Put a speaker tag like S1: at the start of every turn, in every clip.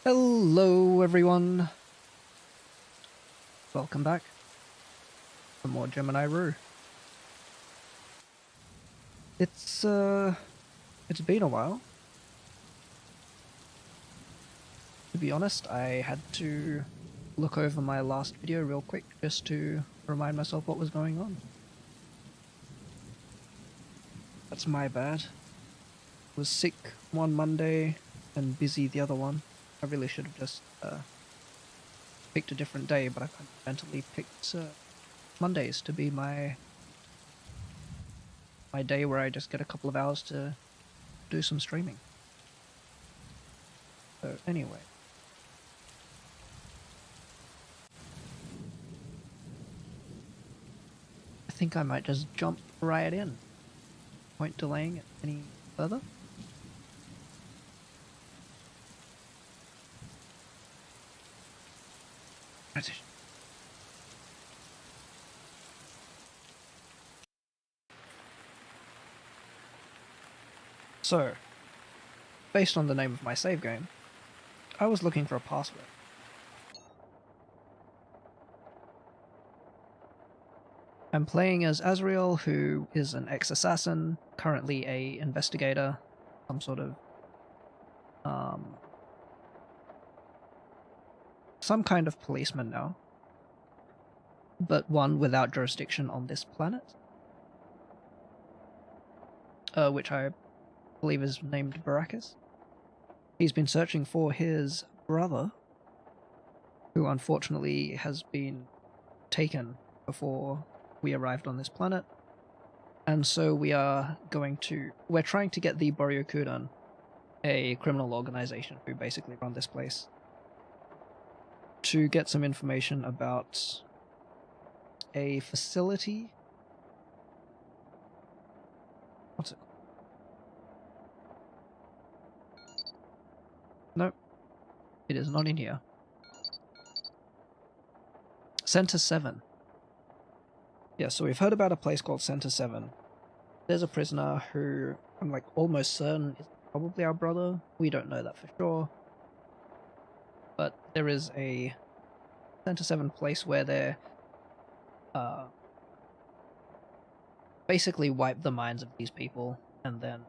S1: Hello everyone, welcome back for more Gemini Rue. It's been a while. To be honest, I had to look over my last video real quick just to remind myself what was going on. That's my bad. Was sick one Monday and busy the other one. I really should have just picked a different day, but I kind of mentally picked Mondays to be my day where I just get a couple of hours to do some streaming. So anyway. I think I might just jump right in. Point delaying it any further. Transition. So, based on the name of my save game, I was looking for a password. I'm playing as Azriel, who is an ex-assassin, currently a investigator, some sort of some kind of policeman now, but one without jurisdiction on this planet, which I believe is named Barracus. He's been searching for his brother, who unfortunately has been taken before we arrived on this planet, and so we're trying to get the Barracus, a criminal organization who basically run this place, to get some information about a facility. What's it? Nope. It is not in here. Center 7. Yeah, so we've heard about a place called Center 7. There's a prisoner who I'm like almost certain is probably our brother. We don't know that for sure. But there is a Center 7 place where they basically wipe the minds of these people and then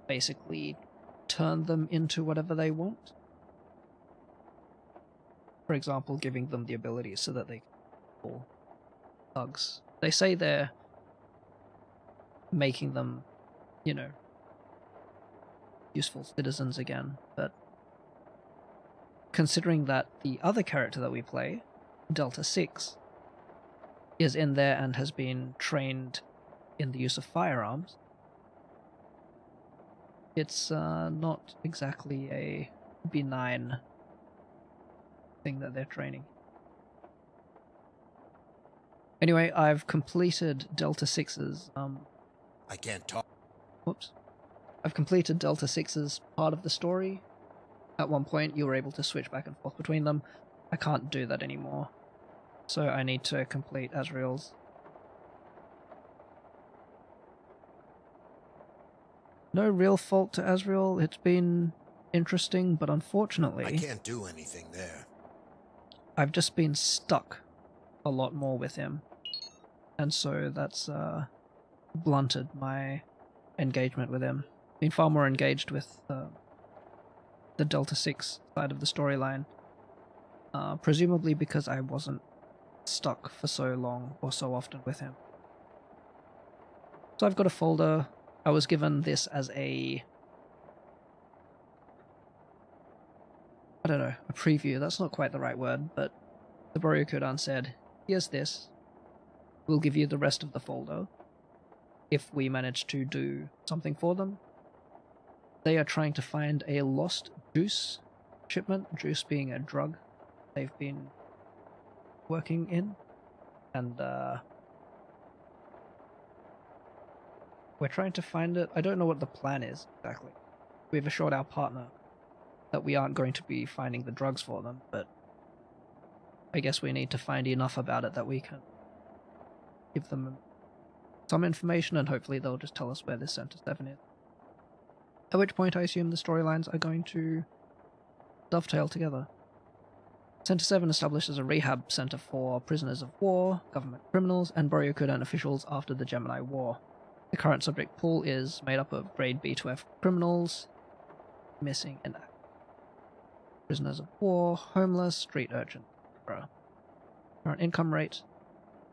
S1: basically turn them into whatever they want. For example, giving them the abilities so that they can kill thugs. They say they're making them, you know, useful citizens again, but considering that the other character that we play, Delta 6, is in there and has been trained in the use of firearms, it's not exactly a benign thing that they're training. Anyway, I've completed Delta 6's
S2: I can't talk.
S1: Whoops. I've completed Delta 6's part of the story. At one point you were able to switch back and forth between them. I can't do that anymore. So I need to complete Azriel's. No real fault to Azriel. It's been interesting, but unfortunately
S2: I can't do anything there.
S1: I've just been stuck a lot more with him. And so that's blunted my engagement with him. Been far more engaged with the Delta 6 side of the storyline. Presumably because I wasn't stuck for so long or so often with him. So I've got a folder. I was given this as a preview. That's not quite the right word, but the Barracus said, here's this. We'll give you the rest of the folder if we manage to do something for them. They are trying to find a lost juice shipment, juice being a drug they've been working in, and we're trying to find it. I don't know what the plan is exactly. We've assured our partner that we aren't going to be finding the drugs for them, but I guess we need to find enough about it that we can give them some information, and hopefully they'll just tell us where this Center 7 is. At which point I assume the storylines are going to dovetail together. Center 7 establishes a rehab center for prisoners of war, government criminals, and Boryokudan officials after the Gemini War. The current subject pool is made up of grade B to F criminals, missing and prisoners of war, homeless, street urchins, etc. Current income rate.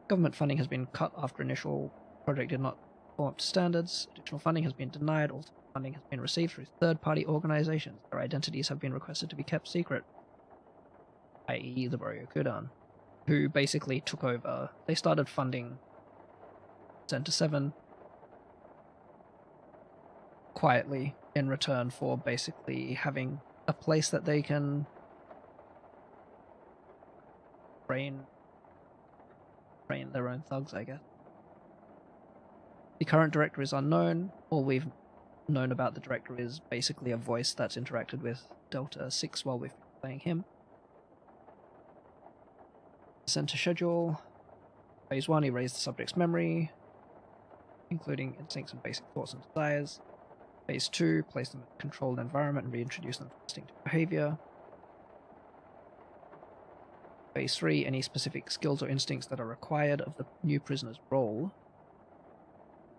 S1: Government funding has been cut after initial project did not perform up to standards. Additional funding has been denied. Also, funding has been received through third-party organizations. Their identities have been requested to be kept secret, i.e. the Boryokudan, who basically took over. They started funding Center 7 quietly in return for basically having a place that they can train their own thugs, I guess. The current director is unknown. All we've known about the director is basically a voice that's interacted with Delta 6 while we've been playing him. Center schedule. Phase 1, erase the subject's memory, including instincts and basic thoughts and desires. Phase 2, place them in a controlled environment and reintroduce them to distinctive behavior. Phase 3, any specific skills or instincts that are required of the new prisoner's role,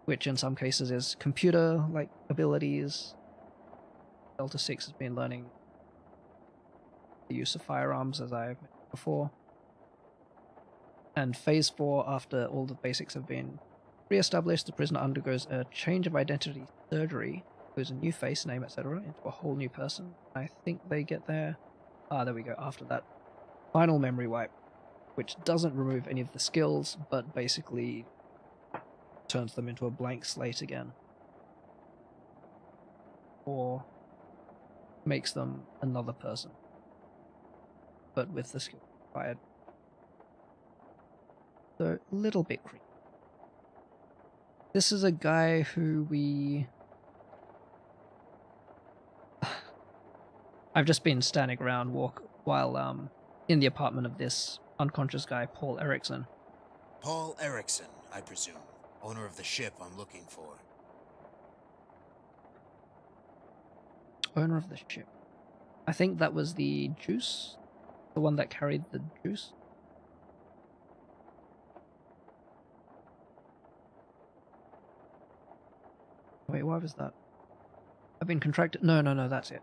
S1: which in some cases is computer-like abilities. Delta 6 has been learning the use of firearms, as I mentioned before. And Phase 4, after all the basics have been re-established, the prisoner undergoes a change of identity surgery, goes a new face, name, etc., into a whole new person. I think they get there. There we go, after that final memory wipe, which doesn't remove any of the skills, but basically turns them into a blank slate again. Or makes them another person, but with the skill required. So, a little bit creepy. This is a guy who I've just been standing around while in the apartment of this unconscious guy, Paul Erickson.
S2: Paul Erickson, I presume. Owner of the ship I'm looking for.
S1: Owner of the ship. I think that was the juice? The one that carried the juice? Wait, why was that? I've been contracted... No, that's it.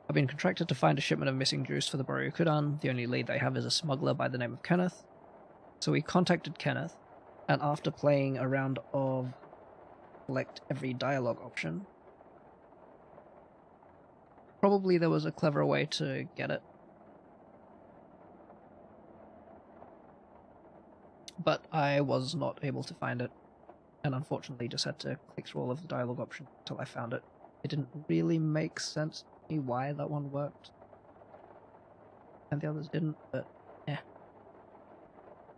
S1: I've been contracted to find a shipment of missing juice for the Boryokudan. The only lead they have is a smuggler by the name of Kenneth. So we contacted Kenneth, and after playing a round of select every dialogue option, probably there was a clever way to get it. But I was not able to find it, and unfortunately just had to click through all of the dialogue options until I found it. It didn't really make sense to me why that one worked, and the others didn't, but eh.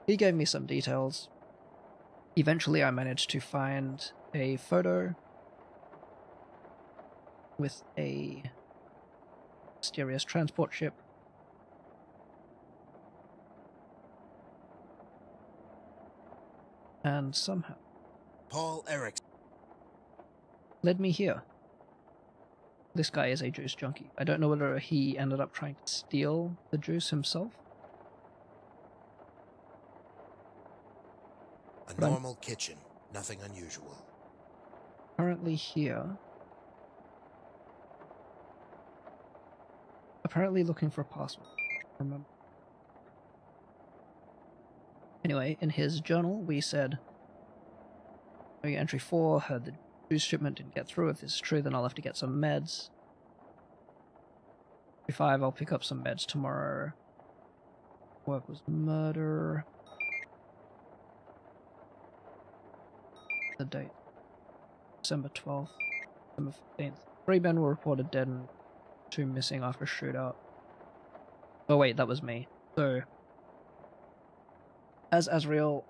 S1: He gave me some details. Eventually I managed to find a photo with a mysterious transport ship. And somehow
S2: Paul Erickson
S1: led me here. This guy is a juice junkie. I don't know whether he ended up trying to steal the juice himself.
S2: A normal kitchen, nothing unusual.
S1: Currently here. Apparently looking for a password. Remember. Anyway, in his journal we said, entry 4, heard the juice shipment didn't get through. If this is true, then I'll have to get some meds. Entry 5, I'll pick up some meds tomorrow. Work was murder. The date. December 12th. December 15th. 3 men were reported dead and 2 missing after a shootout. Oh wait, that was me. So, as Azriel,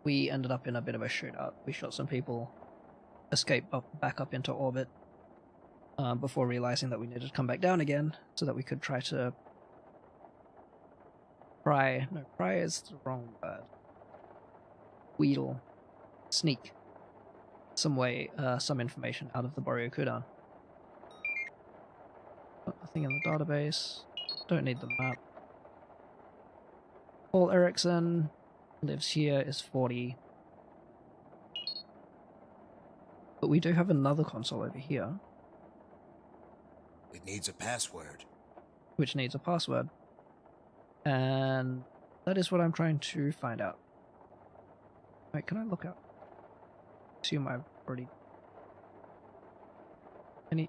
S1: we ended up in a bit of a shootout. We shot some people, escaped back up into orbit, before realizing that we needed to come back down again, so that we could try to pry is the wrong word. Sneak some information out of the Boryokudan. I Thing in the database. Don't need the map. Paul Erickson lives here, is 40. But we do have another console over here.
S2: It needs a password.
S1: Which needs a password. And that is what I'm trying to find out. Wait, can I look up? Assume I've already... No,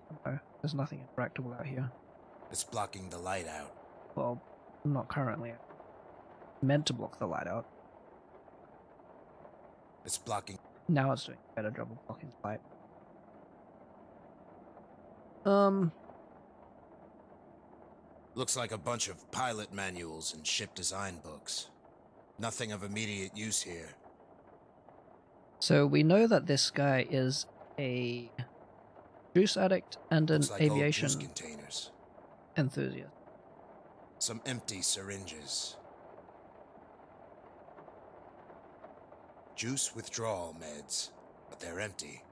S1: there's nothing interactable out here.
S2: It's blocking the light out.
S1: Well, not currently. Meant to block the light out.
S2: It's blocking...
S1: Now it's doing a better job of blocking the light.
S2: Looks like a bunch of pilot manuals and ship design books. Nothing of immediate use here.
S1: So we know that this guy is a juice addict and an
S2: Looks like
S1: aviation
S2: old juice containers.
S1: enthusiast.
S2: Some empty syringes. Juice withdrawal meds, but they're empty.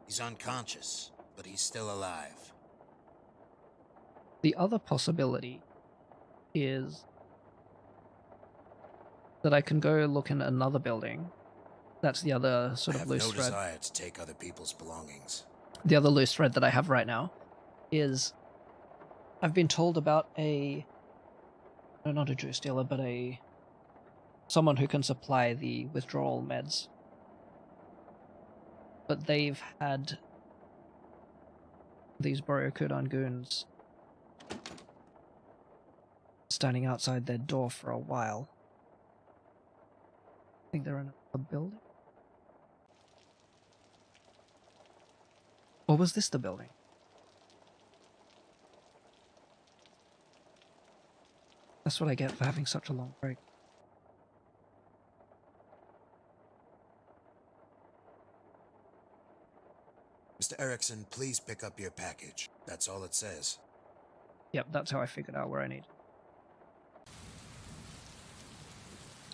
S2: He's unconscious, but he's still alive.
S1: The other possibility is that I can go look in another building. That's the other sort of loose
S2: I have no
S1: thread.
S2: desire to take other people's belongings.
S1: The other loose thread that I have right now is I've been told about no, not a juice dealer, but someone who can supply the withdrawal meds. But they've had these Barracus goons standing outside their door for a while. I think they're in a building. Or was this the building? That's what I get for having such a long break.
S2: Mr. Erickson, please pick up your package. That's all it says.
S1: Yep, that's how I figured out where I need.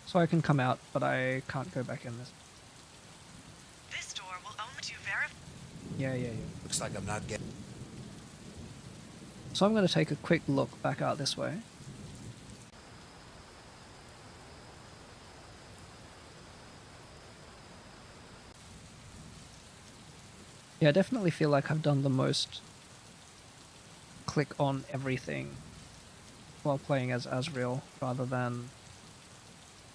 S1: So I can come out, but I can't go back in this.
S3: This door will only do verify.
S1: Yeah.
S2: Looks like I'm not getting...
S1: So I'm going to take a quick look back out this way. Yeah, I definitely feel like I've done the most click on everything while playing as Azriel rather than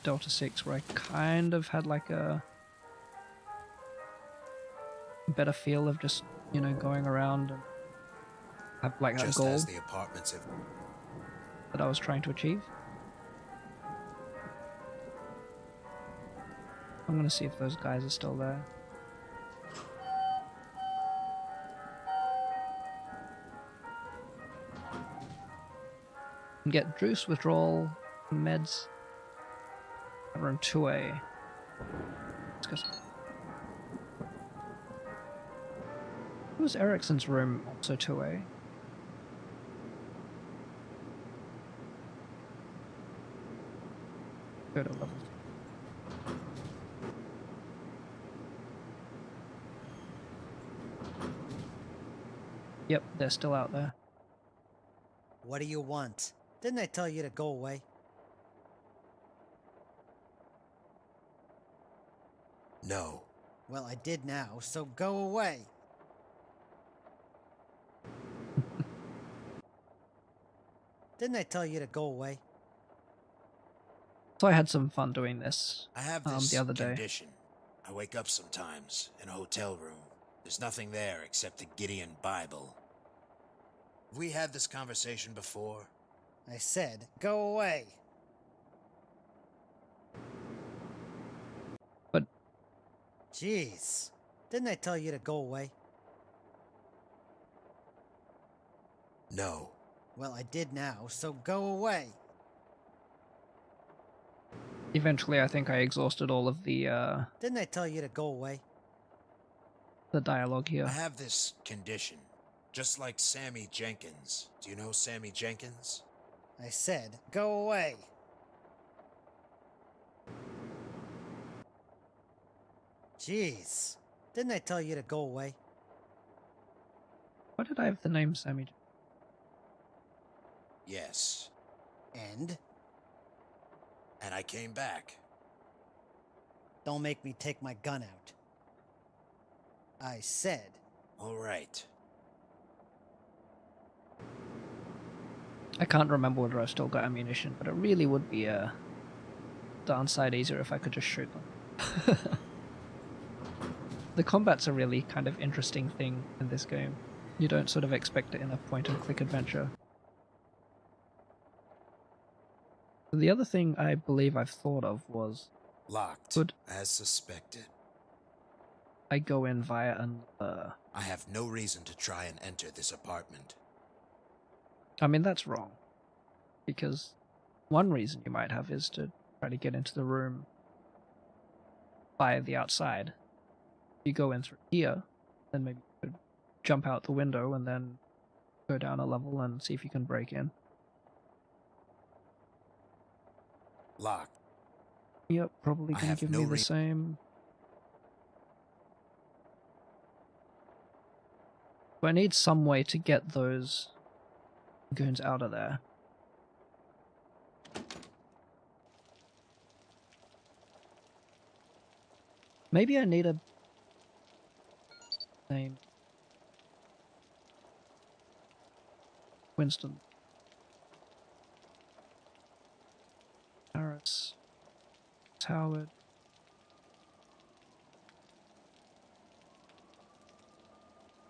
S1: Delta 6, where I kind of had like a better feel of just, you know, going around and have like that
S2: Just
S1: goal
S2: as the apartments have...
S1: that I was trying to achieve. I'm gonna see if those guys are still there. And get juice withdrawal meds. Room 2A. Let's go. Was Erickson's room also 2A? Go to level. Yep, they're still out there.
S4: What do you want? Didn't I tell you to go away?
S2: No.
S4: Well, I did now, so go away. Didn't I tell you to go away?
S1: So I had some fun doing this
S2: I have this
S1: the other day.
S2: condition. I wake up sometimes in a hotel room. There's nothing there except the Gideon Bible. Have we had this conversation before?
S4: I said, go away.
S1: But
S4: Jeez. Didn't I tell you to go away?
S2: No.
S4: Well, I did now, so go away.
S1: eventually I think I exhausted all of the
S4: Didn't I tell you to go away?
S1: dialogue here.
S2: I have this condition, just like Sammy Jenkins. Do you know Sammy Jenkins?
S4: I said, go away. Jeez. Didn't I tell you to go away?
S1: Why did I have the name Sammy?
S2: Yes.
S4: And?
S2: And I came back.
S4: Don't make me take my gun out. I said.
S2: All right.
S1: I can't remember whether I've still got ammunition, but it really would be a downside easier if I could just shoot them. The combat's a really kind of interesting thing in this game. You don't sort of expect it in a point-and-click adventure. The other thing I believe I've thought of was...
S2: Locked,
S1: Good.
S2: as suspected.
S1: I go in via another...
S2: I have no reason to try and enter this apartment.
S1: I mean, that's wrong. Because one reason you might have is to try to get into the room via the outside. You go in through here, then maybe you could jump out the window and then go down a level and see if you can break in.
S2: Locked.
S1: Yep, probably
S2: I
S1: gonna
S2: have
S1: give
S2: no
S1: me the same. So I need some way to get those goons out of there. Maybe I need a name. Winston. Harris. Howard.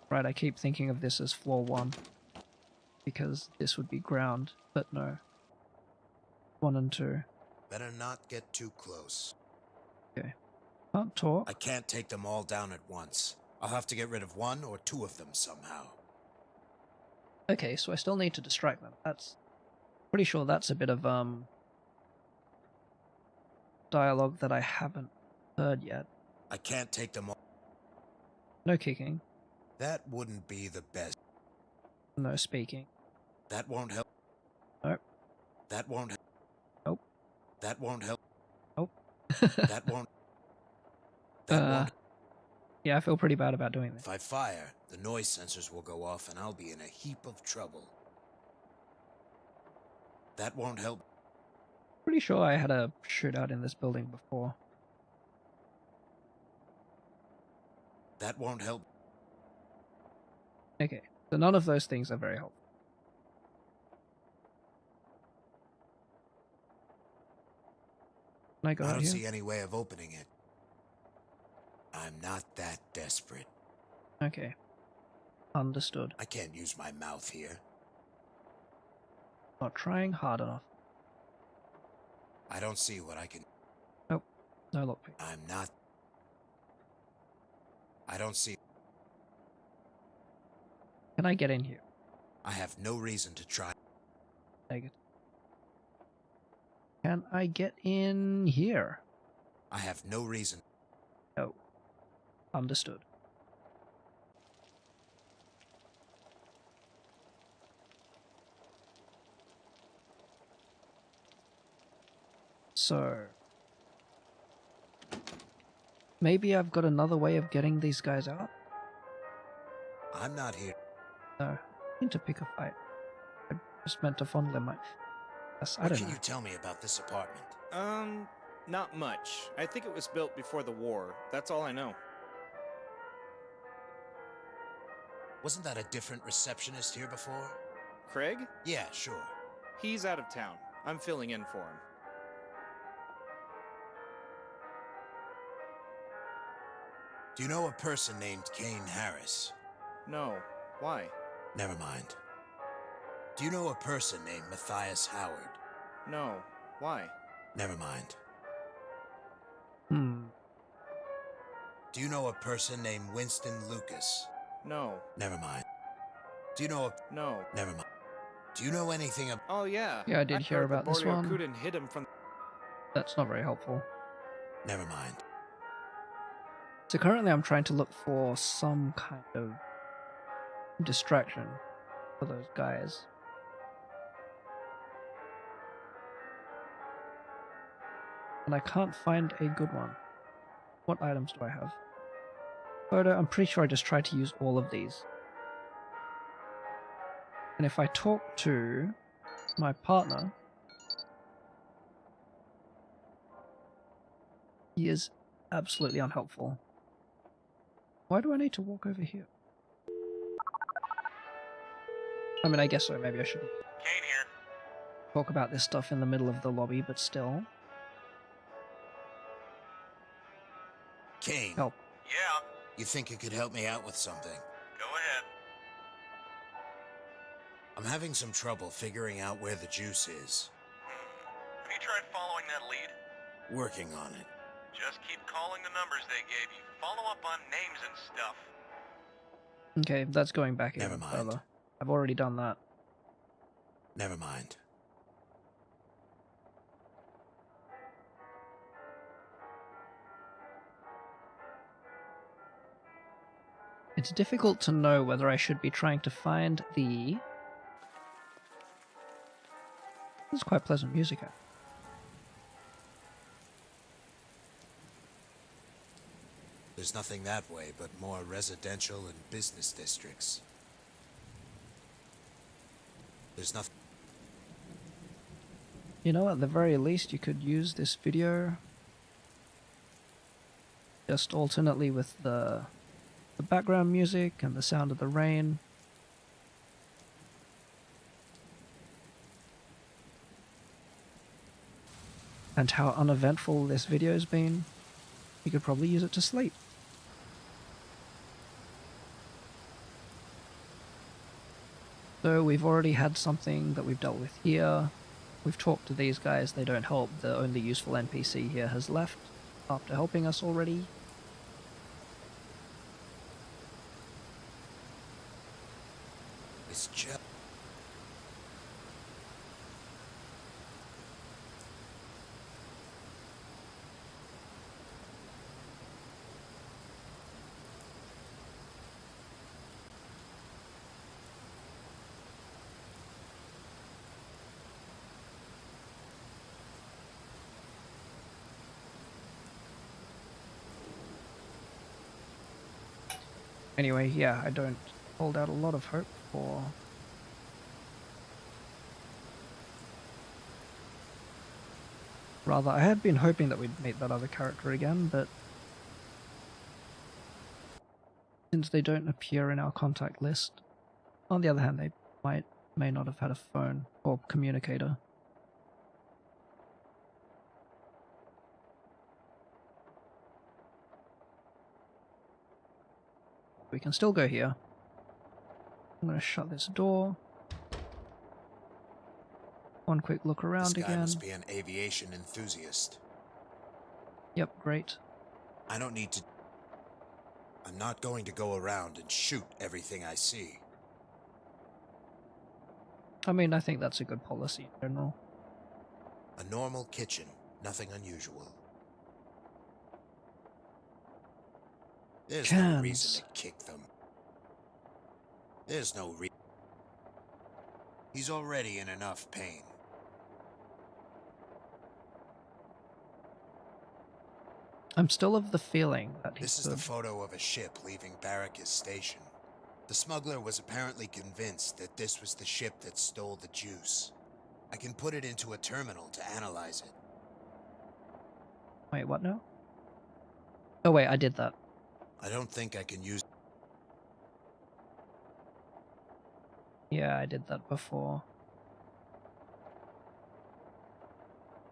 S1: Right, I keep thinking of this as floor 1. Because this would be ground, but no. 1 and 2.
S2: Better not get too close.
S1: Okay. Can't talk.
S2: I can't take them all down at once. I'll have to get rid of 1 or 2 of them somehow.
S1: Okay, so I still need to distract them. That's... Pretty sure that's a bit of, dialogue that I haven't heard yet.
S2: I can't take them all.
S1: No kicking.
S2: That wouldn't be the best.
S1: No speaking.
S2: That won't help.
S1: Nope.
S2: That won't help.
S1: Nope.
S2: That won't help.
S1: Nope.
S2: That won't. That won't.
S1: Yeah, I feel pretty bad about doing this.
S2: If I fire, the noise sensors will go off and I'll be in a heap of trouble. That won't help.
S1: Pretty sure I had a shootout in this building before.
S2: That won't help.
S1: Okay, so none of those things are very helpful. Can I go
S2: I
S1: out
S2: don't
S1: here?
S2: see any way of opening it. I'm not that desperate.
S1: Okay. Understood.
S2: I can't use my mouth here.
S1: Not trying hard enough.
S2: I don't see what I can...
S1: No lockpick.
S2: I'm not... I don't see...
S1: Can I get in here?
S2: I have no reason to try.
S1: Negative. Can I get in here?
S2: I have no reason.
S1: No. Understood. So... maybe I've got another way of getting these guys out?
S2: I'm not here.
S1: No. I need to pick a fight. I just meant to fondle my... Yes, I
S2: What
S1: don't
S2: can
S1: know.
S2: you tell me about this apartment?
S5: Not much. I think it was built before the war. That's all I know.
S2: Wasn't that a different receptionist here before?
S5: Craig?
S2: Yeah, sure.
S5: He's out of town. I'm filling in for him.
S2: Do you know a person named Kane Harris?
S5: No. Why?
S2: Never mind. Do you know a person named Matthias Howard?
S5: No. Why?
S2: Never mind. Do you know a person named Winston Lucas?
S5: No.
S2: Never mind. Do you know
S5: No.
S2: Never mind. Do you know anything about...
S5: Oh, yeah.
S1: Yeah, I did hear
S5: heard
S1: about
S5: the
S1: this
S5: Borneo
S1: one.
S5: Kuden hit him from...
S1: That's not very helpful.
S2: Never mind.
S1: So currently I'm trying to look for some kind of distraction for those guys. And I can't find a good one. What items do I have? Photo, I'm pretty sure I just tried to use all of these. And if I talk to my partner, he is absolutely unhelpful. Why do I need to walk over here? I mean, I guess so, maybe I shouldn't
S6: Kane here.
S1: talk about this stuff in the middle of the lobby, but still.
S2: Kane,
S1: Help.
S6: Yeah,
S2: you think you could help me out with something?
S6: go ahead.
S2: I'm having some trouble figuring out where the juice is.
S6: Have you tried following that lead?
S2: Working on it.
S6: Just keep calling the numbers they gave you. Follow up on names and stuff.
S1: Okay, that's going back
S2: Never
S1: even
S2: mind.
S1: further. I've already done that.
S2: Never mind.
S1: It's difficult to know whether I should be trying to find the... This is quite pleasant music.
S2: There's nothing that way but more residential and business districts. There's nothing.
S1: You know, at the very least, you could use this video just alternately with the background music and the sound of the rain. And how uneventful this video's been. You could probably use it to sleep. So we've already had something that we've dealt with here. We've talked to these guys, they don't help. The only useful NPC here has left after helping us already.
S2: It's just.
S1: Anyway, yeah, I don't hold out a lot of hope for... Rather, I had been hoping that we'd meet that other character again, but... Since they don't appear in our contact list, on the other hand, they may not have had a phone or communicator. We can still go here. I'm going to shut this door. One quick look around
S2: This guy
S1: again.
S2: must be an aviation enthusiast.
S1: Yep, great.
S2: I don't need to. I'm not going to go around and shoot everything I see.
S1: I mean, I think that's a good policy in general.
S2: A normal kitchen, nothing unusual. There's no reason to kick them. There's no reason. He's already in enough pain.
S1: I'm still of the feeling that
S2: This is the photo of a ship leaving Barracus station. The smuggler was apparently convinced that this was the ship that stole the juice. I can put it into a terminal to analyze it.
S1: Wait, what now? Oh wait, I did that.
S2: I don't think I can use.
S1: Yeah, I did that before.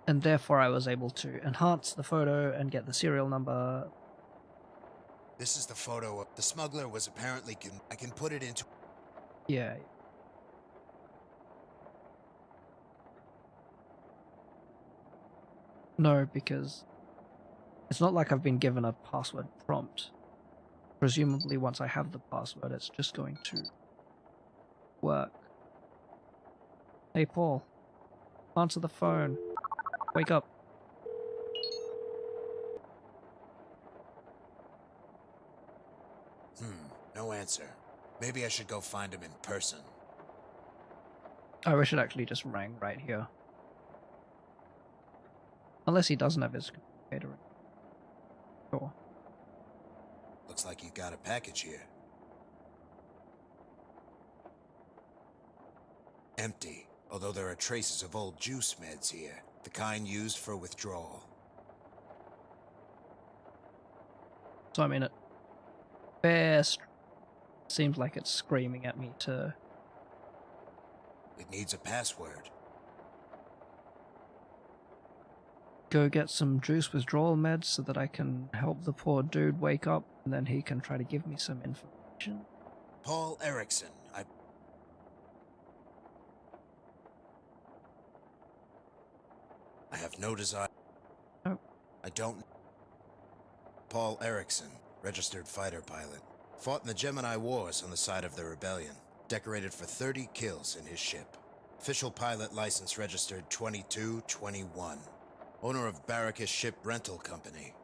S1: And therefore I was able to enhance the photo and get the serial number.
S2: This is the photo of the smuggler was apparently I can put it into.
S1: Yeah. No, because it's not like I've been given a password prompt. Presumably once I have the password, it's just going to work. Hey Paul, answer the phone. Wake up.
S2: No answer. Maybe I should go find him in person.
S1: Oh, we should actually just rang right here. Unless he doesn't have his communicator. Sure.
S2: Looks like you got a package here. Empty, although there are traces of old juice meds here, the kind used for withdrawal.
S1: So I'm in it. Best seems like it's screaming at me to
S2: It needs a password.
S1: go get some juice withdrawal meds so that I can help the poor dude wake up, and then he can try to give me some information.
S2: Paul Erickson, I have no desire.
S1: Oh.
S2: I don't. Paul Erickson, registered fighter pilot. Fought in the Gemini Wars on the side of the rebellion. Decorated for 30 kills in his ship. Official pilot license registered 2221. Owner of Barracus Ship Rental Company.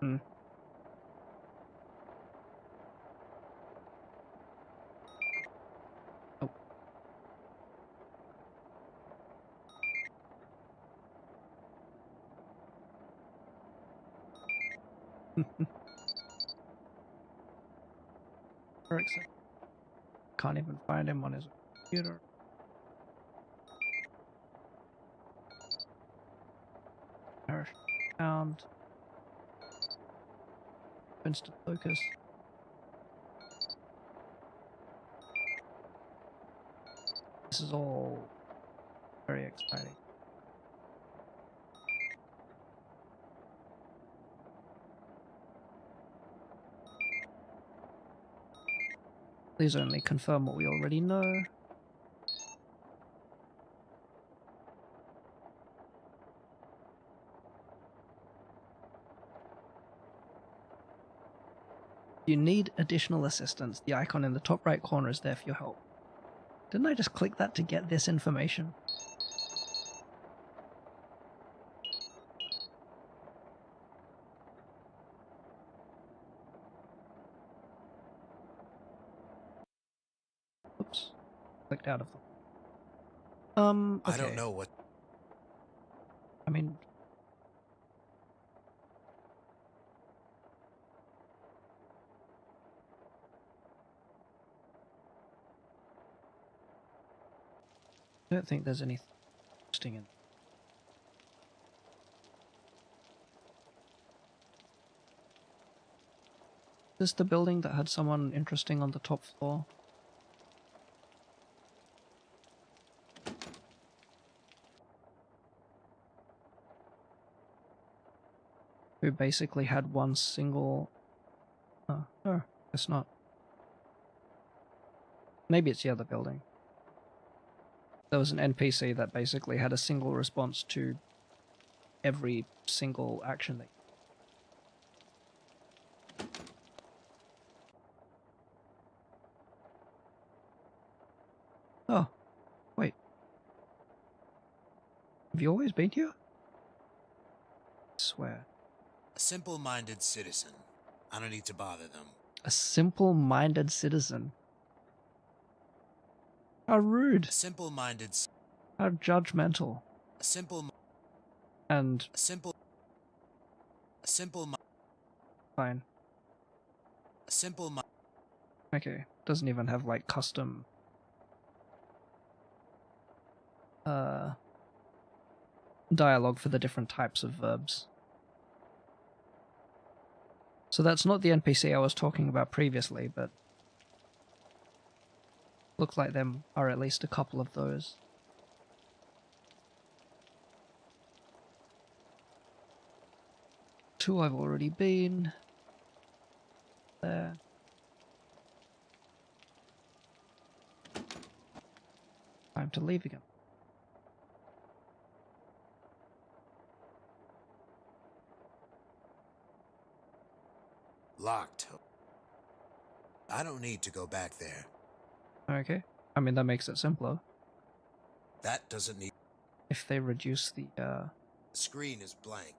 S1: Hmm. Oh. Erickson. Can't even find him on his computer. Parish found. Instant focus. This is all very exciting. Please only confirm what we already know. You need additional assistance. The icon in the top right corner is there for your help. Didn't I just click that to get this information? Oops. Clicked out of them. Okay.
S2: I don't know what.
S1: I mean... I don't think there's anything interesting in. Is this the building that had someone interesting on the top floor? Who basically had one single... Oh, no, it's not. Maybe it's the other building. There was an NPC that basically had a single response to every single action that... Oh, wait. Have you always been here? I swear.
S2: A simple-minded citizen. I don't need to bother them.
S1: A simple-minded citizen. How rude.
S2: A simple-minded.
S1: How judgmental.
S2: A simple.
S1: And
S2: A simple. A simple.
S1: fine.
S2: A simple.
S1: Okay. Doesn't even have like custom dialogue for the different types of verbs. So that's not the NPC I was talking about previously, but looks like there are at least a couple of those. Two I've already been. There. Time to leave again.
S2: Locked. I don't need to go back there.
S1: Okay. I mean, that makes it simpler.
S2: That doesn't need.
S1: if they reduce the
S2: The screen is blank.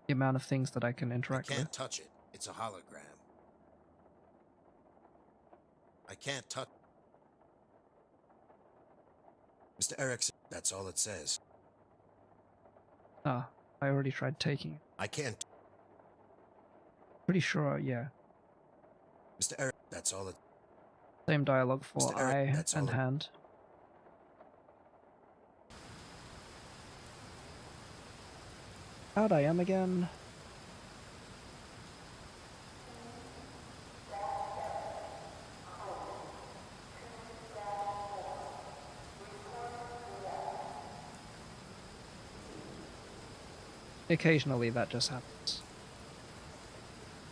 S1: amount of things that I can
S2: I
S1: interact
S2: can't
S1: with.
S2: touch it. It's a hologram. I can't touch... Mr. Erickson, that's all it says.
S1: Ah, I already tried taking it.
S2: I can't...
S1: Pretty sure, yeah.
S2: Mr. Eric, that's all it...
S1: Same dialogue for
S2: Mr. Eric,
S1: eye
S2: that's all
S1: and
S2: it-
S1: hand. How'd I am again? Occasionally that just happens.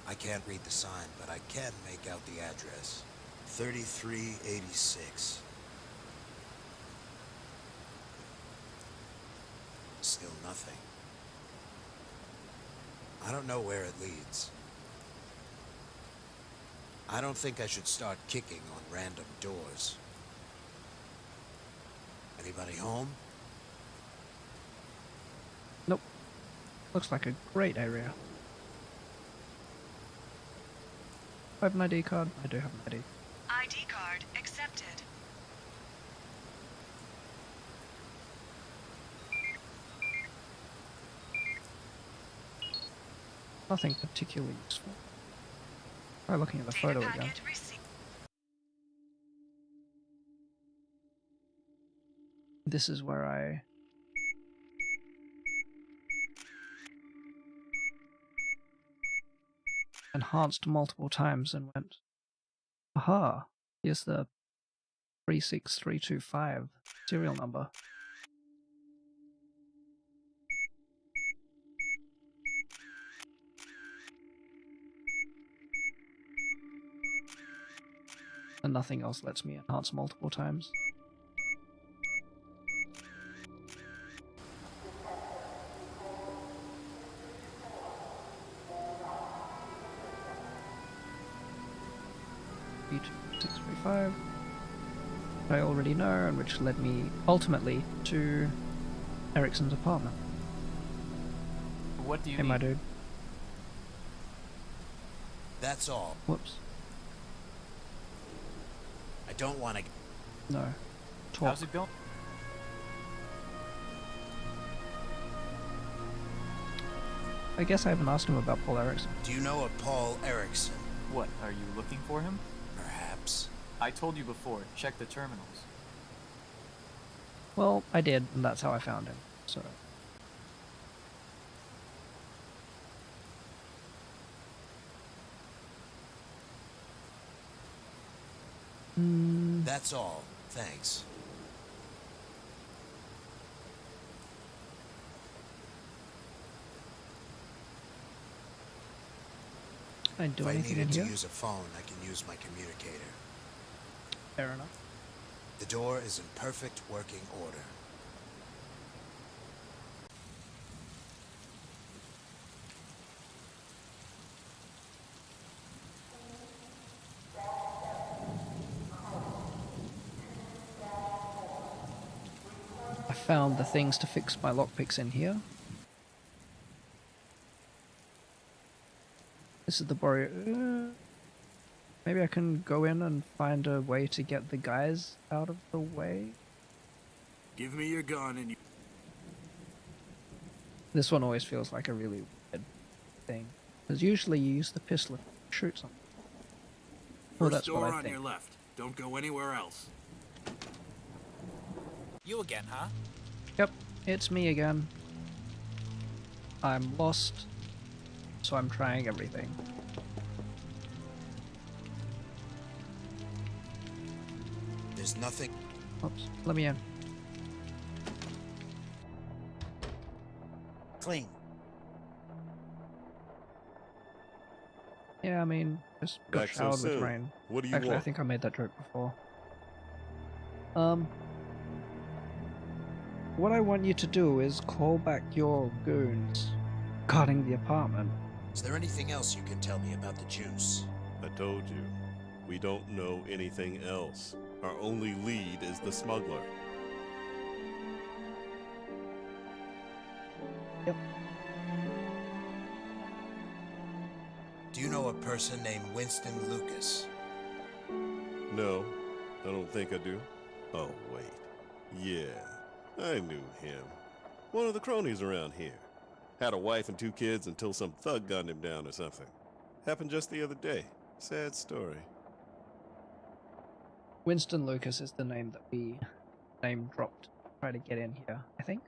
S2: I can't read the sign, but I can make out the address. 3386. Still nothing. I don't know where it leads. I don't think I should start kicking on random doors. Anybody home?
S1: Nope. Looks like a great area. I have an ID card. I do have an ID.
S3: ID card accepted.
S1: Nothing particularly useful. Try looking at the
S3: Data
S1: photo again.
S3: packet received.
S1: This is where I enhanced multiple times and went, aha, here's the 36325 serial number. And nothing else lets me enhance multiple times. B2635, I already know, and which led me ultimately to Erickson's apartment.
S7: What do you
S1: Hey,
S7: need?
S1: my dude.
S2: That's all.
S1: Whoops.
S2: I don't want to...
S1: No. Talk.
S7: How's it going?
S1: I guess I haven't asked him about Paul Erickson.
S2: Do you know a Paul Erickson?
S7: What, are you looking for him?
S2: Perhaps.
S7: I told you before, check the terminals.
S1: Well, I did, and that's how I found him, so...
S2: That's all. Thanks.
S1: Can I do
S2: If I
S1: anything in
S2: needed to
S1: here?
S2: use a phone, I can use my communicator.
S1: Fair enough.
S2: The door is in perfect working order.
S1: I found the things to fix my lockpicks in here. This is the barrier. Maybe I can go in and find a way to get the guys out of the way.
S8: Give me your gun and you...
S1: This one always feels like a really weird thing. Because usually you use the pistol to shoot something. Well,
S8: First
S1: that's what
S8: door
S1: I
S8: on
S1: think.
S8: your left. Don't go anywhere else.
S7: You again, huh?
S1: Yep, it's me again. I'm lost, so I'm trying everything.
S2: There's nothing...
S1: Oops, let me in.
S4: Clean.
S1: Yeah, I mean, just got
S9: Back so
S1: showered with
S9: soon.
S1: rain.
S9: What do you
S1: Actually, I
S9: want?
S1: think I made that joke before. What I want you to do is call back your goons guarding the apartment.
S2: Is there anything else you can tell me about the juice?
S9: I told you, we don't know anything else. Our only lead is the smuggler.
S1: Yep.
S2: Do you know a person named Winston Lucas?
S9: No, I don't think I do. Oh, wait. Yeah, I knew him. One of the cronies around here. Had a wife and 2 kids until some thug gunned him down or something. Happened just the other day. Sad story.
S1: Winston Lucas is the name that we name dropped to try to get in here, I think.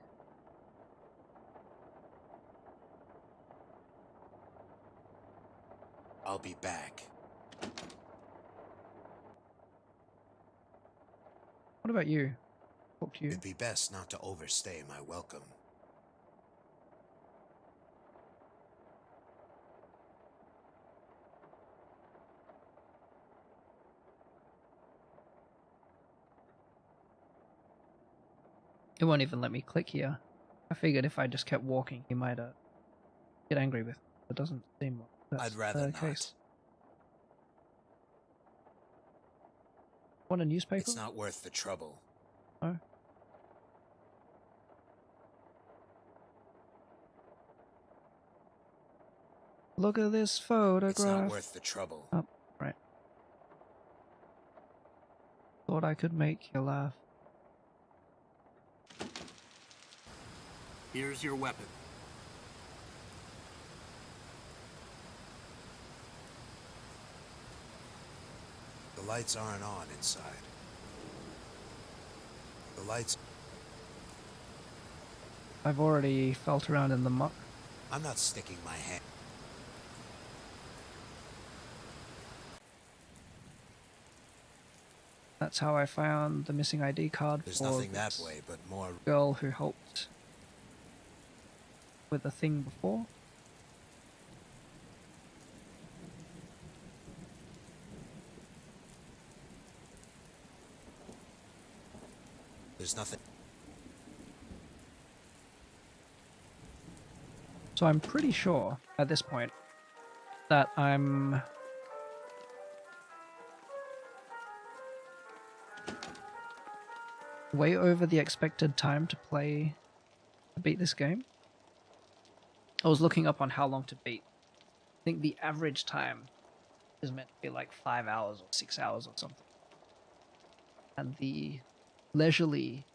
S2: I'll be back.
S1: What about you? Talk to you.
S2: It'd be best not to overstay my welcome.
S1: It won't even let me click here. I figured if I just kept walking, he might get angry with me. It doesn't seem like that's
S2: I'd rather
S1: the
S2: not.
S1: case. Want a newspaper?
S2: It's not worth the trouble.
S1: Oh. Look at this photograph.
S2: It's not worth the trouble.
S1: Oh, right. Thought I could make you laugh.
S8: Here's your weapon.
S2: The lights aren't on inside. The lights...
S1: I've already felt around in the muck.
S2: I'm not sticking my hand...
S1: That's how I found the missing ID card
S2: There's
S1: for
S2: nothing that
S1: this
S2: way, but more...
S1: girl who helped with the thing before.
S2: There's nothing...
S1: So I'm pretty sure at this point that I'm way over the expected time to beat this game. I was looking up on how long to beat. I think the average time is meant to be like 5 hours or 6 hours or something. And the leisurely...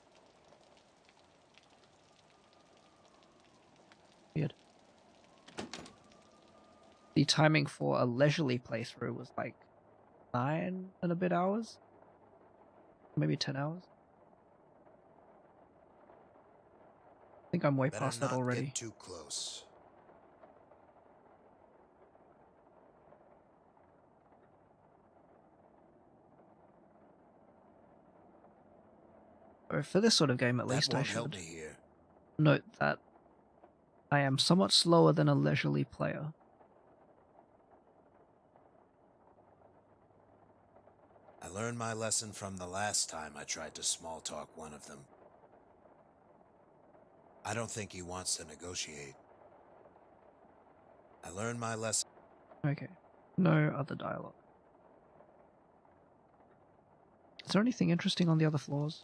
S1: Weird. The timing for a leisurely playthrough was like 9 and a bit hours? Maybe 10 hours? I think I'm way
S2: Better
S1: past that
S2: not
S1: already.
S2: get too close.
S1: Or for this sort of game at
S2: That
S1: least I
S2: won't help
S1: should
S2: me here.
S1: note that I am somewhat slower than a leisurely player.
S2: I learned my lesson from the last time I tried to small talk one of them. I don't think he wants to negotiate. I learned my lesson.
S1: Okay. No other dialogue. Is there anything interesting on the other floors?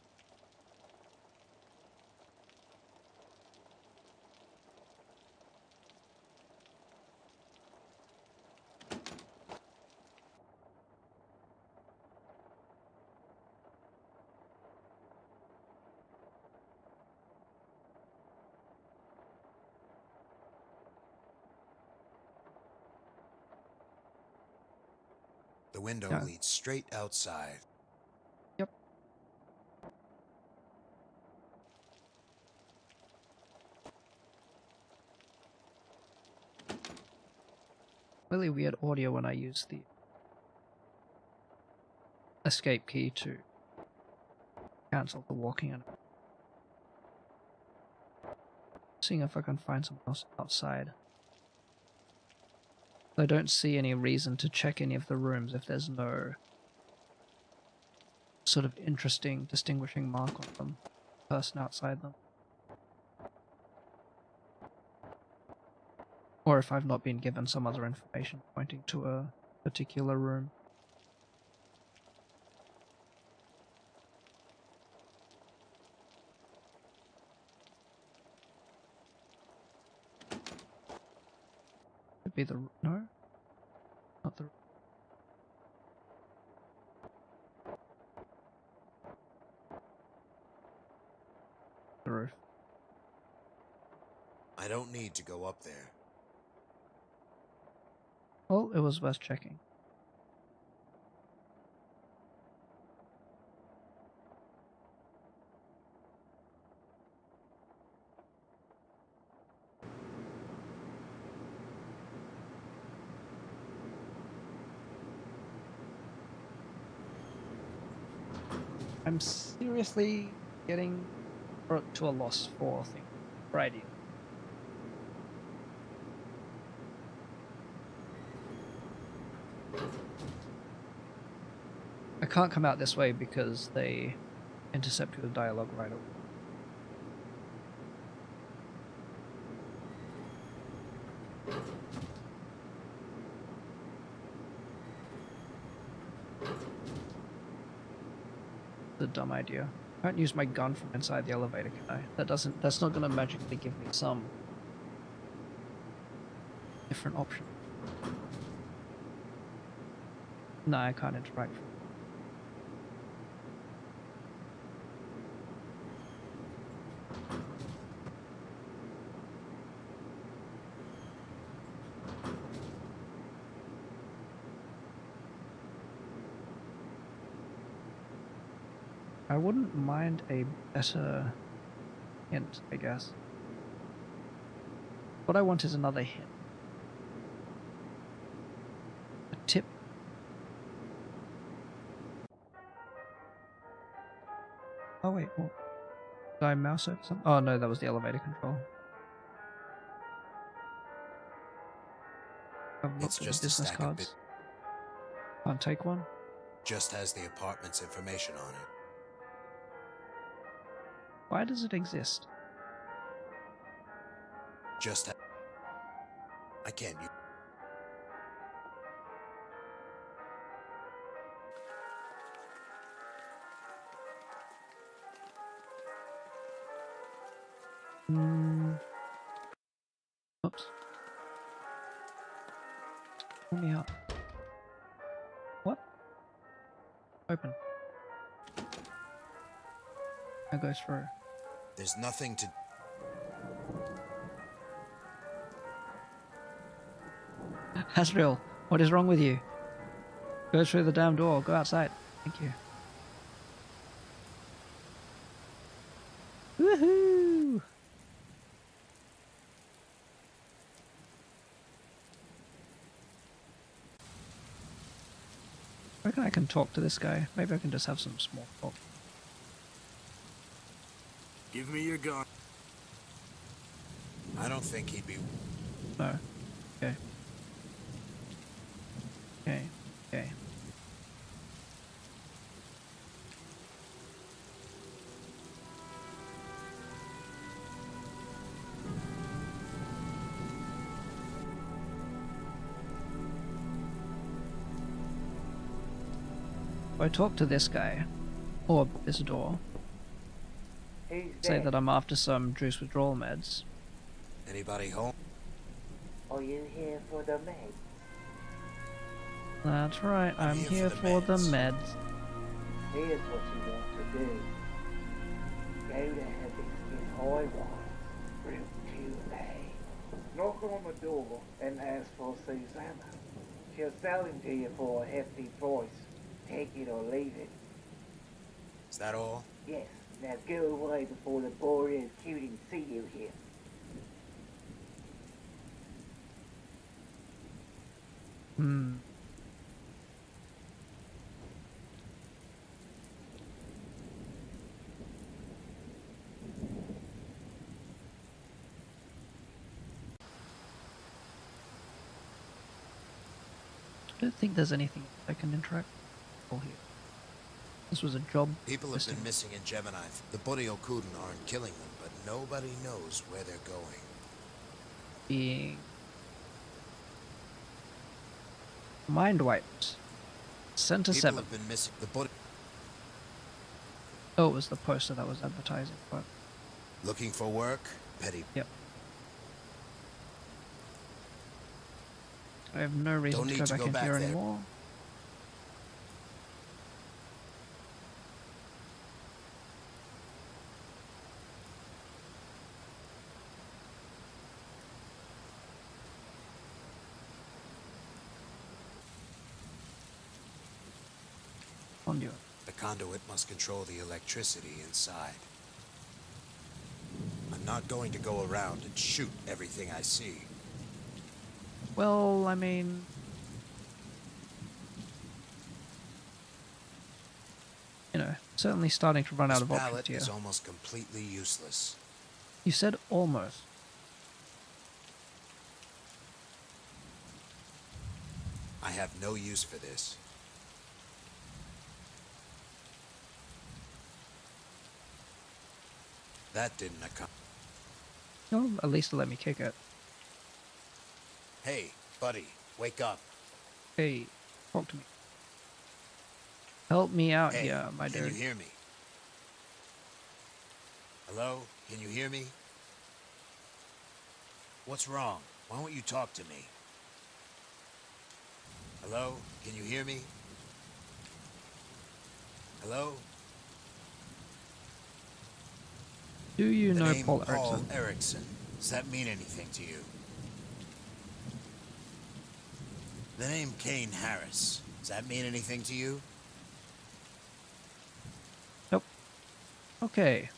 S2: The window
S1: Yeah.
S2: leads straight outside.
S1: Yep. Really weird audio when I use the escape key to cancel the walking in. Seeing if I can find something else outside. I don't see any reason to check any of the rooms if there's no sort of interesting distinguishing mark on them, person outside them. Or if I've not been given some other information pointing to a particular room. be the... No? Not the... The roof.
S2: I don't need to go up there.
S1: Well, it was worth checking. I'm seriously getting brought to a loss for things. Righty. I can't come out this way because they intercept with dialogue right away. A dumb idea. I can't use my gun from inside the elevator, can I? That's not gonna magically give me some different option. No, I can't interact. I wouldn't mind a better hint, I guess. What I want is another hint. A tip. Oh wait, what? Did I mouse it? Oh no, that was the elevator control. I've looked
S2: It's
S1: at
S2: just
S1: the
S2: a
S1: business
S2: stack of
S1: cards. Can't take one?
S2: Just has the apartment's information on it.
S1: Why does it exist?
S2: Just I can't use...
S1: Oops. Pull me up. What? Open. That goes through.
S2: There's nothing to...
S1: Azriel, what is wrong with you? Go through the damn door. Go outside. Thank you. Woohoo! I reckon I can talk to this guy. Maybe I can just have some small talk.
S8: Give me your gun.
S2: I don't think he'd be...
S1: No. Okay. Okay. Okay. If I talk to this guy, or this door, say that I'm after some juice withdrawal meds.
S2: Anybody home?
S10: Are you here for the meds?
S1: That's right, I'm here for the meds.
S10: Here's what you want to do. Go to Hibiscus High Rise, Route 2A. Knock on the door and ask for Susanna. She'll sell him to you for a hefty price. Take it or leave it.
S2: Is that all?
S10: Yes. Now go away before the boreal cuties see you here.
S1: I don't think there's anything I can interact with here. This was a job.
S2: People have been missing in Gemini. The Body Okuden aren't killing them, but nobody knows where they're going.
S1: Being mind wiped. Center
S2: People
S1: 7.
S2: have been missing. The body...
S1: Oh, it was the poster that was advertising, but...
S2: Looking for work? Petty.
S1: Yep. I have no reason
S2: Don't
S1: to
S2: need
S1: go
S2: to
S1: back
S2: go
S1: in
S2: back
S1: here
S2: there.
S1: anymore. Conduit.
S2: The conduit must control the electricity inside. I'm not going to go around and shoot everything I see.
S1: Well, I mean... You know, certainly starting to run out of
S2: This
S1: options
S2: pallet
S1: here.
S2: is almost completely useless.
S1: You said almost.
S2: I have no use for this. That didn't accomplish.
S1: No, at least let me kick it.
S2: Hey, buddy, wake up.
S1: Hey, talk to me. Help me out
S2: Hey,
S1: here, my
S2: can
S1: dude.
S2: you hear me? Hello? Can you hear me? What's wrong? Why won't you talk to me? Hello? Can you hear me? Hello?
S1: Do you
S2: The
S1: know
S2: name
S1: Paul
S2: Paul
S1: Erickson?
S2: Erickson. Does that mean anything to you? The name Kane Harris. Does that mean anything to you?
S1: Nope. Okay.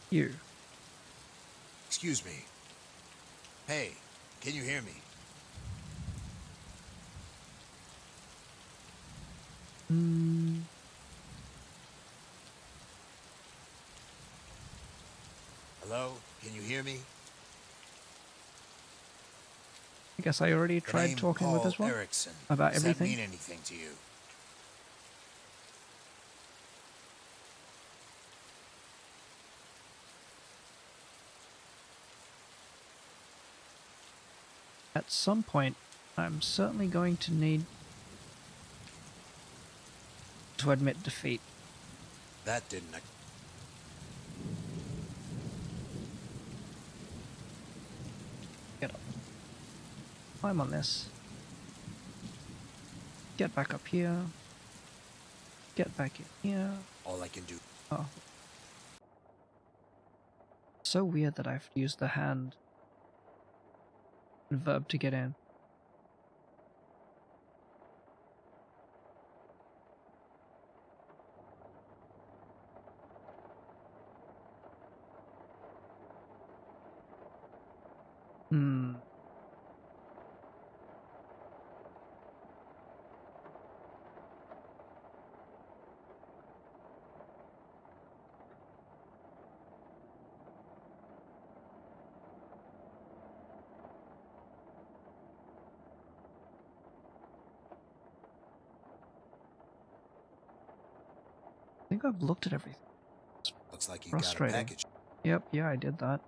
S1: You.
S2: Excuse me. Hey, can you hear me?
S1: Hmm.
S2: Hello? Can you hear me?
S1: I guess I already
S2: The
S1: tried
S2: name
S1: talking
S2: Paul
S1: with this one
S2: Erickson.
S1: about
S2: Does
S1: everything.
S2: that mean anything to you?
S1: At some point, I'm certainly going to need to admit defeat.
S2: That didn't.
S1: Get up. Climb on this. Get back up here. Get back in here.
S2: All I can do.
S1: Oh. So weird that I have to use the hand and verb to get in. Hmm. I think I've looked at everything.
S2: Looks like you got a
S1: Frustrating.
S2: package.
S1: Yep, yeah, I did that.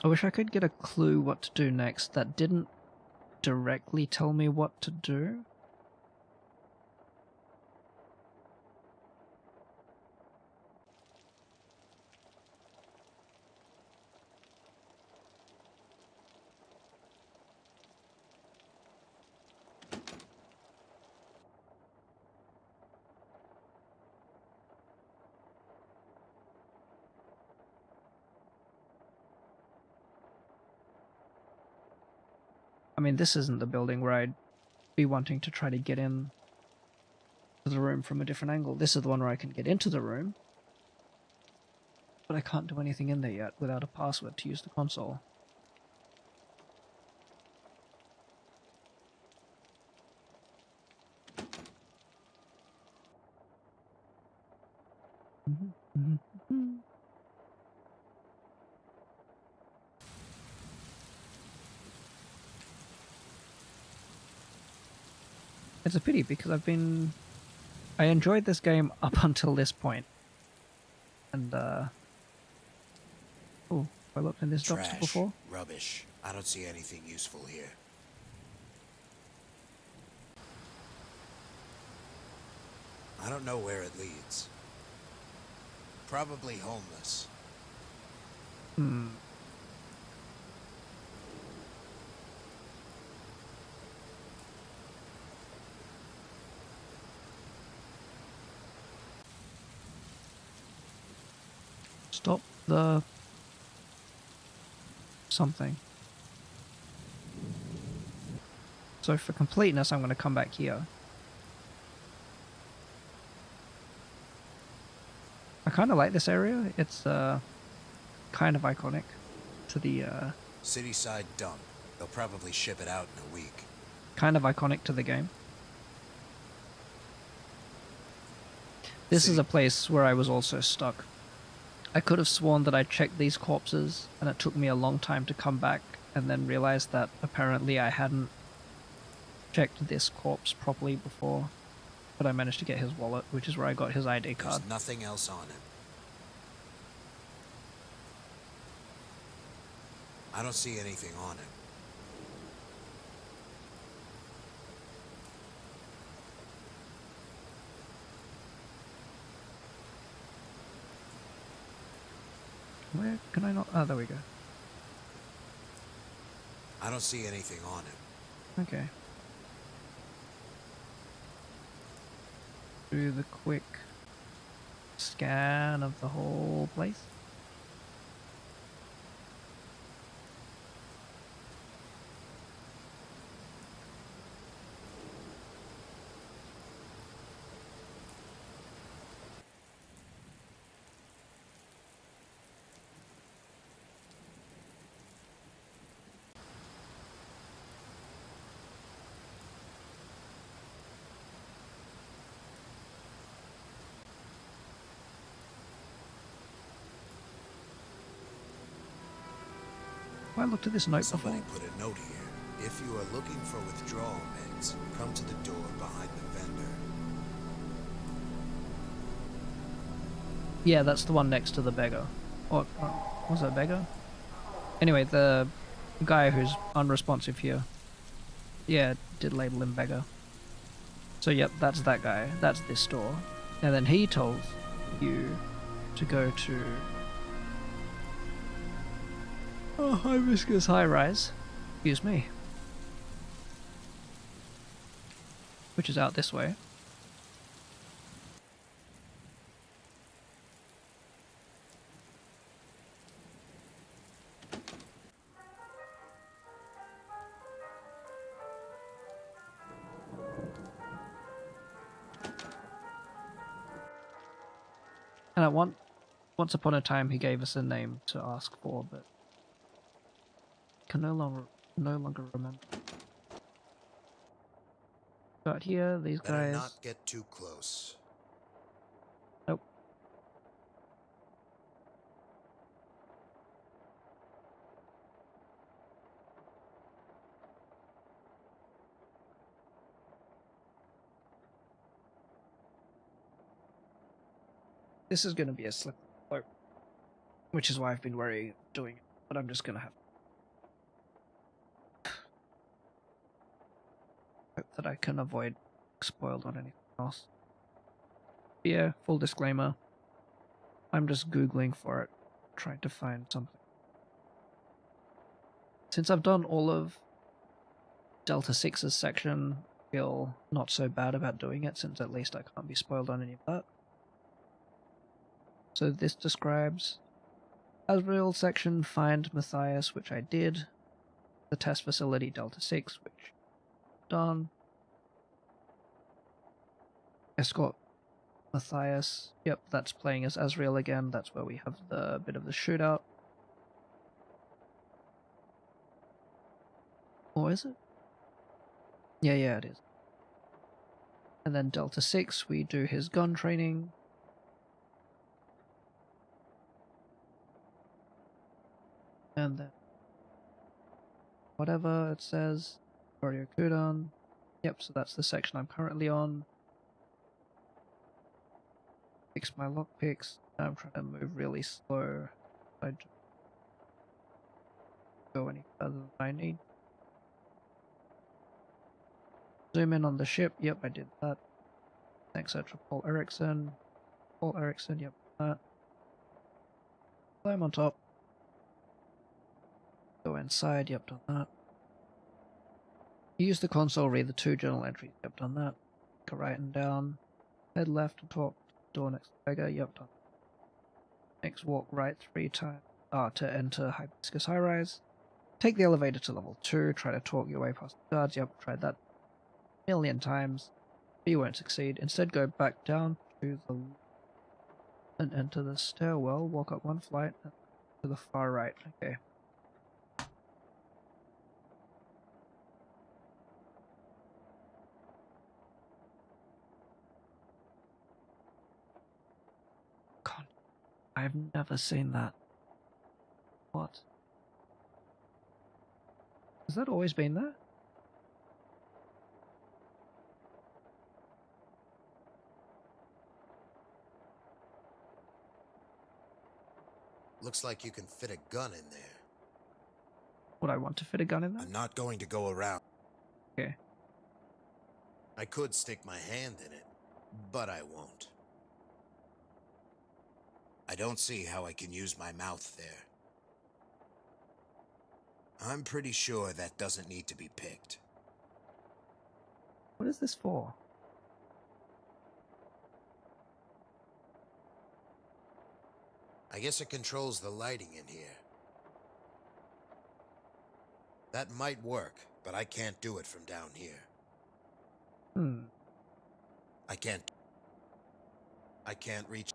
S1: I wish I could get a clue what to do next that didn't directly tell me what to do. I mean, this isn't the building where I'd be wanting to try to get in to the room from a different angle. This is the one where I can get into the room, but I can't do anything in there yet without a password to use the console. It's a pity because I enjoyed this game up until this point. And, oh, I looked in this dumpster
S2: Trash.
S1: before.
S2: Rubbish. I don't see anything useful here. I don't know where it leads. Probably homeless.
S1: Stop the something. So for completeness, I'm going to come back here. I kind of like this area. It's kind of iconic to the
S2: Cityside dump. They'll probably ship it out in a week.
S1: kind of iconic to the game. This is a place where I was also stuck. I could have sworn that I checked these corpses and it took me a long time to come back, and then realized that apparently I hadn't checked this corpse properly before, but I managed to get his wallet, which is where I got his ID card.
S2: There's nothing else on him. I don't see anything on him.
S1: Where can I not? Oh, there we go.
S2: I don't see anything on him.
S1: Okay. Do the quick scan of the whole place. I looked at this note before.
S2: Somebody put a note here. If you are looking for withdrawal meds, come to the door behind the vendor.
S1: Yeah, that's the one next to the beggar. Or was it a beggar? Anyway, the guy who's unresponsive here. Yeah, did label him beggar. So yep, that's that guy. That's this store. And then he told you to go to... Oh, Hibiscus High Rise. Excuse me. Which is out this way. And at once upon a time he gave us a name to ask for, but can no longer remember. But here, these
S2: Better
S1: guys.
S2: not get too close.
S1: Nope. This is going to be a slippery slope, which is why I've been wary of doing it. But I'm just going to have hope that I can avoid spoiled on anything else. Yeah, full disclaimer. I'm just Googling for it, trying to find something. Since I've done all of Delta 6's section, I feel not so bad about doing it, since at least I can't be spoiled on any of that. So this describes Azriel section, find Matthias, which I did. The test facility Delta 6, which done. Escort Matthias. Yep, that's playing as Azriel again. That's where we have the bit of the shootout. Or is it? Yeah, it is. And then Delta 6, we do his gun training. And then whatever it says, Warrior cooldown. Yep, so that's the section I'm currently on. Fix my lockpicks. I'm trying to move really slow. I don't go any further than I need. Zoom in on the ship. Yep, I did that. Next search for Paul Erickson. Paul Erickson, yep, that. Climb on top. Go inside, yep, done that. Use the console, read the 2 journal entries, yep, done that. Go right and down. Head left and talk to the door next to Beggar, yep, done. Next, walk right 3 times to enter Hibiscus High Rise. Take the elevator to level 2, try to talk your way past the guards, yep, tried that a million times. But you won't succeed. Instead, go back down to the and enter the stairwell, walk up 1 flight and to the far right. Okay. God, I've never seen that. What? Has that always been there?
S2: Looks like you can fit a gun in there.
S1: Would I want to fit a gun in there?
S2: I'm not going to go around.
S1: Okay.
S2: I could stick my hand in it, but I won't. I don't see how I can use my mouth there. I'm pretty sure that doesn't need to be picked.
S1: What is this for?
S2: I guess it controls the lighting in here. That might work, but I can't do it from down here. I can't reach.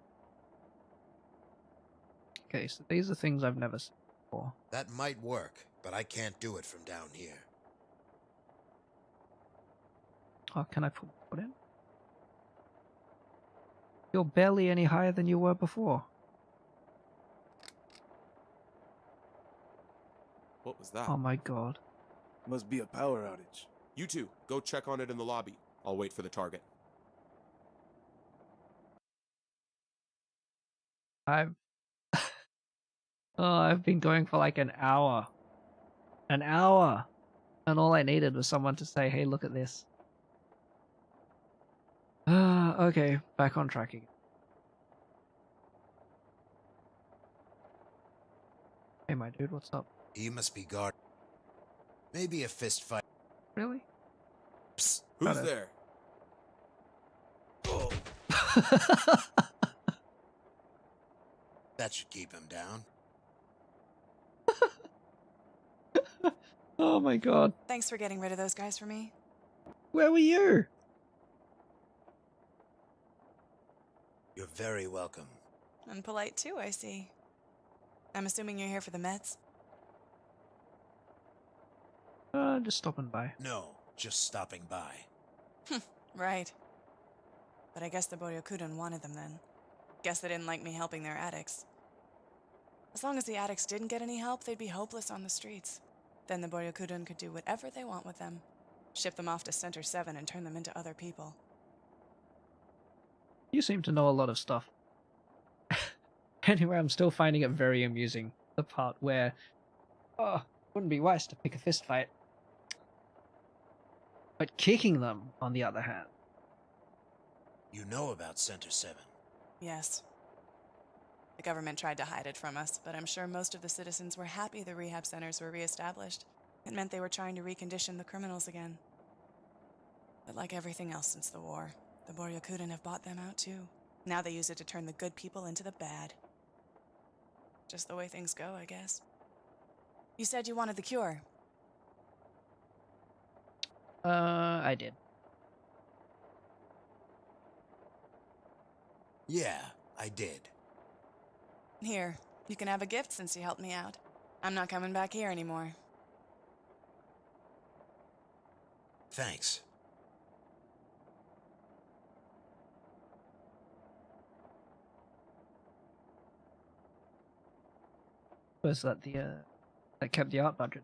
S1: Okay, so these are things I've never seen before.
S2: That might work, but I can't do it from down here.
S1: Oh, can I put my foot in? You're barely any higher than you were before.
S11: What was that?
S1: Oh my god.
S11: Must be a power outage. You two, go check on it in the lobby. I'll wait for the target.
S1: I've I've been going for like an hour. An hour! And all I needed was someone to say, hey, look at this. Okay, back on track again. Hey, my dude, what's up?
S2: You must be guarded. Maybe a fist fight.
S1: Really?
S11: Psst, who's there? Oh.
S2: That should keep him down.
S1: Oh my god.
S3: Thanks for getting rid of those guys for me.
S1: Where were you?
S2: You're very welcome.
S3: And polite too, I see. I'm assuming you're here for the meds?
S1: Just stopping by.
S2: No, just stopping by.
S3: Right. But I guess the Boryokudon wanted them then. Guess they didn't like me helping their addicts. As long as the addicts didn't get any help, they'd be hopeless on the streets. Then the Boryokudon could do whatever they want with them. Ship them off to Center 7 and turn them into other people.
S1: You seem to know a lot of stuff. Anyway, I'm still finding it very amusing. The part where, oh, wouldn't be wise to pick a fist fight. But kicking them, on the other hand.
S2: You know about Center 7?
S3: Yes. The government tried to hide it from us, but I'm sure most of the citizens were happy the rehab centers were reestablished. It meant they were trying to recondition the criminals again. But like everything else since the war, the Boryokudon have bought them out too. Now they use it to turn the good people into the bad. Just the way things go, I guess. You said you wanted the cure.
S1: I did.
S2: Yeah, I did.
S3: Here, you can have a gift since you helped me out. I'm not coming back here anymore.
S2: Thanks.
S1: Was that the, that kept the art budget?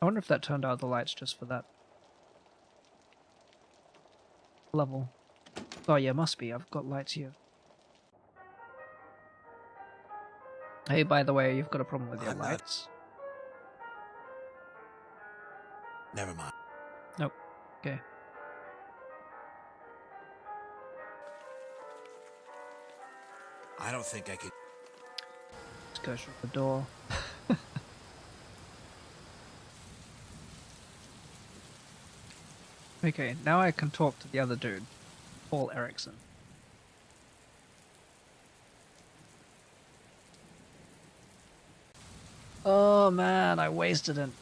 S1: I wonder if that turned out the lights just for that level. Oh yeah, must be. I've got lights here. Hey, by the way, you've got a problem with your
S2: I'm not-
S1: lights?
S2: Never mind.
S1: Nope. Okay.
S2: I don't think I could.
S1: Let's go through the door. Okay, now I can talk to the other dude, Paul Erickson. Oh man, I wasted an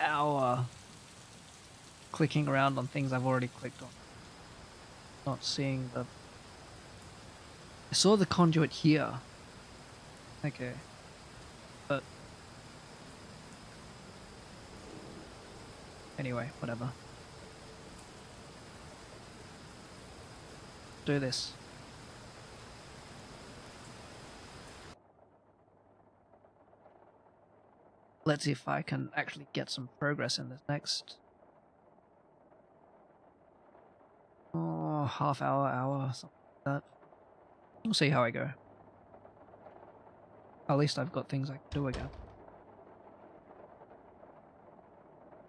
S1: hour clicking around on things I've already clicked on. Not seeing the... I saw the conduit here. Okay. But... Anyway, whatever. Do this. Let's see if I can actually get some progress in this next. Oh, half hour, something like that. We'll see how I go. At least I've got things I can do again.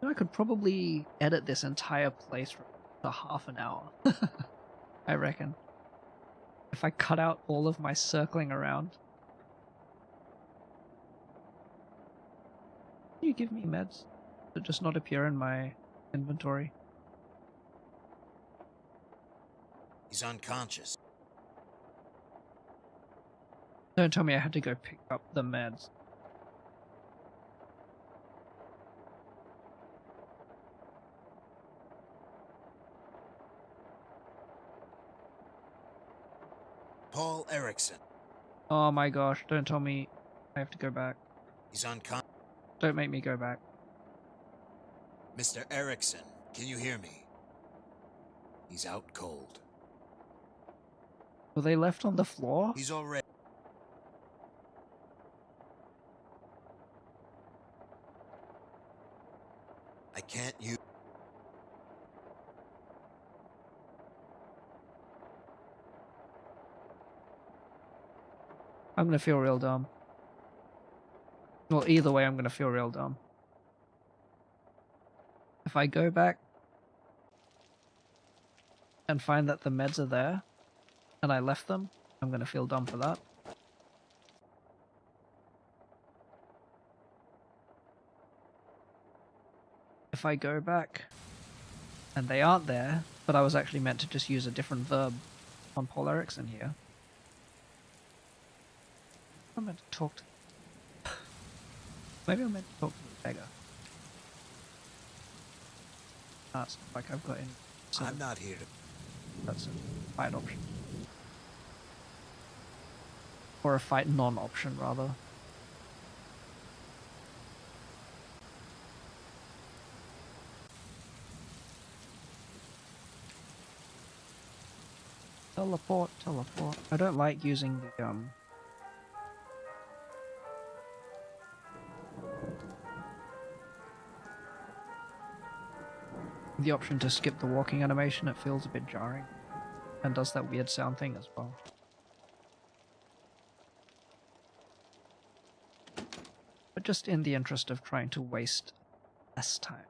S1: I could probably edit this entire playthrough to half an hour. I reckon. If I cut out all of my circling around. Can you give me meds that just not appear in my inventory?
S2: He's unconscious.
S1: Don't tell me I had to go pick up the meds.
S2: Paul Erickson.
S1: Oh my gosh, don't tell me I have to go back.
S2: He's unconscious.
S1: Don't make me go back.
S2: Mr. Erickson, can you hear me? He's out cold.
S1: Were they left on the floor?
S2: He's already... I can't use...
S1: I'm gonna feel real dumb. Well, either way, I'm gonna feel real dumb. If I go back and find that the meds are there, and I left them, I'm gonna feel dumb for that. If I go back and they aren't there, but I was actually meant to just use a different verb on Paul Erickson here. I'm meant to talk to... Maybe I'm meant to talk to the beggar. That's like I've got in...
S2: I'm not here to...
S1: That's a fight option. Or a fight non-option, rather. Teleport, teleport. I don't like using the option to skip the walking animation. It feels a bit jarring. And does that weird sound thing as well. But just in the interest of trying to waste less time.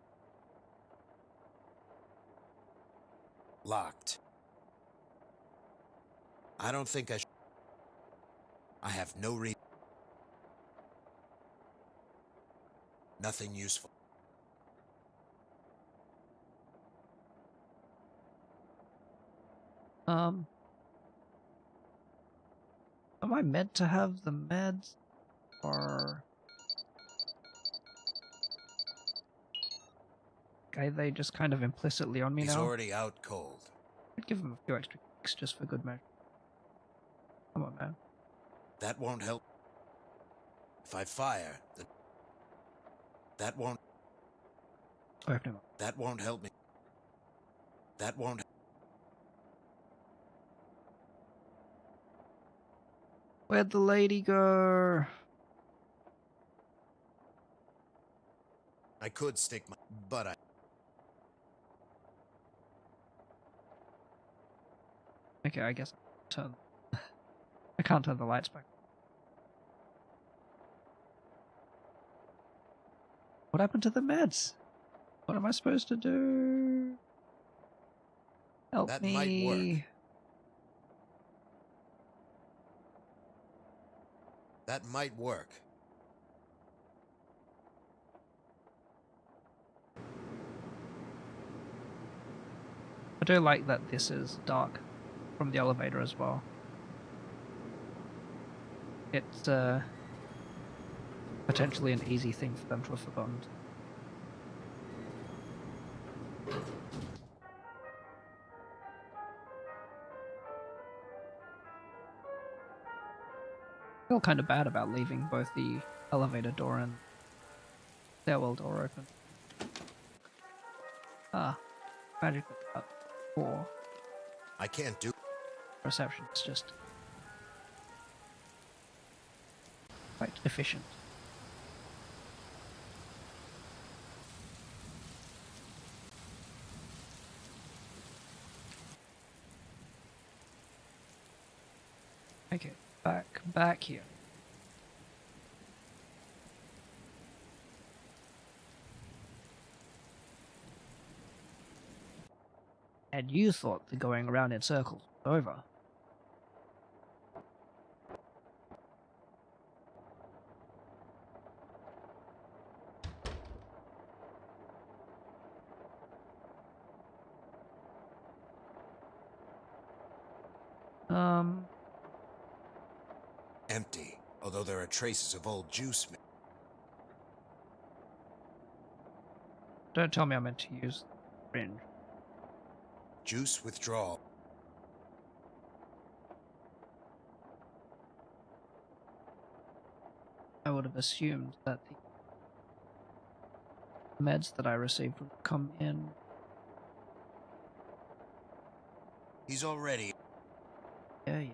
S2: Locked. I don't think I should... I have no reason. Nothing useful.
S1: Am I meant to have the meds? Or... are they just kind of implicitly on me
S2: He's
S1: now?
S2: already out cold.
S1: I'd give him a few extra kicks just for good measure. Come on, man.
S2: That won't help. If I fire, that won't...
S1: Oh, never mind.
S2: That won't help me. That won't...
S1: Where'd the lady go?
S2: I could stick my... But I...
S1: Okay, I guess I'll turn... I can't turn the lights back. What happened to the meds? What am I supposed to do? Help
S2: That
S1: me.
S2: might work. That might work.
S1: I do like that this is dark from the elevator as well. It's potentially an easy thing for them to have forgotten. I feel kind of bad about leaving both the elevator door and stairwell door open. Ah, magically cut for
S2: I can't do.
S1: reception. It's just quite efficient. Okay, back here. And you thought the going around in circles was over.
S2: Empty, although there are traces of old juice.
S1: Don't tell me I meant to use fringe.
S2: Juice withdrawal.
S1: I would have assumed that the meds that I received would come in.
S2: He's already.
S1: Yeah, yeah.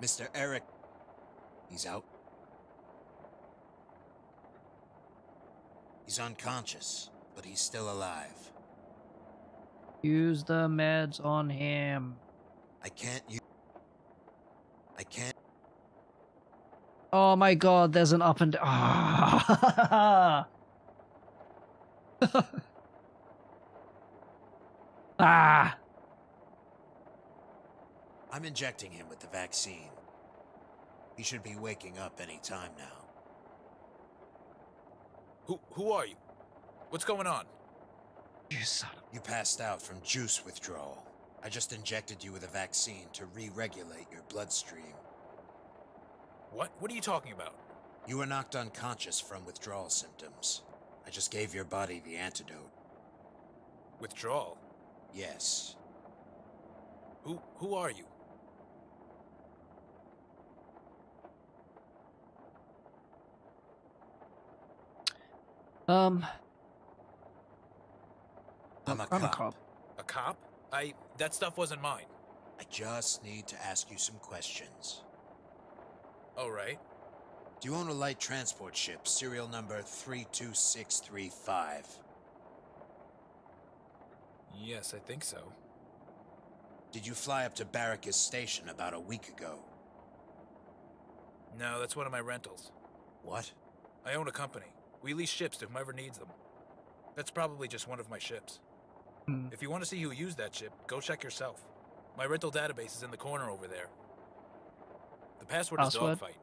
S2: Mr. Eric. He's out. He's unconscious, but he's still alive.
S1: Use the meds on him.
S2: I can't.
S1: Oh my god, there's an up and down. Ah! Ah!
S2: I'm injecting him with the vaccine. He should be waking up any time now.
S7: Who are you? What's going on?
S1: You son of...
S2: You passed out from juice withdrawal. I just injected you with a vaccine to re-regulate your bloodstream.
S7: What? What are you talking about?
S2: You were knocked unconscious from withdrawal symptoms. I just gave your body the antidote.
S7: Withdrawal?
S2: Yes.
S7: Who are you?
S2: I'm a
S1: I'm
S2: cop.
S7: A cop? That stuff wasn't mine.
S2: I just need to ask you some questions.
S7: All right.
S2: Do you own a light transport ship, serial number 32635?
S7: Yes, I think so.
S2: Did you fly up to Barracus Station about a week ago?
S7: No, that's one of my rentals.
S2: What?
S7: I own a company. We lease ships to whomever needs them. That's probably just one of my ships. If you want to see who used that ship, go check yourself. My rental database is in the corner over there. The password is dogfight.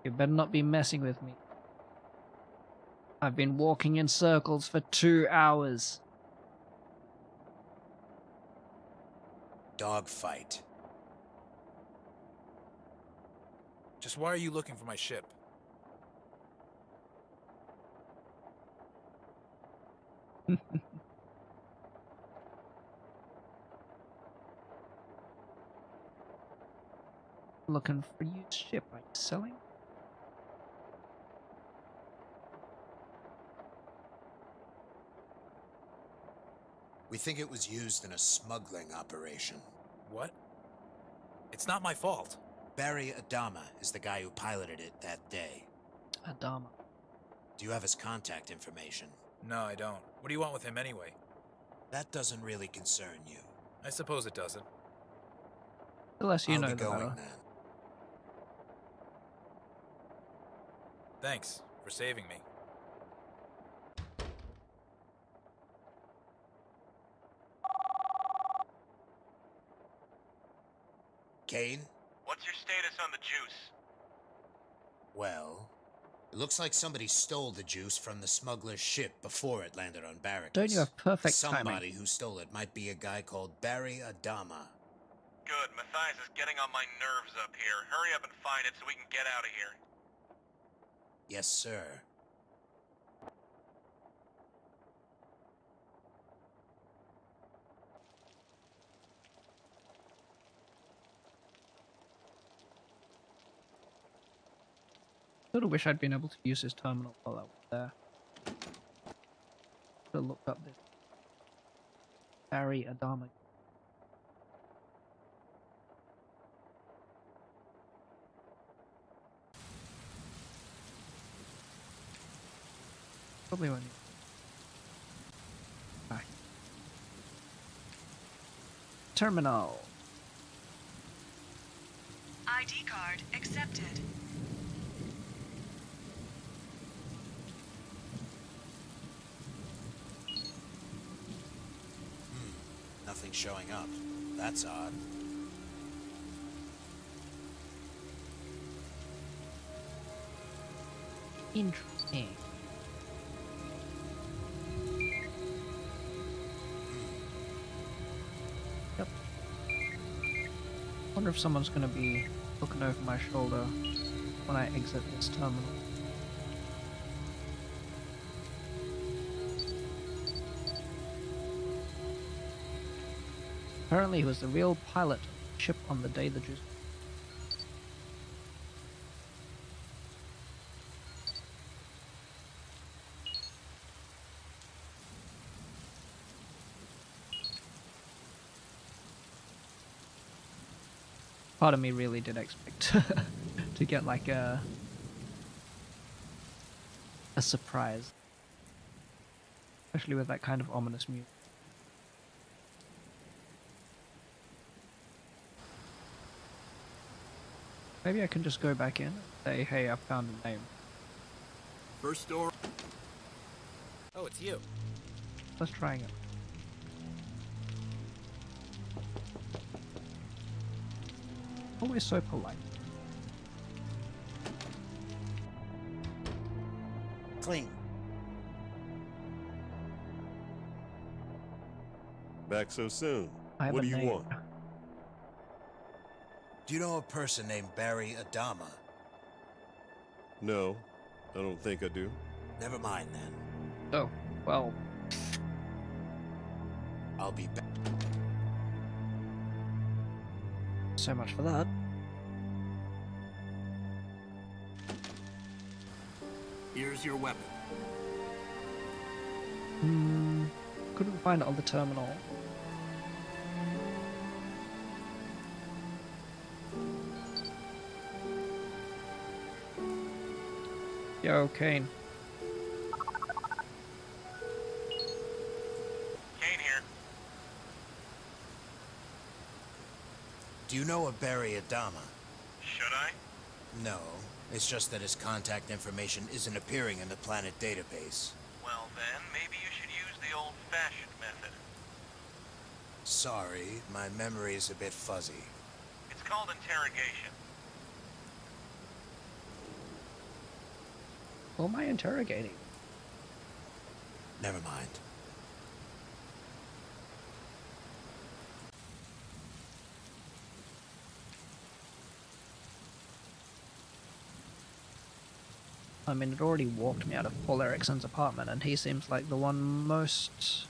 S1: You better not be messing with me. I've been walking in circles for 2 hours.
S2: Dogfight.
S7: Just why are you looking for my ship?
S1: Looking for used ship. Are you selling?
S2: We think it was used in a smuggling operation.
S7: What? It's not my fault.
S2: Barry Adama is the guy who piloted it that day.
S1: Adama.
S2: Do you have his contact information?
S7: No, I don't. What do you want with him anyway?
S2: That doesn't really concern you.
S7: I suppose it doesn't.
S1: The less you
S2: I'll
S1: know,
S2: be
S1: the
S2: going,
S1: better.
S2: man.
S7: Thanks for saving me.
S2: Kane?
S6: What's your status on the juice?
S2: Well, it looks like somebody stole the juice from the smuggler's ship before it landed on Barracus.
S1: Don't you have perfect
S2: Somebody
S1: timing?
S2: who stole it might be a guy called Barry Adama.
S6: Good. Matthias is getting on my nerves up here. Hurry up and find it so we can get out of here.
S2: Yes, sir.
S1: Sort of wish I'd been able to use his terminal while I was there. Should have looked up this Barry Adama. Probably won't. Back. Terminal.
S3: ID card accepted.
S2: Nothing showing up. That's odd.
S1: Interesting. Yep. Wonder if someone's gonna be looking over my shoulder when I exit this terminal. Apparently he was the real pilot of the ship on the day the juice. Part of me really did expect to get like a surprise, especially with that kind of ominous music. Maybe I can just go back in and say, hey, I found a name.
S8: First door.
S7: Oh, it's you.
S1: Let's try again. Always so polite.
S4: Clean.
S9: Back so soon.
S1: I have
S9: What
S1: a
S9: do you
S1: name.
S9: want?
S2: Do you know a person named Barry Adama?
S9: No, I don't think I do.
S2: Never mind then.
S1: Oh, well,
S2: I'll be back.
S1: so much for that.
S8: Here's your weapon.
S1: Couldn't find it on the terminal. Yo, Kane.
S6: Kane here.
S2: Do you know a Barry Adama?
S6: Should I?
S2: No. It's just that his contact information isn't appearing in the planet database.
S6: Well then, maybe you should use the old-fashioned method.
S2: Sorry, my memory is a bit fuzzy.
S6: It's called interrogation.
S1: Who am I interrogating?
S2: Never mind.
S1: I mean, it already walked me out of Paul Erickson's apartment, and he seems like the one most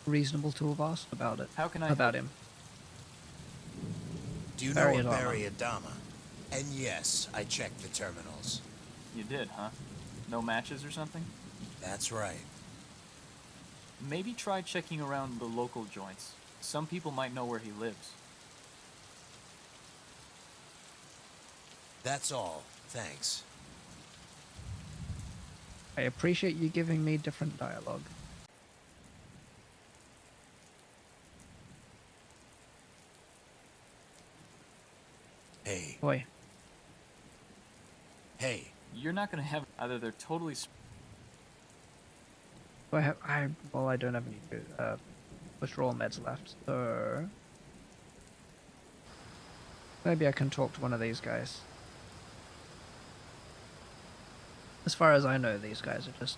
S1: reasonable to have asked about it.
S12: How can I
S1: about him?
S2: Do you
S1: Barry
S2: know a
S1: Adama.
S2: Barry Adama? And yes, I checked the terminals.
S12: You did, huh? No matches or something?
S2: That's right.
S12: Maybe try checking around the local joints. Some people might know where he lives.
S2: That's all. Thanks.
S1: I appreciate you giving me different dialogue.
S2: Hey.
S1: Boy,
S2: Hey,
S12: You're not gonna have either. They're totally.
S1: Do I don't have any withdrawal meds left, so maybe I can talk to one of these guys. As far as I know, these guys are just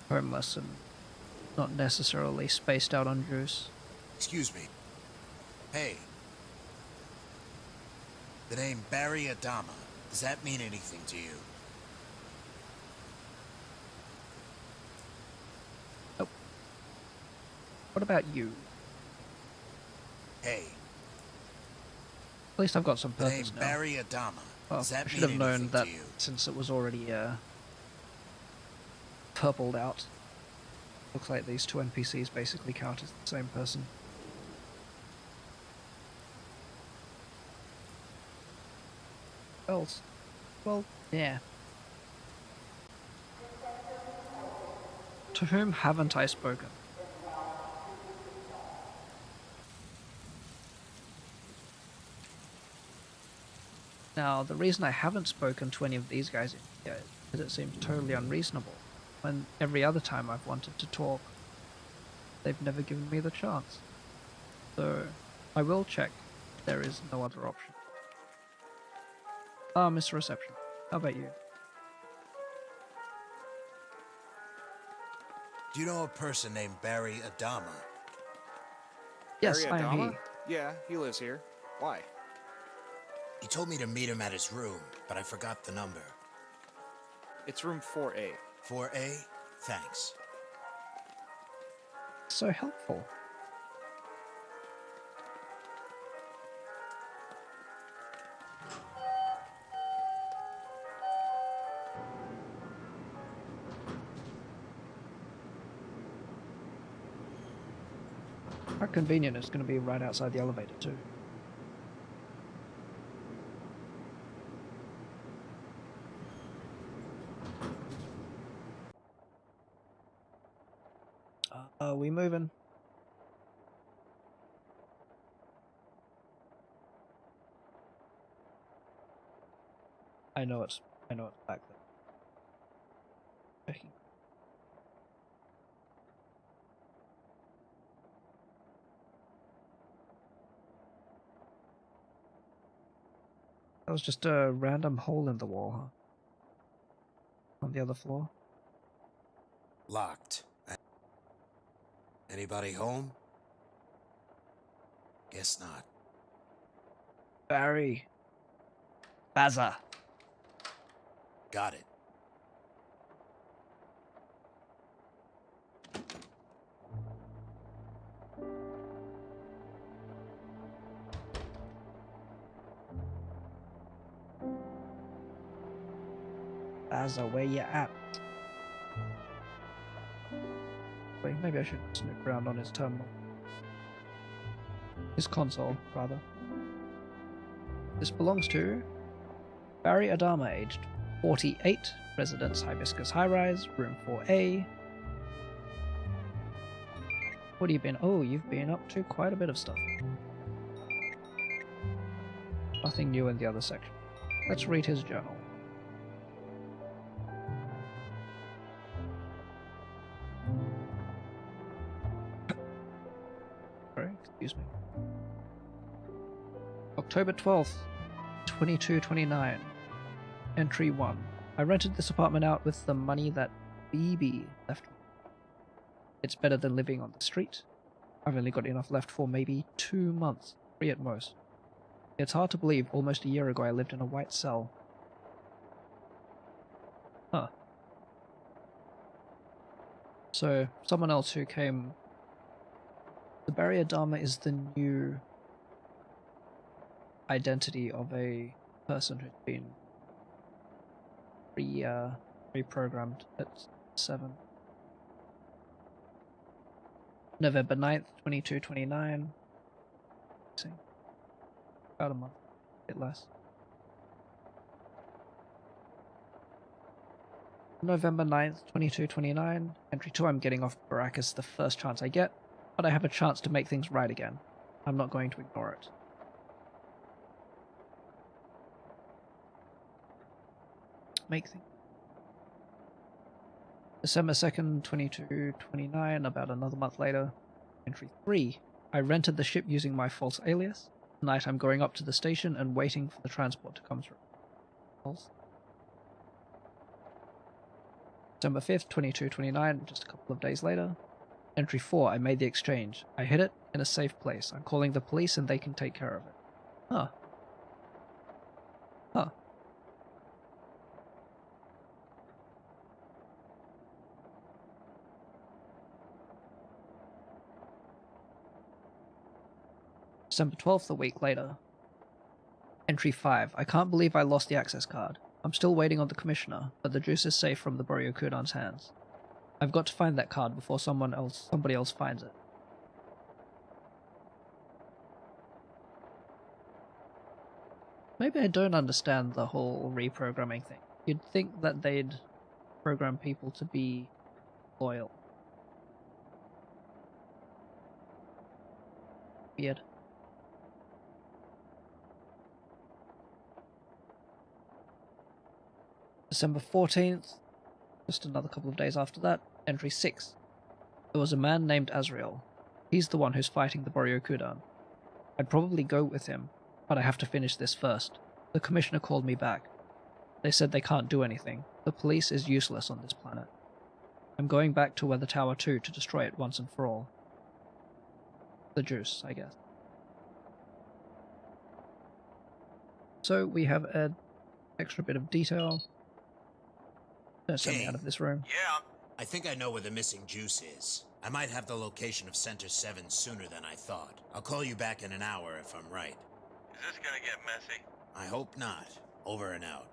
S1: homeless and not necessarily spaced out on juice.
S2: Excuse me. Hey. The name Barry Adama, does that mean anything to you?
S1: Nope. What about you?
S2: Hey.
S1: At least I've got some
S2: The name
S1: purpose now.
S2: Barry Adama,
S1: Well,
S2: does that
S1: I should
S2: mean
S1: have known
S2: anything
S1: that
S2: to you?
S1: since it was already purpled out. Looks like these two NPCs basically count as the same person. Well, yeah. To whom haven't I spoken? Now, the reason I haven't spoken to any of these guys yet is because it seems totally unreasonable. When every other time I've wanted to talk, they've never given me the chance. So, I will check if there is no other option. Ah, Mr. Reception. How about you?
S2: Do you know a person named Barry Adama?
S1: Yes,
S5: Barry
S1: I am
S5: Adama?
S1: he.
S5: Yeah, he lives here. Why?
S2: He told me to meet him at his room, but I forgot the number.
S5: It's room 4A.
S2: 4A? Thanks.
S1: So helpful. How convenient it's going to be right outside the elevator too. Are we moving? I know it's back there. Checking. That was just a random hole in the wall, huh? On the other floor.
S2: Locked. Anybody home? Guess not.
S1: Barry. Baza.
S2: Got it.
S1: Baza, where you at? Wait, maybe I should snoop around on his terminal. His console, rather. This belongs to Barry Adama, aged 48, residence Hibiscus High Rise, room 4A. What have you been? Oh, you've been up to quite a bit of stuff. Nothing new in the other section. Let's read his journal. Sorry, excuse me. October 12th, 2229. Entry 1. I rented this apartment out with the money that BB left me. It's better than living on the street. I've only got enough left for maybe 2 months, 3 at most. It's hard to believe almost a year ago I lived in a white cell. Huh. So, someone else who came... The Barry Adama is the new identity of a person who's been reprogrammed at 7. November 9th, 2229. See. About a month. A bit less. November 9th, 2229. Entry 2. I'm getting off Barracus the first chance I get, but I have a chance to make things right again. I'm not going to ignore it. make things. December 2nd, 2229, about another month later. Entry 3. I rented the ship using my false alias. Tonight I'm going up to the station and waiting for the transport to come through. False. December 5th, 2229, just a couple of days later. Entry 4. I made the exchange. I hid it in a safe place. I'm calling the police and they can take care of it. Huh. Huh. December 12th, a week later. Entry 5. I can't believe I lost the access card. I'm still waiting on the commissioner, but the juice is safe from the Boryokudan's hands. I've got to find that card before somebody else finds it. Maybe I don't understand the whole reprogramming thing. You'd think that they'd program people to be loyal. Weird. December 14th, just another couple of days after that, entry 6. There was a man named Azriel. He's the one who's fighting the Boryokudan. I'd probably go with him, but I have to finish this first. The commissioner called me back. They said they can't do anything. The police is useless on this planet. I'm going back to Weather Tower 2 to destroy it once and for all. The juice, I guess. So we have an extra bit of detail. Don't send me out of this room.
S6: Yeah.
S2: I think I know where the missing juice is. I might have the location of Center 7 sooner than I thought. I'll call you back in an hour if I'm right.
S6: Is this gonna get messy?
S2: I hope not. Over and out.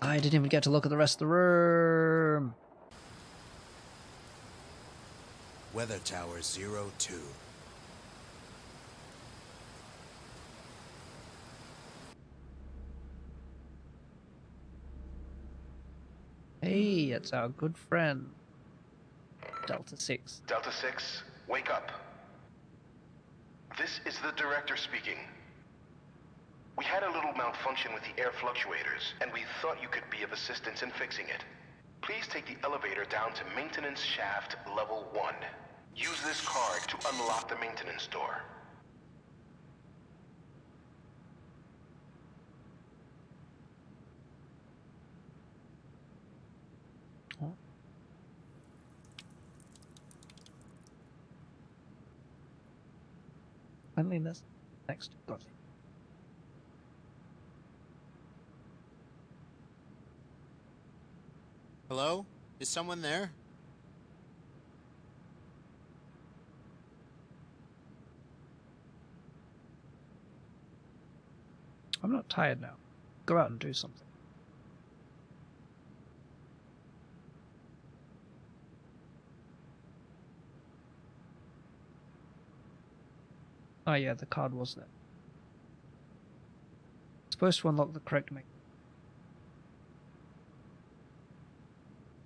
S1: I didn't even get to look at the rest of the room.
S2: Weather Tower 02.
S1: Hey, it's our good friend, Delta 6.
S13: Delta 6, wake up. This is the director speaking. We had a little malfunction with the air fluctuators, and we thought you could be of assistance in fixing it. Please take the elevator down to maintenance shaft level 1. Use this card to unlock the maintenance door.
S1: Cleanliness. Next. Got it.
S2: Hello? Is someone there?
S1: I'm not tired now. Go out and do something. Oh yeah, the card was there. Supposed to unlock the correct mech.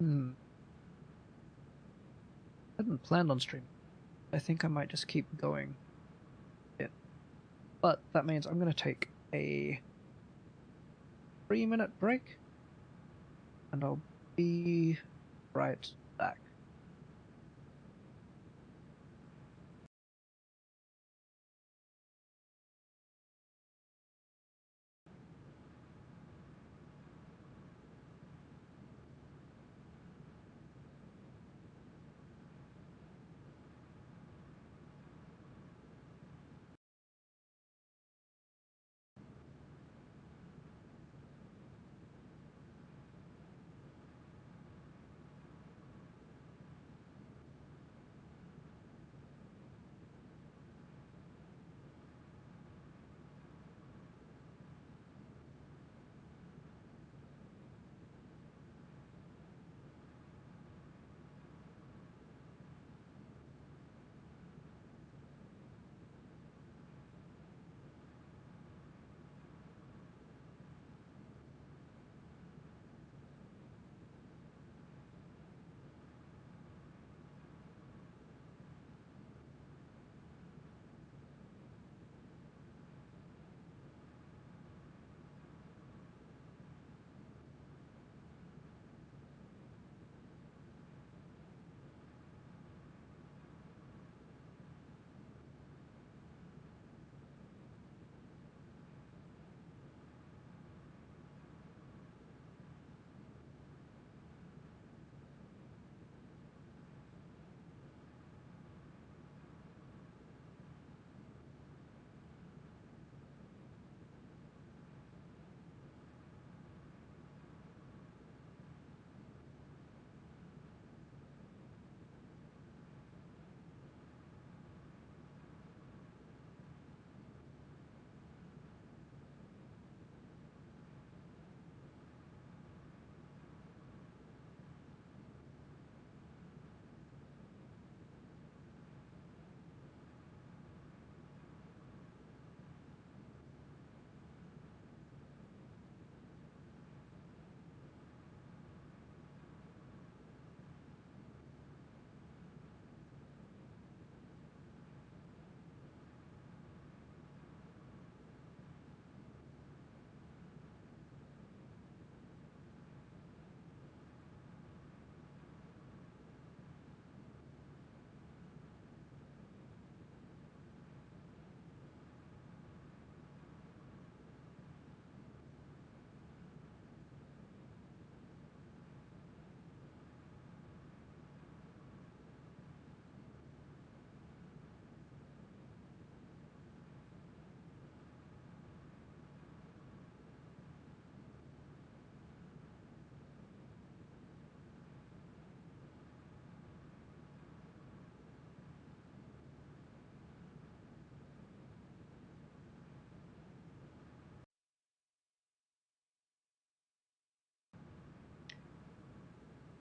S1: I hadn't planned on streaming. I think I might just keep going. Yeah. But that means I'm going to take a 3-minute break. And I'll be right back.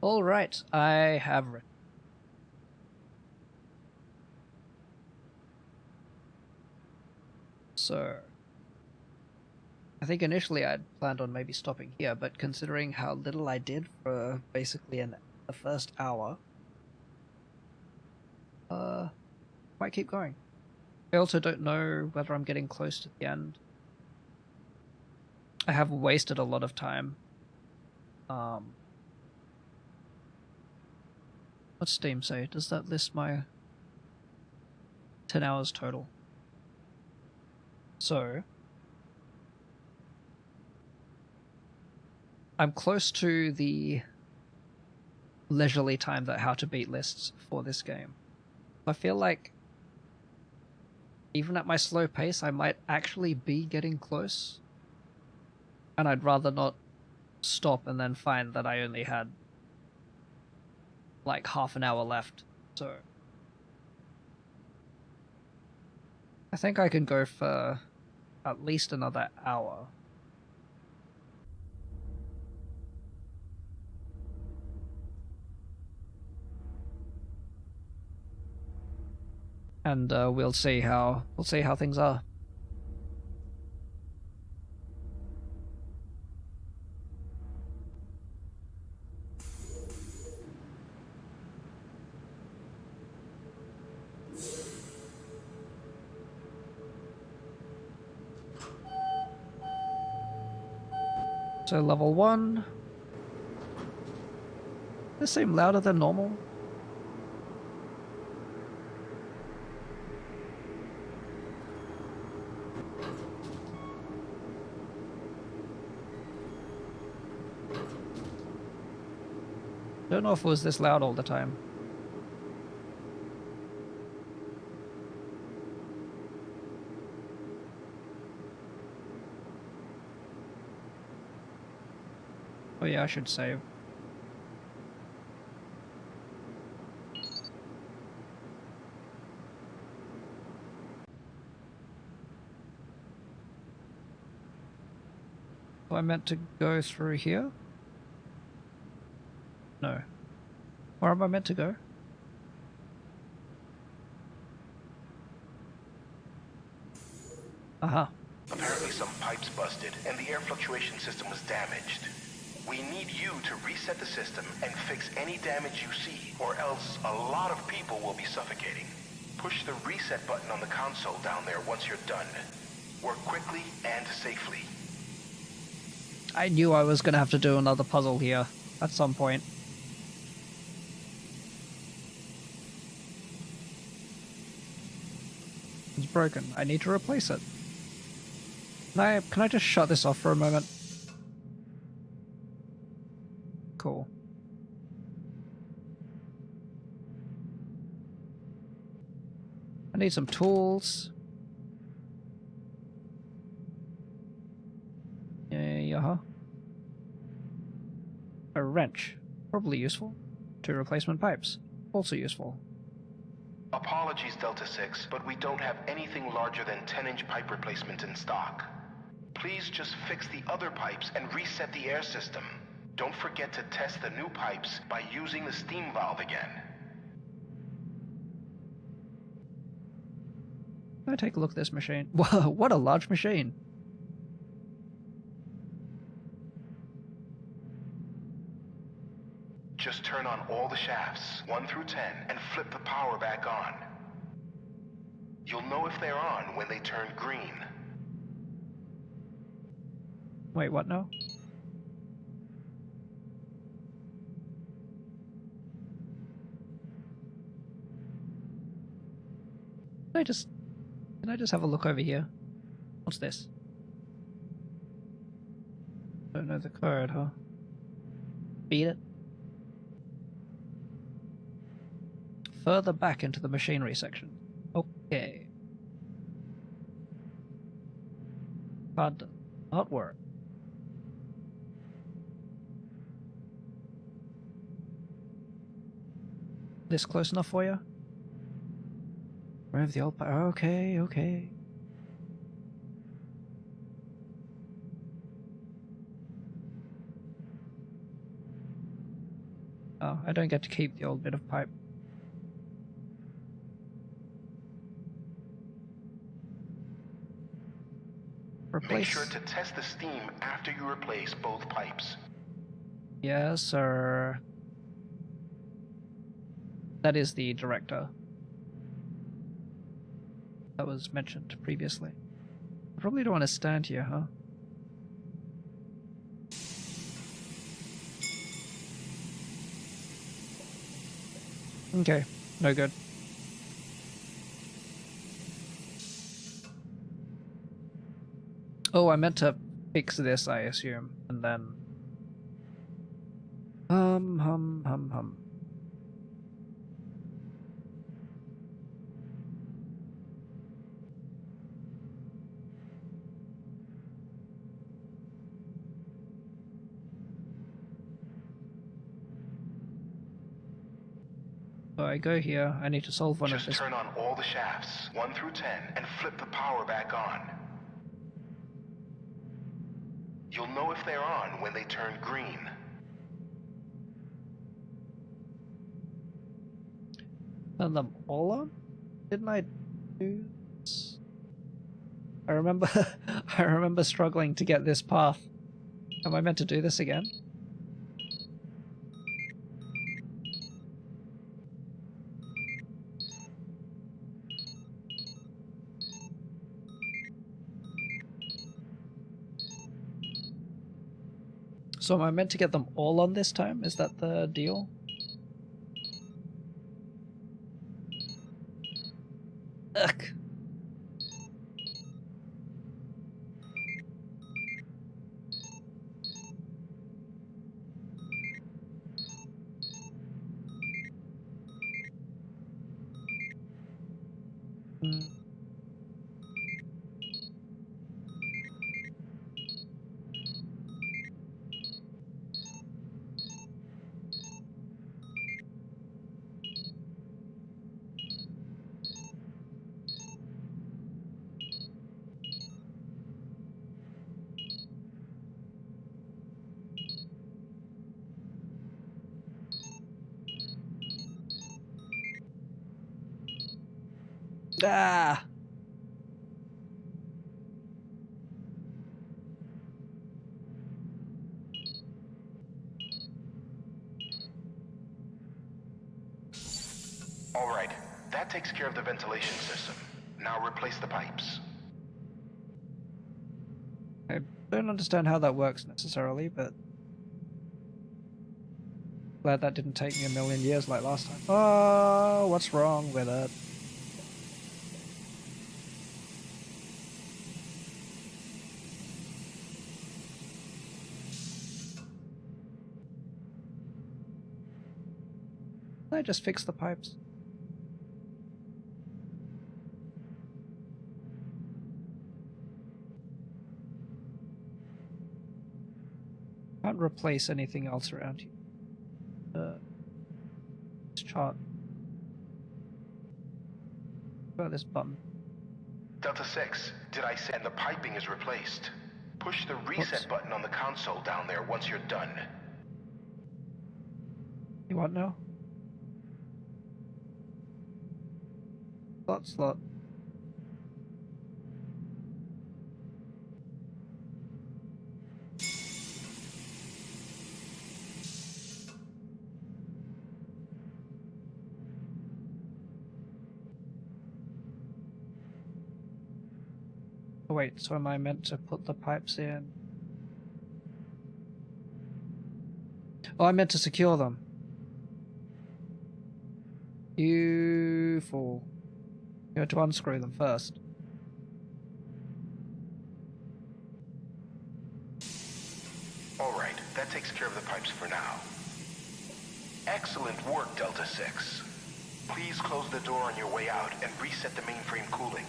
S1: All right, I have written. So, I think initially I'd planned on maybe stopping here, but considering how little I did for basically the first hour, might keep going. I also don't know whether I'm getting close to the end. I have wasted a lot of time. What's Steam say? Does that list my 10 hours total? So, I'm close to the leisurely time that how to beat lists for this game. I feel like even at my slow pace, I might actually be getting close. And I'd rather not stop and then find that I only had like half an hour left. So I think I can go for at least another hour. And we'll see how things are. So level 1. This seem louder than normal. Don't know if it was this loud all the time. Oh yeah, I should save. Oh, I meant to go through here? No. Where am I meant to go? Aha.
S13: Apparently some pipes busted and the air fluctuation system was damaged. We need you to reset the system and fix any damage you see, or else a lot of people will be suffocating. Push the reset button on the console down there once you're done. Work quickly and safely.
S1: I knew I was gonna have to do another puzzle here at some point. It's broken. I need to replace it. Can I just shut this off for a moment? Cool. I need some tools. Yeah. A wrench. Probably useful. 2 replacement pipes. Also useful.
S13: Apologies, Delta 6, but we don't have anything larger than 10-inch pipe replacement in stock. Please just fix the other pipes and reset the air system. Don't forget to test the new pipes by using the steam valve again.
S1: Can I take a look at this machine? Whoa, what a large machine!
S13: Just turn on all the shafts, 1 through 10, and flip the power back on. You'll know if they're on when they turn green.
S1: Wait, what now? Can I just have a look over here? What's this? Don't know the code, huh? Beat it. Further back into the machinery section. Okay. Card artwork. This close enough for you? Remove the old part. Okay. Oh, I don't get to keep the old bit of pipe. Replace.
S13: Make sure to test the steam after you replace both pipes.
S1: Yes, sir. That is the director that was mentioned previously. I probably don't want to stand here, huh? Okay, no good. Oh, I meant to fix this, I assume, and then... hum. So I go here, I need to solve one of this.
S13: Just turn on all the shafts, 1 through 10, and flip the power back on. You'll know if they're on when they turn green.
S1: Turn them all on? Didn't I do this? I remember I remember struggling to get this path. Am I meant to do this again? So am I meant to get them all on this time? Is that the deal? Ugh. Ah!
S13: All right, that takes care of the ventilation system. Now replace the pipes.
S1: I don't understand how that works necessarily, but glad that didn't take me a million years like last time. Oh, what's wrong with it? I just fix the pipes. Can't replace anything else around here. This chart. What about this button?
S13: Delta 6, did I say? And the piping is replaced. Push the reset button on the console down there once you're done.
S1: You want now? Slot. Oh wait, so am I meant to put the pipes in? Oh, I meant to secure them. You fool. You had to unscrew them first.
S13: All right, that takes care of the pipes for now. Excellent work, Delta 6. Please close the door on your way out and reset the mainframe cooling.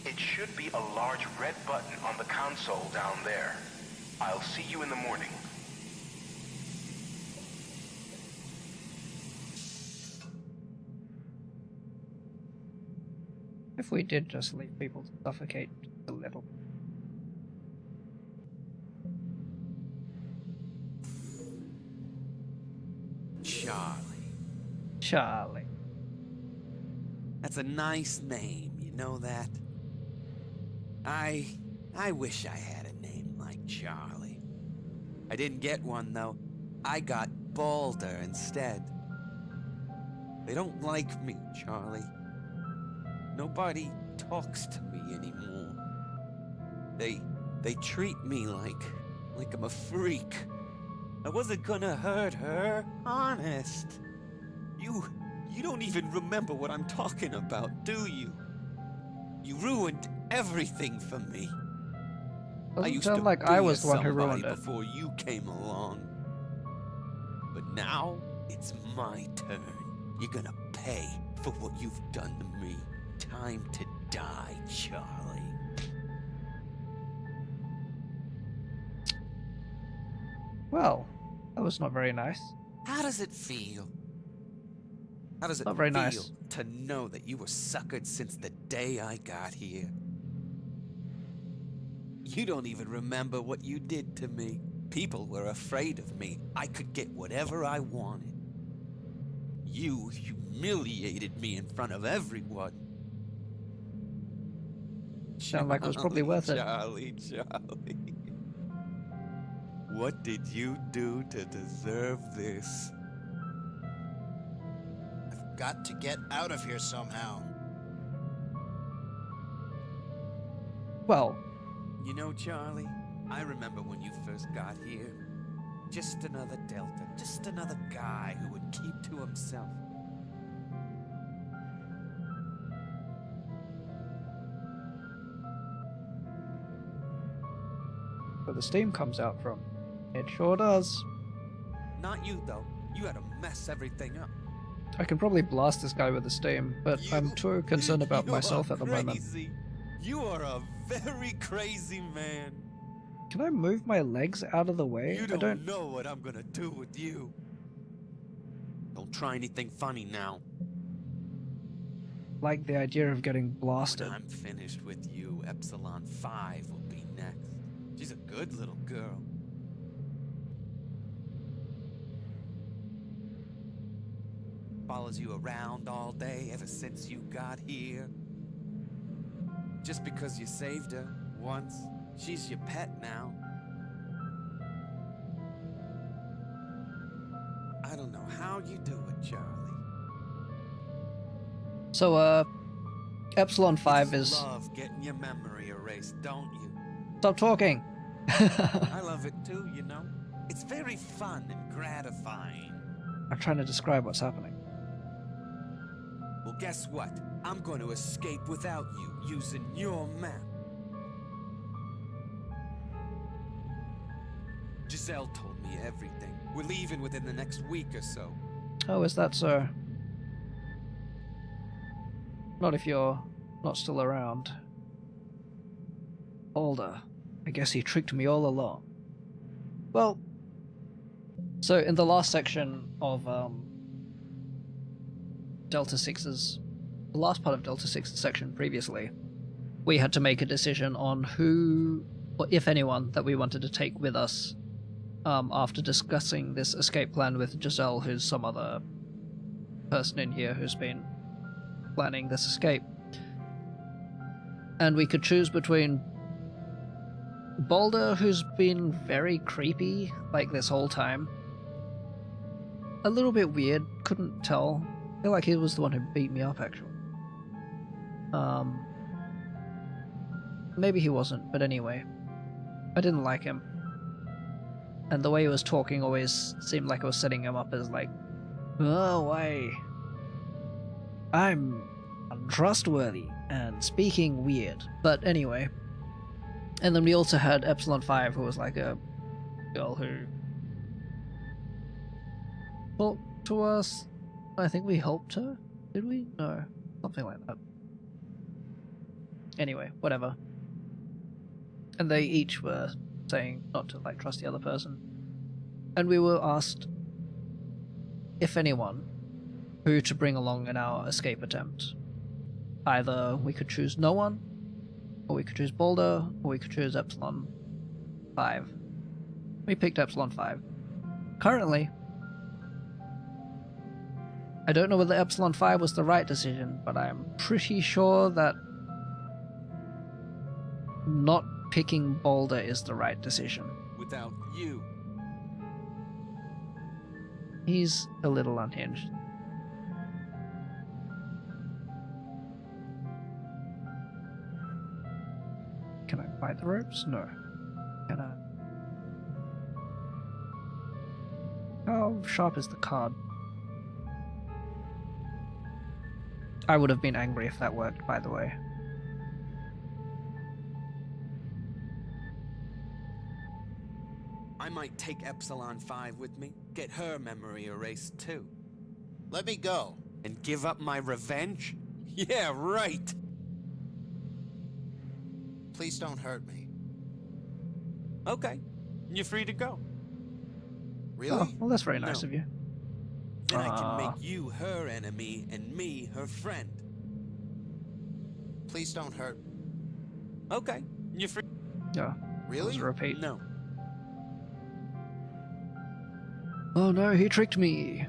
S13: It should be a large red button on the console down there. I'll see you in the morning.
S1: If we did just leave people to suffocate a little.
S11: Charlie.
S1: Charlie.
S14: That's a nice name, you know that? I wish I had a name like Charlie. I didn't get one, though. I got Balder instead. They don't like me, Charlie. Nobody talks to me anymore. They treat me like I'm a freak. I wasn't gonna hurt her, honest. You don't even remember what I'm talking about, do you? You ruined everything for me.
S1: Doesn't sound like I was the one who ruined it.
S14: Before you came along. But now, it's my turn. You're gonna pay for what you've done to me. Time to die, Charlie.
S1: Well, that was not very nice.
S14: How does it feel? How does it
S1: Not very
S14: feel
S1: nice.
S14: to know that you were suckered since the day I got here? You don't even remember what you did to me. People were afraid of me. I could get whatever I wanted. You humiliated me in front of everyone.
S1: Sound like it was probably worth it.
S14: Charlie. What did you do to deserve this?
S2: I've got to get out of here somehow.
S1: Well,
S14: you know, Charlie, I remember when you first got here. Just another Delta, just another guy who would keep to himself.
S1: where the steam comes out from. It sure does.
S14: Not you, though. You had to mess everything up.
S1: I can probably blast this guy with the steam, but I'm too concerned about myself at the moment.
S14: You are a very crazy man.
S1: Can I move my legs out of the way?
S14: You don't know what I'm gonna do with you. Don't try anything funny now.
S1: Like the idea of getting blasted.
S14: When I'm finished with you, Epsilon 5 will be next. She's a good little girl. Follows you around all day ever since you got here. Just because you saved her once, she's your pet now. I don't know how you do it, Charlie.
S1: So, Epsilon 5 is...
S14: You love getting your memory erased, don't you?
S1: Stop talking!
S14: I love it too, you know? It's very fun and gratifying.
S1: I'm trying to describe what's happening.
S14: Well, guess what? I'm going to escape without you, using your map. Giselle told me everything. We're leaving within the next week or so.
S1: Oh, is that so? Not if you're not still around. Older. I guess he tricked me all along. Well, so in the last section of Delta 6's... the last part of Delta 6's section previously, we had to make a decision on who, or if anyone, that we wanted to take with us after discussing this escape plan with Giselle, who's some other person in here who's been planning this escape. And we could choose between Balder, who's been very creepy, like, this whole time. A little bit weird, couldn't tell. I feel like he was the one who beat me up, actually. Maybe he wasn't, but anyway. I didn't like him. And the way he was talking always seemed like I was setting him up as like, oh, why? I'm untrustworthy and speaking weird. But anyway. And then we also had Epsilon 5, who was like a girl who talked to us. I think we helped her. Did we? No. Something like that. Anyway, whatever. And they each were saying not to, like, trust the other person. And we were asked, if anyone, who to bring along in our escape attempt. Either we could choose no one, or we could choose Balder, or we could choose Epsilon 5. We picked Epsilon 5. Currently, I don't know whether Epsilon 5 was the right decision, but I'm pretty sure that not picking Boulder is the right decision.
S14: Without you.
S1: He's a little unhinged. Can I buy the ropes? No. Can I? How sharp is the card? I would have been angry if that worked, by the way.
S14: I might take Epsilon 5 with me, get her memory erased too.
S2: Let me go.
S14: And give up my revenge? Yeah, right!
S2: Please don't hurt me.
S14: Okay, you're free to go.
S2: Really?
S1: Oh, well, that's very nice
S14: No.
S1: of you.
S14: Then I can make you her enemy and me her friend.
S2: Please don't hurt.
S14: Okay, you're free.
S1: Yeah.
S2: Really?
S1: Repeat.
S14: No.
S1: Oh no, he tricked me.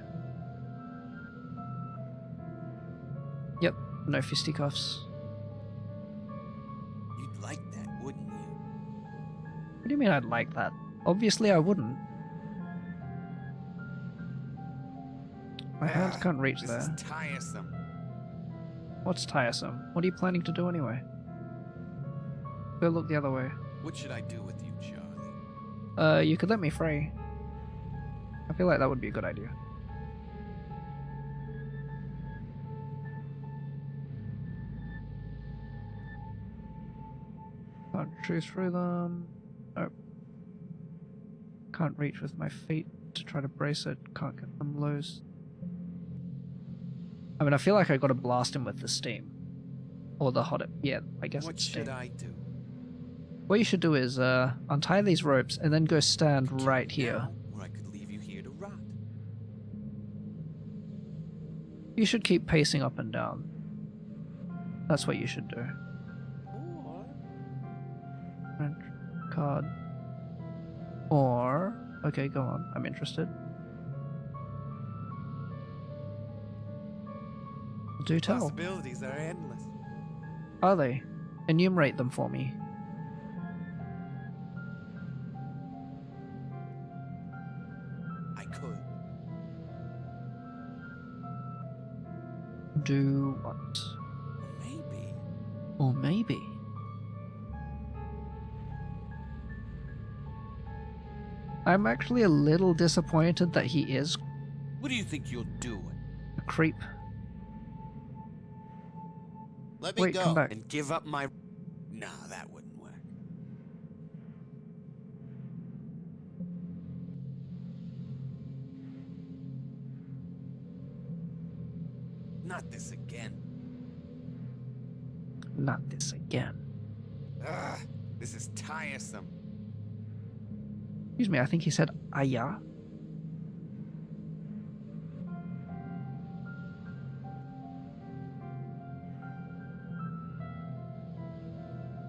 S1: Yep, no fisticuffs.
S14: You'd like that, wouldn't you?
S1: What do you mean I'd like that? Obviously I wouldn't. My hands can't reach
S14: This
S1: there.
S14: is tiresome.
S1: What's tiresome? What are you planning to do anyway? Go look the other way.
S14: What should I do with you, Charlie?
S1: You could let me free. I feel like that would be a good idea. Can't choose through them. Nope. Can't reach with my feet to try to brace it. Can't get them loose. I mean, I feel like I gotta blast him with the steam. Or the hot... Yeah, I guess
S14: What
S1: it's
S14: should
S1: steam.
S14: I do?
S1: What you should do is untie these ropes and then go stand right here.
S14: Now, or I could leave you here to rot.
S1: You should keep pacing up and down. That's what you should do.
S14: Or...
S1: French card. Or... Okay, go on. I'm interested. Do tell.
S14: Possibilities are endless.
S1: Are they? Enumerate them for me.
S14: I could.
S1: Do what?
S14: Maybe.
S1: Or maybe. I'm actually a little disappointed that he is
S14: What do you think you're doing?
S1: a creep.
S2: Let me
S1: Wait,
S2: go.
S1: come back.
S14: And give up my... No, that wouldn't work. Not this again.
S1: Not this again.
S14: Ugh, this is tiresome.
S1: Excuse me, I think he said Aya.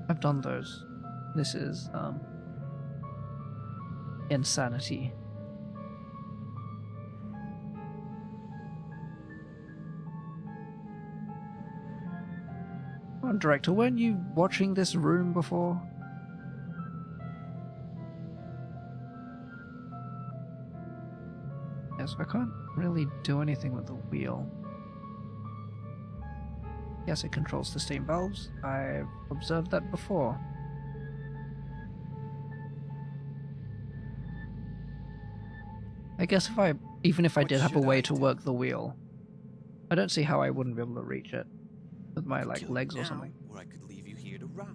S1: I've done those. This is, insanity. Come on, director, weren't you watching this room before? Yes, I can't really do anything with the wheel. Yes, it controls the steam valves. I've observed that before. I guess even if I did have a way to work the wheel, I don't see how I wouldn't be able to reach it with my like legs or something.
S14: Or I could leave you here to rot.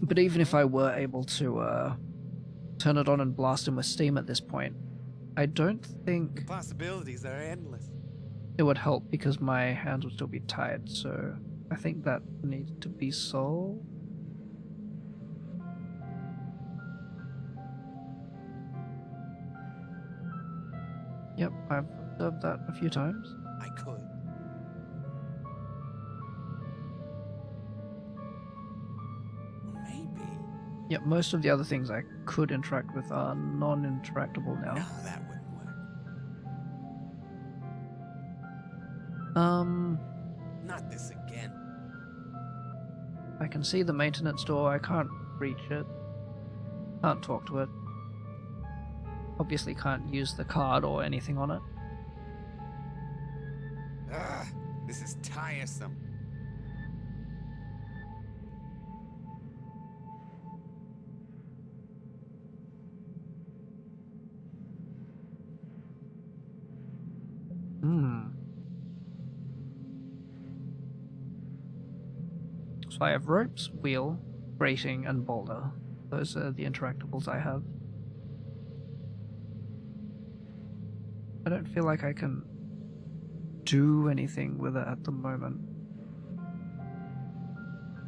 S1: But even if I were able to turn it on and blast him with steam at this point, I don't think
S14: The possibilities are endless.
S1: it would help because my hands would still be tied, so I think that needs to be solved. Yep, I've observed that a few times.
S14: I could. Maybe.
S1: Yep, most of the other things I could interact with are non-interactable now.
S14: No, that wouldn't work. Not this again.
S1: I can see the maintenance door. I can't reach it. Can't talk to it. Obviously can't use the card or anything on it.
S14: Ugh, this is tiresome.
S1: So I have ropes, wheel, grating, and boulder. Those are the interactables I have. I don't feel like I can do anything with it at the moment.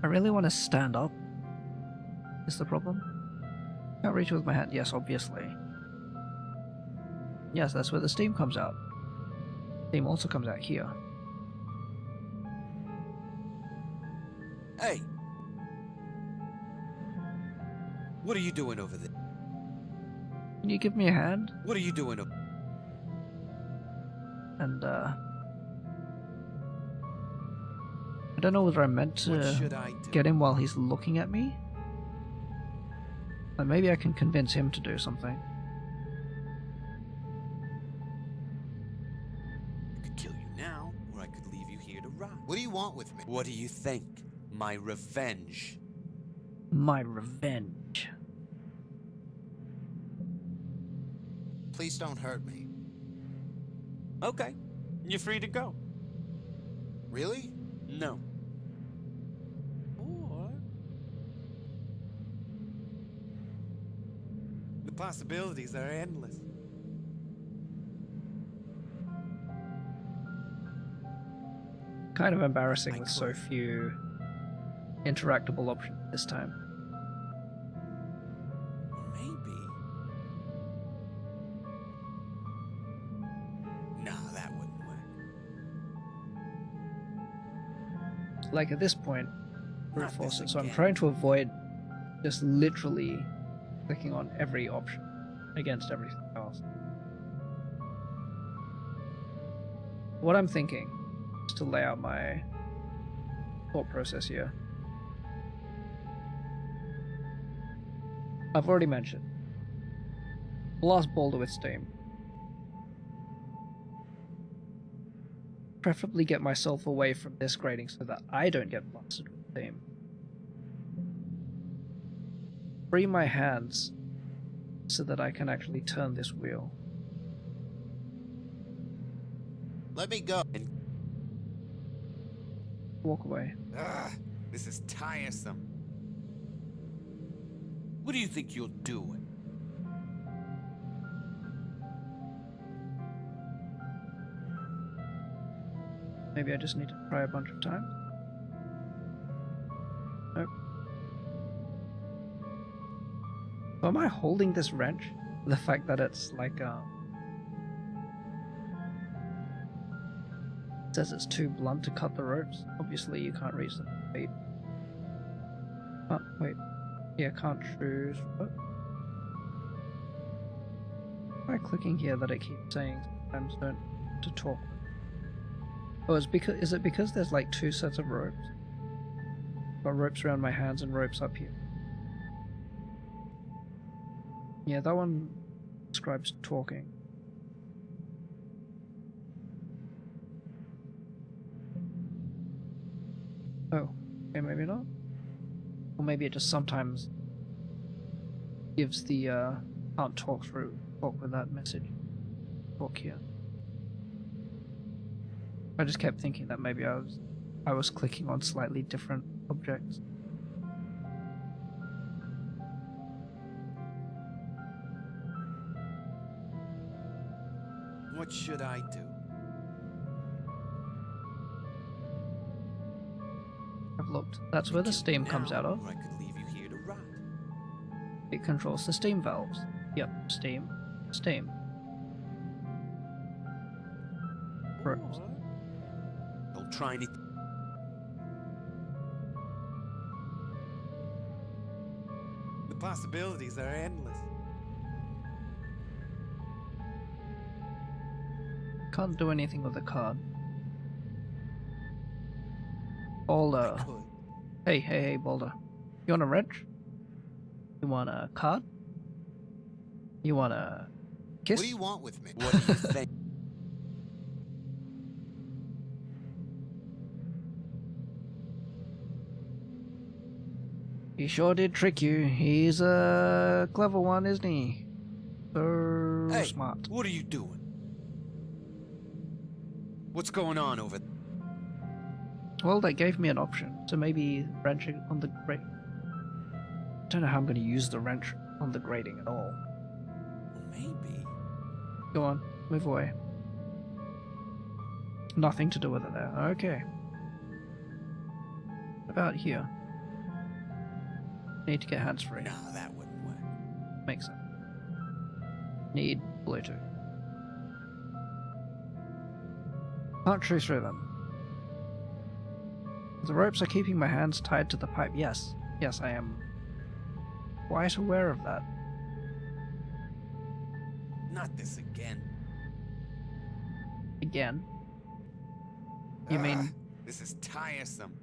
S1: I really want to stand up. Is the problem? Can't reach it with my hand. Yes, obviously. Yes, that's where the steam comes out. Steam also comes out here.
S14: Hey! What are you doing over there?
S1: Can you give me a hand?
S14: What are you doing over there?
S1: And, I don't know whether I'm meant to get him while he's looking at me. And maybe I can convince him to do something.
S14: I could kill you now, or I could leave you here to rot.
S2: What do you want with me?
S14: What do you think? My revenge.
S1: My revenge.
S2: Please don't hurt me.
S14: Okay, you're free to go.
S2: Really?
S14: No. Or the possibilities are endless.
S1: Kind of embarrassing with so few interactable options this time.
S14: Maybe. No, that wouldn't work.
S1: Like at this point, brute
S14: Not
S1: force
S14: this
S1: it. So I'm
S14: again.
S1: trying to avoid just literally clicking on every option against everything else. What I'm thinking is to lay out my thought process here. I've already mentioned. Blast boulder with steam. Preferably get myself away from this grating so that I don't get blasted with steam. Free my hands so that I can actually turn this wheel.
S2: Let me go.
S1: Walk away.
S14: Ugh, this is tiresome. What do you think you're doing?
S1: Maybe I just need to try a bunch of times. Nope. So am I holding this wrench? The fact that it's like, it says it's too blunt to cut the ropes. Obviously you can't reach the feet. Oh, wait. Yeah, can't choose. What? By clicking here that it keeps saying sometimes don't to talk. Oh, is it because there's like two sets of ropes? Got ropes around my hands and ropes up here. Yeah, that one describes talking. Oh, okay, maybe not. Or maybe it just sometimes gives the can't talk with that message. Talk here. I just kept thinking that maybe I was clicking on slightly different objects.
S14: What should I do?
S1: I've looked. That's where the steam comes out of.
S14: Or I could leave you here to rot.
S1: It controls the steam valves. Yep, steam. Steam. Ropes.
S14: Don't try anything. The possibilities are endless.
S1: Can't do anything with the card. Boulder. Hey, Boulder. You want a wrench? You want a card? You want a kiss?
S2: What do you want with me?
S14: What do you think?
S1: He sure did trick you. He's a clever one, isn't he? So
S14: Hey,
S1: smart.
S14: what are you doing? What's going on over there?
S1: Well, they gave me an option, so maybe wrenching on the grate. Don't know how I'm going to use the wrench on the grating at all.
S14: Maybe.
S1: Go on, move away. Nothing to do with it there. Okay. What about here? Need to get hands free.
S14: No, that wouldn't work.
S1: Makes sense. Need Bluetooth. Can't chew through them. The ropes are keeping my hands tied to the pipe. Yes, I am quite aware of that.
S14: Not this again.
S1: Again? You mean...
S14: This is tiresome.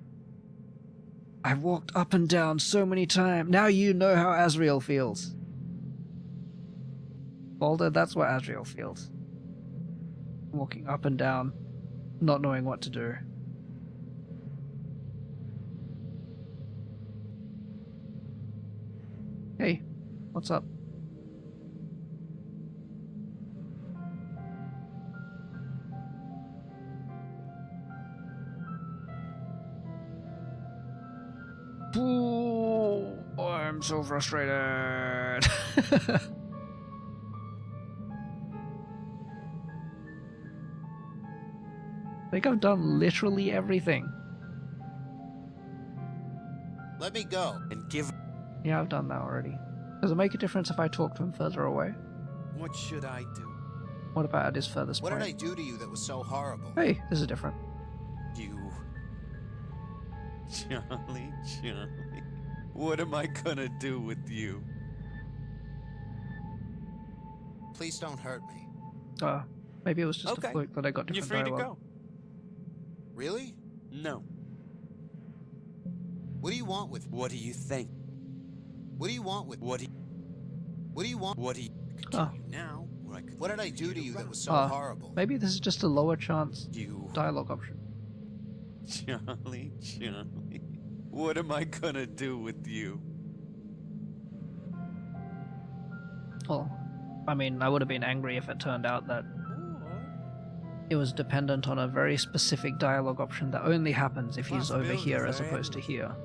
S1: I've walked up and down so many times. Now you know how Azriel feels. Boulder, that's what Azriel feels. Walking up and down, not knowing what to do. Hey, what's up? Ooh, I'm so frustrated. I think I've done literally everything.
S2: Let me go.
S14: And give...
S1: Yeah, I've done that already. Does it make a difference if I talk to him further away?
S14: What should I do?
S1: What about at his furthest
S2: What
S1: point?
S2: did I do to you that was so horrible?
S1: Hey, this is different.
S14: You... Charlie, what am I gonna do with you?
S2: Please don't hurt me.
S1: Maybe it was just
S14: Okay.
S1: a fluke that I got different
S14: You're free
S1: dialogue.
S14: to go.
S2: Really?
S14: No.
S2: What do you want with me?
S14: What do you think?
S2: What do you want with me?
S14: What do you
S2: want?
S14: What do you... I could kill you now, or I could...
S2: What did I do to you that was so horrible?
S1: Maybe this is just a lower chance
S14: You...
S1: dialogue option.
S14: Charlie, what am I gonna do with you?
S1: Well, I mean, I would have been angry if it turned out that it was dependent on a very specific dialogue option that only happens if he's over here as opposed to here.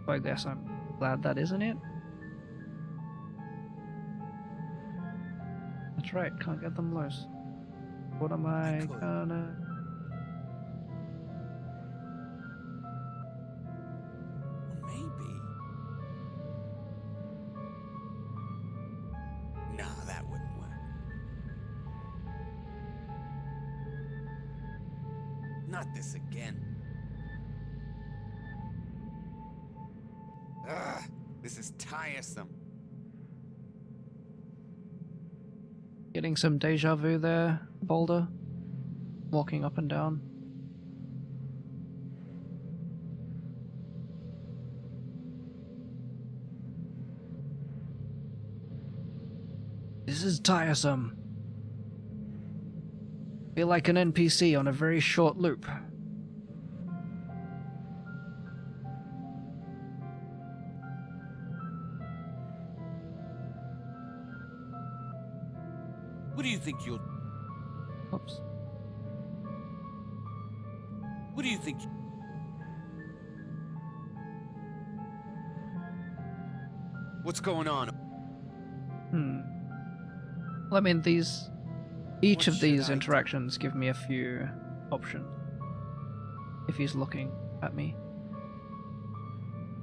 S1: So I guess I'm glad that isn't it. That's right, can't get them loose. What am I gonna...
S14: Maybe. No, that wouldn't work. Not this again. Ugh, this is tiresome.
S1: Getting some deja vu there, Boulder? Walking up and down. This is tiresome. Feel like an NPC on a very short loop.
S14: What do you think you'll...
S1: Oops.
S14: What do you think... What's going on?
S1: Well, I mean, each of these
S14: I do?
S1: interactions give me a few options. If he's looking at me.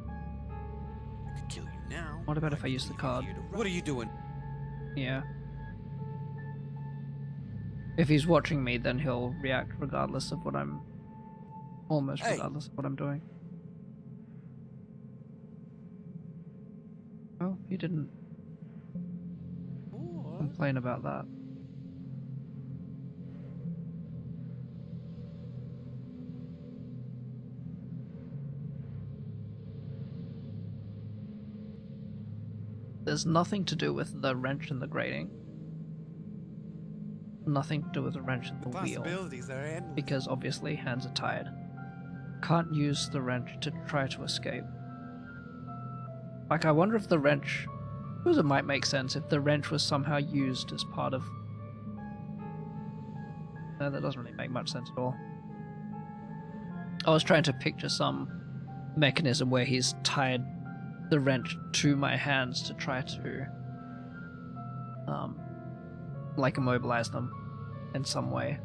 S14: I could kill you now.
S1: What about if I use the card?
S14: What are you doing?
S1: Yeah. If he's watching me, then he'll react regardless of what I'm... Almost
S14: Hey.
S1: regardless of what I'm doing. Well, he didn't complain about that. there's nothing to do with the wrench in the grating. Nothing to do with the wrench in the wheel.
S14: Possibilities are endless.
S1: Because obviously hands are tied. Can't use the wrench to try to escape. Like, I wonder if the wrench... Because it might make sense if the wrench was somehow used as part of... No, that doesn't really make much sense at all. I was trying to picture some mechanism where he's tied the wrench to my hands to try to... like immobilize them in some way.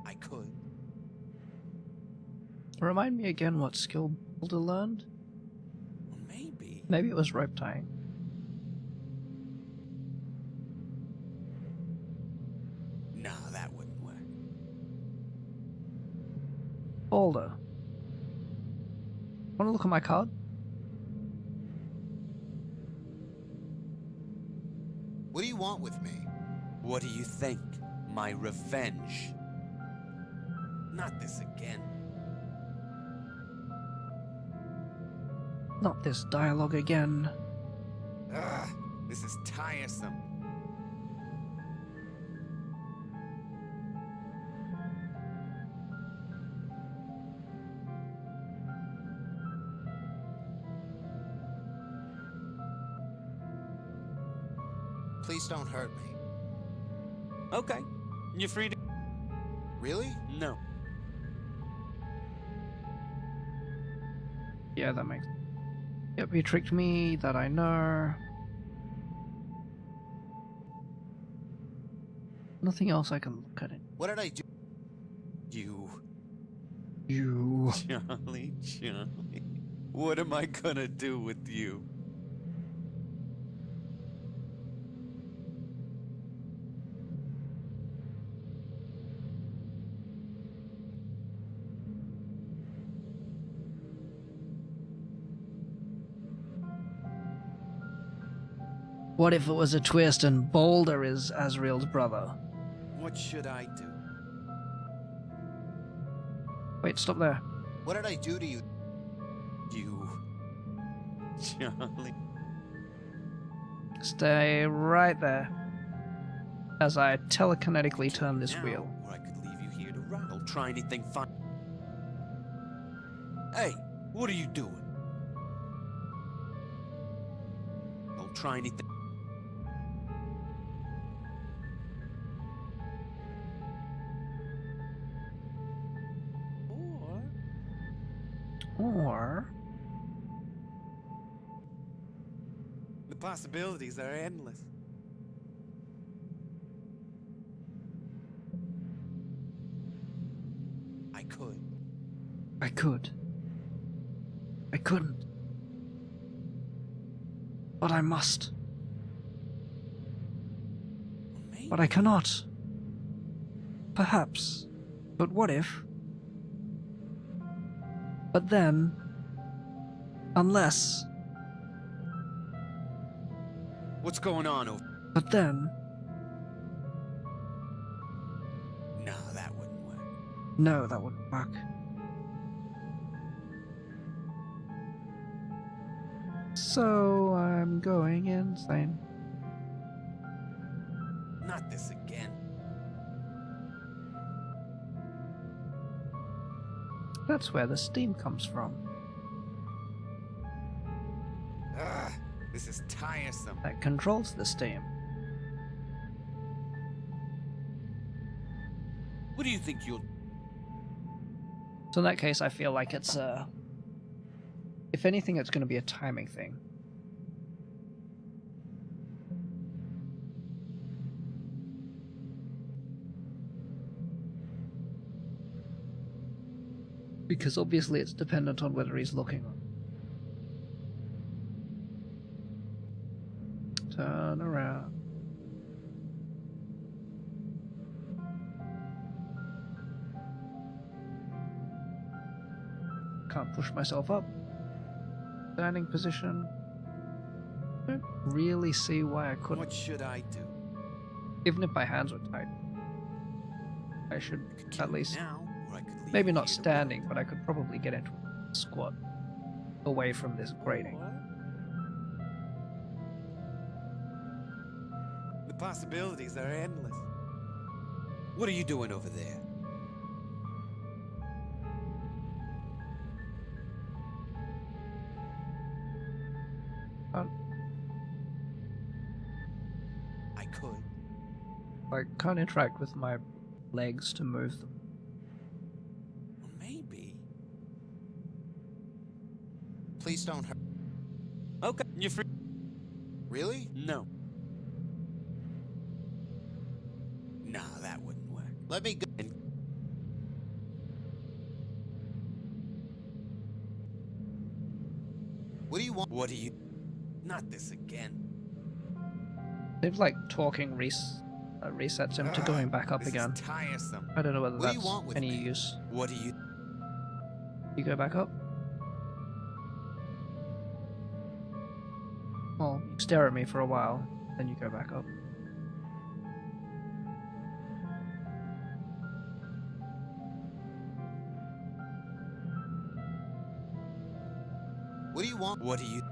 S14: I could.
S1: Remind me again what skill Boulder learned?
S14: Maybe.
S1: Maybe it was rope tying.
S14: No, that wouldn't work.
S1: Boulder. Want to look at my card?
S2: What do you want with me?
S14: What do you think? My revenge. Not this again.
S1: Not this dialogue again.
S14: Ugh, this is tiresome.
S2: Please don't hurt me.
S14: Okay, you're free to...
S2: Really?
S14: No.
S1: Yeah, that makes sense. Yep, you tricked me, that I know. Nothing else I can look at it.
S2: What did I do?
S14: You.
S1: Charlie.
S14: What am I gonna do with you?
S1: What if it was a twist and Boulder is Azriel's brother?
S14: What should I do?
S1: Wait, stop there.
S2: What did I do to you?
S14: You. Charlie.
S1: Stay right there. As I telekinetically turn this wheel.
S14: Or I could leave you here to rot. Don't try anything fun. Hey, what are you doing? Don't try anything.
S1: Or...
S14: The possibilities are endless. I could.
S1: I could. I couldn't. But I must.
S14: Maybe.
S1: But I cannot. Perhaps. But what if? But then... Unless...
S14: What's going on over?
S1: But then...
S14: No, that wouldn't work.
S1: No, that wouldn't work. So I'm going insane.
S14: Not this again.
S1: That's where the steam comes from.
S14: Ugh, this is tiresome.
S1: That controls the steam.
S14: What do you think you'll...
S1: So in that case, I feel like it's if anything, it's going to be a timing thing. Because obviously it's dependent on whether he's looking. Turn around. Can't push myself up. Standing position. I don't really see why I couldn't.
S14: What should I do?
S1: Even if my hands were tied, I should at least,
S14: Now, or I could leave
S1: maybe
S14: you
S1: not
S14: here to
S1: standing, but I could probably get into a squat away from this grating.
S14: The possibilities are endless. What are you doing over there? I could.
S1: I can't interact with my legs to move them.
S14: Well, maybe.
S2: Please don't hurt.
S14: Okay, you're free.
S2: Really?
S14: No. No, that wouldn't work.
S2: Let me go. What do you want?
S14: What do you... Not this again.
S1: Seems like talking resets him to going back up
S14: This
S1: again.
S14: is tiresome.
S1: I don't know whether
S2: What do you
S1: that's
S2: want with
S1: any
S2: me?
S1: use.
S14: What do you...
S1: You go back up? Well, you stare at me for a while, then you go back up.
S2: What do you want?
S14: What do you...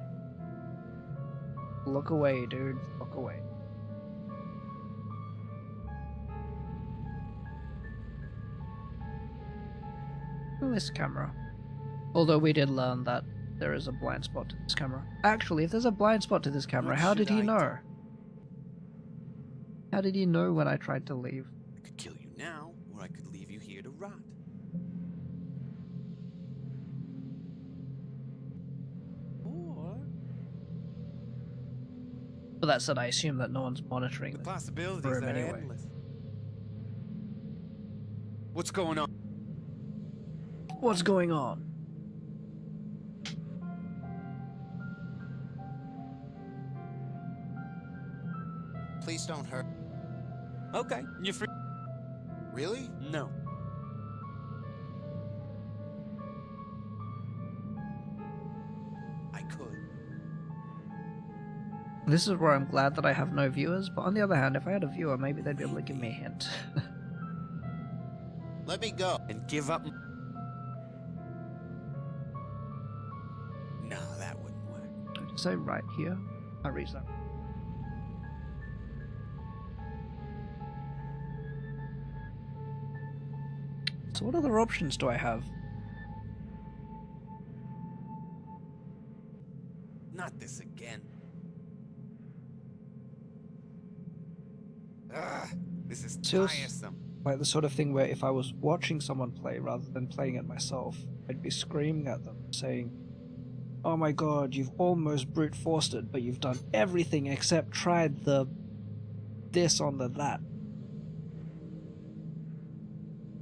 S1: Look away, dude. Look away. This camera. Although we did learn that there is a blind spot to this camera. Actually, if there's a blind spot to this camera,
S14: What
S1: how did
S14: should
S1: he
S14: I
S1: know? How did he know when I tried to leave?
S14: I could kill you now, or I could leave you here to rot. Or...
S1: But that said, I assume that no one's monitoring
S14: The
S1: this
S14: possibilities
S1: room
S14: are
S1: anyway.
S14: endless. What's going on?
S1: What's going on?
S2: Please don't hurt.
S14: Okay, you're free.
S2: Really?
S14: No. I could.
S1: This is where I'm glad that I have no viewers, but on the other hand, if I had a viewer, maybe they'd be able to give me a hint.
S2: Let me go.
S14: And give up... No, that wouldn't work.
S1: Did you say right here? I reach that. So what other options do I have?
S14: Not this again. Ugh, this is
S1: Feels
S14: tiresome.
S1: like the sort of thing where if I was watching someone play rather than playing it myself, I'd be screaming at them, saying, "Oh my god, you've almost brute forced it, but you've done everything except tried the this on the that.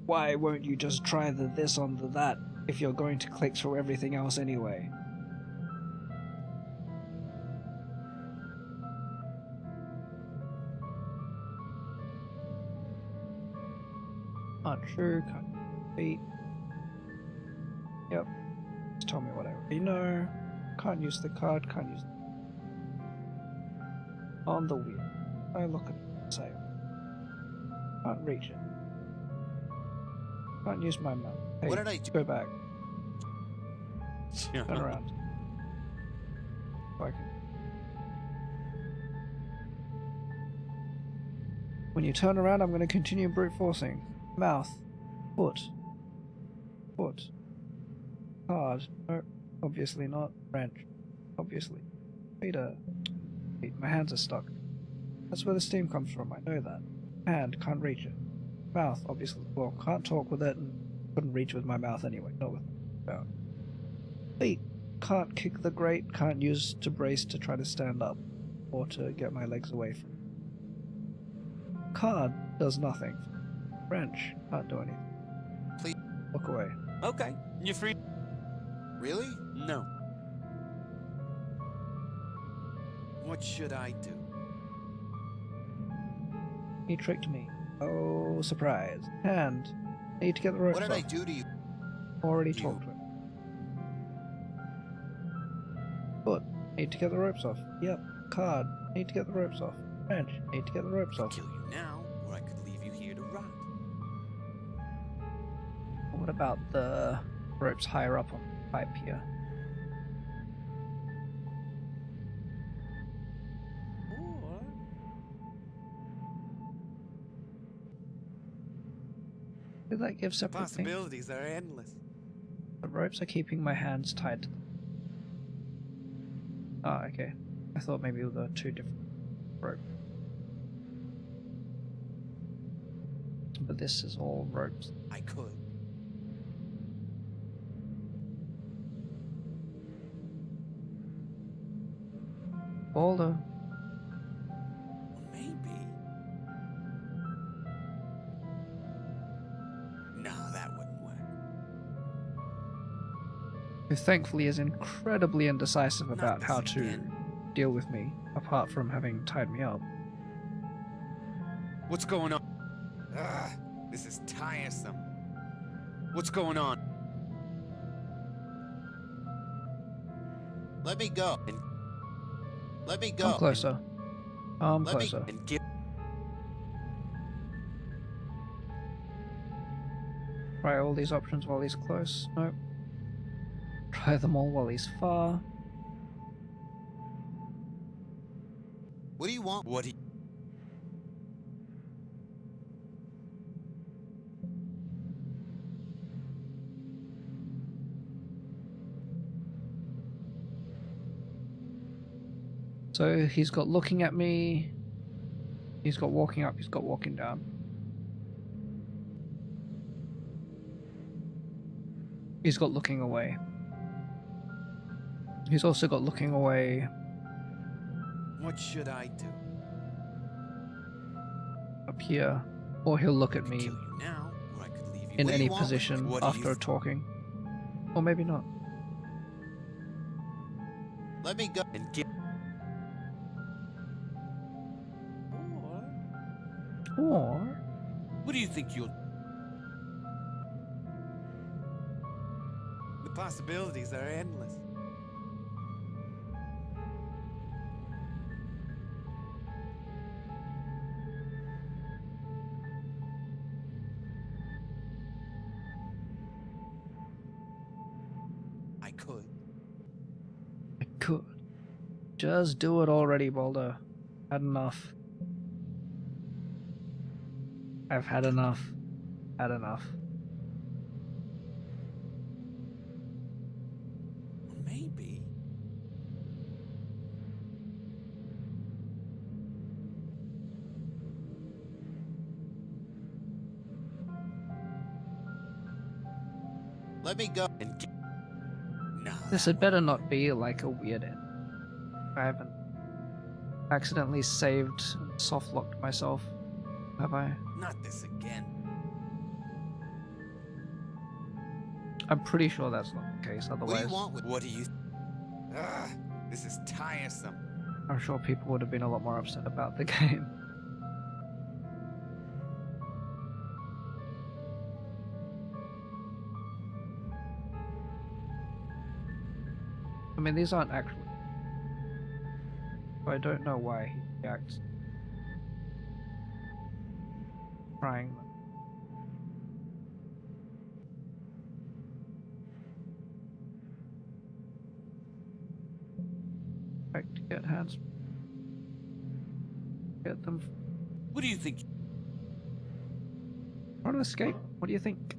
S1: Why won't you just try the this on the that if you're going to click through everything else anyway?" Not true, can't beat. Yep. Just tell me what I already know. Can't use the card, can't use on the wheel. I look at the sail. Can't reach it. Can't use my mouth. Hey,
S2: What did I do?
S1: Go back. Turn around. So I can... When you turn around, I'm going to continue brute forcing. Mouth. Foot. Foot. Card. No, obviously not. Wrench. Obviously. Feet. My hands are stuck. That's where the steam comes from, I know that. Hand, can't reach it. Mouth, obviously. Well, can't talk with it and couldn't reach with my mouth anyway. Not with my mouth. Feet. Can't kick the grate, can't use to brace to try to stand up. Or to get my legs away from it. Card does nothing. Wrench, can't do anything.
S2: Please.
S1: Look away.
S14: Okay, you're free.
S2: Really?
S14: No. What should I do?
S1: He tricked me. Oh, surprise. Hand. Need to get the ropes
S2: What did
S1: off.
S2: I do to you?
S1: Already talked to him. Foot. Need to get the ropes off. Yep. card. Need to get the ropes off. Reg, need to get the ropes off.
S14: Kill you now, or I could leave you here to rot.
S1: What about the ropes higher up on the pipe here? Did that give separate things?
S14: Possibilities are endless.
S1: The ropes are keeping my hands tied to them. Ah, okay. I thought maybe there were two different ropes. But this is all ropes.
S14: I could.
S1: Boulder.
S14: Maybe. No, that wouldn't work.
S1: Who thankfully is incredibly indecisive about
S14: this
S1: how to
S14: again.
S1: deal with me, apart from having tied me up.
S14: What's going on? This is tiresome. What's going on?
S2: Let me go. Let me go.
S1: Come closer. Come
S2: Let me-
S1: closer.
S14: And give.
S1: Try all these options while he's close. Nope. Try them all while he's far.
S2: What do you want?
S14: What do you...
S1: So he's got looking at me, he's got walking up, he's got walking down. He's got looking away. He's also got looking away
S14: What should I do?
S1: up here, or he'll look at
S14: Kill
S1: me
S14: you now, or I could leave you
S1: in
S2: What do you
S1: any
S2: want?
S1: position
S14: What do you
S1: after
S14: th-
S1: talking. Or maybe not.
S2: Let me go.
S14: and give.
S1: Or
S14: What do you think you'll... The possibilities are endless. I could.
S1: I could. Just do it already, Boulder. Had enough. I've had enough. Had enough.
S14: Maybe.
S2: Let me go.
S14: And give. No.
S1: This had better not be like a weird end. I haven't accidentally saved and soft locked myself, have I?
S14: Not this again.
S1: I'm pretty sure that's not the case,
S2: What do
S1: otherwise
S2: you want with
S14: What do you... This is tiresome.
S1: I'm sure people would have been a lot more upset about the game. I mean, these aren't actually... I don't know why he reacts. Trying them. Like to get hands. Get them.
S14: What do you think?
S1: Trying to escape. What do you think?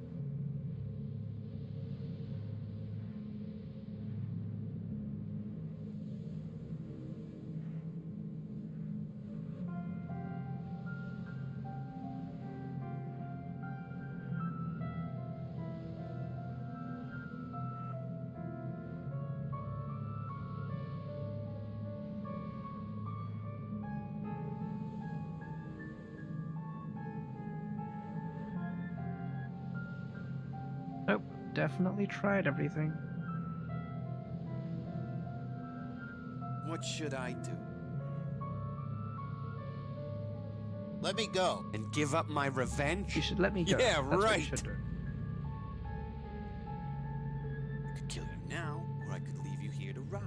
S1: Nope, definitely tried everything.
S14: What should I do?
S2: Let me go.
S14: And give up my revenge?
S1: You should let me go.
S14: Yeah,
S1: That's what you
S14: right.
S1: should do.
S14: I could kill you now, or I could leave you here to rot.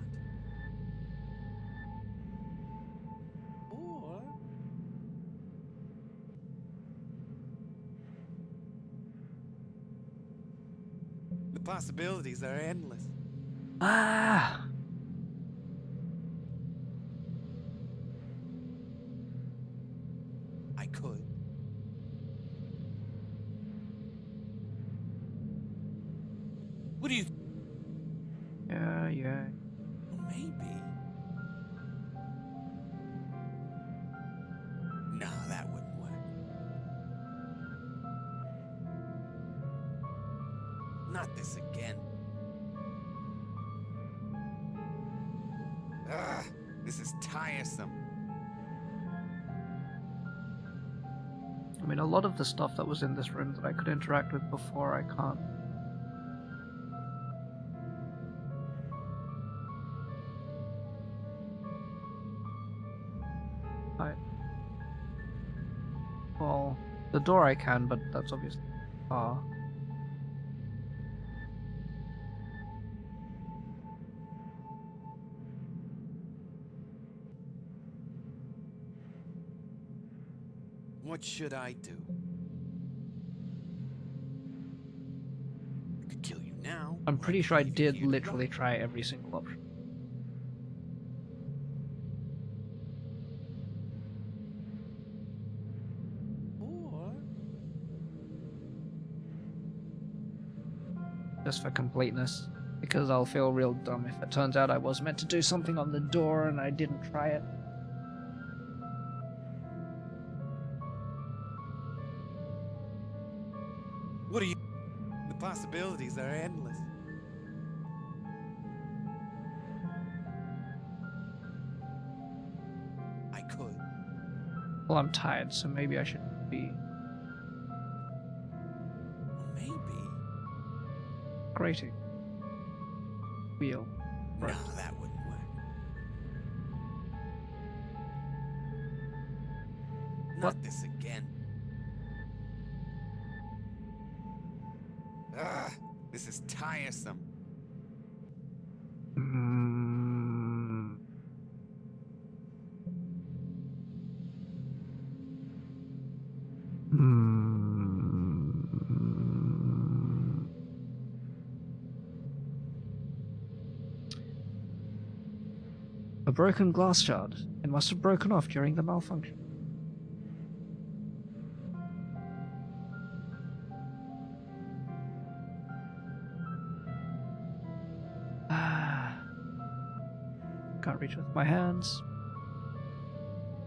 S14: possibilities are endless.
S1: Ah!
S14: I could. What do you...
S1: Yeah.
S14: Maybe. No, that wouldn't work. Not this again. Ugh, this is tiresome.
S1: I mean, a lot of the stuff that was in this room that I could interact with before, I can't. Well, the door I can, but that's obviously far.
S14: What should I do? I could kill you now.
S1: I'm pretty sure I did literally try every single option. Just for completeness, because I'll feel real dumb if it turns out I was meant to do something on the door and I didn't try it.
S14: What are you... The possibilities are endless. I could.
S1: Well, I'm tired, so maybe I should be...
S14: Maybe.
S1: Grating. Wheel.
S14: No, that wouldn't work. Not this again. Ugh, this is tiresome.
S1: A broken glass shard. It must have broken off during the malfunction. Can't reach with my hands.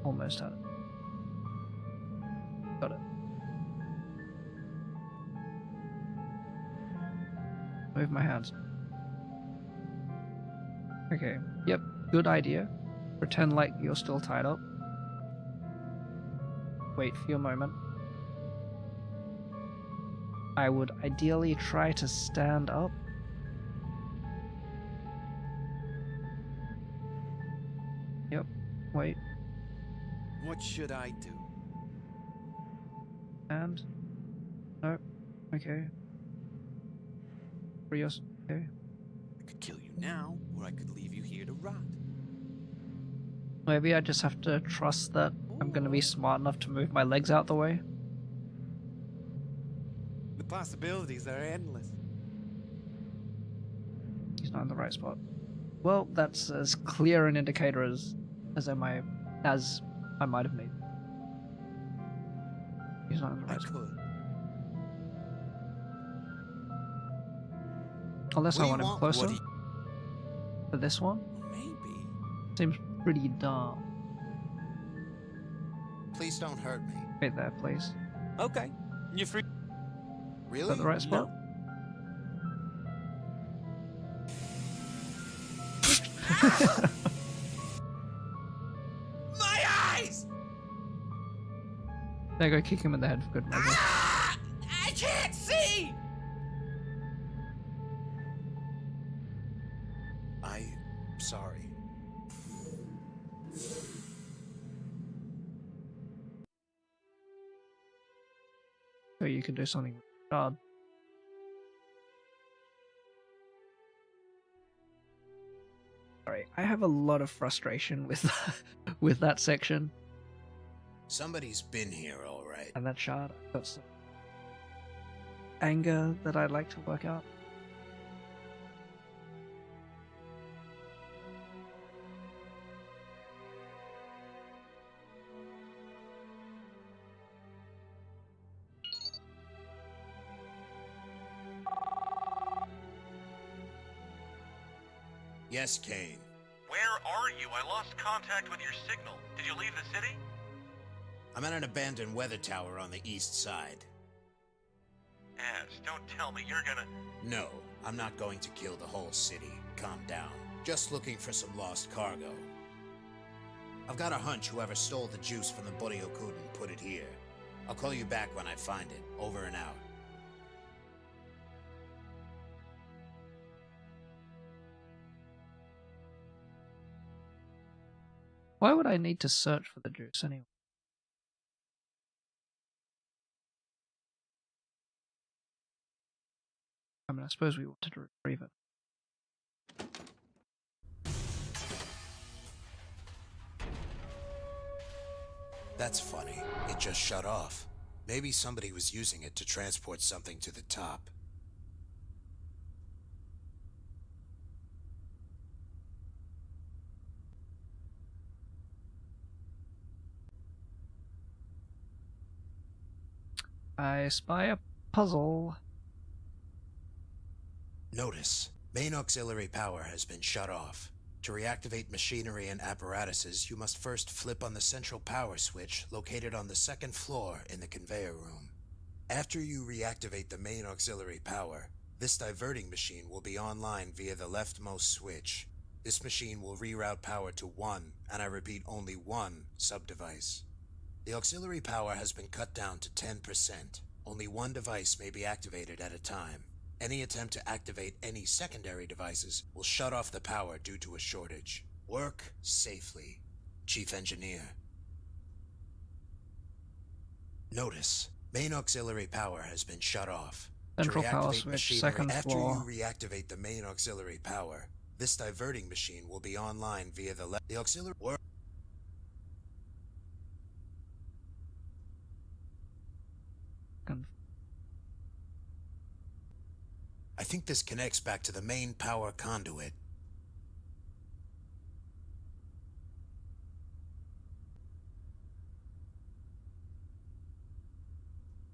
S1: Almost had it. Got it. Move my hands. Okay. Yep. Good idea. Pretend like you're still tied up. Wait for your moment. I would ideally try to stand up. Yep. Wait.
S14: What should I do?
S1: And? No. Okay. Rios. Okay.
S14: I could kill you now, or I could leave you here to rot.
S1: Maybe I just have to trust that I'm going to be smart enough to move my legs out the way.
S14: The possibilities are endless.
S1: He's not in the right spot. Well, that's as clear an indicator as I might have made. He's not in the right spot. Unless I want him closer. For this one?
S14: Maybe.
S1: Seems pretty dark.
S2: Please don't hurt me.
S1: Wait there, please.
S14: Okay. You're free.
S2: Really?
S1: Is that the right spot?
S14: My eyes!
S1: There you go, kick him in the head for good measure.
S14: I can't see!
S2: I'm sorry.
S1: So you could do something with the shard. Sorry, I have a lot of frustration with with that section.
S2: Somebody's been here, all right.
S1: And that shard, I've got some anger that I'd like to work out.
S2: Yes, Kane.
S6: Where are you? I lost contact with your signal. Did you leave the city?
S2: I'm at an abandoned weather tower on the east side.
S6: Az, don't tell me you're gonna...
S2: No, I'm not going to kill the whole city. Calm down. Just looking for some lost cargo. I've got a hunch whoever stole the juice from the Boryokuden put it here. I'll call you back when I find it. Over and out.
S1: Why would I need to search for the juice anyway? I mean, I suppose we wanted to retrieve it.
S2: That's funny. It just shut off. Maybe somebody was using it to transport something to the top.
S1: I spy a puzzle.
S2: Notice, main auxiliary power has been shut off. To reactivate machinery and apparatuses, you must first flip on the central power switch located on the second floor in the conveyor room. After you reactivate the main auxiliary power, this diverting machine will be online via the leftmost switch. This machine will reroute power to one, and I repeat only one, subdevice. The auxiliary power has been cut down to 10%. Only one device may be activated at a time. Any attempt to activate any secondary devices will shut off the power due to a shortage. Work safely, Chief Engineer. Notice, main auxiliary power has been shut off.
S1: Central
S2: to
S1: power
S2: reactivate
S1: switch,
S2: machinery,
S1: second
S2: after
S1: floor.
S2: you reactivate the main auxiliary power, this diverting machine will be online via the auxiliary work. I think this connects back to the main power conduit.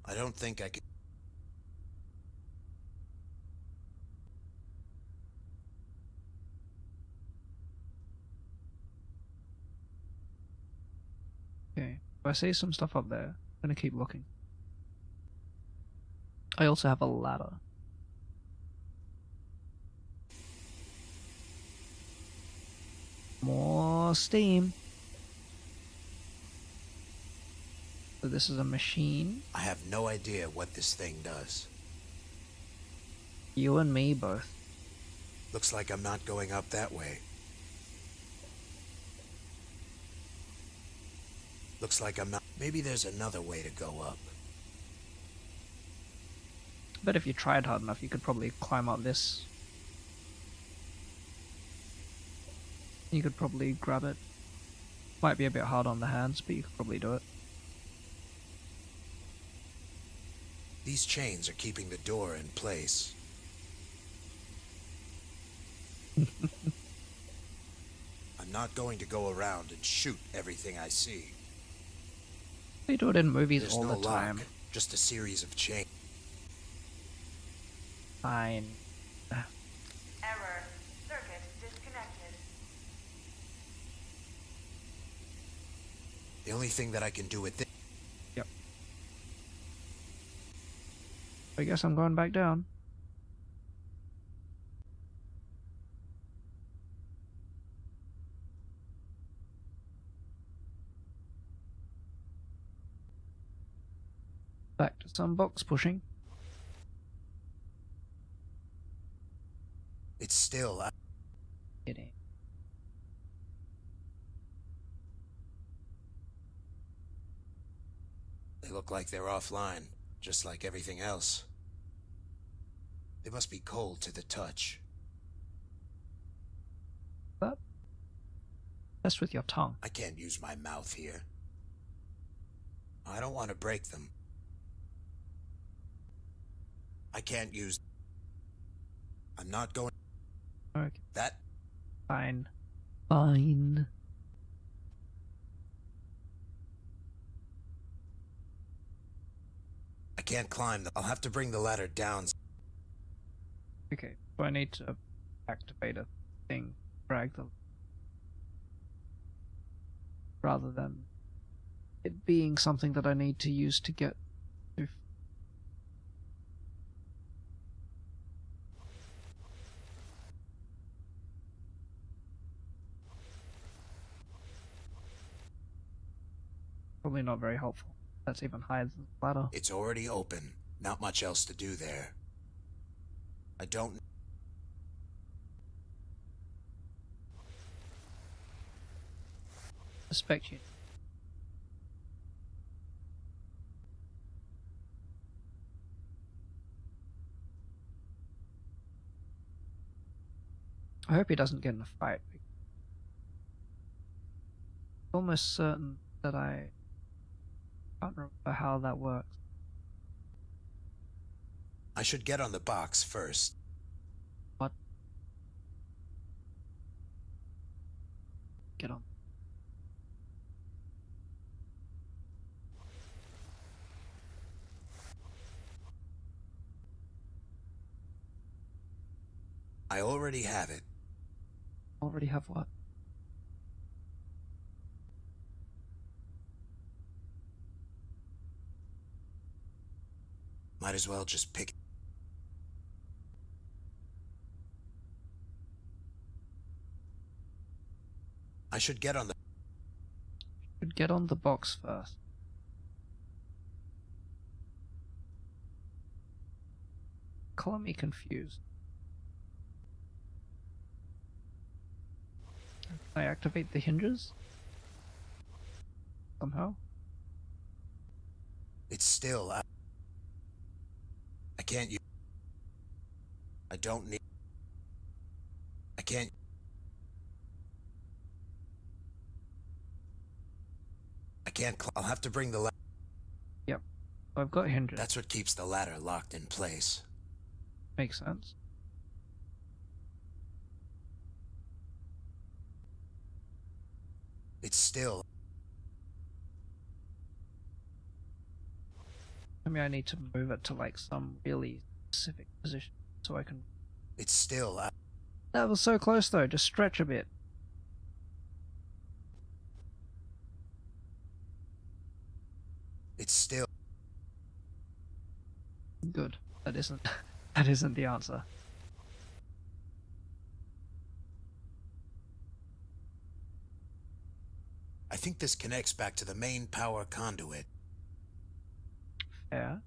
S2: I don't think I can...
S1: Okay, if I see some stuff up there, I'm gonna keep looking. I also have a ladder. More steam. So this is a machine.
S2: I have no idea what this thing does.
S1: You and me both.
S2: Looks like I'm not going up that way. Looks like I'm not... Maybe there's another way to go up.
S1: But if you tried hard enough, you could probably climb up this. You could probably grab it. Might be a bit hard on the hands, but you could probably do it.
S2: These chains are keeping the door in place. I'm not going to go around and shoot everything I see.
S1: They do it in movies
S2: There's
S1: all
S2: no
S1: the time.
S2: lock, just a series of chains.
S1: Fine.
S15: Error. Circuit disconnected.
S2: The only thing that I can do with this...
S1: Yep. I guess I'm going back down. Back to some box pushing.
S2: It's still...
S1: It ain't.
S2: They look like they're offline, just like everything else. They must be cold to the touch.
S1: But just with your tongue.
S2: I can't use my mouth here. I don't want to break them. I can't use... I'm not going...
S1: Okay.
S2: That...
S1: Fine. Fine.
S2: I can't climb them. I'll have to bring the ladder down.
S1: Okay, so I need to activate a thing. drag them, rather than it being something that I need to use to get to. Probably not very helpful. That's even higher than the ladder.
S2: It's already open. Not much else to do there. I don't...
S1: Suspect you. I hope he doesn't get in a fight. I'm almost certain that I can't remember how that works.
S2: I should get on the box first.
S1: What? Get on.
S2: I already have it.
S1: Already have what?
S2: Might as well just pick it. I should get on the...
S1: Should get on the box first. Color me confused. Can I activate the hinges? Somehow?
S2: It's still... I can't use... I don't need... I can't... I can't... I'll have to bring the ladder.
S1: Yep. I've got hinges.
S2: That's what keeps the ladder locked in place.
S1: Makes sense.
S2: It's still...
S1: Maybe I need to move it to like some really specific position so I can...
S2: It's still...
S1: That was so close though, just stretch a bit.
S2: It's still...
S1: Good. That isn't... that isn't the answer.
S2: I think this connects back to the main power conduit.
S1: Fair.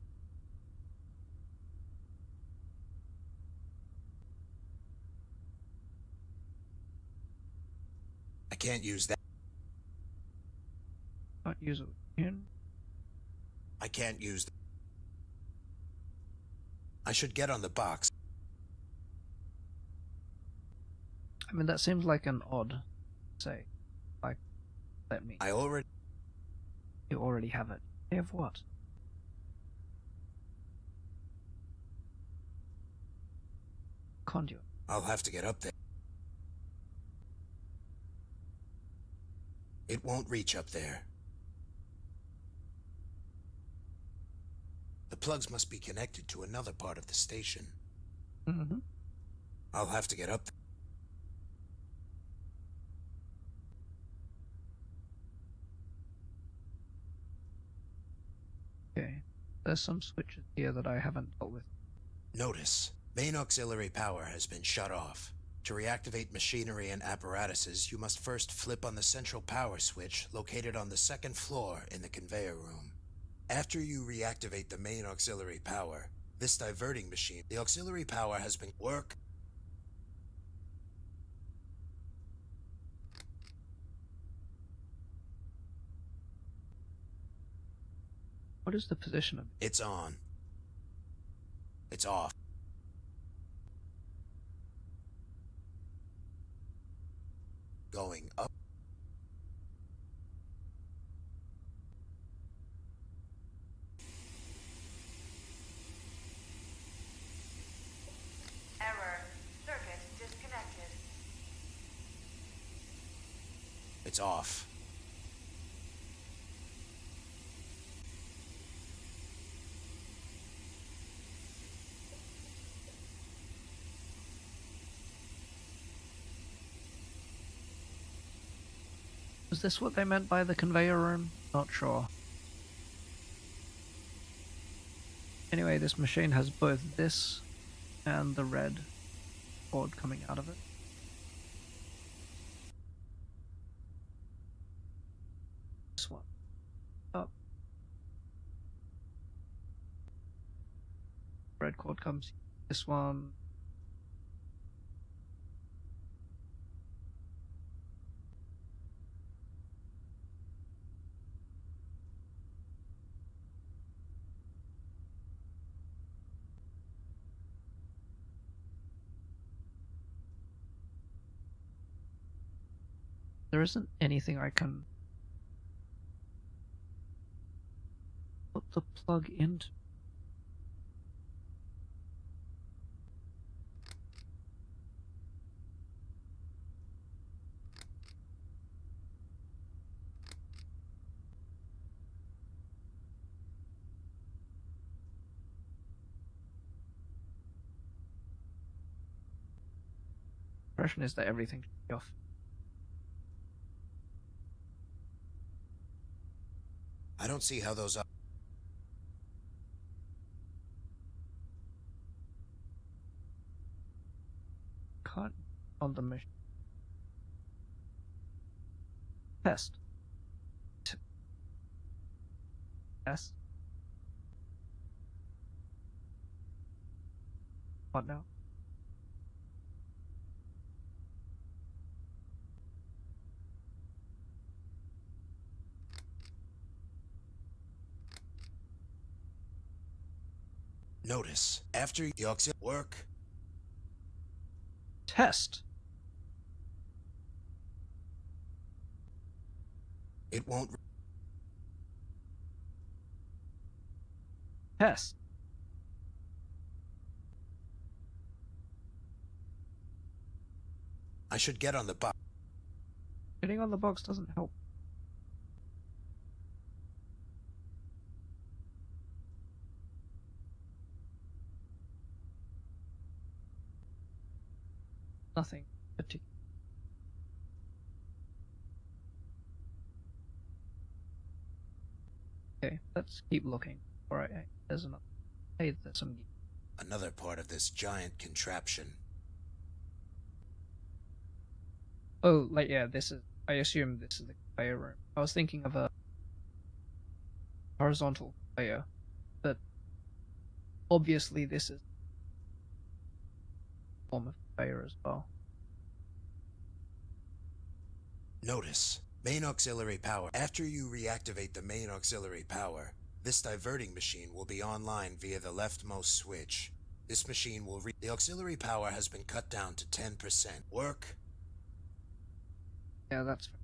S2: I can't use that.
S1: Not use it in.
S2: I can't use... I should get on the box.
S1: I mean, that seems like an odd say. Like, let me.
S2: I already...
S1: You already have it. You have what? Conduit.
S2: I'll have to get up there. It won't reach up there. The plugs must be connected to another part of the station.
S1: Mm-hmm.
S2: I'll have to get up there.
S1: Okay. There's some switches here that I haven't dealt with.
S2: Notice, main auxiliary power has been shut off. To reactivate machinery and apparatuses, you must first flip on the central power switch located on the second floor in the conveyor room. After you reactivate the main auxiliary power, this diverting machine, the auxiliary power has been work.
S1: What is the position of it?
S2: It's on. It's off. Going up.
S15: Error. Circuit disconnected.
S2: It's off.
S1: Was this what they meant by the conveyor room? Not sure. Anyway, this machine has both this and the red cord coming out of it. This one. Up. Red cord comes. This one. There isn't anything I can put the plug into. The impression is that everything should be off.
S2: I don't see how those...
S1: Can't on the mission. Test. Test. What now?
S2: Notice, after the auxiliary work...
S1: Test.
S2: It won't...
S1: Test.
S2: I should get on the box.
S1: Getting on the box doesn't help. Nothing particular. Okay, let's keep looking. Alright, there's another. Hey, there's some.
S2: Another part of this giant contraption.
S1: Oh, like, yeah, this is. I assume this is the conveyor room. I was thinking of a horizontal conveyor, but obviously this is a form of conveyor as well.
S2: Notice, main auxiliary power. After you reactivate the main auxiliary power, this diverting machine will be online via the leftmost switch. This machine will the auxiliary power has been cut down to 10%. Work?
S1: Yeah, that's fair.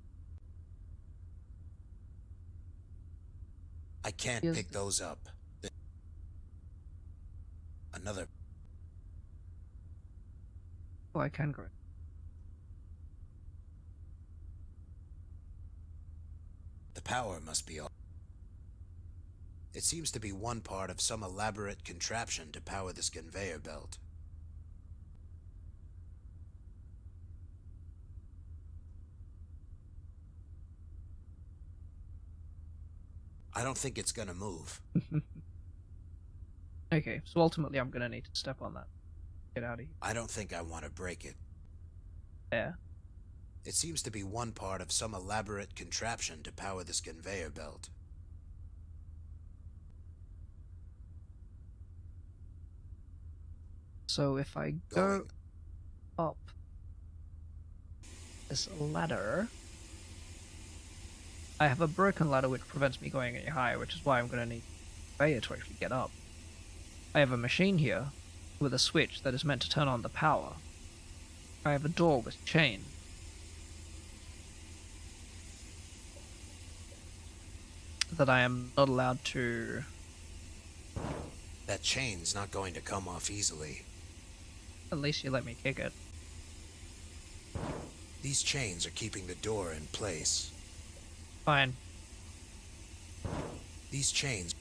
S2: I can't pick those up. Another.
S1: Oh, I can grow.
S2: The power must be off. It seems to be one part of some elaborate contraption to power this conveyor belt. I don't think it's gonna move.
S1: Okay, so ultimately I'm gonna need to step on that. Get out of here.
S2: I don't think I want to break it.
S1: Yeah.
S2: It seems to be one part of some elaborate contraption to power this conveyor belt.
S1: So if I go up this ladder, I have a broken ladder which prevents me going any higher, which is why I'm going to need a conveyor to actually get up. I have a machine here with a switch that is meant to turn on the power. I have a door with chain. That I am not allowed to...
S2: That chain's not going to come off easily.
S1: At least you let me kick it.
S2: These chains are keeping the door in place.
S1: Fine.
S2: These chains...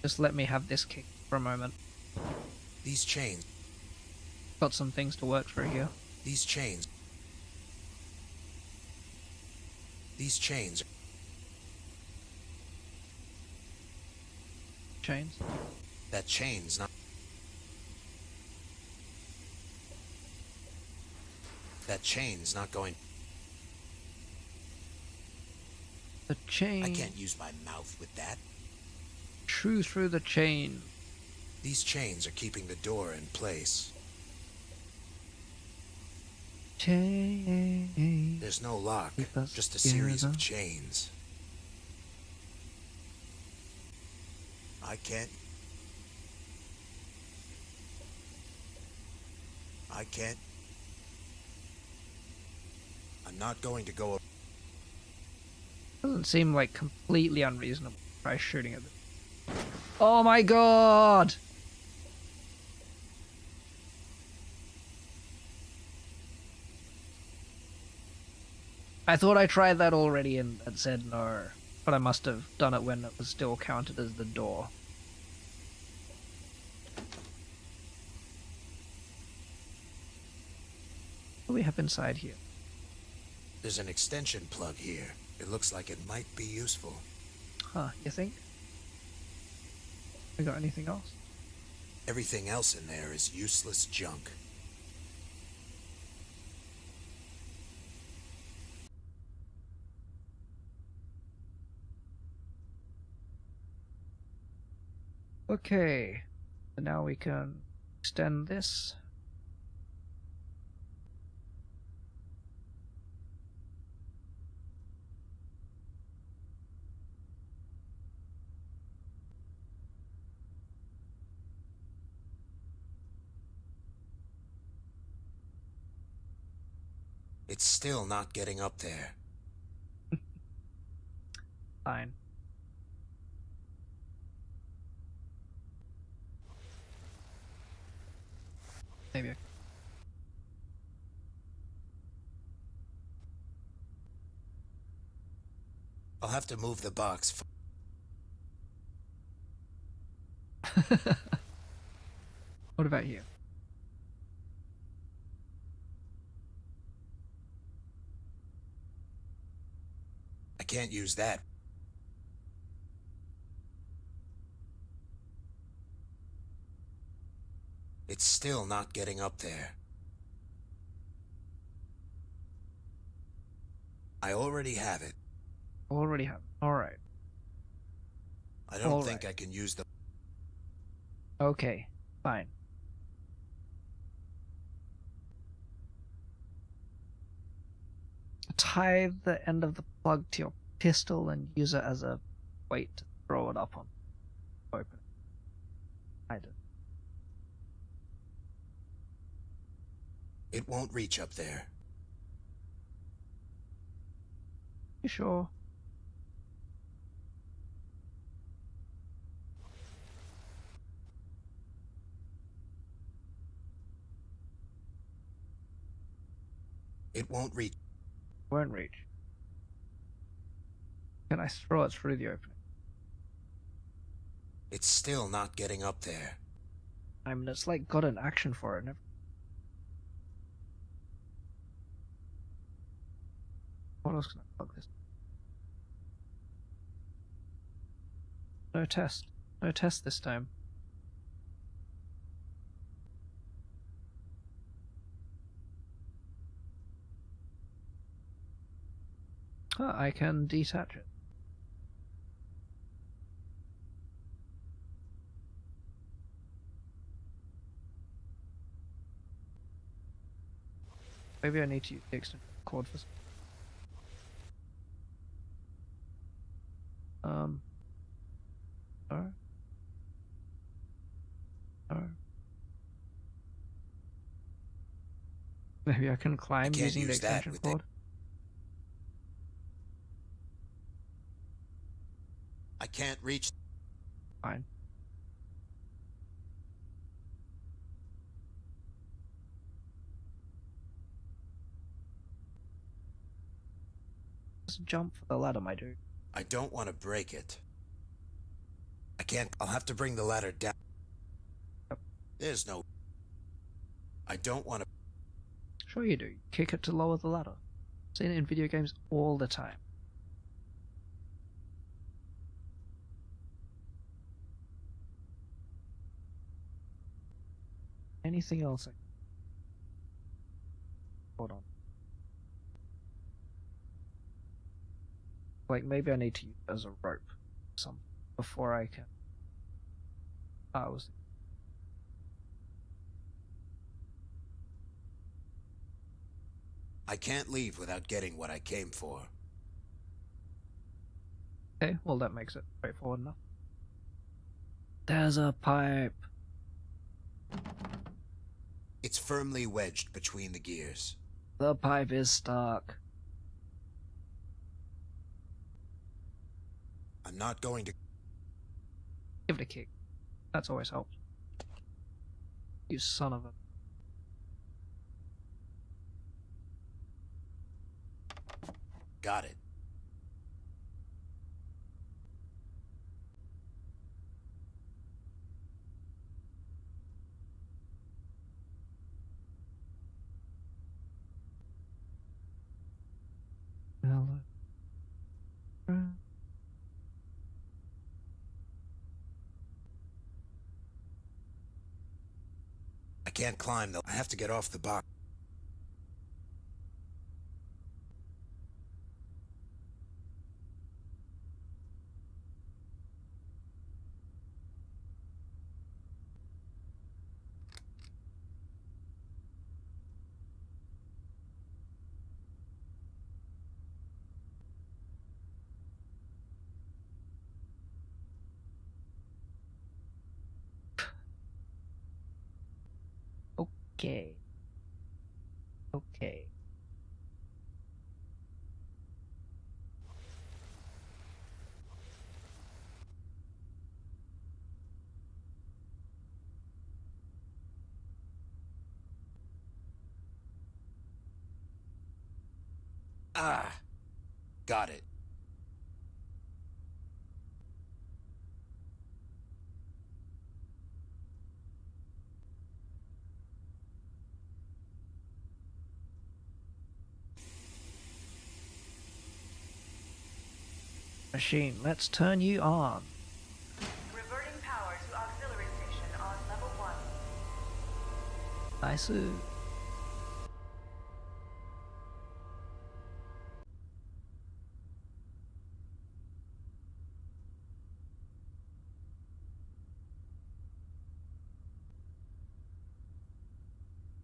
S1: Just let me have this kick for a moment.
S2: These chains...
S1: Got some things to work through here.
S2: These chains... These chains.
S1: Chains?
S2: That chain's not. That chain's not going.
S1: The chain.
S2: I can't use my mouth with that.
S1: True through the chain.
S2: These chains are keeping the door in place.
S1: Chain.
S2: There's no lock,
S1: Keep us
S2: just a series of
S1: together.
S2: chains. I can't. I'm not going to go.
S1: Doesn't seem like completely unreasonable. Try shooting at it. Oh my god! I thought I tried that already and said no, but I must have done it when it was still counted as the door. What do we have inside here?
S2: There's an extension plug here. It looks like it might be useful.
S1: Huh, you think? We got anything else?
S2: Everything else in there is useless junk.
S1: Okay, so now we can extend this.
S2: It's still not getting up there.
S1: Fine. Maybe.
S2: I'll have to move the box.
S1: What about you?
S2: I can't use that. It's still not getting up there. I already have it.
S1: Already have. Alright.
S2: I don't think I can use the...
S1: Okay, fine. Tie the end of the plug to your pistol and use it as a weight to throw it up on. Open. I did.
S2: It won't reach up there.
S1: You sure?
S2: It won't reach.
S1: Won't reach. Can I throw it through the opening?
S2: It's still not getting up there.
S1: I mean, it's like got an action for it. What else can I plug this? No test. No test this time. Oh, I can detach it. Maybe I need to use the extended cord for some. No. No. Maybe I can climb using the extension cord.
S2: I can't reach.
S1: Fine. Just jump for the ladder, my dude.
S2: I don't want to break it. I can't. I'll have to bring the ladder down.
S1: Yep.
S2: There's no... I don't want to...
S1: Sure you do. Kick it to lower the ladder. Seen it in video games all the time. anything else? Hold on. Like, maybe I need to use it as a rope some before I can. I was.
S2: I can't leave without getting what I came for.
S1: Okay, well that makes it straightforward enough. There's a pipe.
S2: It's firmly wedged between the gears.
S1: The pipe is stuck.
S2: I'm not going to...
S1: Give it a kick. That's always helps. You son of a...
S2: Got it. I can't climb though. I have to get off the box.
S1: Okay. Okay.
S2: Ah! Got it.
S1: Machine, let's turn you on.
S15: Reverting power to auxiliary station on level 1.
S1: Nice.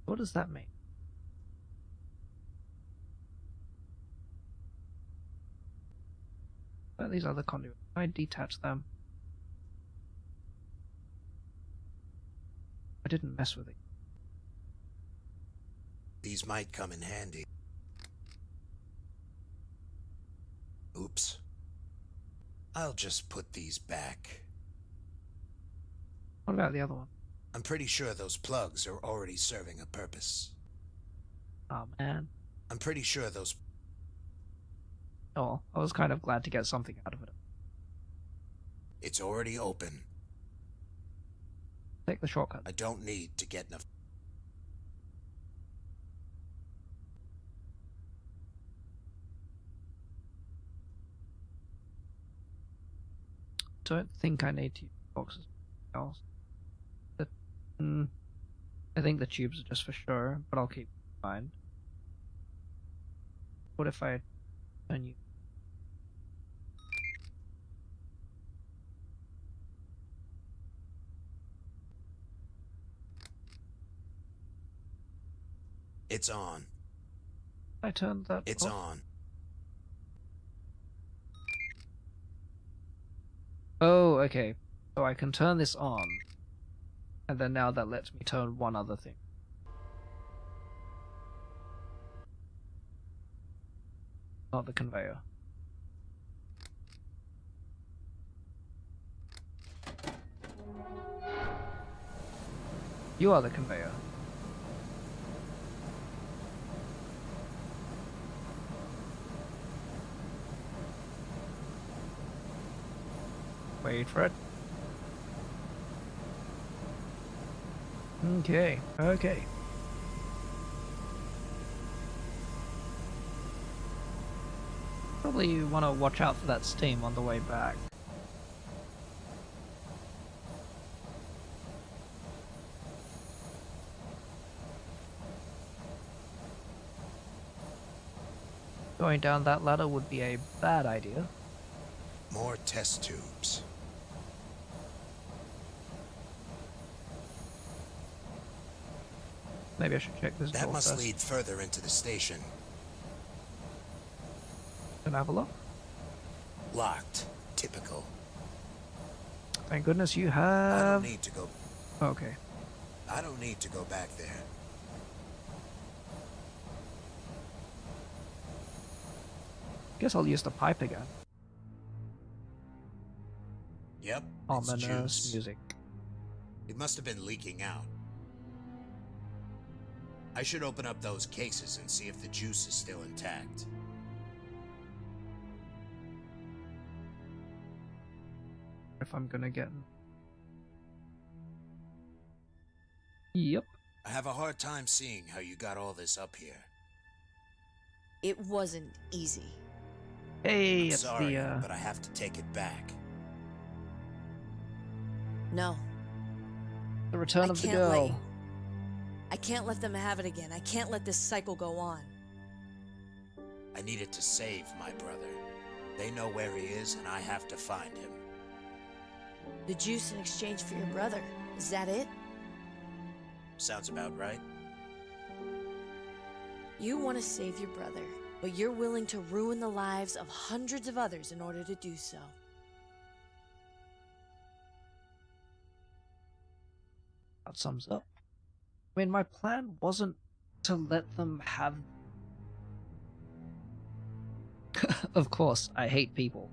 S1: What does that mean? What are these other conduits? I detach them. I didn't mess with it.
S2: These might come in handy. Oops. I'll just put these back.
S1: What about the other one?
S2: I'm pretty sure those plugs are already serving a purpose.
S1: Oh man.
S2: I'm pretty sure those...
S1: Oh, I was kind of glad to get something out of it.
S2: It's already open.
S1: Take the shortcut.
S2: I don't need to get enough...
S1: Don't think I need to use boxes. Else. But, I think the tubes are just for sure, but I'll keep in mind. What if I turn you?
S2: It's on.
S1: I turned that
S2: It's
S1: off.
S2: on.
S1: Oh, okay. So I can turn this on, and then now that lets me turn one other thing. Not the conveyor. You are the conveyor. Wait for it. Okay, okay. Probably want to watch out for that steam on the way back. Going down that ladder would be a bad idea.
S2: More test tubes.
S1: Maybe I should check this door
S2: That must
S1: first.
S2: lead further into the station.
S1: Can I have a look?
S2: Locked. Typical.
S1: Thank goodness you
S2: I
S1: have...
S2: don't need to go.
S1: Okay.
S2: I don't need to go back there.
S1: Guess I'll use the pipe again.
S2: Yep. it's
S1: Ominous
S2: juice.
S1: music.
S2: It must have been leaking out. I should open up those cases and see if the juice is still intact.
S1: If I'm gonna get... Yep.
S2: I have a hard time seeing how you got all this up here.
S16: It wasn't easy.
S1: Hey,
S2: I'm
S1: it's
S2: sorry,
S1: the,
S2: but I have to take it back.
S16: No.
S1: The return
S16: I
S1: of the
S16: can't let
S1: girl.
S16: you. I can't let them have it again. I can't let this cycle go on.
S2: I needed to save my brother. They know where he is, and I have to find him.
S16: The juice in exchange for your brother. Is that it?
S2: Sounds about right.
S16: You want to save your brother, but you're willing to ruin the lives of hundreds of others in order to do so.
S1: That sums up. I mean, my plan wasn't to let them have... Of course, I hate people.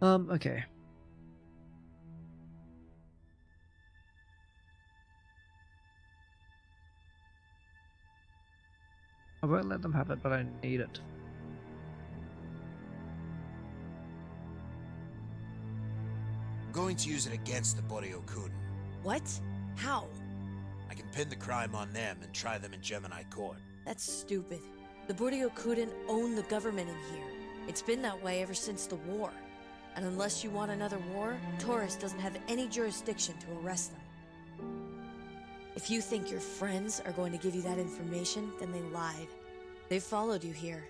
S1: Okay. I won't let them have it, but I need it.
S2: I'm going to use it against the Borracus.
S16: What? How?
S2: I can pin the crime on them and try them in Gemini court.
S16: That's stupid. The Borracus own the government in here. It's been that way ever since the war. And unless you want another war, Taurus doesn't have any jurisdiction to arrest them. If you think your friends are going to give you that information, then they lied. They've followed you here.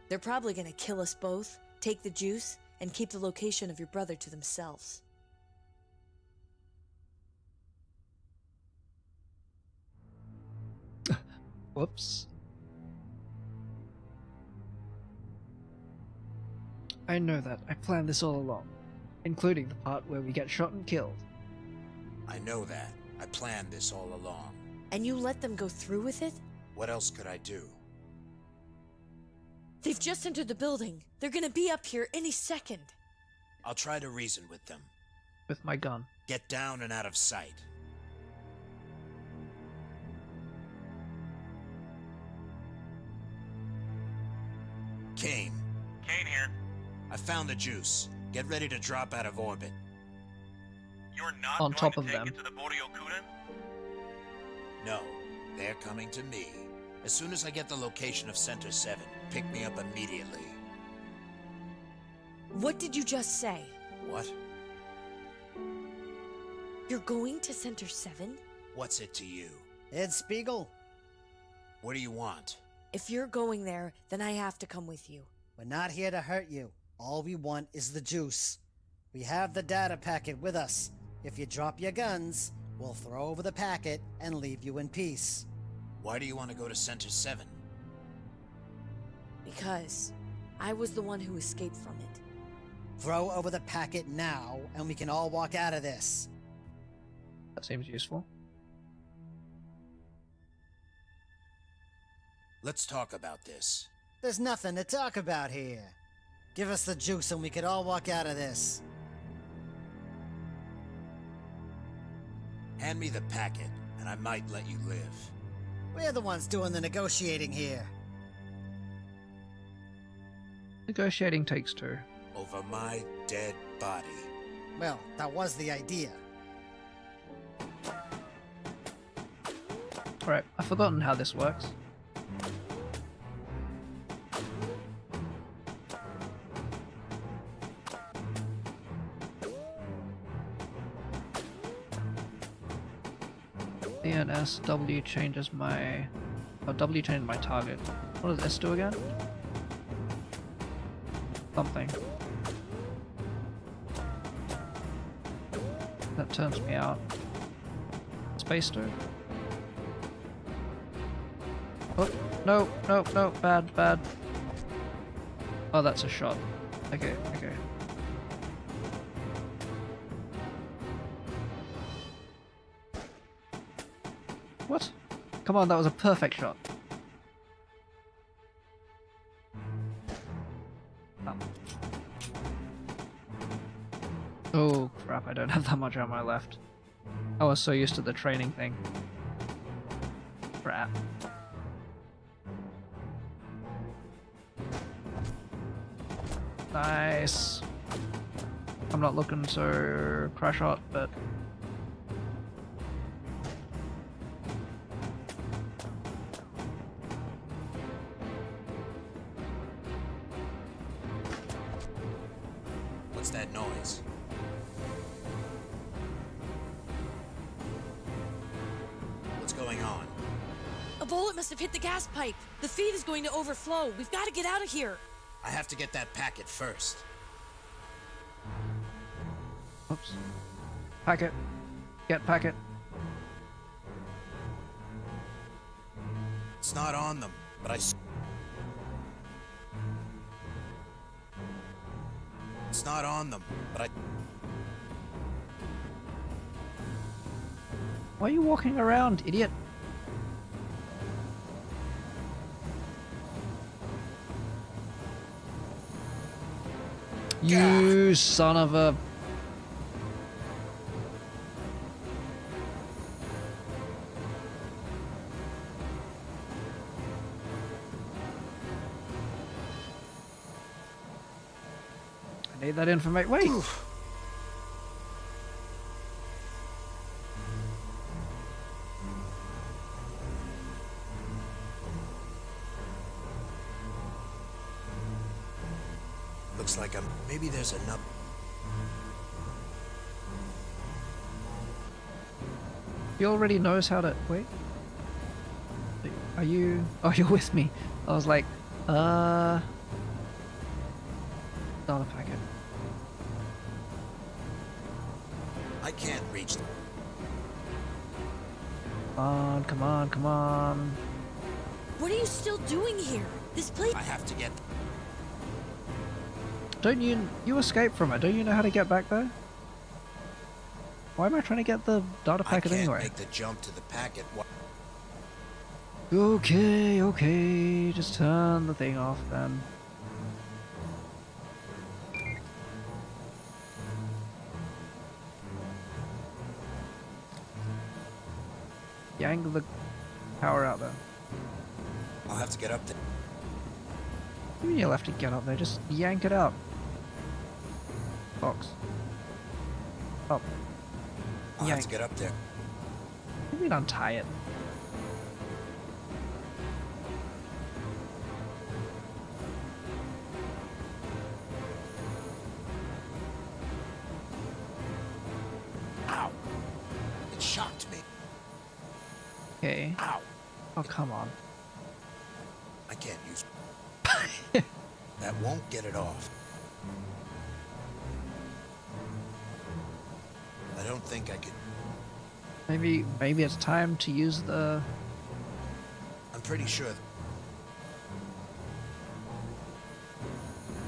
S16: They're probably going to kill us both, take the juice, and keep the location of your brother to themselves.
S1: Whoops. I know that. I planned this all along, including the part where we get shot and killed.
S2: I know that. I planned this all along.
S16: And you let them go through with it?
S2: What else could I do?
S16: They've just entered the building. They're gonna be up here any second.
S2: I'll try to reason with them.
S1: With my gun.
S2: Get down and out of sight. Kane.
S6: Kane here.
S2: I found the juice. Get ready to drop out of orbit.
S6: You're not
S1: On
S6: going
S1: top
S6: to
S1: of
S6: take
S1: them.
S6: it to the Borracus?
S2: No, they're coming to me. As soon as I get the location of Center 7, pick me up immediately.
S16: What did you just say?
S2: What?
S16: You're going to Center 7?
S2: What's it to you?
S4: Ed Spiegel.
S2: What do you want?
S16: If you're going there, then I have to come with you.
S4: We're not here to hurt you. All we want is the juice. We have the data packet with us. If you drop your guns, we'll throw over the packet and leave you in peace.
S2: Why do you want to go to Center 7?
S16: Because I was the one who escaped from it.
S4: Throw over the packet now, and we can all walk out of this.
S1: That seems useful.
S2: Let's talk about this.
S4: There's nothing to talk about here. Give us the juice and we could all walk out of this.
S2: Hand me the packet, and I might let you live.
S4: We're the ones doing the negotiating here.
S1: Negotiating takes two.
S2: Over my dead body.
S4: Well, that was the idea.
S1: Alright, I've forgotten how this works. and S, W changes my... Oh, W changes my target. What does S do again? Something. That turns me out. Space do? Oh, no, no, no, bad, bad. Oh, that's a shot. Okay, okay. What? Come on, that was a perfect shot. Oh crap, I don't have that much ammo left. I was so used to the training thing. Crap. Nice. I'm not looking so crash hot, but...
S2: What's that noise? What's going on?
S16: A bullet must have hit the gas pipe. The feed is going to overflow. We've got to get out of here.
S2: I have to get that packet first.
S1: Oops. Packet. Get packet.
S2: It's not on them, but It's not on them, but
S1: Why are you walking around, idiot? You son of a... I need that information. Wait!
S2: looks like maybe there's another.
S1: He already knows how to... Wait. Are you... Oh, you're with me. I was like, Not a packet.
S2: I can't reach them.
S1: Come on, come on, come on.
S16: What are you still doing here? This place...
S2: I have to get...
S1: Don't you... You escaped from it. Don't you know how to get back there? Why am I trying to get the data packet anyway?
S2: I can't make the jump to the packet.
S1: Okay, okay. Just turn the thing off then. Yank the power out there.
S2: I'll have to get up there.
S1: What do you mean you'll have to get up there? Just yank it out. Box. Up.
S2: I'll have to get up there.
S1: What do you mean untie it?
S2: Ow! It shocked me.
S1: Okay.
S2: Ow!
S1: Oh, come on.
S2: I can't use... That won't get it off. I don't think I could...
S1: Maybe it's time to use the...
S2: I'm pretty sure...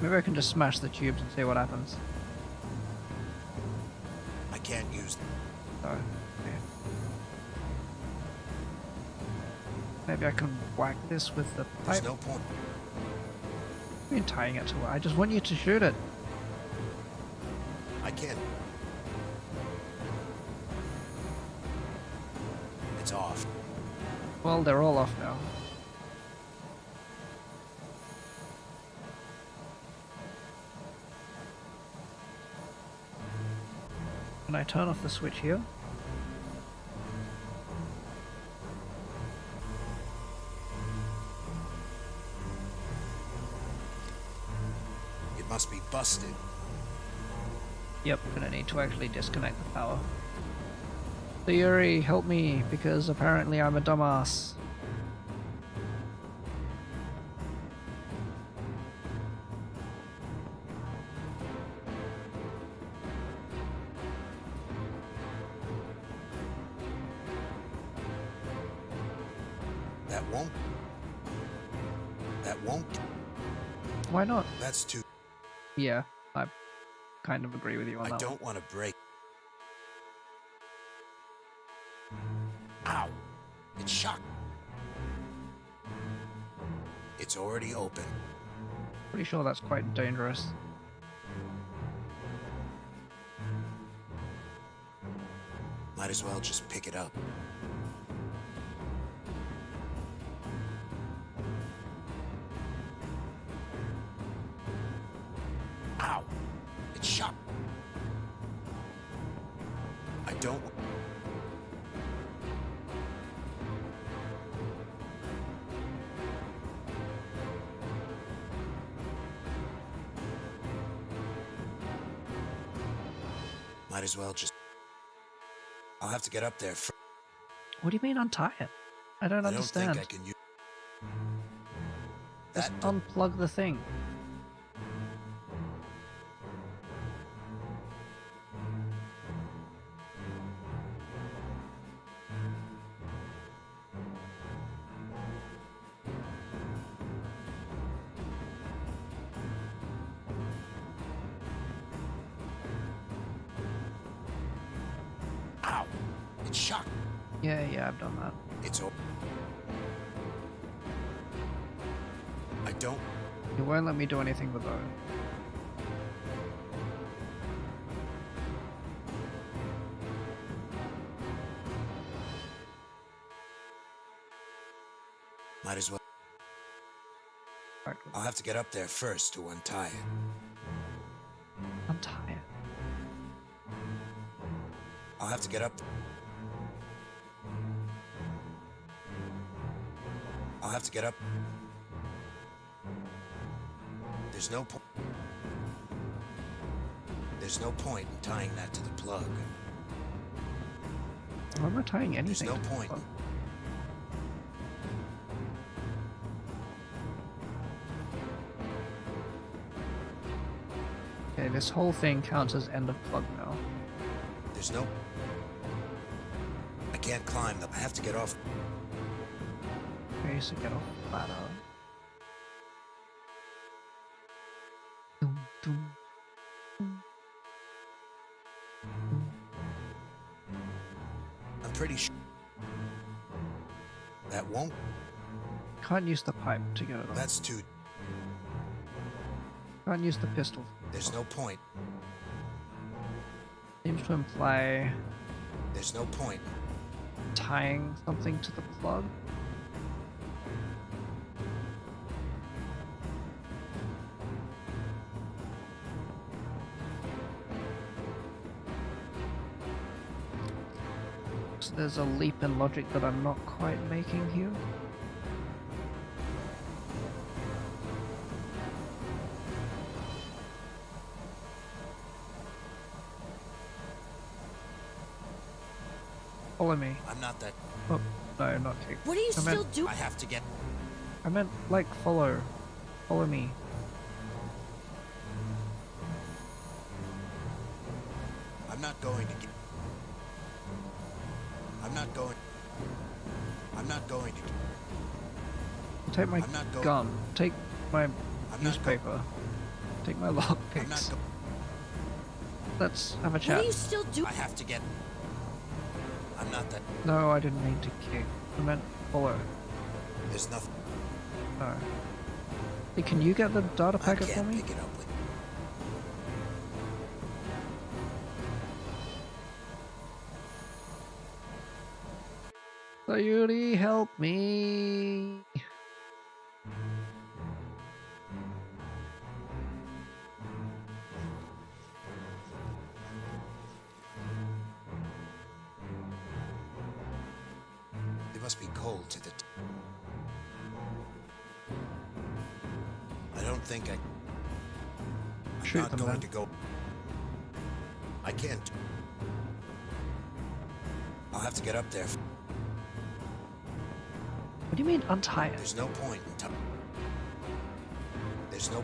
S1: Maybe I can just smash the tubes and see what happens.
S2: I can't use...
S1: Oh, okay. Maybe I can whack this with the pipe.
S2: There's no point.
S1: I mean tying it to it. I just want you to shoot it.
S2: I can't. It's off.
S1: Well, they're all off now. Can I turn off the switch here?
S2: It must be busted.
S1: Yep, gonna need to actually disconnect the power. Yuri, help me, because apparently I'm a dumbass.
S2: That won't.
S1: Why not?
S2: That's too.
S1: Yeah, I kind of agree with you on that.
S2: I don't want to break. Ow! It's shocked. It's already open.
S1: Pretty sure that's quite dangerous.
S2: Might as well just pick it up. Ow! It's shocked. I don't. Might as well just. I'll have to get up there.
S1: What do you mean untie it? I don't understand.
S2: I don't think I can use.
S1: Just unplug the thing.
S2: Ow! It's shocked.
S1: Yeah, I've done that.
S2: It's open. I don't.
S1: You won't let me do anything with those.
S2: Might as well. I'll have to get up there first to untie it.
S1: Untie it?
S2: I'll have to get up. I'll have to get up. There's no point. There's no point in tying that to the plug.
S1: I'm not tying anything.
S2: There's no
S1: to the
S2: point.
S1: plug. Okay, this whole thing counts as end of plug now.
S2: There's no. I can't climb them. I have to get off.
S1: Okay, so get off the ladder.
S2: I'm pretty sure that won't.
S1: Can't use the pipe to get it on.
S2: That's too.
S1: Can't use the pistol.
S2: There's no point.
S1: Seems to imply
S2: There's no point.
S1: tying something to the plug. So there's a leap in logic that I'm not quite making here. Follow me.
S2: I'm not that.
S1: Oh, no, not kick.
S16: What are you still doing?
S2: I have to get.
S1: I meant, like, follow. Follow me.
S2: I'm not going to get. I'm not going. I'm not going to.
S1: Take my
S2: I'm not going-
S1: gun. Take my
S2: not
S1: newspaper. Take my
S2: I'm not
S1: lockpicks.
S2: go-
S1: Let's have a
S16: What
S1: chat.
S16: are you still doing?
S2: I have to get. I'm not that.
S1: No, I didn't mean to kick. I meant follow.
S2: There's nothing.
S1: No. Hey, can you get the data
S2: I
S1: packet for
S2: can't
S1: me?
S2: pick it up with.
S1: Sayuri, help me.
S2: It must be cold to the. I don't think I. I'm
S1: Shoot
S2: not
S1: them
S2: going
S1: then.
S2: to go. I can't. I'll have to get up there.
S1: What do you mean untie it?
S2: There's no point in time. There's no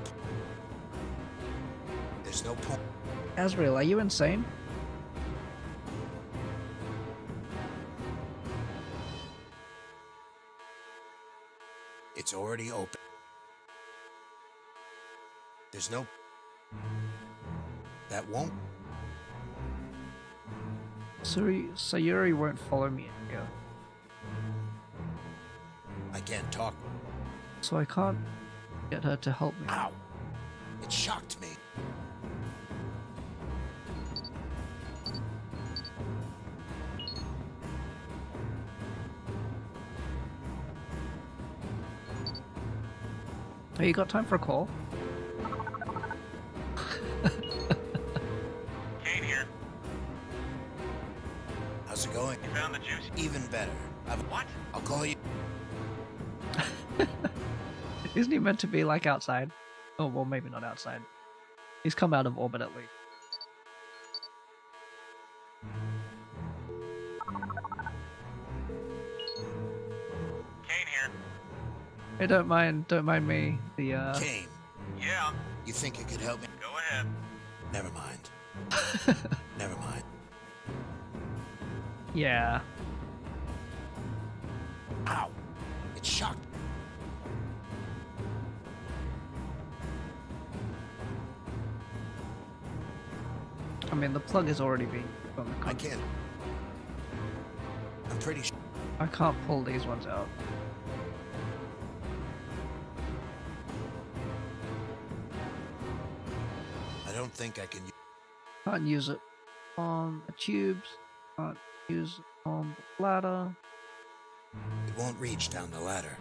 S2: point.
S1: Azriel, are you insane?
S2: It's already open. There's no... That won't...
S1: Sayuri won't follow me in here.
S2: I can't talk.
S1: So I can't get her to help me.
S2: Ow! It shocked me.
S1: Hey, you got time for a call?
S6: Kane here.
S2: How's it going?
S6: You found the juice?
S2: Even better.
S6: What?
S2: I'll call you.
S1: Isn't he meant to be like outside? Oh, well, maybe not outside. He's come out of orbit at least.
S6: Kane here.
S1: Hey, don't mind me. The
S2: Kane.
S6: Yeah.
S2: You think you could help me?
S6: Go ahead.
S2: Never mind. Never mind.
S1: Yeah.
S2: Ow! It shocked.
S1: I mean, the plug is already being on the
S2: I can't. I'm pretty sure.
S1: I can't pull these ones out.
S2: I don't think I can.
S1: Can't use it on the tubes. Can't use it on the ladder.
S2: It won't reach down the ladder.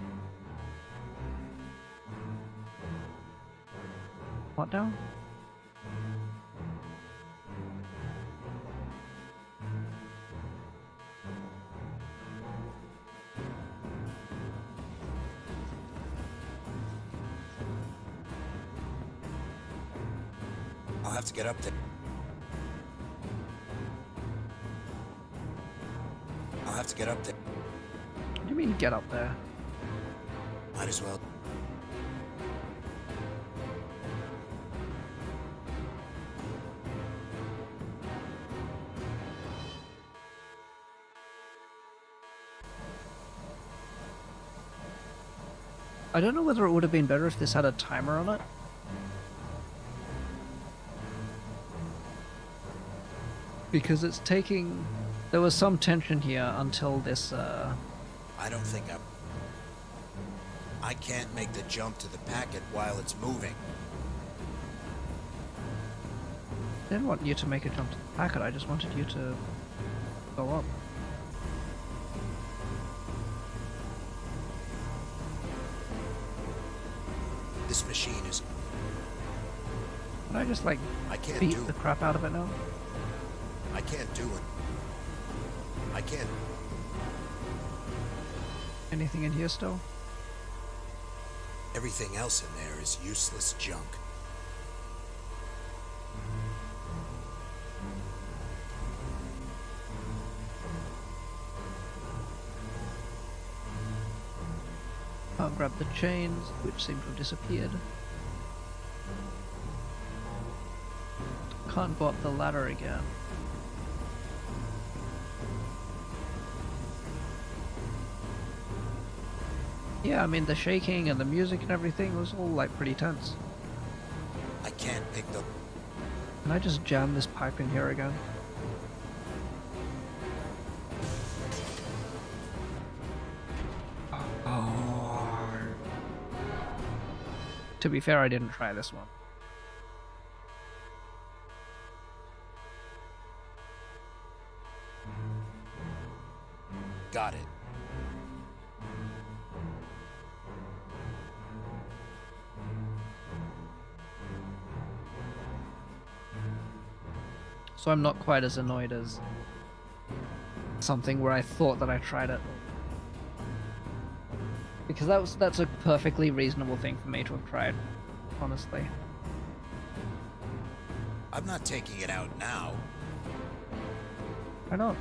S1: What now?
S2: I'll have to get up there. I'll have to get up there.
S1: What do you mean get up there?
S2: Might as well.
S1: I don't know whether it would have been better if this had a timer on it. Because it's taking... There was some tension here until this,
S2: I don't think I can't make the jump to the packet while it's moving.
S1: I didn't want you to make a jump to the packet, I just wanted you to go up.
S2: This machine is...
S1: Can I just, like,
S2: I can't
S1: beat
S2: do
S1: the crap out of it now?
S2: I can't do it. I can't.
S1: Anything in here still?
S2: Everything else in there is useless junk.
S1: Can't grab the chains, which seem to have disappeared. Can't go up the ladder again. Yeah, I mean, the shaking and the music and everything was all, like, pretty tense.
S2: I can't pick the...
S1: Can I just jam this pipe in here again? Oh. To be fair, I didn't try this one.
S2: Got it.
S1: So I'm not quite as annoyed as something where I thought that I tried it. Because that's a perfectly reasonable thing for me to have tried, honestly.
S2: I'm not taking it out now.
S1: Why not?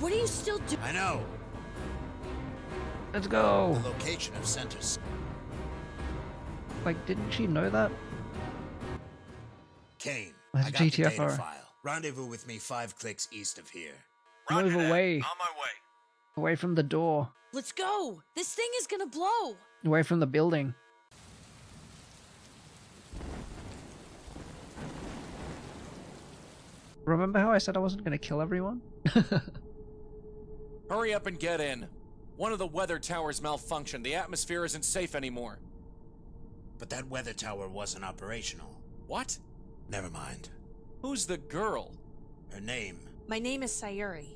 S16: What are you still doing?
S2: I know.
S1: Let's go.
S2: The location of centers.
S1: Like, didn't she know that?
S2: Kane,
S1: That's
S2: I got the data
S1: GTFO.
S2: file. Rendezvous with me 5 clicks east of here.
S1: Move away.
S6: On my way.
S1: Away from the door.
S16: Let's go! This thing is gonna blow!
S1: Away from the building. Remember how I said I wasn't going to kill everyone?
S17: Hurry up and get in. One of the weather towers malfunctioned. The atmosphere isn't safe anymore.
S2: But that weather tower wasn't operational.
S17: What?
S2: Never mind.
S17: Who's the girl?
S2: Her name.
S16: My name is Sayuri.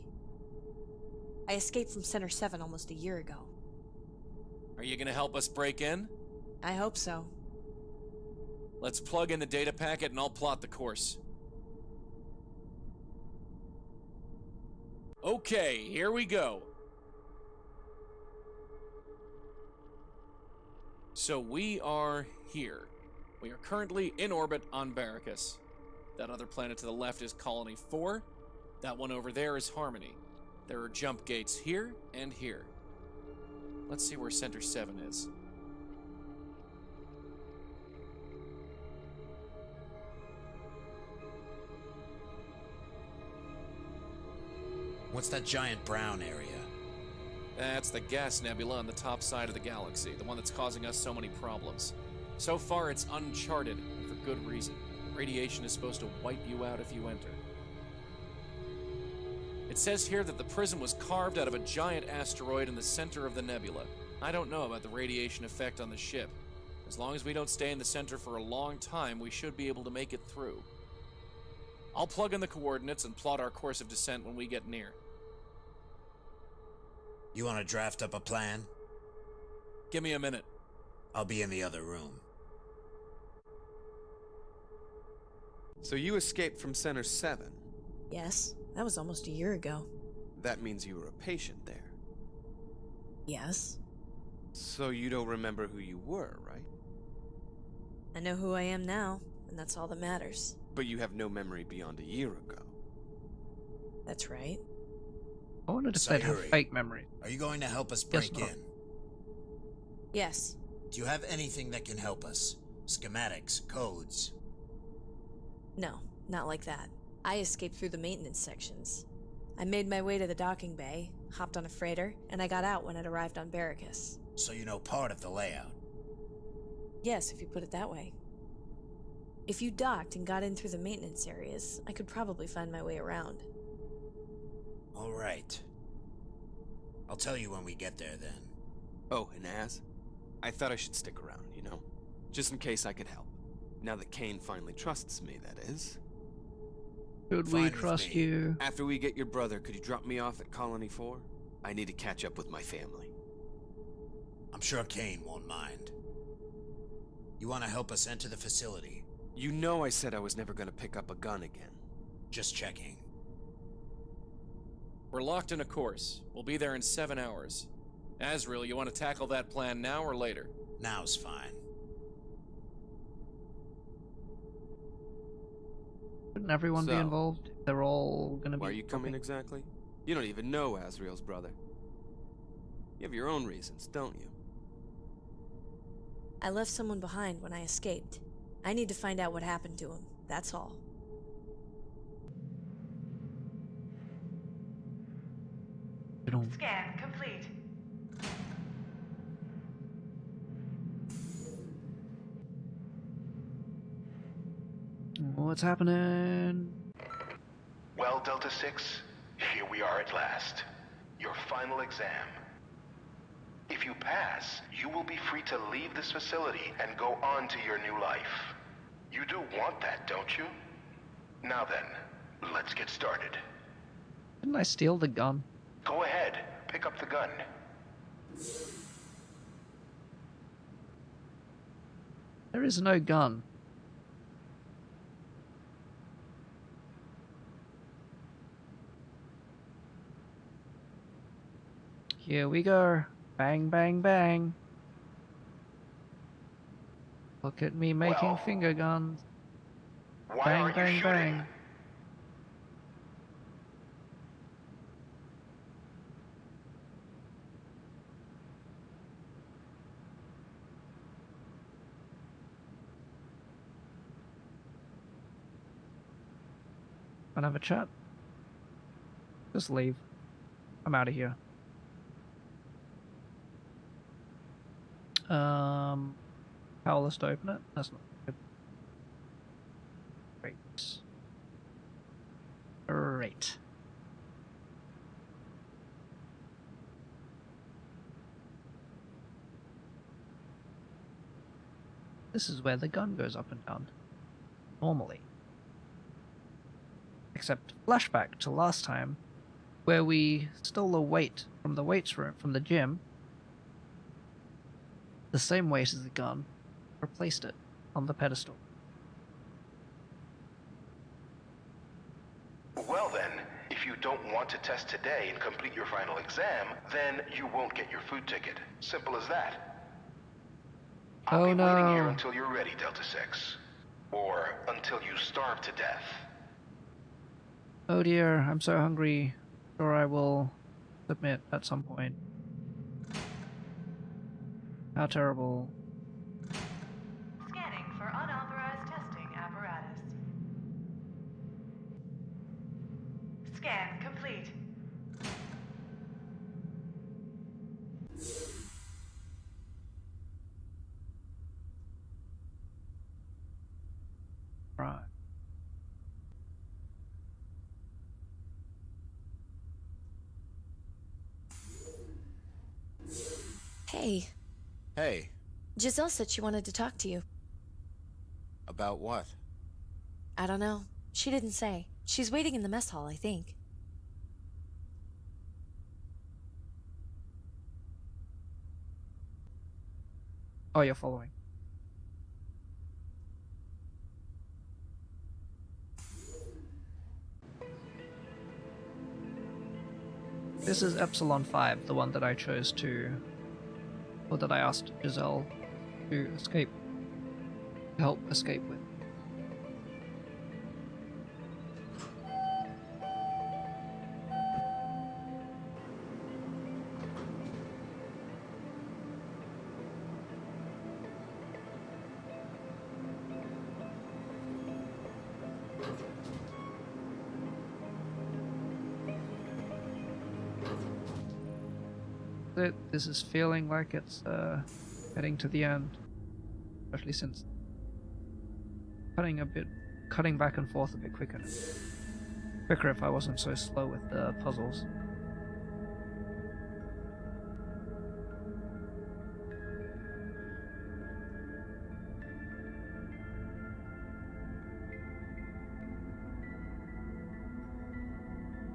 S16: I escaped from Center 7 almost a year ago.
S17: Are you gonna help us break in?
S16: I hope so.
S17: Let's plug in the data packet and I'll plot the course. Okay, here we go. So we are here. We are currently in orbit on Barracus. That other planet to the left is Colony 4. That one over there is Harmony. There are jump gates here and here. Let's see where Center 7 is.
S2: What's that giant brown area?
S17: That's the gas nebula on the top side of the galaxy, the one that's causing us so many problems. So far, it's uncharted, and for good reason. Radiation is supposed to wipe you out if you enter. It says here that the prism was carved out of a giant asteroid in the center of the nebula. I don't know about the radiation effect on the ship. As long as we don't stay in the center for a long time, we should be able to make it through. I'll plug in the coordinates and plot our course of descent when we get near.
S2: You want to draft up a plan?
S17: Give me a minute.
S2: I'll be in the other room.
S11: So you escaped from Center 7?
S16: Yes, that was almost a year ago.
S11: That means you were a patient there.
S16: Yes.
S11: So you don't remember who you were, right?
S16: I know who I am now, and that's all that matters.
S11: But you have no memory beyond a year ago.
S16: That's right.
S1: I wanted to say have fake memory.
S2: Are you going to help us break in?
S16: Yes.
S2: Do you have anything that can help us? Schematics, codes?
S16: No, not like that. I escaped through the maintenance sections. I made my way to the docking bay, hopped on a freighter, and I got out when it arrived on Barracus.
S2: So you know part of the layout?
S16: Yes, if you put it that way. If you docked and got in through the maintenance areas, I could probably find my way around.
S2: All right. I'll tell you when we get there, then.
S11: Oh, and I thought I should stick around, you know? Just in case I could help. Now that Kane finally trusts me, that is.
S1: Should we trust you?
S11: After we get your brother, could you drop me off at Colony 4? I need to catch up with my family.
S2: I'm sure Kane won't mind. You want to help us enter the facility?
S11: You know I said I was never going to pick up a gun again.
S2: Just checking.
S17: We're locked in a course. We'll be there in 7 hours. Azriel, you want to tackle that plan now or later?
S2: Now's fine.
S1: Shouldn't everyone be involved? They're all gonna be.
S11: Why are you coming exactly? You don't even know Azriel's brother. You have your own reasons, don't you?
S16: I left someone behind when I escaped. I need to find out what happened to him, that's all.
S15: Scan complete.
S1: What's happening?
S13: Well, Delta 6, here we are at last. Your final exam. If you pass, you will be free to leave this facility and go on to your new life. You do want that, don't you? Now then, let's get started.
S1: Didn't I steal the gun?
S13: Go ahead, pick up the gun.
S1: There is no gun. Here we go. Bang, bang, bang. Look at me making finger guns.
S13: Why
S1: Bang,
S13: aren't
S1: bang,
S13: you shooting?
S1: bang. Wanna have a chat? Just leave. I'm out of here. Powerless to open it? That's not good. Great. Great. This is where the gun goes up and down. Normally. Except flashback to last time, where we stole a weight from the weights room, from the gym. The same weight as the gun, replaced it on the pedestal.
S13: Well then, if you don't want to test today and complete your final exam, then you won't get your food ticket. Simple as that. I'll be waiting here until you're ready, Delta 6. Or until you starve to death.
S1: Oh dear, I'm so hungry. Sure, I will submit at some point. How terrible.
S15: Scanning for unauthorized testing apparatus. Scan complete.
S1: Right.
S16: Hey.
S2: Hey,
S16: Giselle said she wanted to talk to you.
S2: about what?
S16: I don't know. She didn't say. She's waiting in the mess hall, I think.
S1: Oh, you're following. This is Epsilon 5, the one that I chose to... or that I asked Giselle to escape... to help escape with. This is feeling like it's heading to the end, especially since cutting back and forth a bit quicker if I wasn't so slow with the puzzles.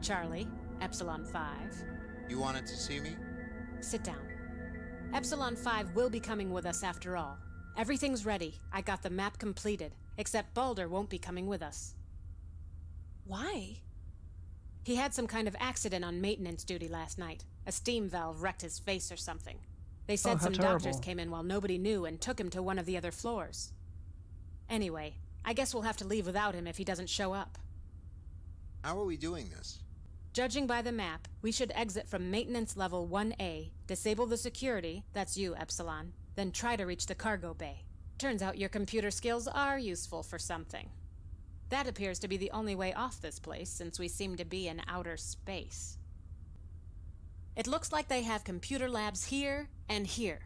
S18: Charlie, Epsilon 5.
S2: You wanted to see me?
S18: Sit down. Epsilon 5 will be coming with us after all. Everything's ready. I got the map completed. Except Balder won't be coming with us.
S16: Why?
S18: He had some kind of accident on maintenance duty last night. A steam valve wrecked his face or something. They said some doctors came in while nobody knew and took him to one of the other floors. Anyway, I guess we'll have to leave without him if he doesn't show up.
S2: How are we doing this?
S18: Judging by the map, we should exit from maintenance level 1A, disable the security, that's you, Epsilon, then try to reach the cargo bay. Turns out your computer skills are useful for something. That appears to be the only way off this place, since we seem to be in outer space. It looks like they have computer labs here and here.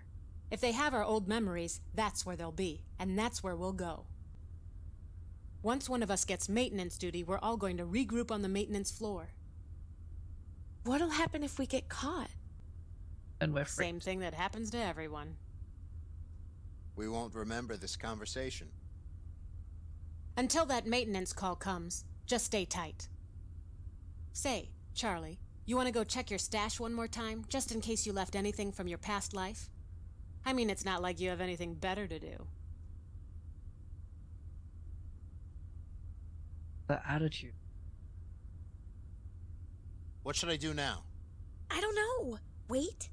S18: If they have our old memories, that's where they'll be, and that's where we'll go. Once one of us gets maintenance duty, we're all going to regroup on the maintenance floor.
S16: What'll happen if we get caught?
S1: And we're free.
S18: Same thing that happens to everyone.
S2: We won't remember this conversation.
S18: Until that maintenance call comes, just stay tight. Say, Charlie, you want to go check your stash one more time, just in case you left anything from your past life? I mean, it's not like you have anything better to do.
S1: The attitude.
S2: What should I do now?
S16: I don't know. Wait.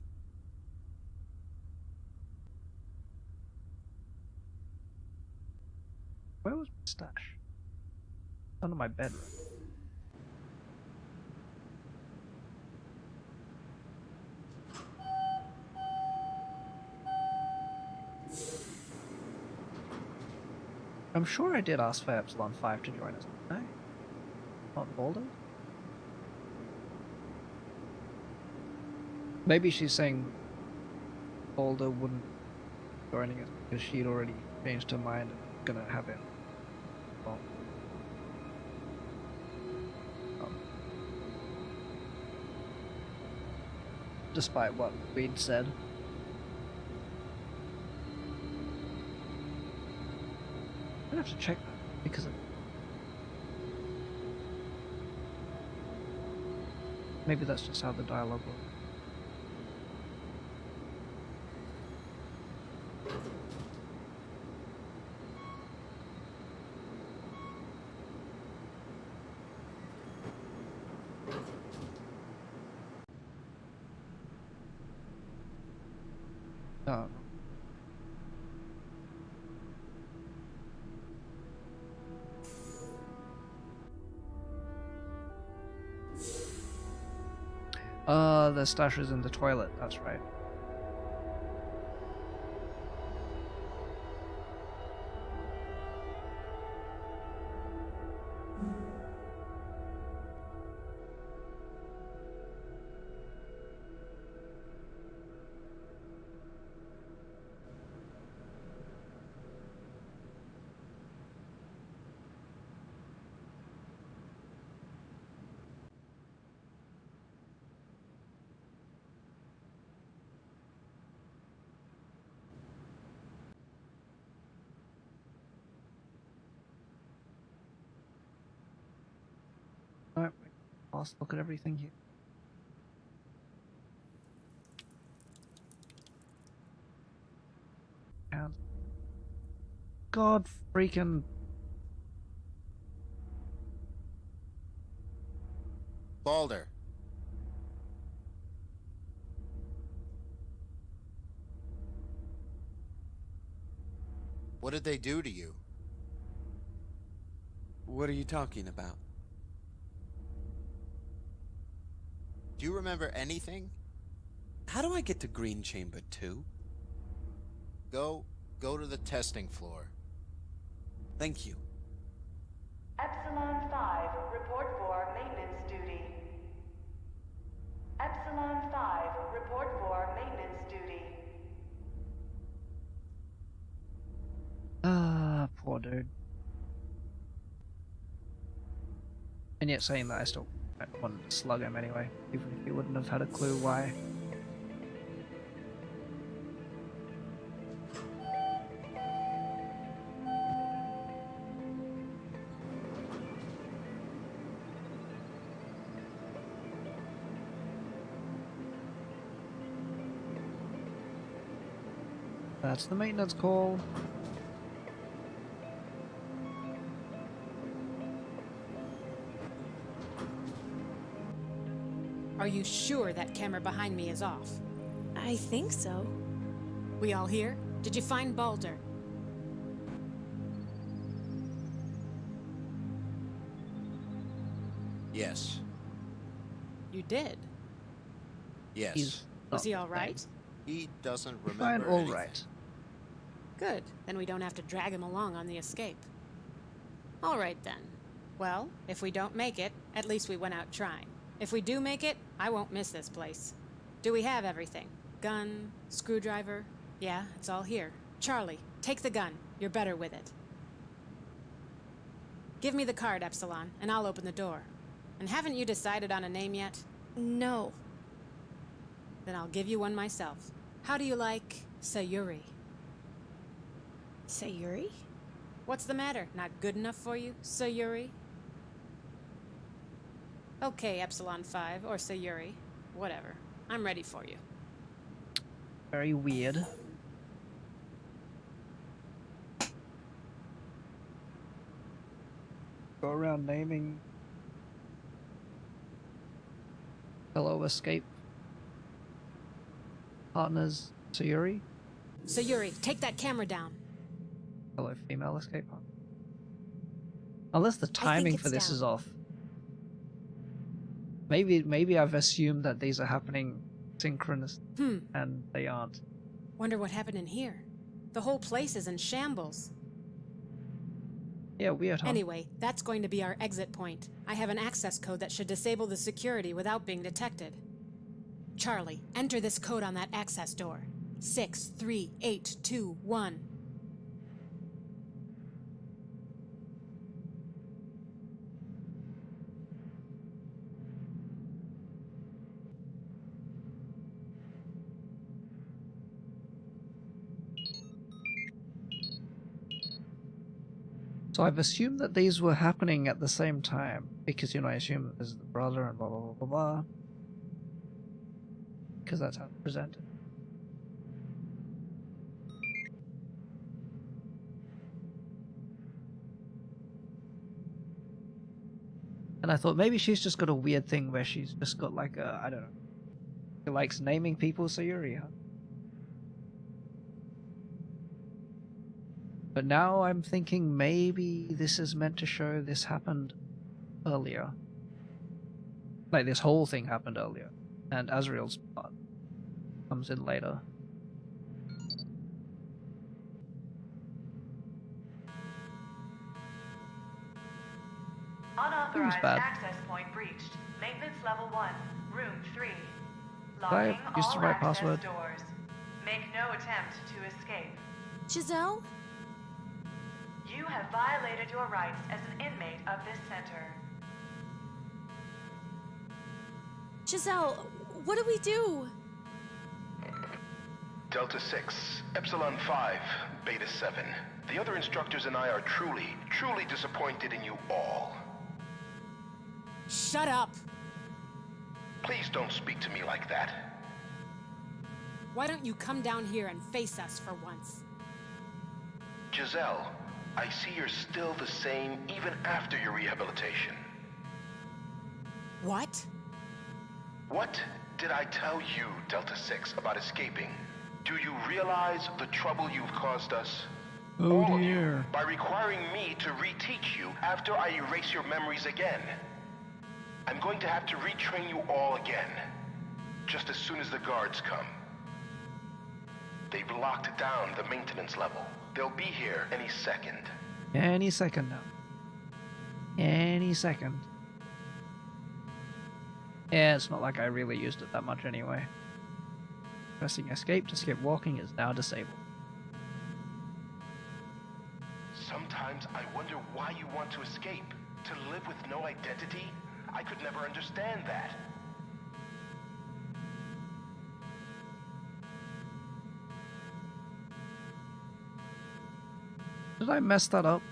S1: Where was my stash? Under my bedroom. I'm sure I did ask for Epsilon 5 to join us, didn't I? Not Boulder? Maybe she's saying Boulder wouldn't joining us because she'd already changed her mind and gonna have him. Well, despite what we'd said. I'm gonna have to check that because maybe that's just how the dialogue works. The stash is in the toilet, that's right. Alright, let's look at everything here. And God freaking
S2: Balder. What did they do to you?
S14: What are you talking about?
S2: Do you remember anything?
S14: How do I get to Green Chamber 2?
S2: Go to the testing floor.
S14: Thank you.
S15: Epsilon 5, report for maintenance duty. Epsilon 5, report for maintenance duty.
S1: Ah, poor dude. And yet saying that I still wanted to slug him anyway, even if he wouldn't have had a clue why. That's the maintenance call.
S18: Are you sure that camera behind me is off?
S19: I think so.
S18: We all here? Did you find Balder?
S2: Yes.
S18: You did?
S2: Yes.
S18: Was he all right?
S2: He doesn't
S1: Fine,
S2: remember
S1: all
S2: anything.
S1: right.
S18: Good. Then we don't have to drag him along on the escape. All right, then. Well, if we don't make it, at least we went out trying. If we do make it, I won't miss this place. Do we have everything? Gun, screwdriver? Yeah, it's all here. Charlie, take the gun. You're better with it. Give me the card, Epsilon, and I'll open the door. And haven't you decided on a name yet?
S19: No.
S18: Then I'll give you one myself. How do you like Sayuri?
S19: Sayuri?
S18: What's the matter? Not good enough for you, Sayuri? Okay, Epsilon 5, or Sayuri. Whatever. I'm ready for you.
S1: Very weird. Go around naming fellow escape partners. Sayuri?
S18: Sayuri, take that camera down.
S1: Fellow female escape partner. Unless the timing for this is off. Maybe I've assumed that these are happening synchronous and they aren't.
S18: Wonder what happened in here. The whole place is in shambles.
S1: Yeah, weird, huh?
S18: Anyway, that's going to be our exit point. I have an access code that should disable the security without being detected. Charlie, enter this code on that access door. 63821.
S1: So I've assumed that these were happening at the same time, because, you know, I assume that this is the brother and blah blah blah blah blah. Because that's how it's presented. And I thought maybe she's just got a weird thing where she's just got like a, I don't know, she likes naming people Sayuri, huh? But now I'm thinking maybe this is meant to show this happened earlier. Like this whole thing happened earlier. And Azriel's part comes in later.
S15: Unauthorized access point breached. Maintenance level 1, room 3.
S1: I
S15: Locking
S1: used the
S15: all
S1: right
S15: access
S1: password?
S15: doors. Make no attempt to escape.
S16: Giselle?
S15: You have violated your rights as an inmate of this center.
S16: Giselle, what do we do?
S13: Delta 6, Epsilon 5, Beta 7. The other instructors and I are truly, truly disappointed in you all.
S18: Shut up!
S13: Please don't speak to me like that.
S18: Why don't you come down here and face us for once?
S13: Giselle, I see you're still the same even after your rehabilitation.
S18: What?
S13: What did I tell you, Delta 6, about escaping? Do you realize the trouble you've caused us?
S1: Oh
S13: All
S1: dear.
S13: of you, by requiring me to reteach you after I erase your memories again. I'm going to have to retrain you all again, just as soon as the guards come. They've locked down the maintenance level. They'll be here any second.
S1: Any second now. Any second. Yeah, it's not like I really used it that much anyway. Pressing escape to skip walking is now disabled.
S13: Sometimes I wonder why you want to escape. To live with no identity? I could never understand that.
S1: Did I mess that up?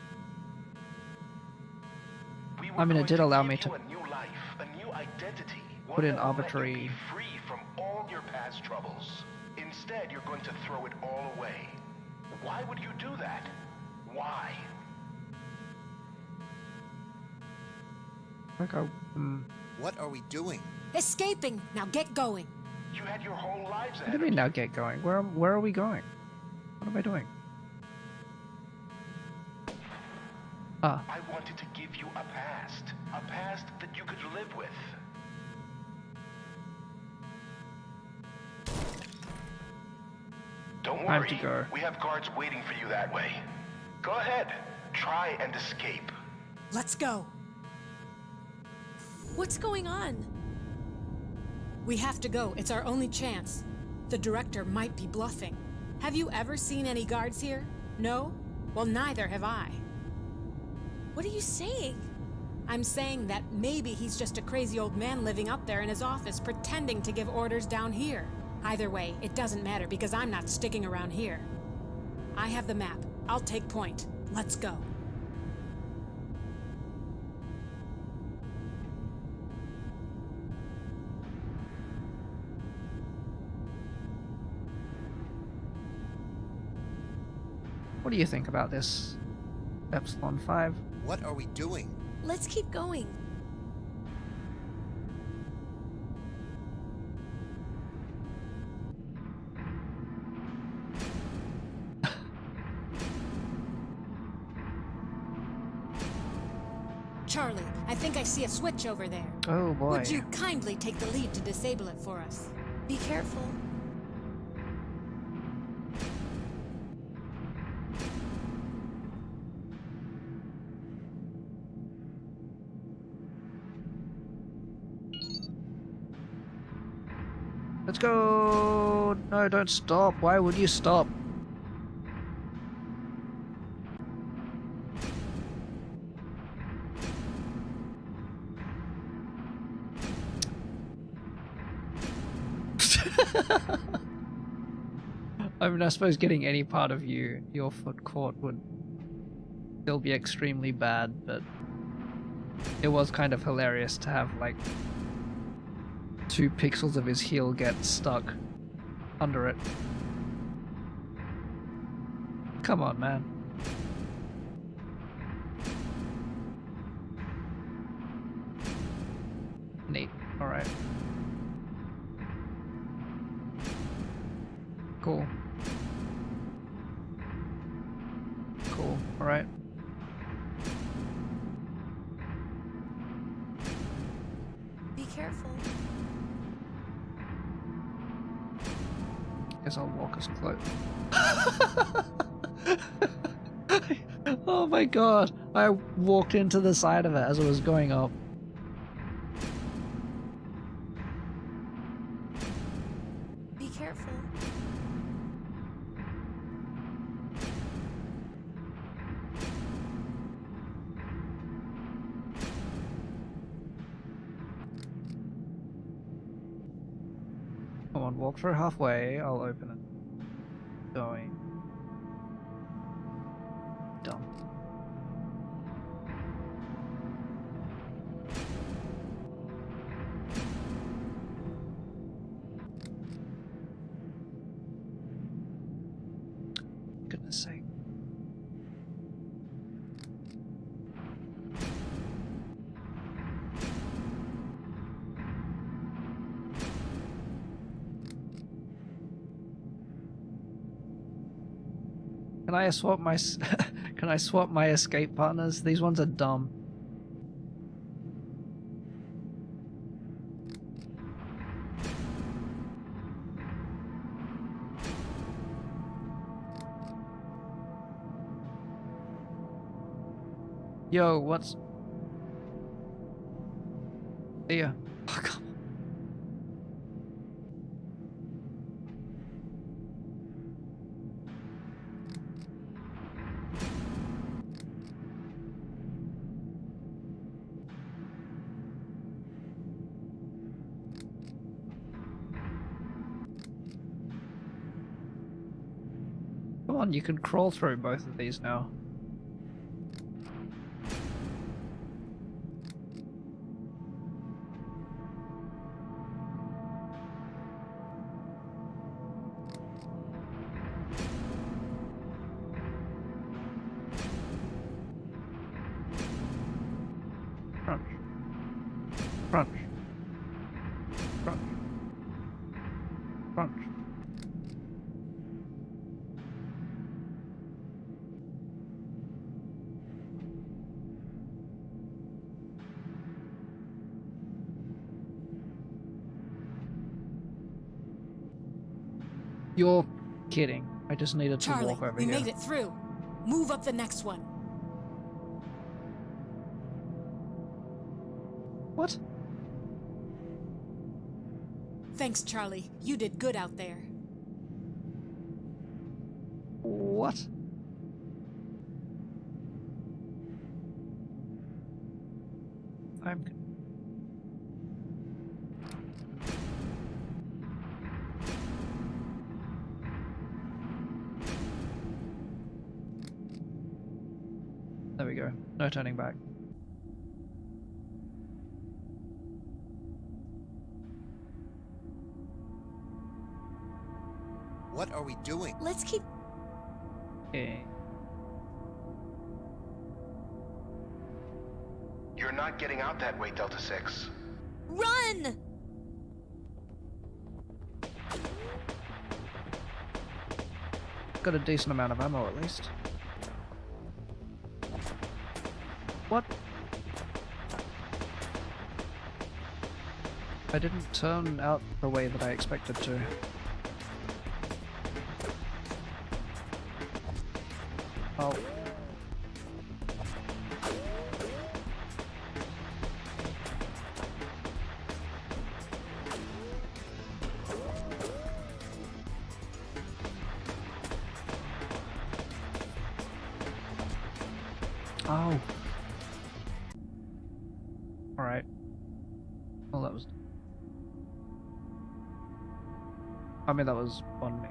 S1: I mean, it did allow me to
S13: A new life, a new identity.
S1: put in
S13: One that will let you
S1: arbitrary.
S13: be free from all your past troubles. Instead, you're going to throw it all away. Why would you do that? Why?
S1: Okay.
S2: What are we doing?
S18: Escaping! Now get going!
S13: You had your whole lives
S1: What
S13: ahead
S1: do
S13: of
S1: you mean
S13: you.
S1: now get going? Where are we going? What am I doing? Ah.
S13: I wanted to give you a past that you could live with. Don't
S1: Time
S13: worry,
S1: to go.
S13: we have guards waiting for you that way. Go ahead, try and escape.
S18: Let's go!
S16: What's going on?
S18: We have to go. It's our only chance. The director might be bluffing. Have you ever seen any guards here? No? Well, neither have I.
S16: What are you saying?
S18: I'm saying that maybe he's just a crazy old man living up there in his office pretending to give orders down here. Either way, it doesn't matter because I'm not sticking around here. I have the map. I'll take point. Let's go.
S1: What do you think about this? Epsilon 5?
S2: What are we doing?
S16: Let's keep going.
S18: Charlie, I think I see a switch over there.
S1: Oh boy.
S18: Would you kindly take the lead to disable it for us?
S16: Be careful.
S1: Let's go! No, don't stop. Why would you stop? I mean, I suppose getting any part of your foot caught would still be extremely bad, but it was kind of hilarious to have, like, 2 pixels of his heel get stuck under it. Come on, man. Neat. Alright. Cool. Cool. Alright.
S16: Be careful.
S1: Guess I'll walk us close. Oh my god! I walked into the side of it as it was going up.
S16: Be careful.
S1: Come on, walk through halfway. I'll open it. Going. Dumb. Goodness sake. Can I swap my can I swap my escape partners? These ones are dumb. Yo, what's... See ya. Oh, come on. Come on, you can crawl through both of these now. Crunch. Crunch. Crunch. Crunch. You're kidding. I just needed to
S18: Charlie,
S1: walk over
S18: we
S1: here.
S18: made it through. Move up the next one.
S1: What?
S18: Thanks, Charlie. You did good out there.
S1: What? I'm... There we go. No turning back.
S2: What are we doing?
S16: Let's keep...
S1: Okay.
S13: You're not getting out that way, Delta 6.
S16: Run!
S1: Got a decent amount of ammo at least. What? I didn't turn out the way that I expected to. Oh. Oh. Alright. Well, that was... I mean, that was on me.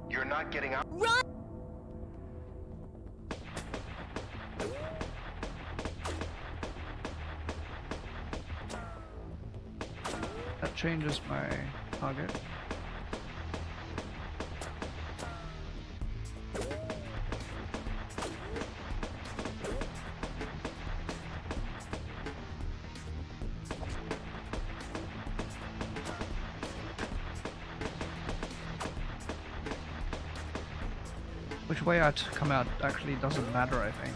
S13: You're not getting out.
S15: Run!
S1: That changes my target. Which way I come out actually doesn't matter, I think.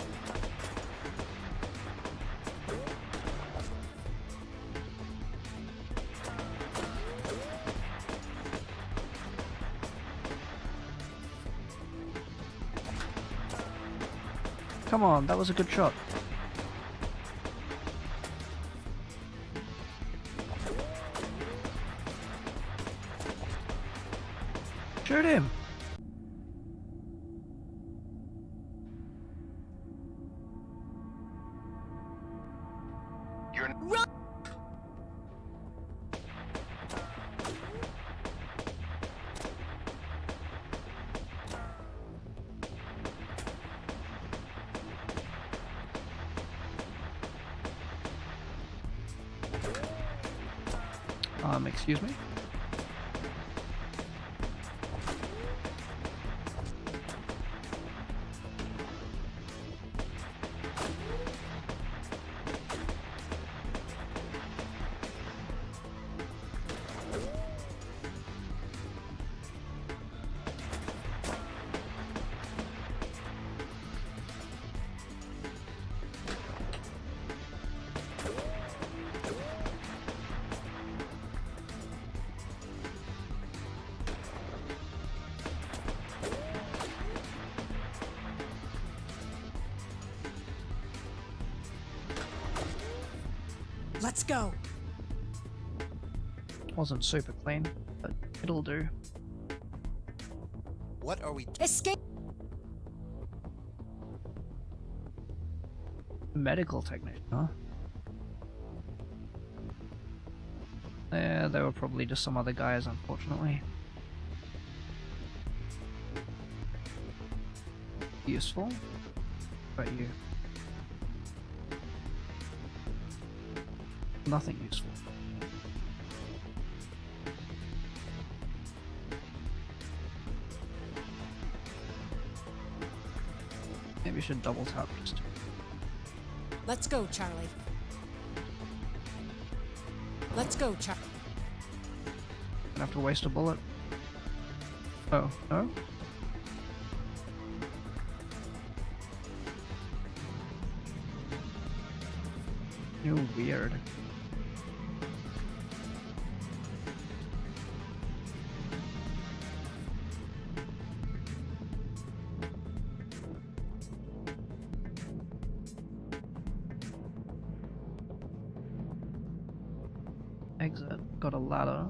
S1: Come on, that was a good shot. Shoot him!
S15: Run!
S1: Excuse me?
S15: Let's go.
S1: Wasn't super clean, but it'll do.
S2: What are we...
S15: Escape!
S1: Medical technician, huh? Yeah, they were probably just some other guys, unfortunately. Useful? But you... Nothing useful. Maybe you should double tap just to...
S18: Let's go, Charlie. Let's go, Charlie.
S1: Gonna have to waste a bullet. Oh, no? You're weird. Exit. Got a ladder.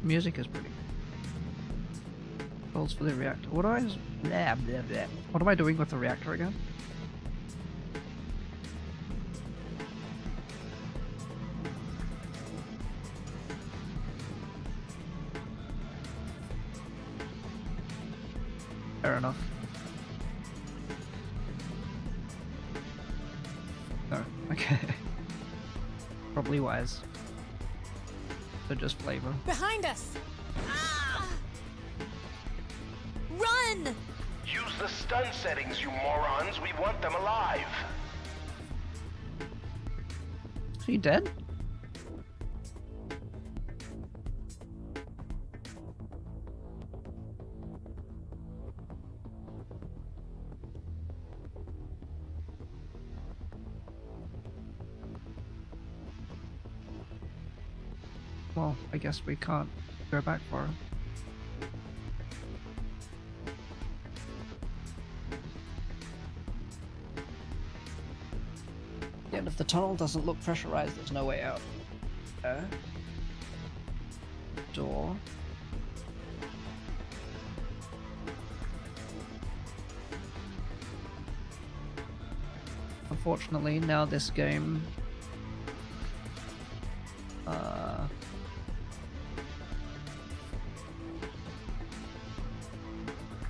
S1: Music is pretty good. Calls for the reactor. What do I... Blah, blah, blah. What am I doing with the reactor again? Fair enough. No, okay. Probably wise. So just flavor.
S18: Behind us!
S15: Ah! Run!
S13: Use the stun settings, you morons. We want them alive.
S1: Is he dead? Well, I guess we can't go back for him. If the tunnel doesn't look pressurized, there's no way out. There. Door. Unfortunately, now this game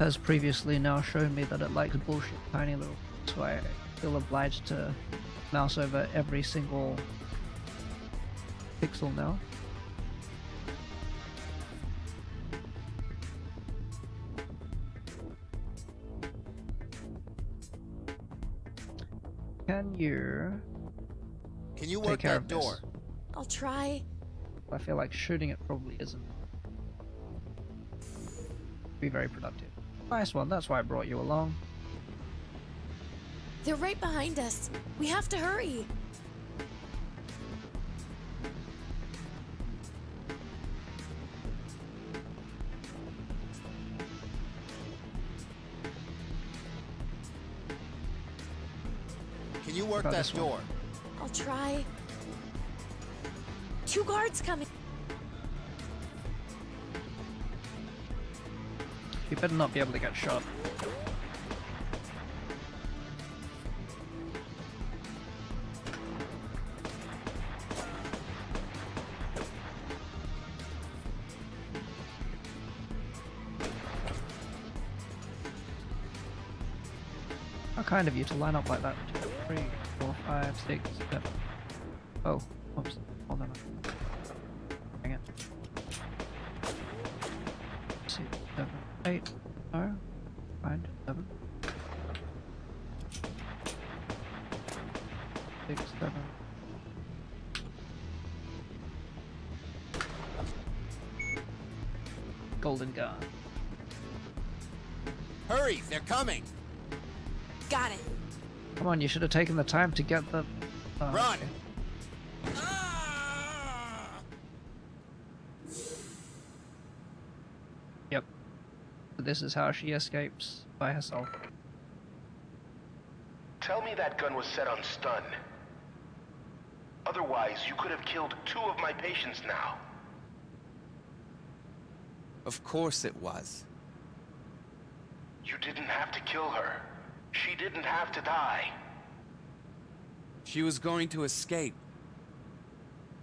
S1: has previously now shown me that it likes bullshit tiny little, so I feel obliged to mouse over every single pixel now. Can you
S14: work
S1: take care
S14: that
S1: of this?
S14: door?
S16: I'll try.
S1: I feel like shooting it probably isn't be very productive. Nice one, that's why I brought you along.
S16: They're right behind us. We have to hurry.
S14: Can you work
S1: About
S14: that
S1: this one?
S14: door?
S16: I'll try. 2 guards coming.
S1: You better not be able to get shot. How kind of you to line up like that. 2, 3, 4, 5, 6, 7. Oh, oops. Hold on. Dang it. 6, 7, 8. No. 9, 7. 6, 7. Golden gun.
S14: Hurry, they're coming.
S16: Got it.
S1: Come on, you should have taken the time to get the...
S14: Run!
S1: Okay. Yep. So this is how she escapes by herself.
S13: Tell me that gun was set on stun. Otherwise, you could have killed 2 of my patients now.
S14: Of course it was.
S13: You didn't have to kill her. She didn't have to die.
S14: She was going to escape.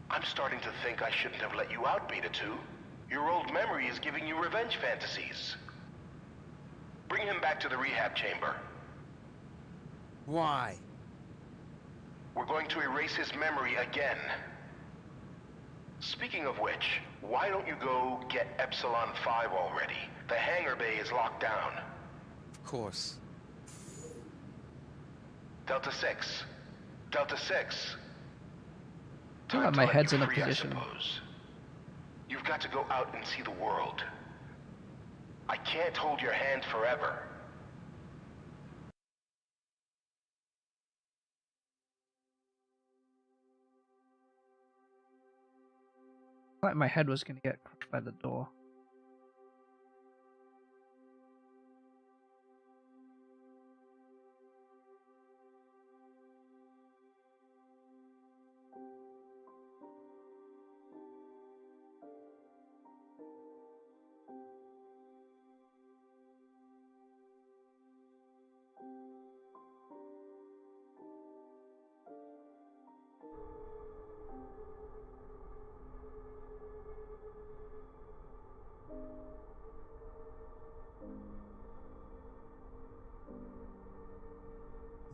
S13: I'm starting to think I shouldn't have let you out, Beta 2. Your old memory is giving you revenge fantasies. Bring him back to the rehab chamber.
S14: Why?
S13: We're going to erase his memory again. Speaking of which, why don't you go get Epsilon 5 already? The hangar bay is locked down.
S14: Of course.
S13: Delta 6. Delta 6.
S1: I
S13: Time
S1: my
S13: to let
S1: head's
S13: you
S1: in a
S13: free, I
S1: position.
S13: suppose. You've got to go out and see the world. I can't hold your hand forever.
S1: Like my head was gonna get crushed by the door.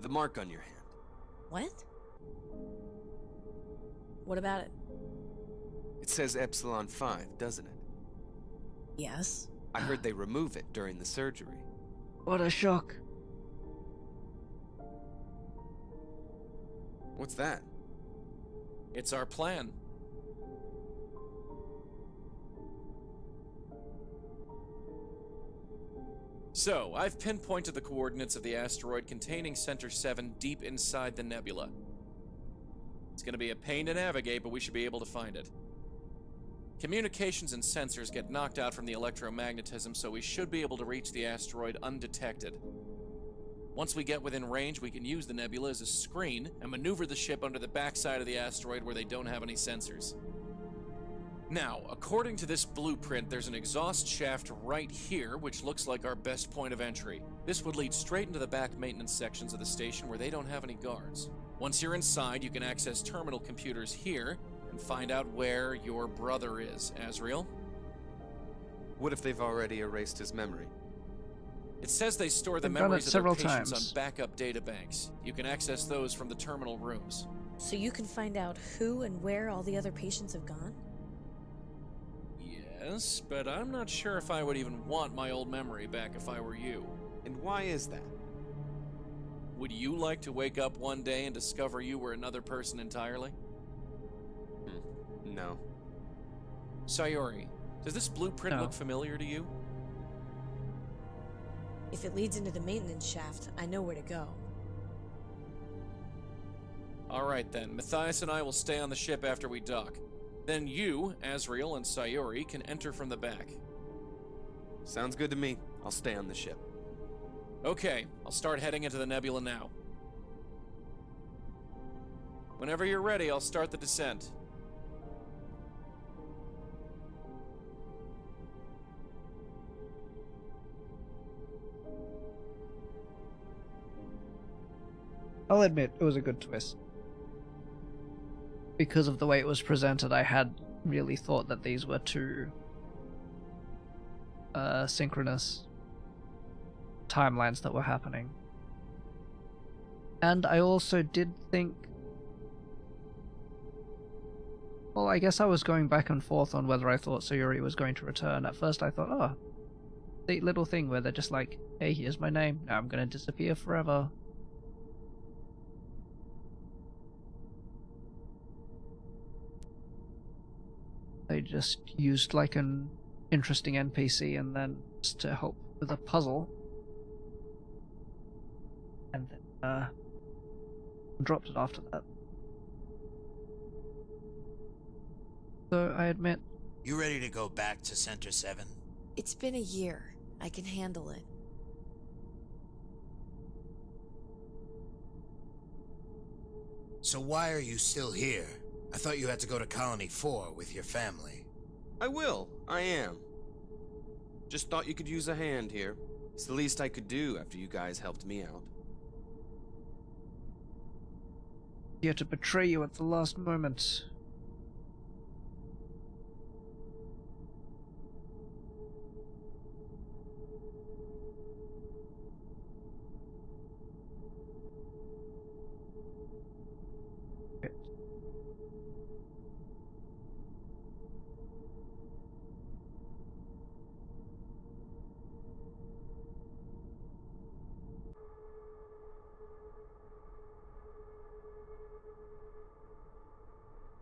S11: The mark on your hand.
S16: What? What about it?
S11: It says Epsilon 5, doesn't it?
S16: Yes.
S11: I heard they remove it during the surgery.
S1: What a shock.
S11: What's that?
S17: It's our plan. So, I've pinpointed the coordinates of the asteroid containing Center 7 deep inside the nebula. It's gonna be a pain to navigate, but we should be able to find it. Communications and sensors get knocked out from the electromagnetism, so we should be able to reach the asteroid undetected. Once we get within range, we can use the nebula as a screen and maneuver the ship under the backside of the asteroid where they don't have any sensors. Now, according to this blueprint, there's an exhaust shaft right here, which looks like our best point of entry. This would lead straight into the back maintenance sections of the station where they don't have any guards. Once you're inside, you can access terminal computers here and find out where your brother is, Azriel.
S11: What if they've already erased his memory?
S17: It says they store the
S1: They've done it
S17: memories of their
S1: several
S17: patients
S1: times.
S17: on backup databanks. You can access those from the terminal rooms.
S16: So you can find out who and where all the other patients have gone?
S17: Yes, but I'm not sure if I would even want my old memory back if I were you.
S11: And why is that?
S17: Would you like to wake up one day and discover you were another person entirely?
S11: No.
S17: Sayori, does this blueprint
S1: No.
S17: look familiar to you?
S16: If it leads into the maintenance shaft, I know where to go.
S17: Alright then, Matthias and I will stay on the ship after we dock. Then you, Azriel, and Sayori can enter from the back.
S11: Sounds good to me. I'll stay on the ship.
S17: Okay, I'll start heading into the nebula now. Whenever you're ready, I'll start the descent.
S1: I'll admit, it was a good twist. Because of the way it was presented, I had really thought that these were two synchronous timelines that were happening. And I also did think... Well, I guess I was going back and forth on whether I thought Sayuri was going to return. At first I thought, oh, the little thing where they're just like, hey, here's my name, now I'm gonna disappear forever. They just used like an interesting NPC and then just to help with a puzzle. And then dropped it after that. So I admit...
S2: You ready to go back to Center 7?
S16: It's been a year. I can handle it.
S2: So why are you still here? I thought you had to go to Colony 4 with your family.
S11: I will. I am. Just thought you could use a hand here. It's the least I could do after you guys helped me out.
S1: Here to betray you at the last moment.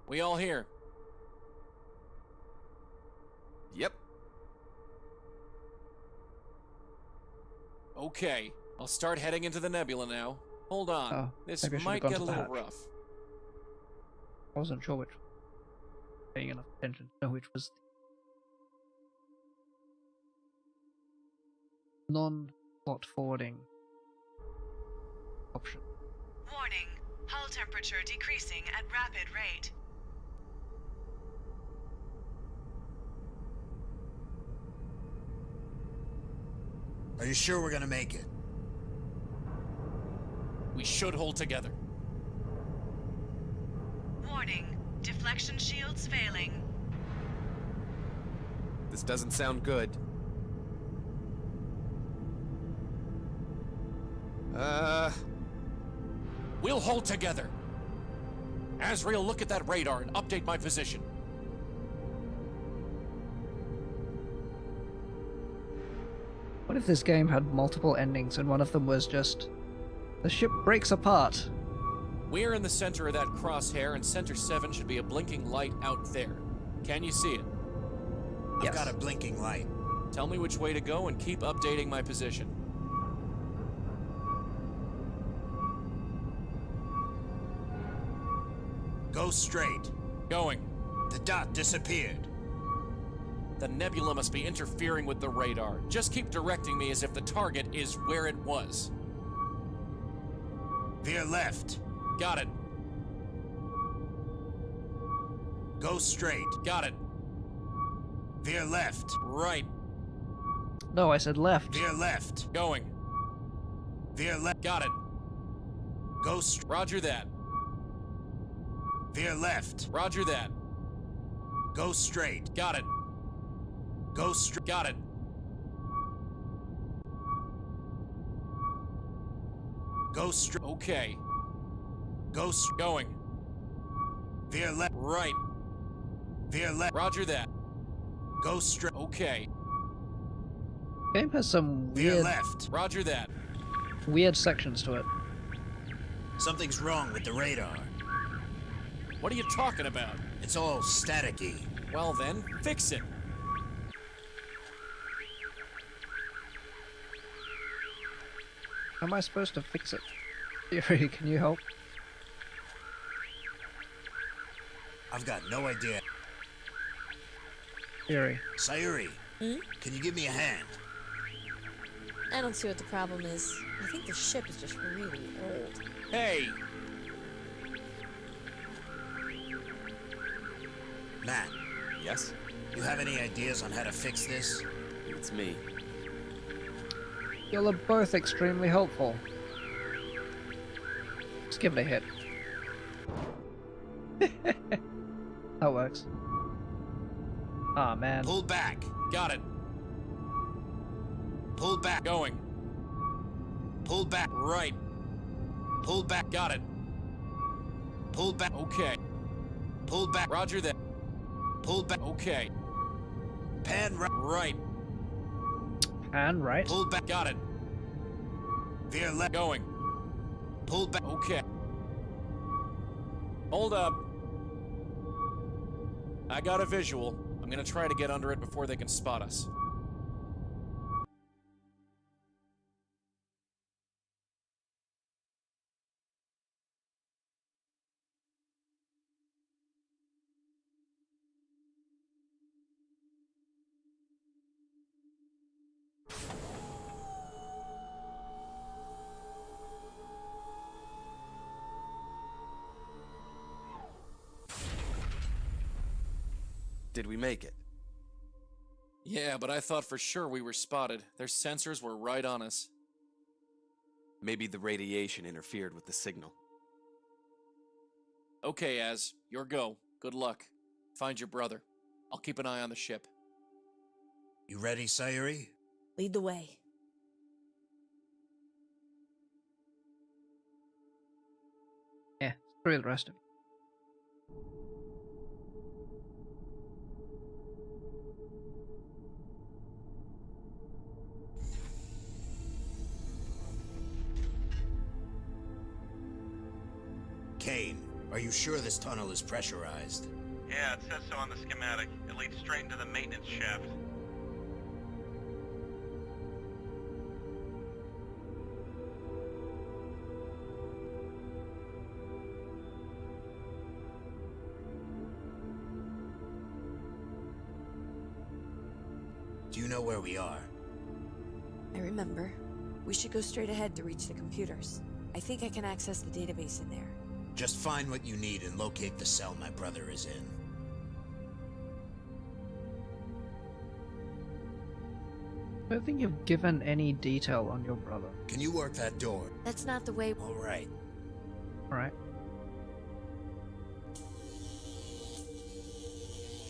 S17: We all here?
S11: Yep.
S17: Okay, I'll start heading into the nebula now. Hold on,
S1: Oh,
S17: this
S1: maybe I should've
S17: might
S1: gone
S17: get
S1: to
S17: a
S1: the
S17: little
S1: hatch.
S17: rough.
S1: I wasn't sure which. Paying enough attention to know which was the non-plot forwarding option.
S15: Warning. Hull temperature decreasing at rapid rate.
S2: Are you sure we're gonna make it?
S17: We should hold together.
S15: Warning. Deflection shields failing.
S11: This doesn't sound good.
S17: We'll hold together. Azriel, look at that radar and update my position.
S1: What if this game had multiple endings and one of them was just the ship breaks apart?
S17: We're in the center of that crosshair, and Center 7 should be a blinking light out there. Can you see it?
S2: I've got a blinking light.
S17: Tell me which way to go and keep updating my position.
S2: Go straight.
S17: Going.
S2: The dot disappeared.
S17: The nebula must be interfering with the radar. Just keep directing me as if the target is where it was.
S2: Veer left.
S17: Got it.
S2: Go straight.
S17: Got it.
S2: Veer left.
S17: Right.
S1: No, I said left.
S2: Veer left.
S17: Going.
S2: Veer left.
S17: Got it.
S2: Go straight.
S17: Roger that.
S2: Veer left.
S17: Roger that.
S2: Go straight.
S17: Got it.
S2: Go straight.
S17: Got it.
S2: Go straight.
S17: Okay.
S2: Go straight.
S17: Going.
S2: Veer left.
S17: Right.
S2: Veer left.
S17: Roger that.
S2: Go straight.
S17: Okay.
S1: Game has some
S2: Veer
S1: weird,
S2: left.
S17: Roger that.
S1: weird sections to it.
S2: Something's wrong with the radar.
S17: What are you talking about?
S2: It's all staticky.
S17: Well then, fix it.
S1: How am I supposed to fix it? Theory, can you help?
S2: I've got no idea.
S1: Theory.
S2: Sayuri, can you give me a hand?
S16: I don't see what the problem is. I think the ship is just really old.
S17: Hey!
S2: Matt,
S11: Yes?
S2: you have any ideas on how to fix this?
S11: It's me.
S1: You're both extremely helpful. Just give it a hit. That works. Ah, man.
S2: Pull back.
S17: Got it.
S2: Pull back.
S17: Going.
S2: Pull back.
S17: Right.
S2: Pull back.
S17: Got it.
S2: Pull back.
S17: Okay.
S2: Pull back.
S17: Roger that.
S2: Pull back.
S17: Okay.
S2: Pan right.
S17: Right.
S1: And right.
S2: Pull back.
S17: Got it.
S2: Veer left.
S17: Going.
S2: Pull back.
S17: Okay. Hold up. I got a visual. I'm gonna try to get under it before they can spot us.
S11: Did we make it?
S17: Yeah, but I thought for sure we were spotted. Their sensors were right on us.
S11: Maybe the radiation interfered with the signal.
S17: Okay, Az. Your go. Good luck. Find your brother. I'll keep an eye on the ship.
S2: You ready, Sayuri?
S16: Lead the way.
S1: Yeah, screw the rest of it.
S2: Kane, are you sure this tunnel is pressurized?
S6: Yeah, it says so on the schematic. It leads straight into the maintenance shaft.
S2: Do you know where we are?
S16: I remember. We should go straight ahead to reach the computers. I think I can access the database in there.
S2: Just find what you need and locate the cell my brother is in.
S1: I don't think you've given any detail on your brother.
S2: Can you work that door?
S16: That's not the way.
S2: All right.
S1: Alright.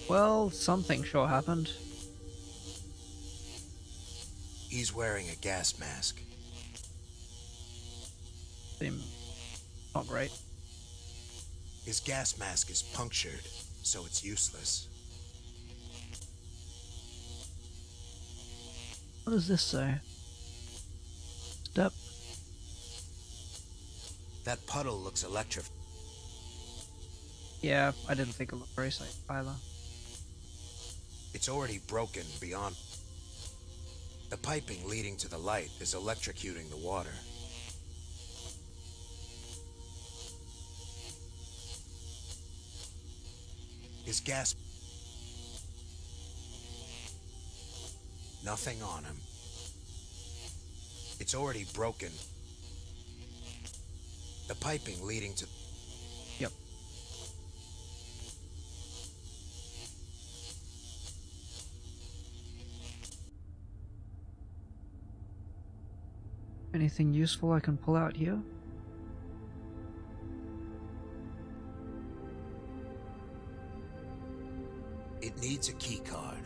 S1: Well, something sure happened.
S2: He's wearing a gas mask.
S1: Seems not great.
S2: His gas mask is punctured, so it's useless.
S1: What does this say? Step.
S2: That puddle looks electric.
S1: Yeah, I didn't think it looked very safe either.
S2: It's already broken beyond. The piping leading to the light is electrocuting the water. His gas... Nothing on him. It's already broken. The piping leading to...
S1: Yep. Anything useful I can pull out here?
S2: It needs a key card.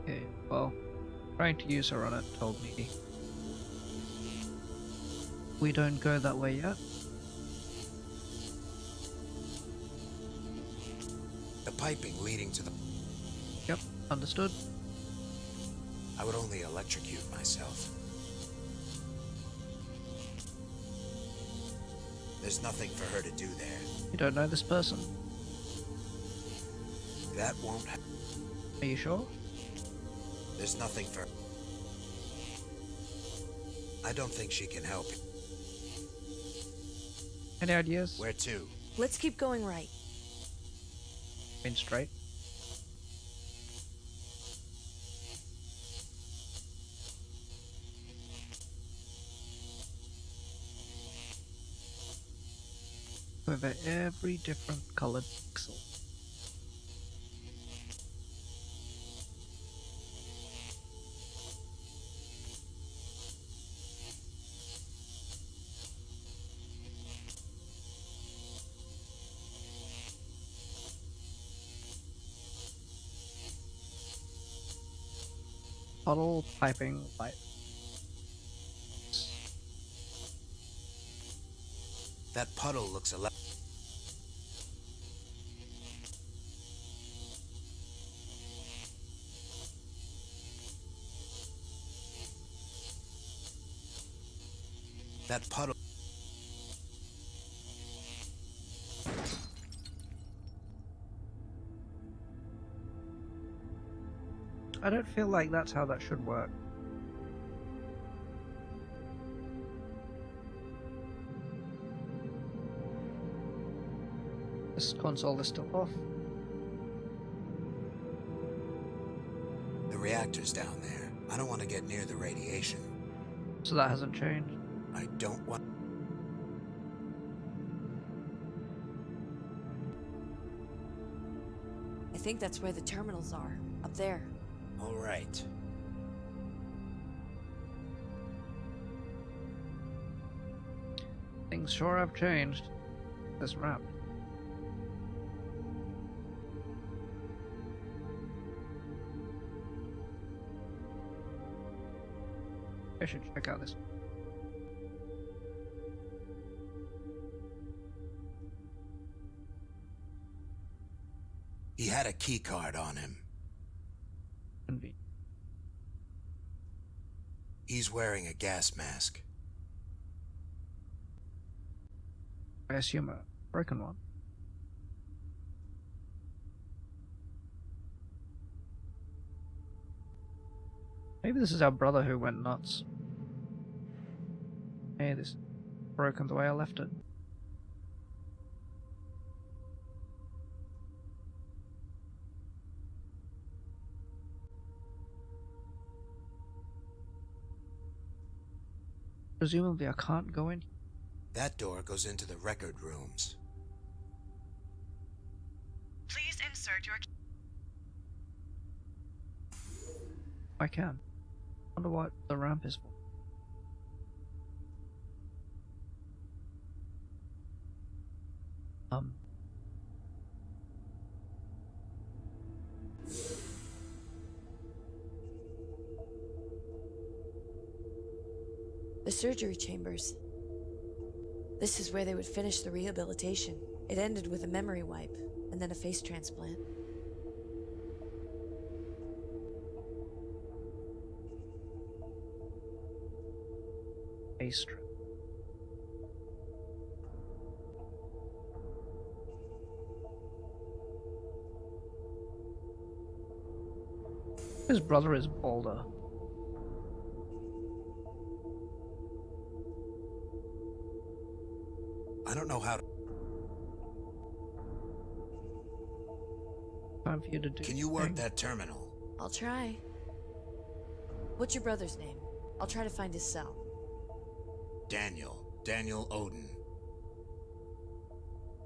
S1: Okay, well, trying to use her on it told me we don't go that way yet.
S2: The piping leading to the...
S1: Yep, understood.
S2: I would only electrocute myself. There's nothing for her to do there.
S1: You don't know this person.
S2: That won't happen.
S1: Are you sure?
S2: There's nothing for... I don't think she can help you.
S1: Any ideas?
S2: Where to?
S16: Let's keep going right.
S1: Been straight. Over every different colored pixel. Puddle, piping, light.
S2: That puddle looks a... That puddle...
S1: I don't feel like that's how that should work. This console is still off.
S2: The reactor's down there. I don't want to get near the radiation.
S1: So that hasn't changed.
S2: I don't want...
S16: I think that's where the terminals are. Up there.
S2: All right.
S1: Things sure have changed. This map. I should check out this.
S2: He had a key card on him.
S1: Convenient.
S2: He's wearing a gas mask.
S1: I assume a broken one. Maybe this is our brother who went nuts. Hey, this is broken the way I left it. Presumably I can't go in.
S2: That door goes into the record rooms.
S15: Please insert your...
S1: I can. Wonder what the ramp is for.
S16: The surgery chambers. This is where they would finish the rehabilitation. It ended with a memory wipe, and then a face transplant.
S1: Face strip. His brother is bolder.
S2: I don't know how to...
S1: Time for you to do.
S2: Can you work that terminal?
S16: I'll try. What's your brother's name? I'll try to find his cell.
S2: Daniel Odin.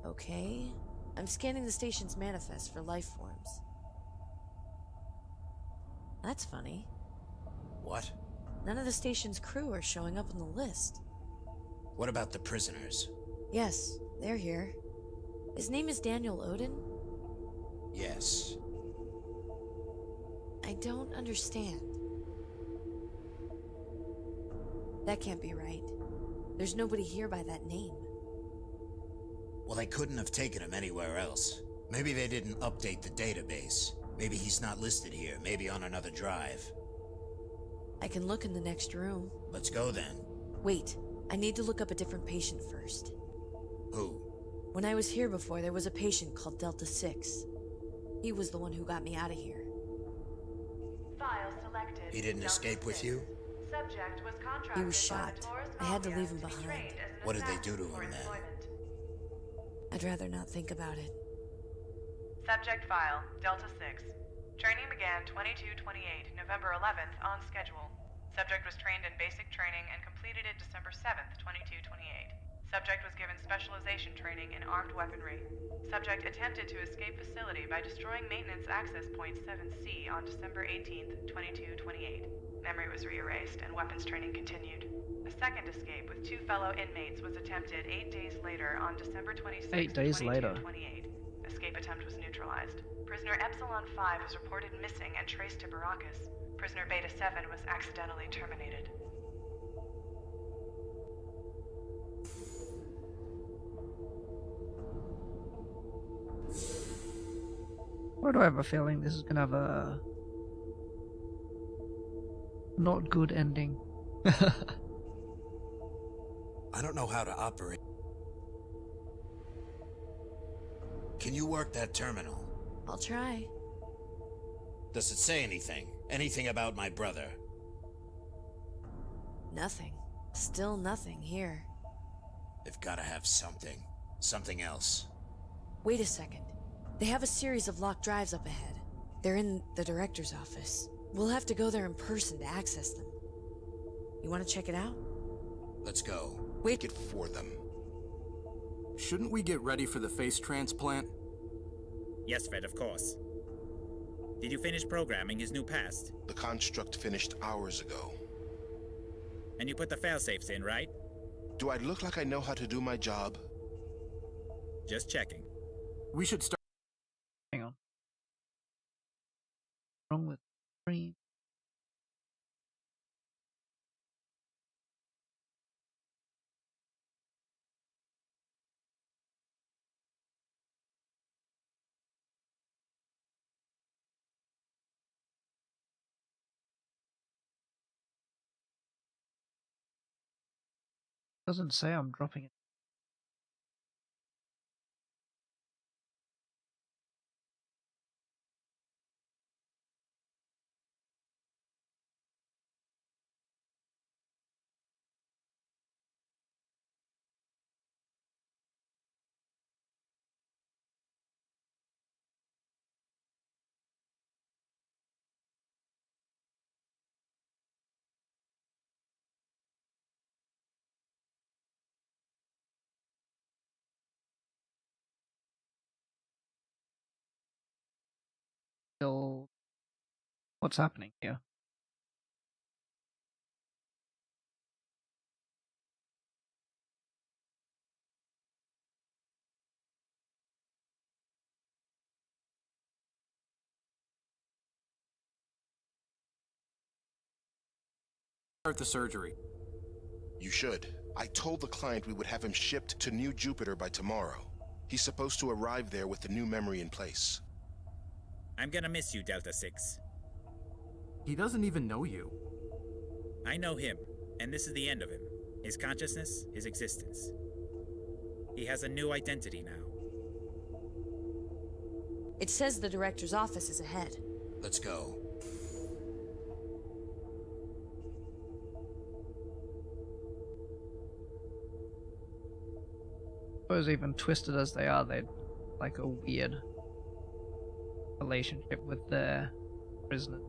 S16: Okay. I'm scanning the station's manifest for life forms. That's funny.
S2: What?
S16: None of the station's crew are showing up on the list.
S2: What about the prisoners?
S16: Yes, they're here. His name is Daniel Odin?
S2: Yes.
S16: I don't understand. That can't be right. There's nobody here by that name.
S2: Well, they couldn't have taken him anywhere else. Maybe they didn't update the database. Maybe he's not listed here, maybe on another drive.
S16: I can look in the next room.
S2: Let's go then.
S16: Wait, I need to look up a different patient first.
S2: Who?
S16: When I was here before, there was a patient called Delta 6. He was the one who got me out of here.
S15: File selected.
S2: He didn't escape with you?
S15: Subject was contracted
S16: He was shot. I had to leave him
S15: by
S16: behind.
S2: What did they do to him then?
S16: I'd rather not think about it.
S15: Subject file, Delta 6. Training began 22/28, November 11th, on schedule. Subject was trained in basic training and completed it December 7th, 22/28. Subject was given specialization training in armed weaponry. Subject attempted to escape facility by destroying maintenance access point 7C on December 18th, 22/28. Memory was re-erased and weapons training continued. A second escape with 2 fellow inmates was attempted 8 days later on December 26th,
S1: 8 days later.
S15: 22/28. Escape attempt was neutralized. Prisoner Epsilon 5 was reported missing and traced to Barracus. Prisoner Beta 7 was accidentally terminated.
S1: Why do I have a feeling this is gonna have a not good ending?
S2: I don't know how to operate. Can you work that terminal?
S16: I'll try.
S2: Does it say anything? Anything about my brother?
S16: Nothing. Still nothing here.
S2: They've gotta have something. Something else.
S16: Wait a second. They have a series of locked drives up ahead. They're in the director's office. We'll have to go there in person to access them. You want to check it out?
S2: Let's go.
S16: Wait.
S13: Make it for them.
S8: Shouldn't we get ready for the face transplant?
S20: Yes, Fred, of course. Did you finish programming his new past?
S13: The construct finished hours ago.
S20: And you put the failsafes in, right?
S13: Do I look like I know how to do my job?
S20: Just checking.
S8: We should start.
S1: Hang on. Wrong with stream. Doesn't say I'm dropping it. Still, what's happening here?
S8: Start the surgery.
S13: You should. I told the client we would have him shipped to New Jupiter by tomorrow. He's supposed to arrive there with the new memory in place.
S20: I'm gonna miss you, Delta 6.
S8: He doesn't even know you.
S20: I know him, and this is the end of him. His consciousness, his existence. He has a new identity now.
S16: It says the director's office is ahead.
S2: Let's go.
S1: I suppose even twisted as they are, they're like a weird relationship with their prisoner.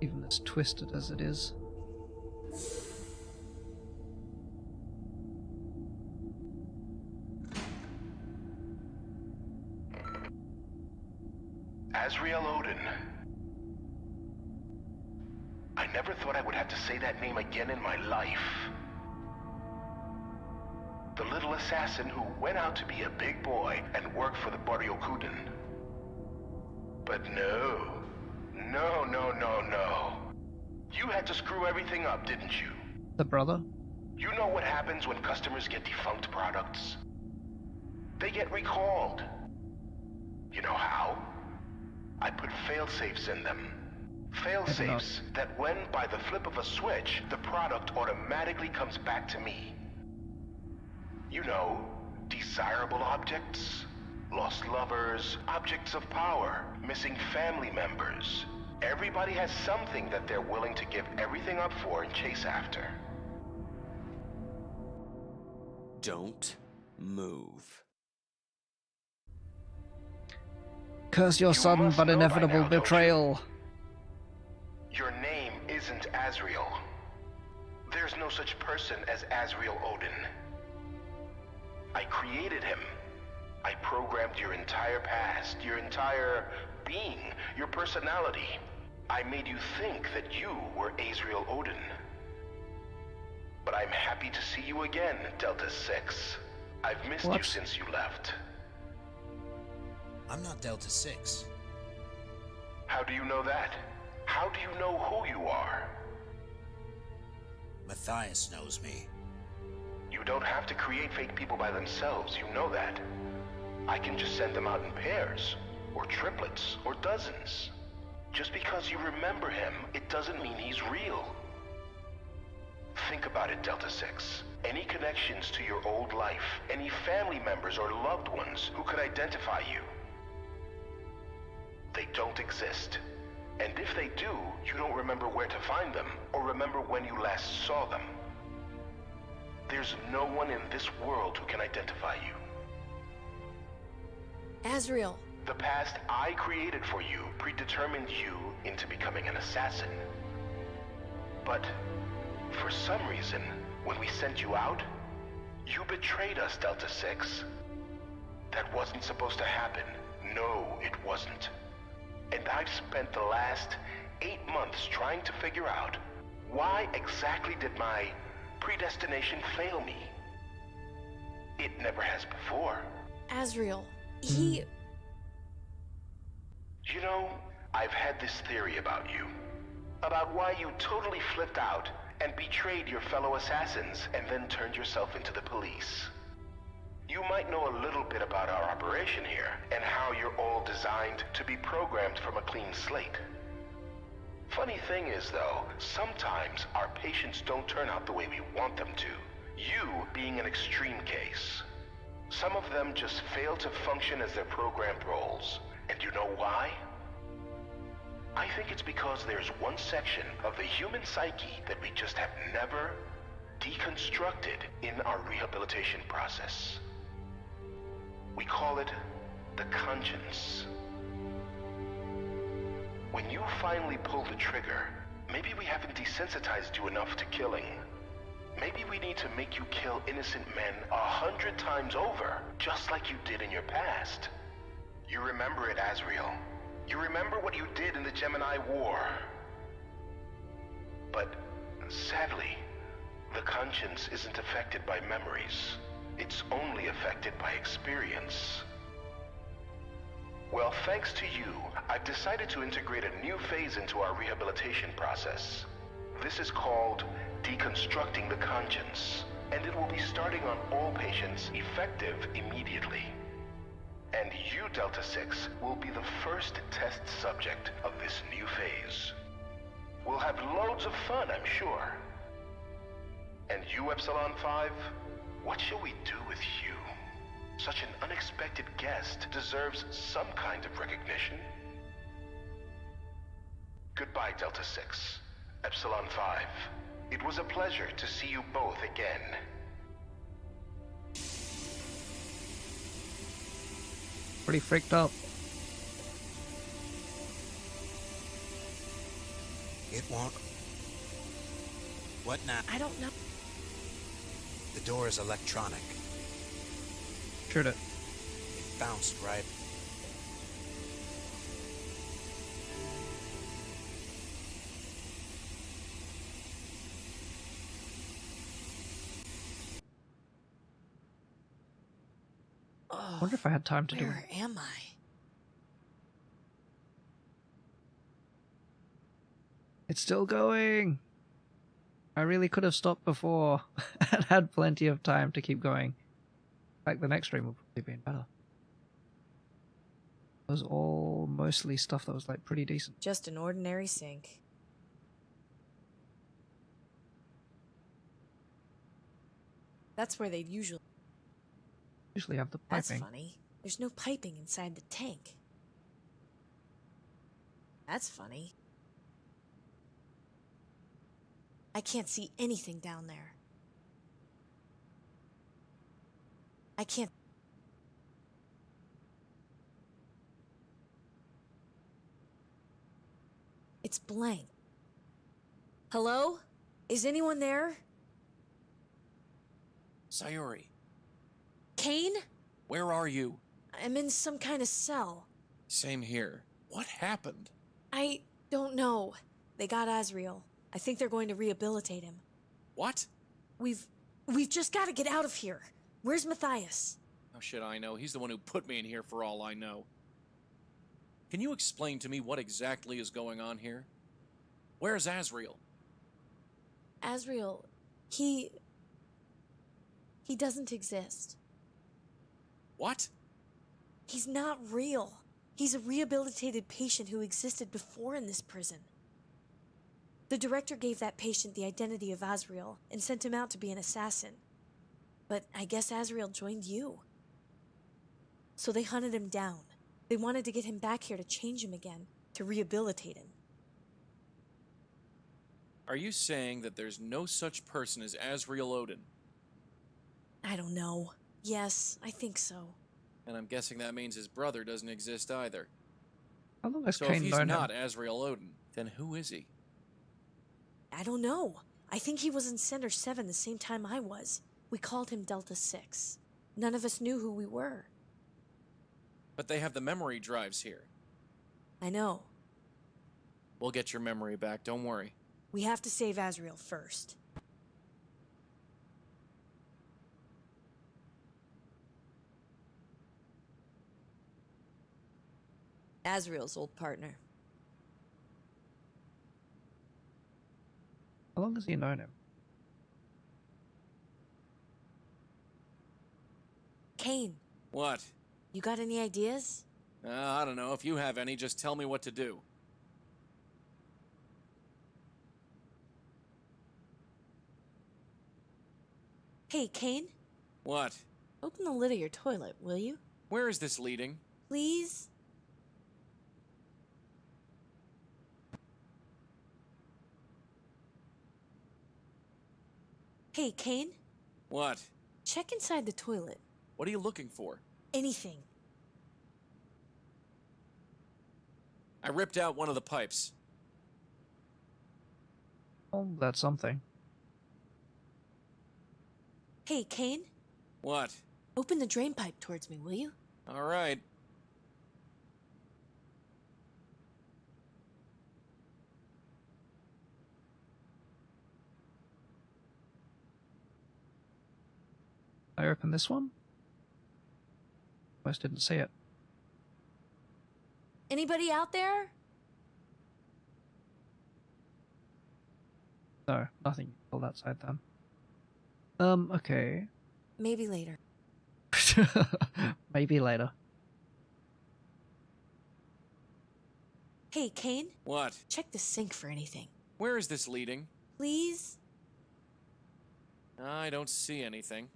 S1: Even as twisted as it is.
S13: Azriel Odin. I never thought I would have to say that name again in my life. The little assassin who went out to be a big boy and work for the Barracus. But no. No. You had to screw everything up, didn't you?
S1: The brother?
S13: You know what happens when customers get defunct products? They get recalled. You know how? I put fail-safes in them. Fail-safes that when, by the flip of a switch, the product automatically comes back to me. You know, desirable objects, lost lovers, objects of power, missing family members. Everybody has something that they're willing to give everything up for and chase after.
S11: Don't move.
S1: Curse your sudden but inevitable betrayal.
S13: Your name isn't Azriel. There's no such person as Azriel Odin. I created him. I programmed your entire past, your entire being, your personality. I made you think that you were Azriel Odin. But I'm happy to see you again, Delta 6. I've missed you since you left.
S2: I'm not Delta 6.
S13: How do you know that? How do you know who you are?
S2: Matthias knows me.
S13: You don't have to create fake people by themselves, you know that. I can just send them out in pairs, or triplets, or dozens. Just because you remember him, it doesn't mean he's real. Think about it, Delta 6. Any connections to your old life, any family members or loved ones who could identify you? They don't exist. And if they do, you don't remember where to find them, or remember when you last saw them. There's no one in this world who can identify you.
S16: Azriel.
S13: The past I created for you predetermined you into becoming an assassin. But for some reason, when we sent you out, you betrayed us, Delta 6. That wasn't supposed to happen. No, it wasn't. And I've spent the last 8 months trying to figure out why exactly did my predestination fail me? It never has before.
S16: Azriel, he...
S13: You know, I've had this theory about you. About why you totally flipped out and betrayed your fellow assassins and then turned yourself into the police. You might know a little bit about our operation here and how you're all designed to be programmed from a clean slate. Funny thing is, though, sometimes our patients don't turn out the way we want them to. You being an extreme case. Some of them just fail to function as their programmed roles. And you know why? I think it's because there's one section of the human psyche that we just have never deconstructed in our rehabilitation process. We call it the conscience. When you finally pull the trigger, maybe we haven't desensitized you enough to killing. Maybe we need to make you kill innocent men 100 times over, just like you did in your past. You remember it, Azriel. You remember what you did in the Gemini War. But sadly, the conscience isn't affected by memories. It's only affected by experience. Well, thanks to you, I've decided to integrate a new phase into our rehabilitation process. This is called deconstructing the conscience, and it will be starting on all patients, effective immediately. And you, Delta 6, will be the first test subject of this new phase. We'll have loads of fun, I'm sure. And you, Epsilon 5, what shall we do with you? Such an unexpected guest deserves some kind of recognition. Goodbye, Delta 6. Epsilon 5. It was a pleasure to see you both again.
S1: Pretty freaked up.
S2: It won't. What now?
S16: I don't know.
S2: The door is electronic.
S1: Shoot it.
S2: It bounced right.
S1: I wonder if I had time to do it.
S16: Where am I?
S1: It's still going. I really could have stopped before and had plenty of time to keep going. In fact, the next stream would probably been better. It was all mostly stuff that was like pretty decent.
S16: Just an ordinary sink. That's where they'd usually
S1: have the piping.
S16: That's funny. There's no piping inside the tank. That's funny. I can't see anything down there. I can't... It's blank. Hello? Is anyone there?
S17: Sayuri,
S16: Kane?
S17: where are you?
S16: I'm in some kind of cell.
S17: Same here. What happened?
S16: I don't know. They got Azriel. I think they're going to rehabilitate him.
S17: What?
S16: We've just got to get out of here. Where's Matthias?
S17: How should I know? He's the one who put me in here for all I know. Can you explain to me what exactly is going on here? Where's Azriel?
S16: Azriel, he doesn't exist.
S17: What?
S16: He's not real. He's a rehabilitated patient who existed before in this prison. The director gave that patient the identity of Azriel and sent him out to be an assassin. But I guess Azriel joined you. So they hunted him down. They wanted to get him back here to change him again, to rehabilitate him.
S17: Are you saying that there's no such person as Azriel Odin?
S16: I don't know. Yes, I think so.
S17: And I'm guessing that means his brother doesn't exist either.
S1: How long has
S17: So
S1: Kane
S17: if he's
S1: known
S17: not
S1: him?
S17: Azriel Odin, then who is he?
S16: I don't know. I think he was in Center 7 the same time I was. We called him Delta 6. None of us knew who we were.
S17: But they have the memory drives here.
S16: I know.
S17: We'll get your memory back, don't worry.
S16: We have to save Azriel first. Azriel's old partner.
S1: How long has he known him?
S16: Kane,
S17: What?
S16: you got any ideas?
S17: I don't know. If you have any, just tell me what to do.
S16: Hey, Kane,
S17: What?
S16: open the lid of your toilet, will you?
S17: Where is this leading?
S16: Please? Hey, Kane,
S17: What?
S16: check inside the toilet.
S17: What are you looking for?
S16: Anything.
S17: I ripped out one of the pipes.
S1: Oh, that's something.
S16: Hey, Kane,
S17: What?
S16: open the drain pipe towards me, will you?
S17: All right.
S1: I open this one? Almost didn't see it.
S16: Anybody out there?
S1: No, nothing. Pull that side then. Okay.
S16: Maybe later.
S1: Maybe later.
S16: Hey, Kane,
S17: What?
S16: check the sink for anything.
S17: Where is this leading?
S16: Please?
S17: I don't see anything.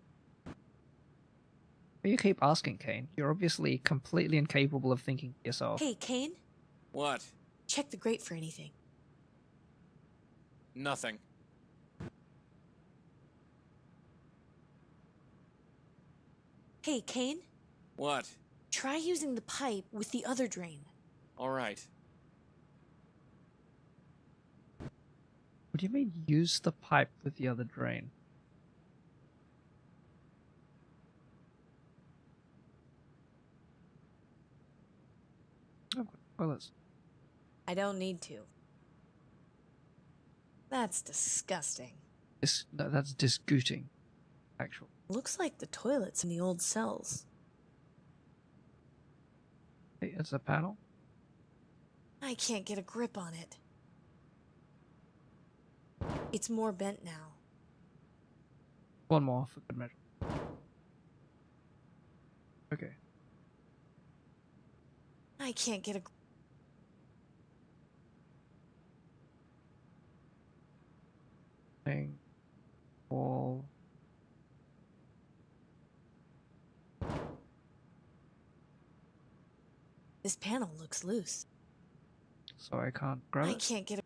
S1: You keep asking, Kane. You're obviously completely incapable of thinking for yourself.
S16: Hey, Kane,
S17: What?
S16: check the grate for anything.
S17: Nothing.
S16: Hey, Kane?
S17: What?
S16: Try using the pipe with the other drain.
S17: All right.
S1: What do you mean, use the pipe with the other drain? Oh, toilets.
S16: I don't need to. That's disgusting.
S1: That's disgooting, actually.
S16: Looks like the toilets in the old cells.
S1: Hey, it's a panel.
S16: I can't get a grip on it. It's more bent now.
S1: One more for good measure. Okay.
S16: I can't get a...
S1: Thing. Wall.
S16: This panel looks loose.
S1: So I can't grab
S16: I
S1: it?
S16: can't get a...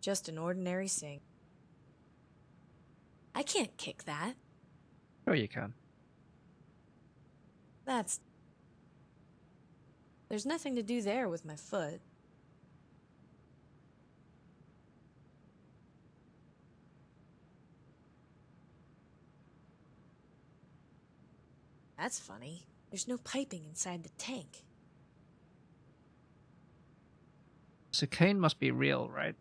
S16: Just an ordinary sink. I can't kick that.
S1: Sure you can.
S16: That's... There's nothing to do there with my foot. That's funny. There's no piping inside the tank.
S1: So Kane must be real, right?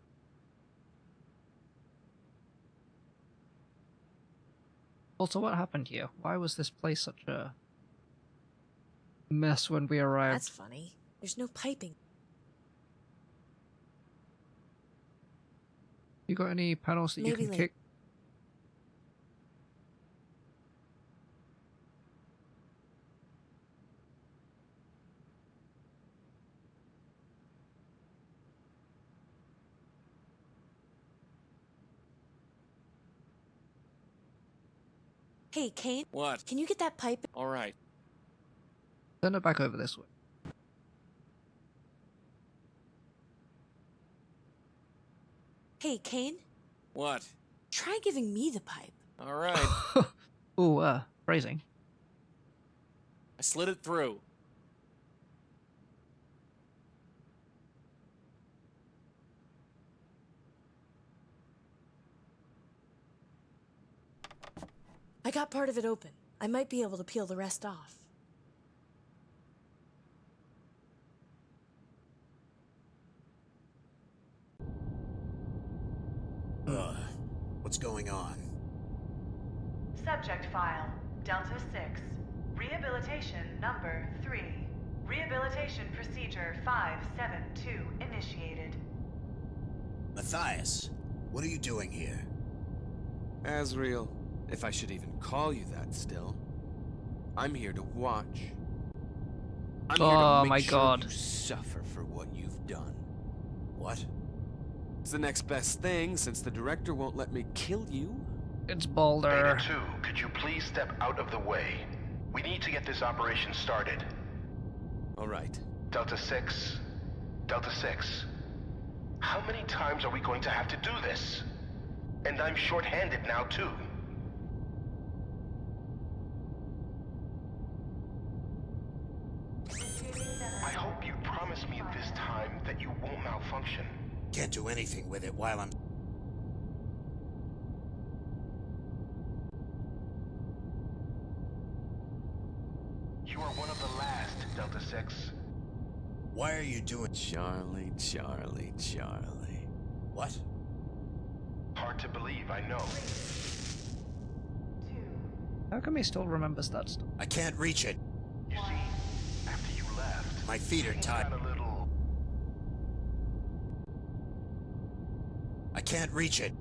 S1: Also, what happened here? Why was this place such a mess when we arrived?
S16: That's funny. There's no piping.
S1: You got any panels that you
S16: Maybe
S1: can
S16: later.
S1: kick?
S16: Hey, Kane?
S17: What?
S16: Can you get that pipe?
S17: All right.
S1: Send it back over this way.
S16: Hey, Kane?
S17: What?
S16: Try giving me the pipe.
S17: All right.
S1: Ooh, phrasing.
S17: I slid it through.
S16: I got part of it open. I might be able to peel the rest off.
S2: What's going on?
S15: Subject file, Delta 6. Rehabilitation number 3. Rehabilitation procedure 572 initiated.
S2: Matthias, what are you doing here?
S11: Azriel, if I should even call you that still. I'm here to watch. I'm here to make
S1: my
S11: sure
S1: God.
S11: you suffer for what you've done.
S2: What?
S11: It's the next best thing, since the director won't let me kill you.
S1: It's Boulder.
S13: Beta 2, could you please step out of the way? We need to get this operation started.
S11: All right.
S13: Delta 6. Delta 6. How many times are we going to have to do this? And I'm short-handed now, too. I hope you promise me this time that you won't malfunction.
S2: Can't do anything with it while I'm...
S13: You are one of the last, Delta 6.
S2: Why are you doing...
S11: Charlie, Charlie, Charlie.
S2: What?
S13: Hard to believe, I know.
S1: How come he still remembers that stuff?
S2: I can't reach it.
S13: You see, after you left...
S2: My feet are tied. I can't reach it.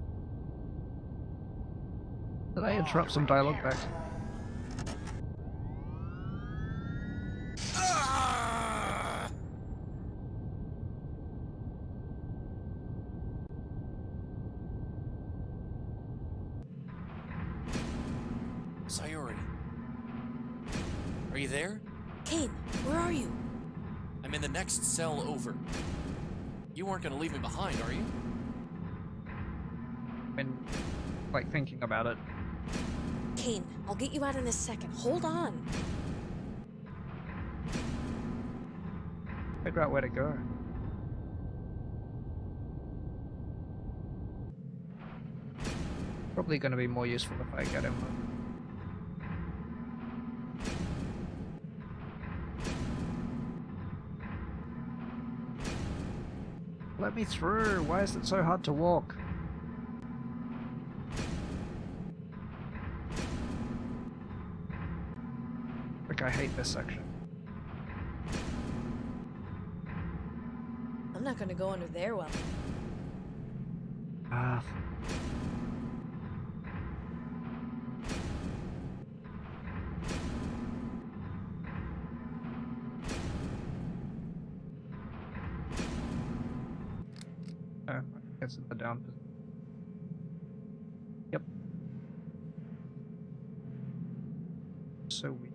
S1: Did I interrupt some dialogue back?
S17: Sayori. Are you there?
S16: Kane, where are you?
S17: I'm in the next cell over. You weren't gonna leave me behind, are you?
S1: been, like, thinking about it.
S16: Kane, I'll get you out in a second. Hold on.
S1: Figure out where to go. Probably going to be more useful if I get him. Let me through. Why is it so hard to walk? Like, I hate this section.
S16: I'm not gonna go under there well.
S1: Ah. Oh, I guess it's the down position. Yep. So weak.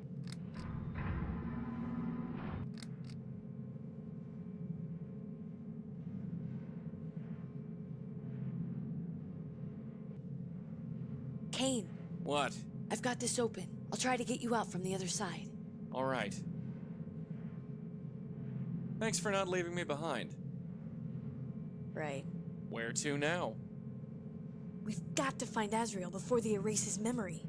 S16: Kane.
S17: What?
S16: I've got this open. I'll try to get you out from the other side.
S17: All right. Thanks for not leaving me behind.
S16: Right.
S17: Where to now?
S16: We've got to find Azriel before they erase his memory.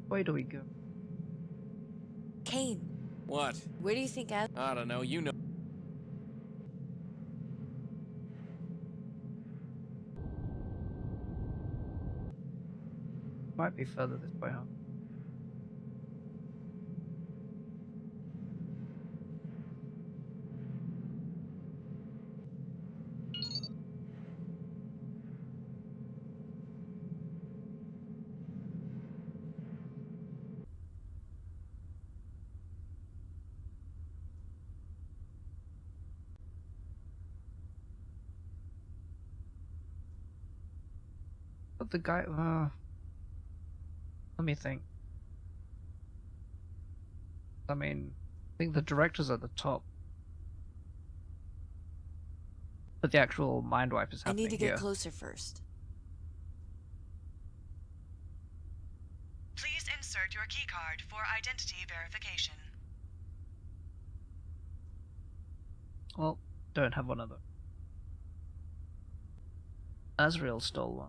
S1: Where do we go?
S16: Kane.
S17: What?
S16: Where do you think I
S17: don't know, you know.
S1: Might be further this way, huh? But the guy, let me think. I mean, I think the director's at the top. But the actual mind wipe is
S16: I
S1: happening
S16: need to get
S1: here.
S16: closer first.
S15: Please insert your keycard for identity verification.
S1: Well, don't have one of them. Azriel stole one.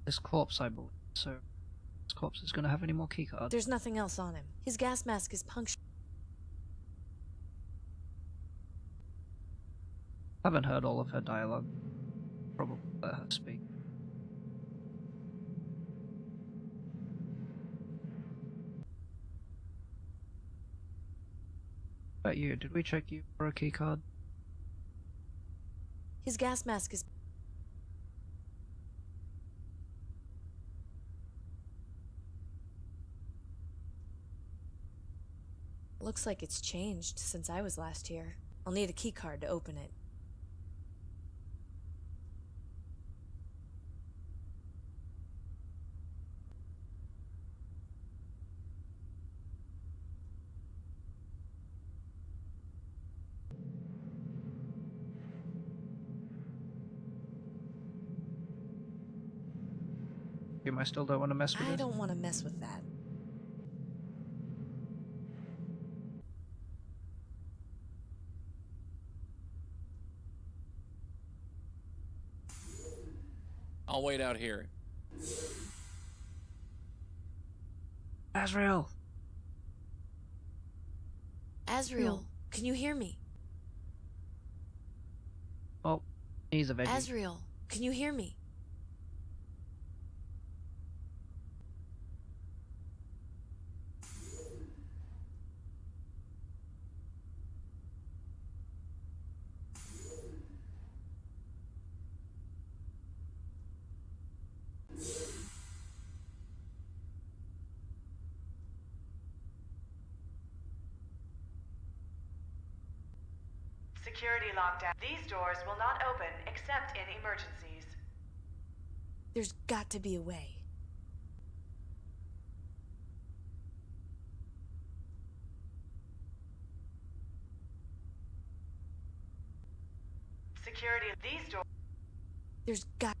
S1: This corpse, I believe. So, this corpse is going to have any more keycards.
S16: There's nothing else on him. His gas mask is punctured.
S1: Haven't heard all of her dialogue. Probably let her speak. About you, did we check you for a keycard?
S16: His gas mask is... Looks like it's changed since I was last here. I'll need a keycard to open it.
S1: You might still don't want to mess with
S16: I
S1: this?
S16: don't want to mess with that.
S17: I'll wait out here.
S1: Azriel!
S16: Azriel, can you hear me?
S1: Oh, he's a veggie.
S16: Azriel, can you hear me?
S15: Security lockdown. These doors will not open except in emergencies.
S16: There's got to be a way.
S15: security. These doors.
S16: There's got.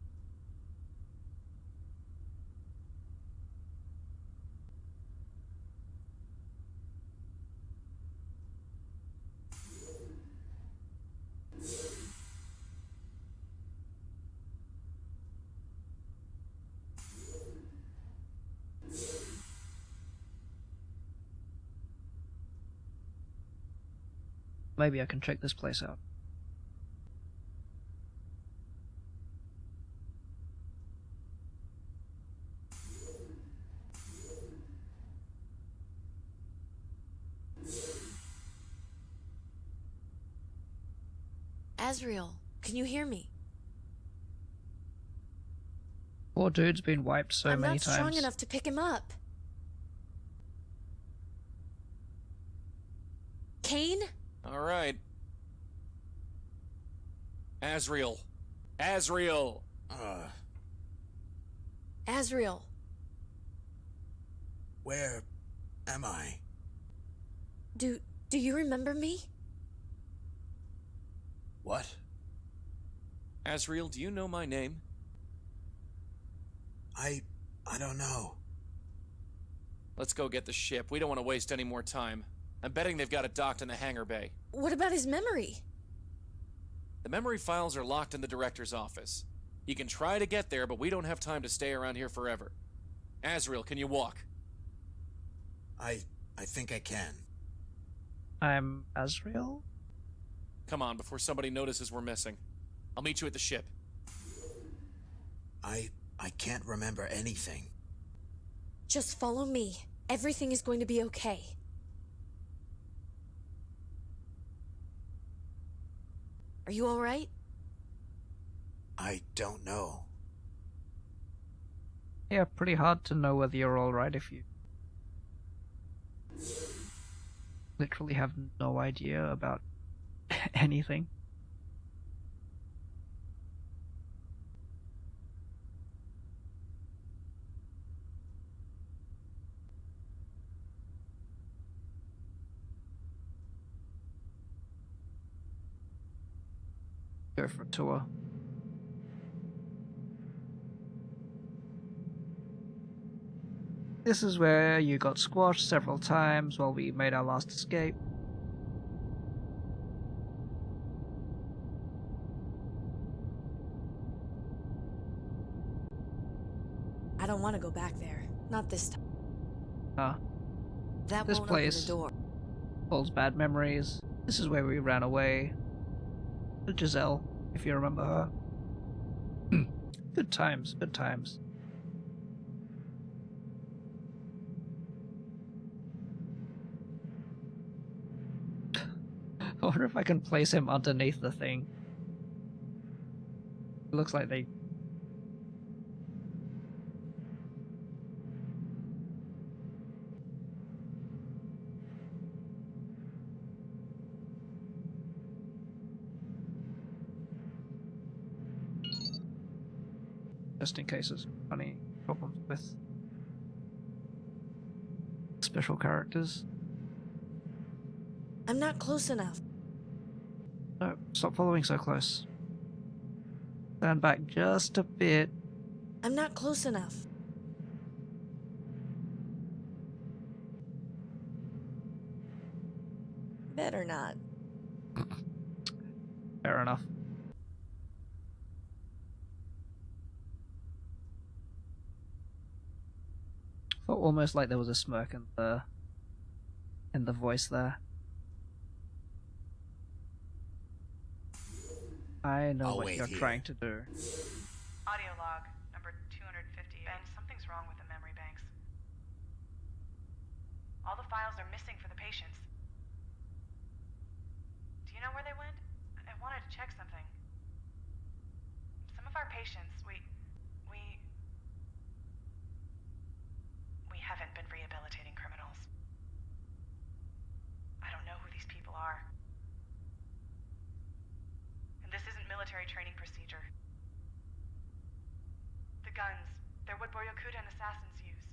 S1: Maybe I can check this place out.
S16: Azriel, can you hear me?
S1: Poor dude's been wiped so
S16: I'm
S1: many
S16: not
S1: times.
S16: strong enough to pick him up. Kane?
S17: All right. Azriel. Azriel!
S16: Azriel.
S2: Where am I?
S16: Do you remember me?
S2: What?
S17: Azriel, do you know my name?
S2: I don't know.
S17: Let's go get the ship. We don't want to waste any more time. I'm betting they've got it docked in the hangar bay.
S16: What about his memory?
S17: The memory files are locked in the director's office. He can try to get there, but we don't have time to stay around here forever. Azriel, can you walk?
S2: I think I can.
S1: I'm Azriel?
S17: Come on, before somebody notices we're missing. I'll meet you at the ship.
S2: I can't remember anything.
S16: Just follow me. Everything is going to be okay. Are you alright?
S2: I don't know.
S1: Yeah, pretty hard to know whether you're alright if you literally have no idea about anything. Go for a tour. This is where you got squashed several times while we made our last escape.
S16: I don't want to go back there. Not this time. That
S1: This
S16: won't
S1: place
S16: open the door.
S1: holds bad memories. This is where we ran away. Giselle, if you remember her. Good times, good times. I wonder if I can place him underneath the thing. It looks like they... Just in case there's any problems with special characters.
S16: I'm not close enough.
S1: No, stop following so close. Stand back just a bit.
S16: I'm not close enough. Better not.
S1: Fair enough. Felt almost like there was a smirk in the voice there. I know what you're trying to do.
S15: Audio log, number 250. Ben, something's wrong with the memory banks. All the files are missing for the patients. Do you know where they went? I wanted to check something. Some of our patients, we haven't been rehabilitating criminals. I don't know who these people are. And this isn't military training procedure. The guns, they're what Barracus assassins use.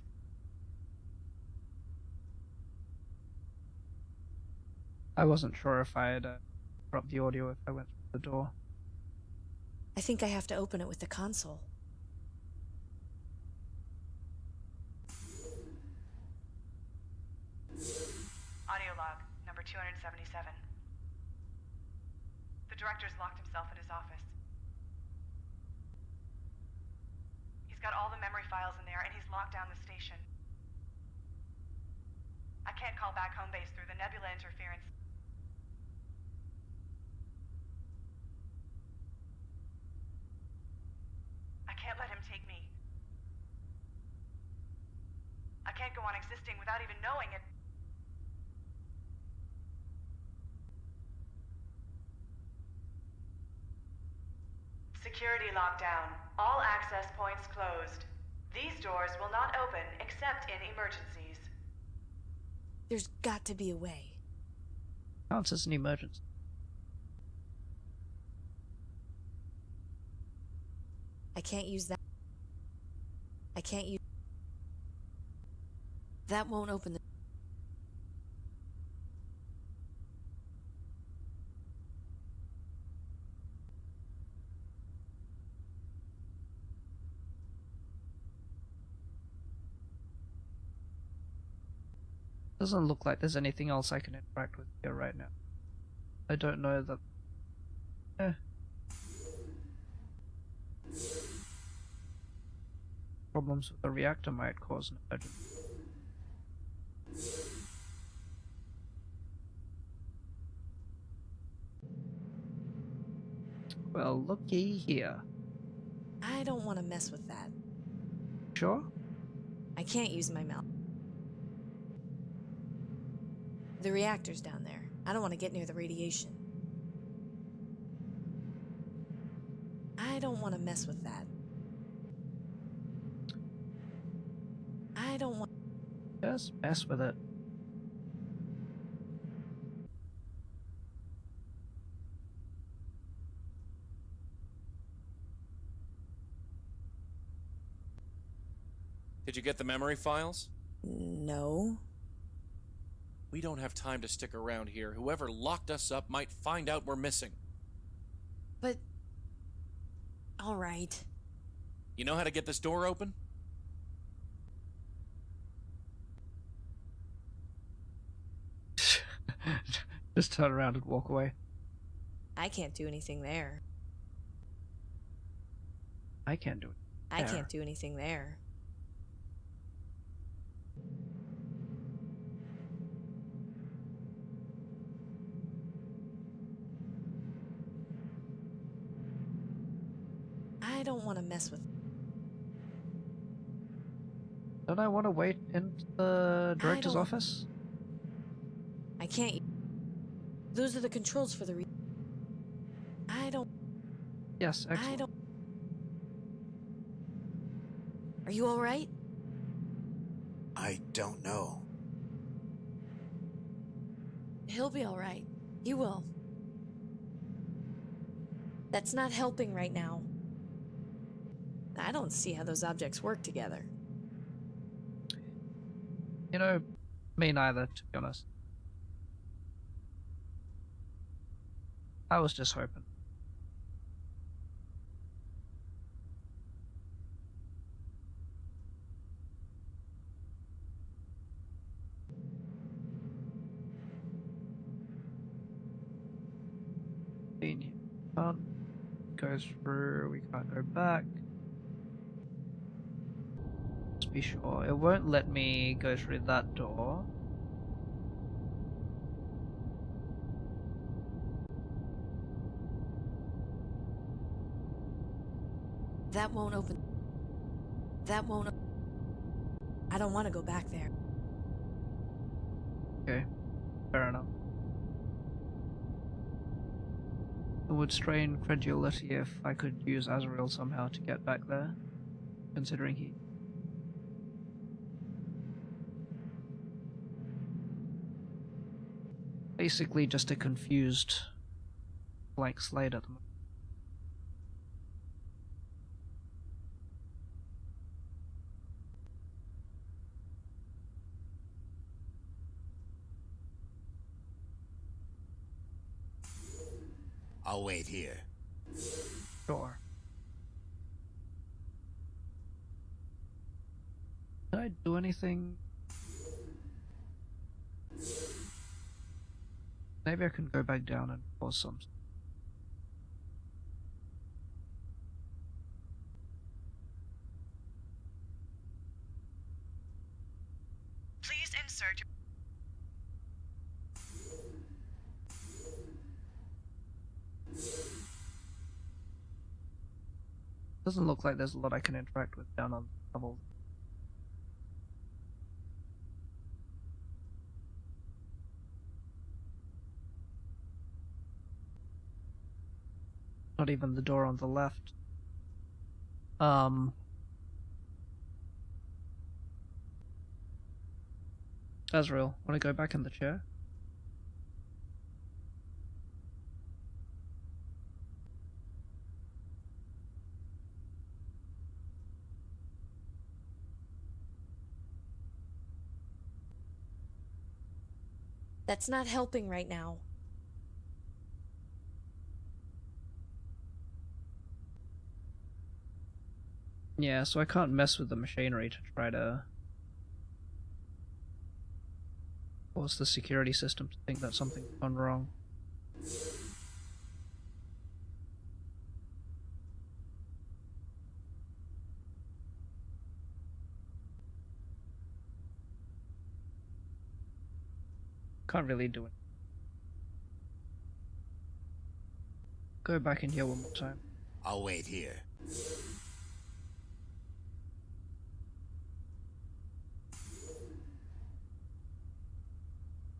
S1: I wasn't sure if I had dropped the audio if I went through the door.
S16: I think I have to open it with the console.
S15: Audio log, number 277. The director's locked himself in his office. He's got all the memory files in there, and he's locked down the station. I can't call back home base through the nebula interference. I can't let him take me. I can't go on existing without even knowing it. Security lockdown. All access points closed. These doors will not open except in emergencies.
S16: There's got to be a way.
S1: Counts as an emergency.
S16: I can't use that. I can't use... That won't open the...
S1: Doesn't look like there's anything else I can interact with here right now. I don't know that... Problems with the reactor might cause an emergency. Well, looky here.
S16: I don't want to mess with that.
S1: Sure?
S16: I can't use my mouth. The reactor's down there. I don't want to get near the radiation. I don't want to mess with that. I don't want...
S1: Just mess with it.
S17: Did you get the memory files?
S16: No.
S17: We don't have time to stick around here. Whoever locked us up might find out we're missing.
S16: But... All right.
S17: You know how to get this door open?
S1: Just turn around and walk away.
S16: I can't do anything there.
S1: I can't do it.
S16: I can't do anything there. I don't want to mess with...
S1: Don't I want to wait in the director's office?
S16: I can't... Those are the controls for the I don't...
S1: Yes, excellent.
S16: I don't... Are you alright?
S2: I don't know.
S16: He'll be alright. You will. That's not helping right now. I don't see how those objects work together.
S1: You know, me neither, to be honest. I was just hoping. Can't go through, we can't go back. Let's be sure. It won't let me go through that door.
S16: That won't open. That won't... I don't want to go back there.
S1: Okay, fair enough. It would strain credulity if I could use Azriel somehow to get back there, considering he... Basically just a confused blank slate at the moment.
S2: I'll wait here.
S1: Sure. I do anything? Maybe I can go back down and pause some.
S15: Please insert your...
S1: Doesn't look like there's a lot I can interact with down on the level. Not even the door on the left. Azriel, want to go back in the chair?
S16: That's not helping right now.
S1: Yeah, so I can't mess with the machinery to try to force the security system to think that something's gone wrong. Can't really do it. Go back in here one more time.
S2: I'll wait here.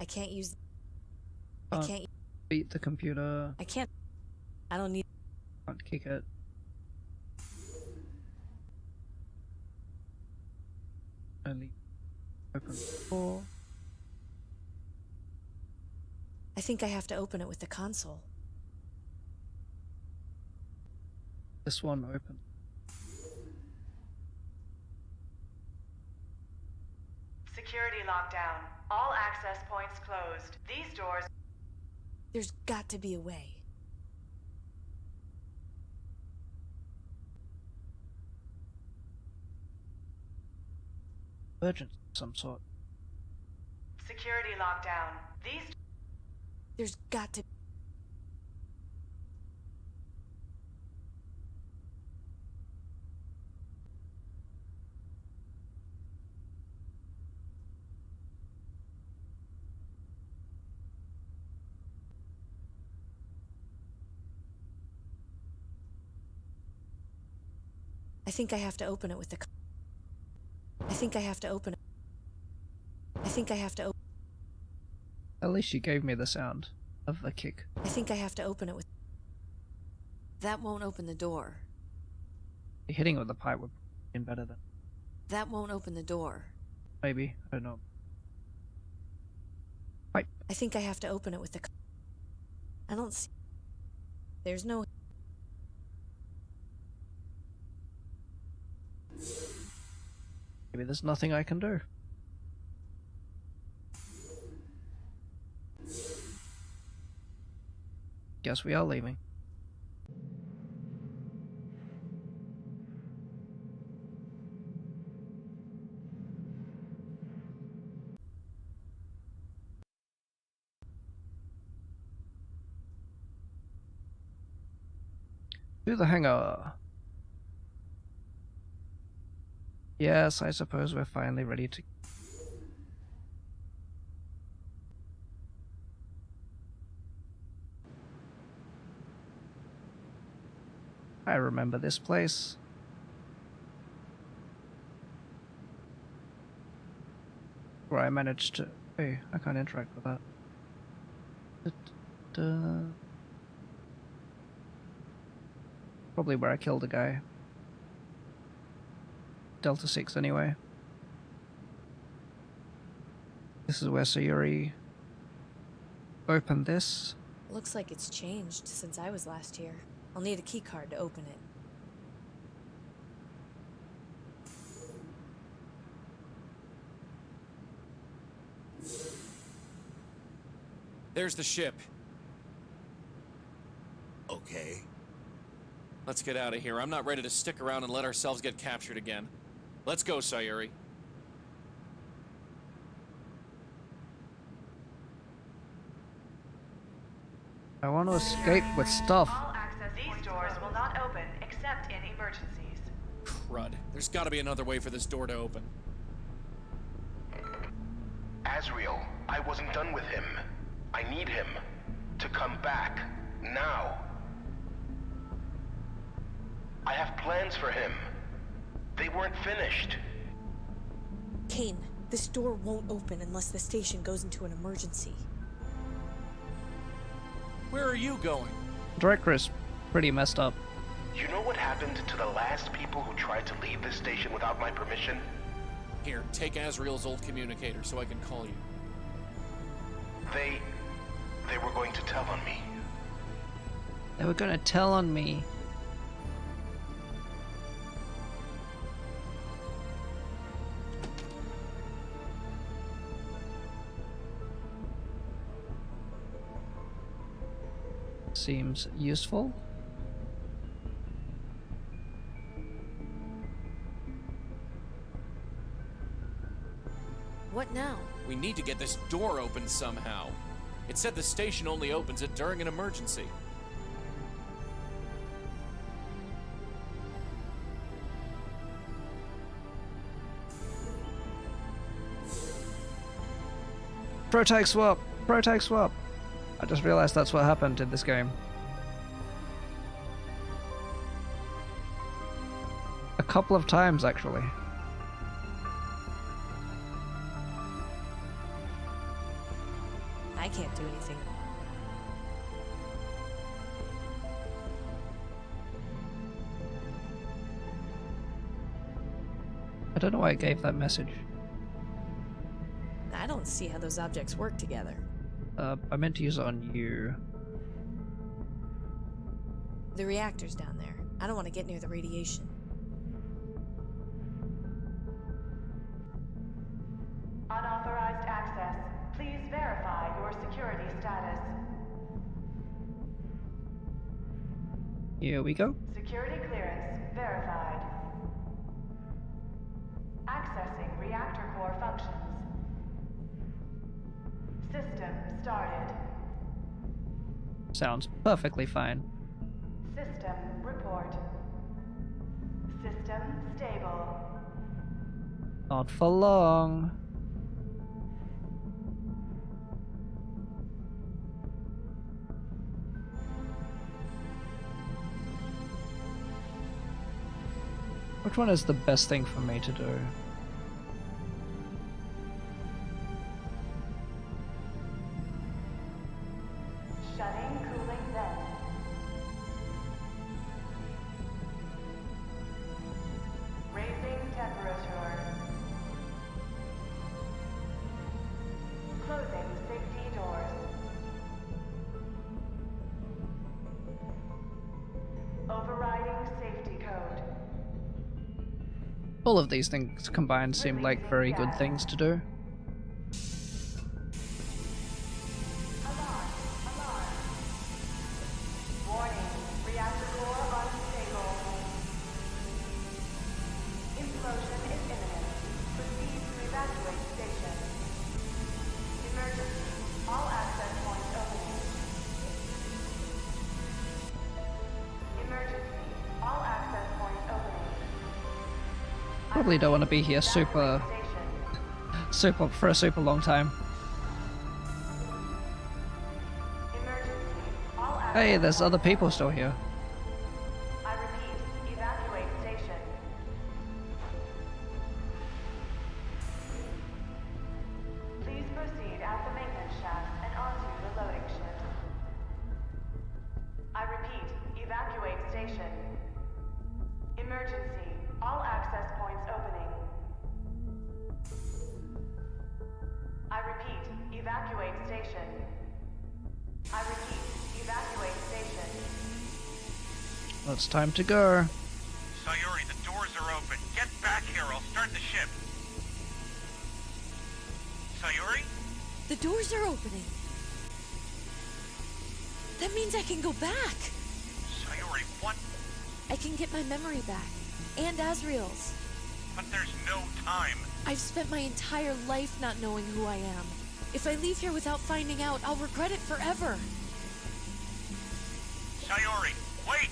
S16: I can't use...
S1: Can't beat the computer.
S16: I can't... I don't need...
S1: Can't kick it. Only open the door.
S16: I think I have to open it with the console.
S1: This one open.
S15: Security lockdown. All access points closed. These doors...
S16: There's got to be a way.
S1: Urgent of some sort.
S15: Security lockdown. These...
S16: There's got to... I think I have to open it with the... I think I have to open it. I think I have to open...
S1: At least you gave me the sound of the kick.
S16: I think I have to open it with... That won't open the door.
S1: Hitting it with the pipe would be better than...
S16: That won't open the door.
S1: Maybe, I don't know. Pipe.
S16: I think I have to open it with the... I don't see... There's no...
S1: Maybe there's nothing I can do. Guess we are leaving. To the hangar. Yes, I suppose we're finally ready to... I remember this place. Where I managed to... Hey, I can't interact with that. Probably where I killed a guy. Delta 6 anyway. This is where Sayuri opened this.
S16: Looks like it's changed since I was last here. I'll need a key card to open it.
S17: There's the ship.
S2: Okay.
S17: Let's get out of here. I'm not ready to stick around and let ourselves get captured again. Let's go, Sayuri.
S1: I want to escape with stuff.
S15: All access these doors will not open except in emergencies.
S17: Crud. There's gotta be another way for this door to open.
S13: Azriel, I wasn't done with him. I need him to come back now. I have plans for him. They weren't finished.
S16: Kane, this door won't open unless the station goes into an emergency.
S17: Where are you going?
S1: Director is pretty messed up.
S13: You know what happened to the last people who tried to leave this station without my permission?
S17: Here, take Azriel's old communicator so I can call you.
S13: They were going to tell on me.
S1: They were gonna tell on me. Seems useful.
S16: What now?
S17: We need to get this door open somehow. It said the station only opens it during an emergency.
S1: Protag swap! Protag swap! I just realized that's what happened in this game. A couple of times, actually.
S16: I can't do anything.
S1: I don't know why I gave that message.
S16: I don't see how those objects work together.
S1: I meant to use it on you.
S16: The reactor's down there. I don't want to get near the radiation.
S15: Unauthorized access. Please verify your security status.
S1: Here we go.
S15: Security clearance verified. Accessing reactor core functions. System started.
S1: Sounds perfectly fine.
S15: System report. System stable.
S1: Not for long. Which one is the best thing for me to do?
S15: Shutting cooling vent. Raising temperature. Closing safety doors. Overriding safety code.
S1: All of these things combined seem like very good things to do.
S15: Warning, reactor core unstable. Implosion is imminent. Proceed to evacuate station. Emergency. All access points opening. Emergency. All access points opening.
S1: Probably don't want to be here for a super long time. Hey, there's other people still here.
S15: I repeat, evacuate station. Please proceed at the maintenance shaft and onto the loading ships. I repeat, evacuate station. Emergency. All access points opening. I repeat, evacuate station. I repeat, evacuate station.
S1: Well, it's time to go.
S6: Sayuri, the doors are open. Get back here, I'll start the ship. Sayuri?
S16: The doors are opening. That means I can go back.
S6: Sayuri, what?
S16: I can get my memory back. And Azriel's.
S6: But there's no time.
S16: I've spent my entire life not knowing who I am. If I leave here without finding out, I'll regret it forever.
S6: Sayori, wait!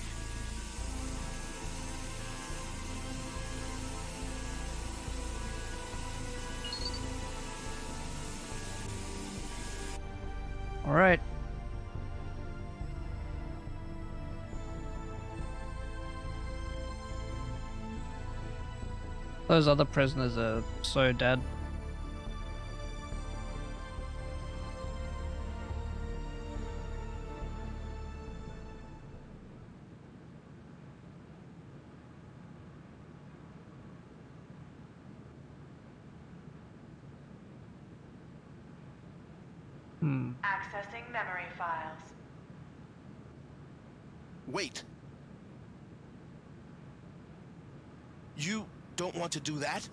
S1: Alright. Those other prisoners are so dead.
S15: Accessing memory files.
S13: Wait. You don't want to do that?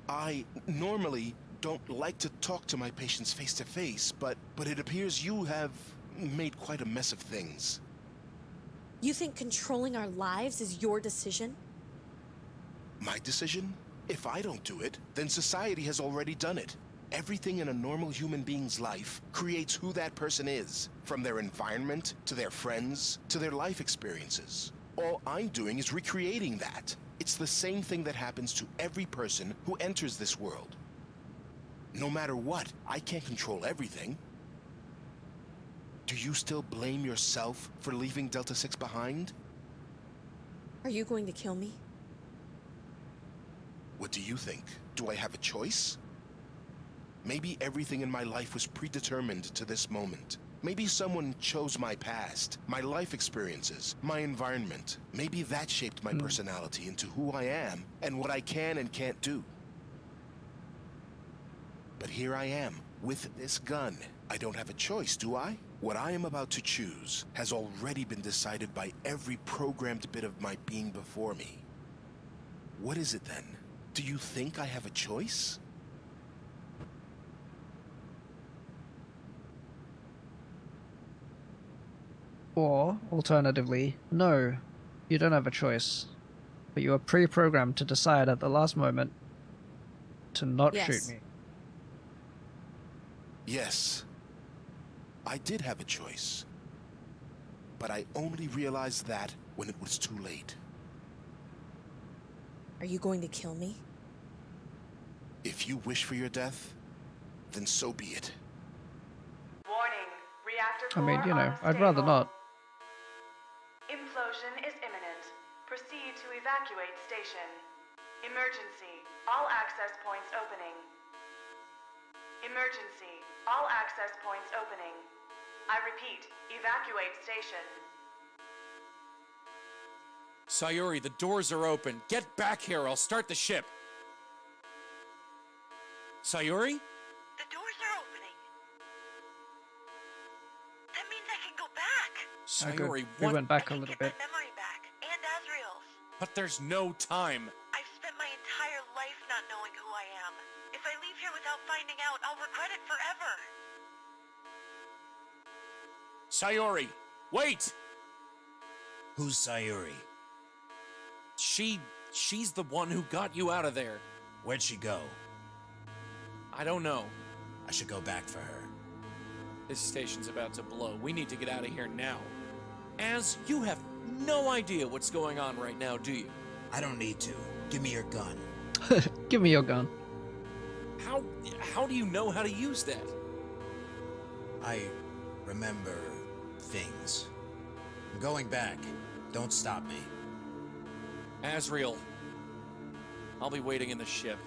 S13: I normally don't like to talk to my patients face to face, but it appears you have made quite a mess of things.
S16: You think controlling our lives is your decision?
S13: My decision? If I don't do it, then society has already done it. Everything in a normal human being's life creates who that person is, from their environment, to their friends, to their life experiences. All I'm doing is recreating that. It's the same thing that happens to every person who enters this world. No matter what, I can't control everything. Do you still blame yourself for leaving Delta 6 behind?
S16: Are you going to kill me?
S13: What do you think? Do I have a choice? Maybe everything in my life was predetermined to this moment. Maybe someone chose my past, my life experiences, my environment. Maybe that shaped my personality into who I am and what I can and can't do. But here I am, with this gun. I don't have a choice, do I? What I am about to choose has already been decided by every programmed bit of my being before me. What is it then? Do you think I have a choice?
S1: Or, alternatively, no, you don't have a choice. But you are pre-programmed to decide at the last moment to not shoot me.
S13: Yes. I did have a choice. But I only realized that when it was too late.
S16: Are you going to kill me?
S13: If you wish for your death, then so be it.
S15: Warning. Reactor
S1: I mean, you know,
S15: core
S1: I'd rather
S15: unstable.
S1: not.
S15: Implosion is imminent. Proceed to evacuate station. Emergency. All access points opening. Emergency. All access points opening. I repeat, evacuate station.
S17: Sayori, the doors are open. Get back here, I'll start the ship. Sayori?
S21: The doors are opening. That means I can go back.
S17: Sayori,
S1: We
S17: what?
S1: went back a little bit.
S21: Memory back. And Azriel's.
S17: But there's no time.
S21: I've spent my entire life not knowing who I am. If I leave here without finding out, I'll regret it forever.
S17: Sayori, wait!
S2: Who's Sayuri?
S17: She's the one who got you out of there.
S2: Where'd she go?
S17: I don't know.
S2: I should go back for her.
S17: This station's about to blow. We need to get out of here now. Az, you have no idea what's going on right now, do you?
S2: I don't need to. Give me your gun.
S1: Give me your gun.
S17: How do you know how to use that?
S2: I remember things. I'm going back. Don't stop me.
S17: Azriel, I'll be waiting in the ship.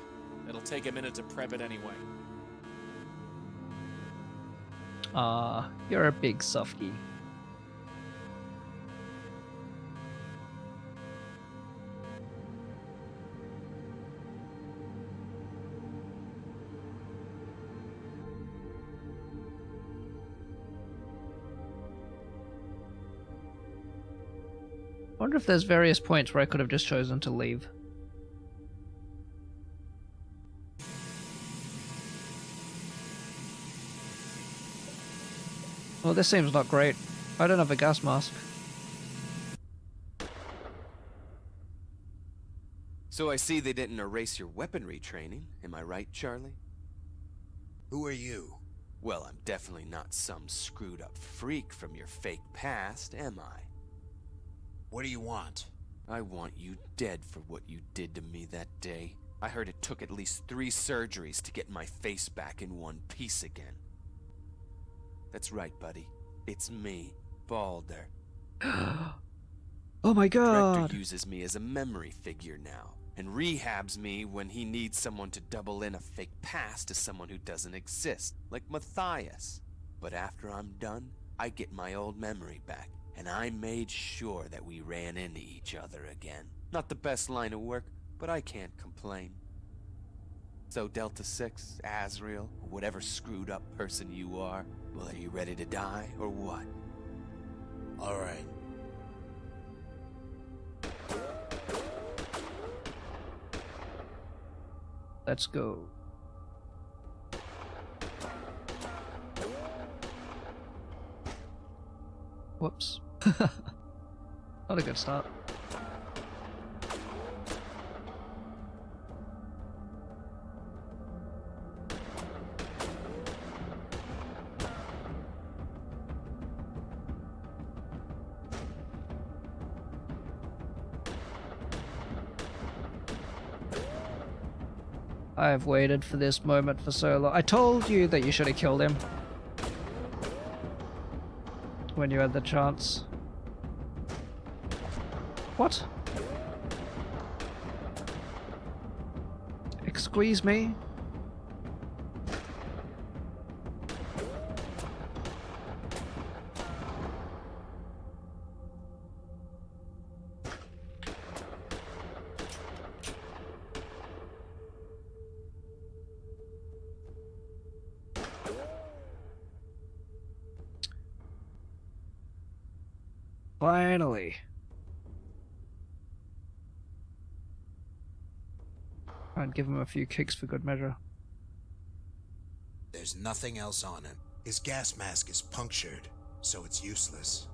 S17: It'll take a minute to prep it anyway.
S1: You're a big softy. I wonder if there's various points where I could have just chosen to leave. Well, this seems not great. I don't have a gas mask.
S11: So I see they didn't erase your weaponry training. Am I right, Charlie?
S2: Who are you?
S11: Well, I'm definitely not some screwed up freak from your fake past, am I?
S2: What do you want?
S11: I want you dead for what you did to me that day. I heard it took at least 3 surgeries to get my face back in one piece again. That's right, buddy. It's me, Balder.
S1: Oh my
S11: The
S1: god!
S11: director uses me as a memory figure now, and rehabs me when he needs someone to double in a fake past to someone who doesn't exist, like Matthias. But after I'm done, I get my old memory back, and I made sure that we ran into each other again. Not the best line of work, but I can't complain. So Delta 6, Azriel, or whatever screwed up person you are, well, are you ready to die, or what?
S2: All right.
S1: Let's go. Whoops. Not a good start. I've waited for this moment for so long. I told you that you should have killed him when you had the chance. What? Excuse me? Finally. I'd give him a few kicks for good measure.
S2: There's nothing else on him. His gas mask is punctured, so it's useless.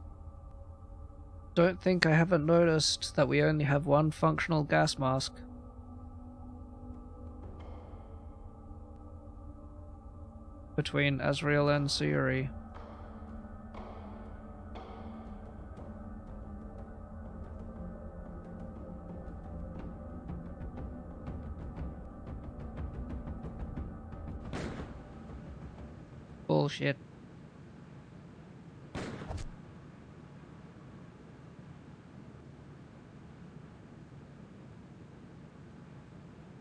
S1: Don't think I haven't noticed that we only have one functional gas mask. Between Azriel and Sayuri. Bullshit.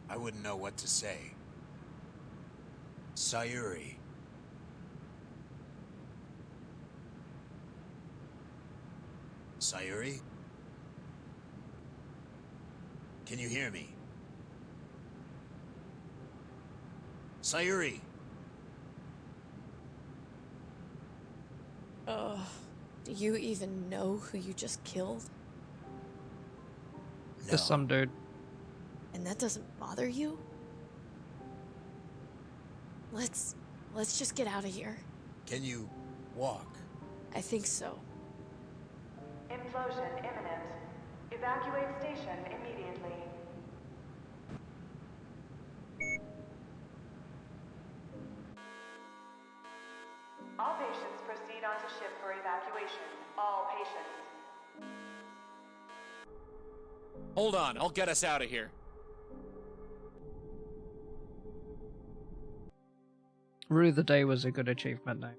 S2: I wouldn't know what to say. Sayuri. Sayuri? Can you hear me? Sayuri!
S19: Do you even know who you just killed?
S2: No.
S1: Just some dude.
S19: And that doesn't bother you? Let's just get out of here.
S2: Can you walk?
S19: I think so.
S15: Implosion imminent. Evacuate station immediately. All patients proceed onto ship for evacuation. All patients.
S17: Hold on, I'll get us out of here.
S1: Rue the Day was a good achievement name.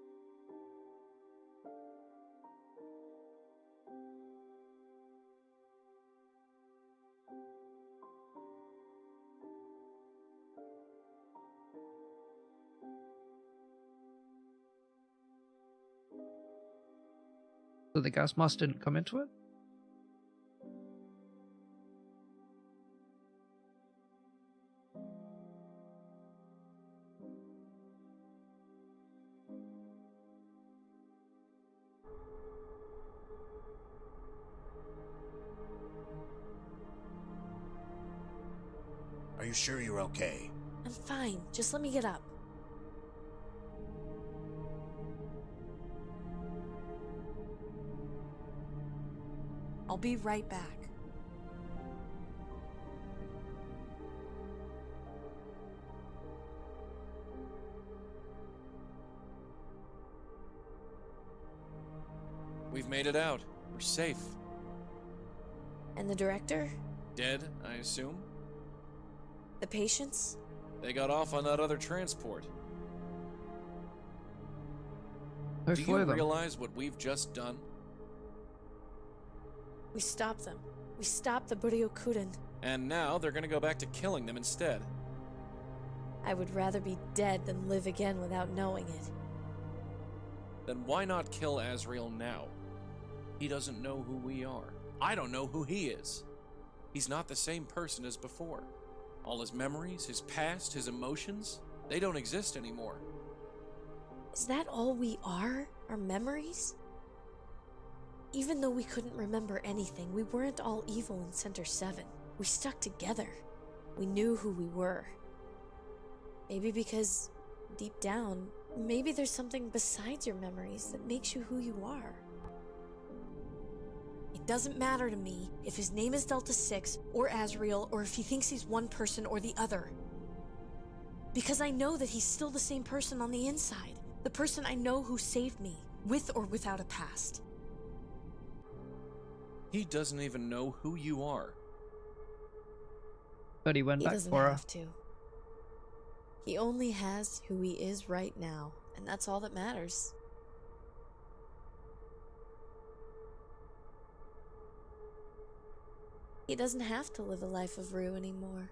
S1: So the gas mask didn't come into it?
S2: Are you sure you're okay?
S19: I'm fine. Just let me get up. I'll be right back.
S17: We've made it out. We're safe.
S16: And the director?
S17: Dead, I assume?
S16: The patients?
S17: They got off on that other transport.
S1: Who
S17: Do
S1: flew
S17: you
S1: them?
S17: realize what we've just done?
S16: We stopped them. We stopped the Buryokuden.
S17: And now they're gonna go back to killing them instead.
S16: I would rather be dead than live again without knowing it.
S17: Then why not kill Azriel now? He doesn't know who we are. I don't know who he is. He's not the same person as before. All his memories, his past, his emotions, they don't exist anymore.
S16: Is that all we are? Our memories? Even though we couldn't remember anything, we weren't all evil in Center 7. We stuck together. We knew who we were. Maybe because, deep down, maybe there's something besides your memories that makes you who you are. It doesn't matter to me if his name is Delta 6 or Azriel, or if he thinks he's one person or the other. Because I know that he's still the same person on the inside. The person I know who saved me, with or without a past.
S17: He doesn't even know who you are.
S1: But he went
S16: He
S1: back
S16: doesn't
S1: for her.
S16: have to. He only has who he is right now, and that's all that matters. He doesn't have to live a life of Rue anymore.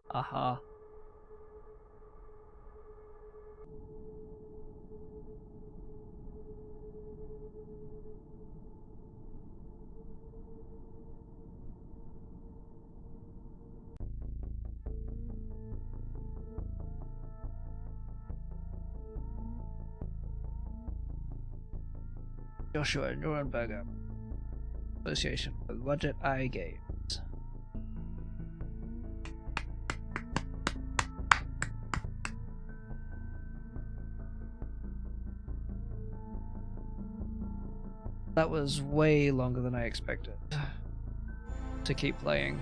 S1: Aha. Joshua Nuremberger Association for Budget Eye Games. That was way longer than I expected to keep playing.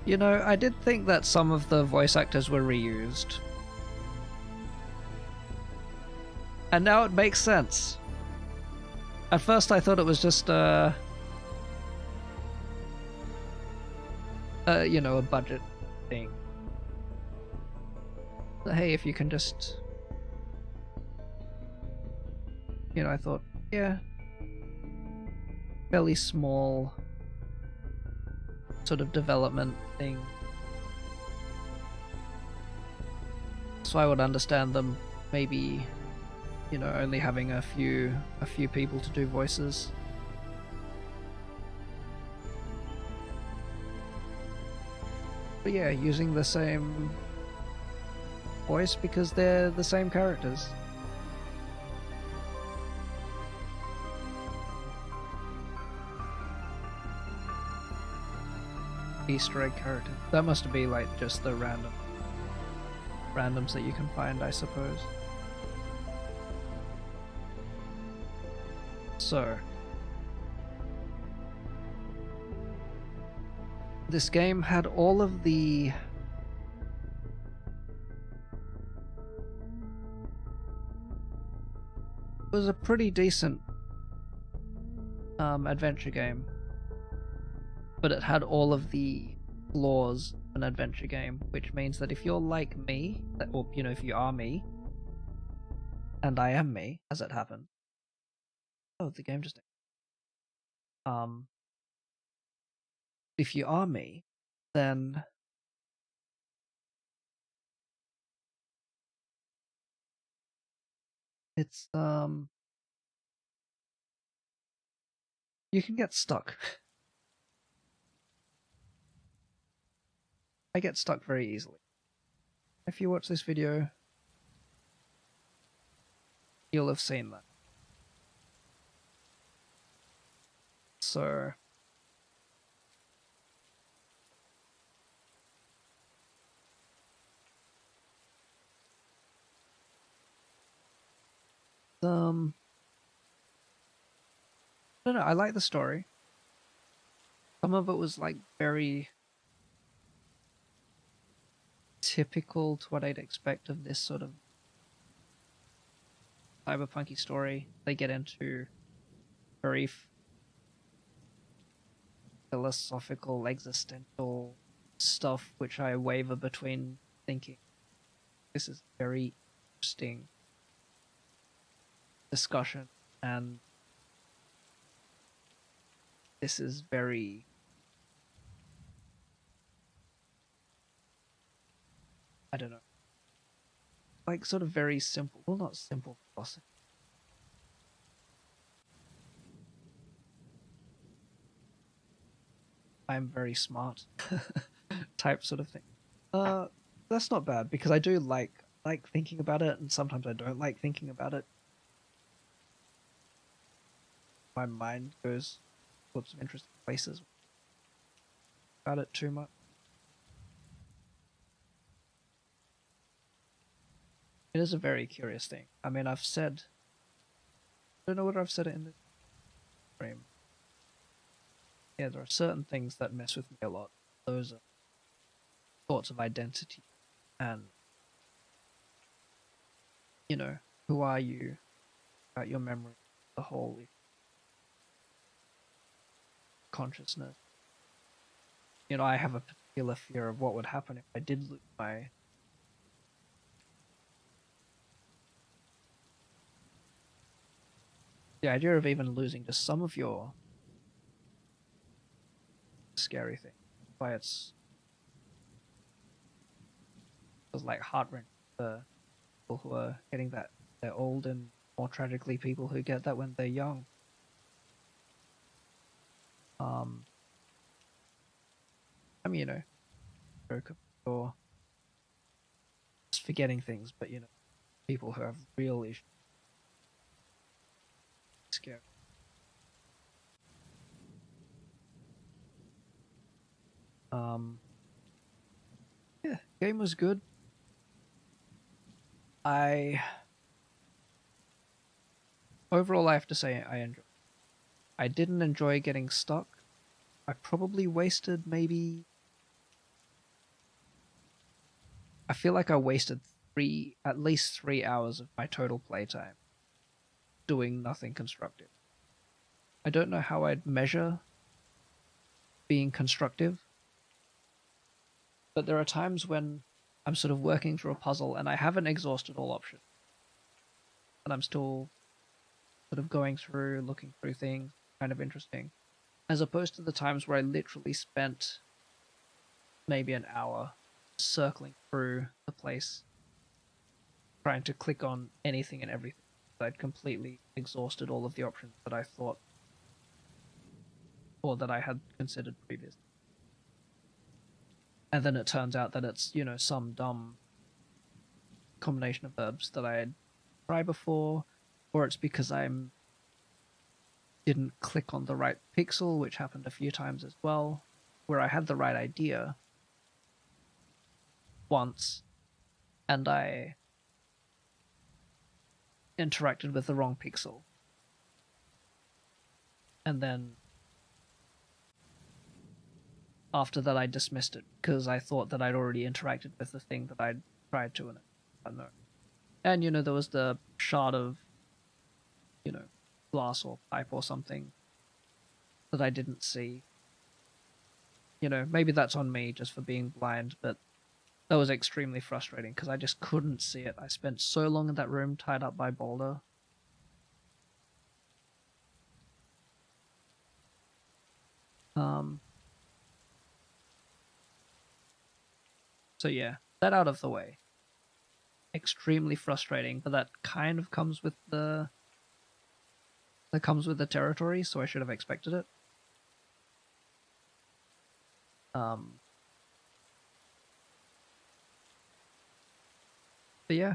S1: You know, I did think that some of the voice actors were reused. And now it makes sense. At first I thought it was just you know, a budget thing. But hey, if you can just... You know, I thought, yeah. Fairly small sort of development thing. So I would understand them maybe, you know, only having a few people to do voices. But yeah, using the same voice because they're the same characters. Easter egg character. That must be like just the randoms that you can find, I suppose. So this game had all of the it was a pretty decent adventure game. But it had all of the flaws of an adventure game, which means that if you're like me, or you know, if you are me, and I am me, as it happened. Oh, the game just. If you are me, then it's you can get stuck. I get stuck very easily. If you watch this video, you'll have seen that. So I don't know, I like the story. some of it was like very typical to what I'd expect of this sort of cyberpunky story. They get into very philosophical, existential stuff, which I waver between thinking this is very interesting discussion, and this is very I don't know, like sort of very simple, well, not simple philosophy. I'm very smart type sort of thing. That's not bad, because I do like thinking about it, and sometimes I don't like thinking about it. My mind goes lots of interesting places about it too much. It is a very curious thing. I mean, I've said, I don't know whether I've said it in the stream. Yeah, there are certain things that mess with me a lot. Those are thoughts of identity and, you know, who are you, about your memory, the whole consciousness. You know, I have a particular fear of what would happen if I did lose my the idea of even losing just some of your scary thing. Why it's like heart-wrenching for people who are getting that. They're old, and more tragically people who get that when they're young. I mean, you know, joke or just forgetting things, but you know, people who have real issues. Scary. Yeah, game was good. Overall, I have to say I enjoyed. I didn't enjoy getting stuck. I probably wasted maybe. I feel like I wasted at least 3 hours of my total playtime doing nothing constructive. I don't know how I'd measure being constructive, but there are times when I'm sort of working through a puzzle and I haven't exhausted all options, and I'm still sort of going through, looking through things, kind of interesting, as opposed to the times where I literally spent maybe an hour circling through the place, trying to click on anything and everything. I'd completely exhausted all of the options that I thought, or that I had considered previously. And then it turns out that it's, you know, some dumb combination of verbs that I had tried before, or it's because I didn't click on the right pixel, which happened a few times as well, where I had the right idea once, and I interacted with the wrong pixel. And then after that I dismissed it, because I thought that I'd already interacted with the thing that I'd tried to, and I don't know. And, you know, there was the shard of, you know, glass or pipe or something that I didn't see. You know, maybe that's on me just for being blind, but that was extremely frustrating because I just couldn't see it. I spent so long in that room tied up by Boulder. So yeah, that out of the way. Extremely frustrating, but that kind of comes with the territory, so I should have expected it. But yeah.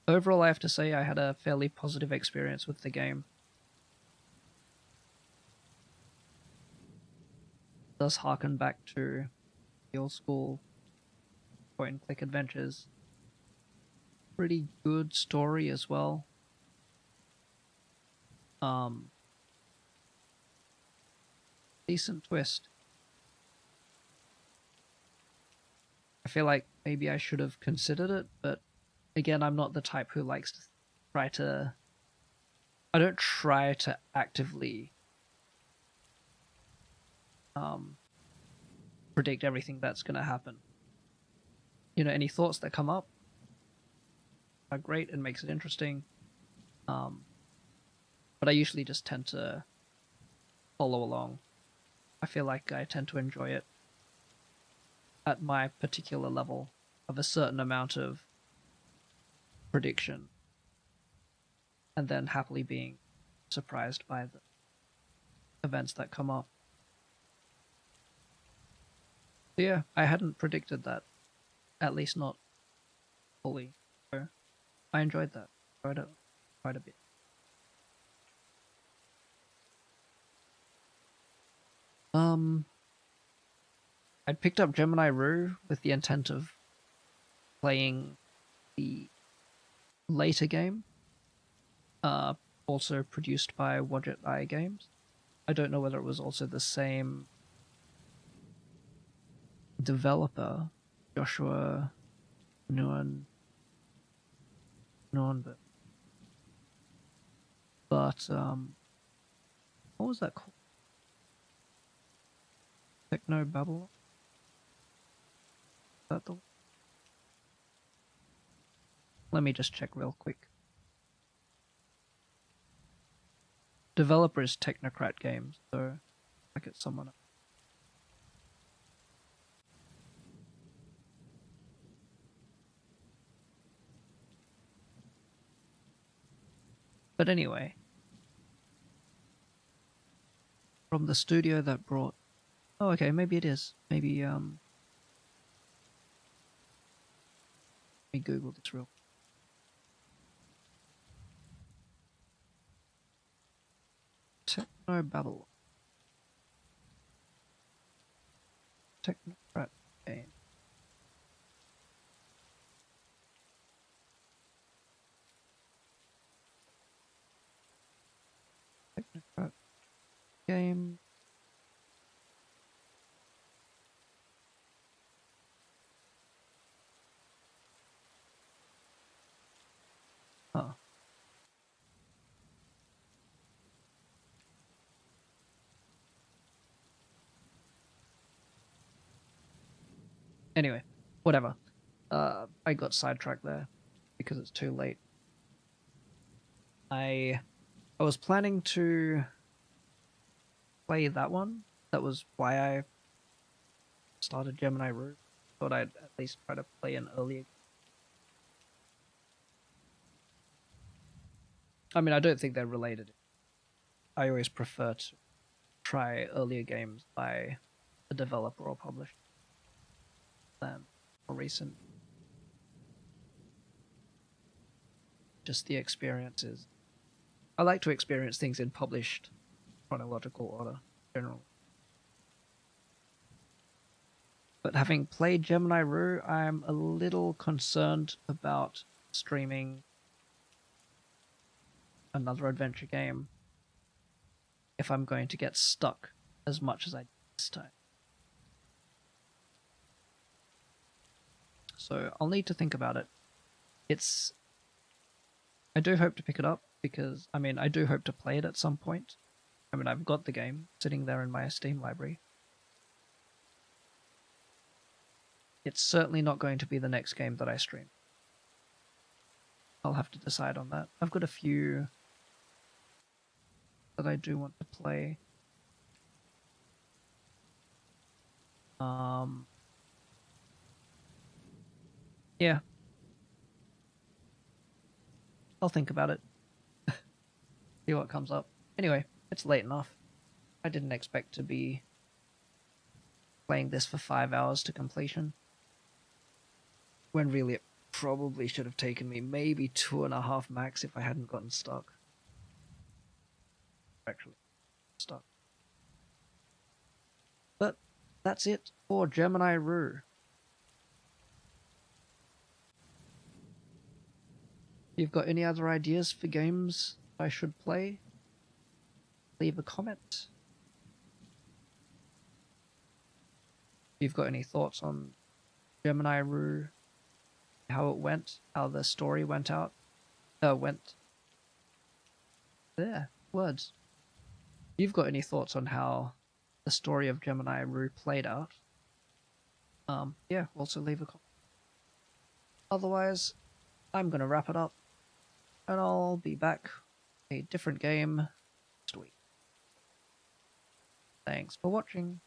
S1: Overall, I have to say I had a fairly positive experience with the game. It does harken back to the old school point-and-click adventures. Pretty good story as well. decent twist. I feel like maybe I should have considered it, but again, I'm not the type who likes to try to... I don't try to actively predict everything that's going to happen. You know, any thoughts that come up are great and makes it interesting. But I usually just tend to follow along. I feel like I tend to enjoy it at my particular level of a certain amount of prediction, and then happily being surprised by the events that come up. So yeah, I hadn't predicted that, at least not fully. So I enjoyed that quite a bit. I picked up Gemini Rue with the intent of playing the later game, also produced by Wadjet Eye Games. I don't know whether it was also the same developer, Joshua Nguyen, but what was that called? Techno Babylon? Is that the... Let me just check real quick. Developer is Technocrat Games, so like it's someone else. But anyway, from the studio that brought... Oh, okay, maybe it is. Maybe, let me Google this real quick. Techno Babylon. Technocrat game. Technocrat game. Oh. Anyway, whatever. I got sidetracked there because it's too late. I was planning to play that one. That was why I started Gemini Rue. Thought I'd at least try to play an earlier. I mean, I don't think they're related. I always prefer to try earlier games by a developer or publisher than more recent. Just the experiences. I like to experience things in published chronological order, generally. But having played Gemini Rue, I'm a little concerned about streaming another adventure game if I'm going to get stuck as much as I did this time. So I'll need to think about it. I do hope to pick it up because, I mean, I do hope to play it at some point. I mean, I've got the game sitting there in my Steam library. It's certainly not going to be the next game that I stream. I'll have to decide on that. I've got a few that I do want to play. Yeah. I'll think about it. See what comes up. Anyway, it's late enough. I didn't expect to be playing this for 5 hours to completion, when really it probably should have taken me maybe 2.5 max if I hadn't gotten stuck. Actually, stuck. But that's it for Gemini Rue. If you've got any other ideas for games I should play, leave a comment. you've got any thoughts on Gemini Rue, how it went, how the story went out, words. If you've got any thoughts on how the story of Gemini Rue played out, yeah, also leave a comment. Otherwise, I'm gonna wrap it up, and I'll be back a different game next week. Thanks for watching.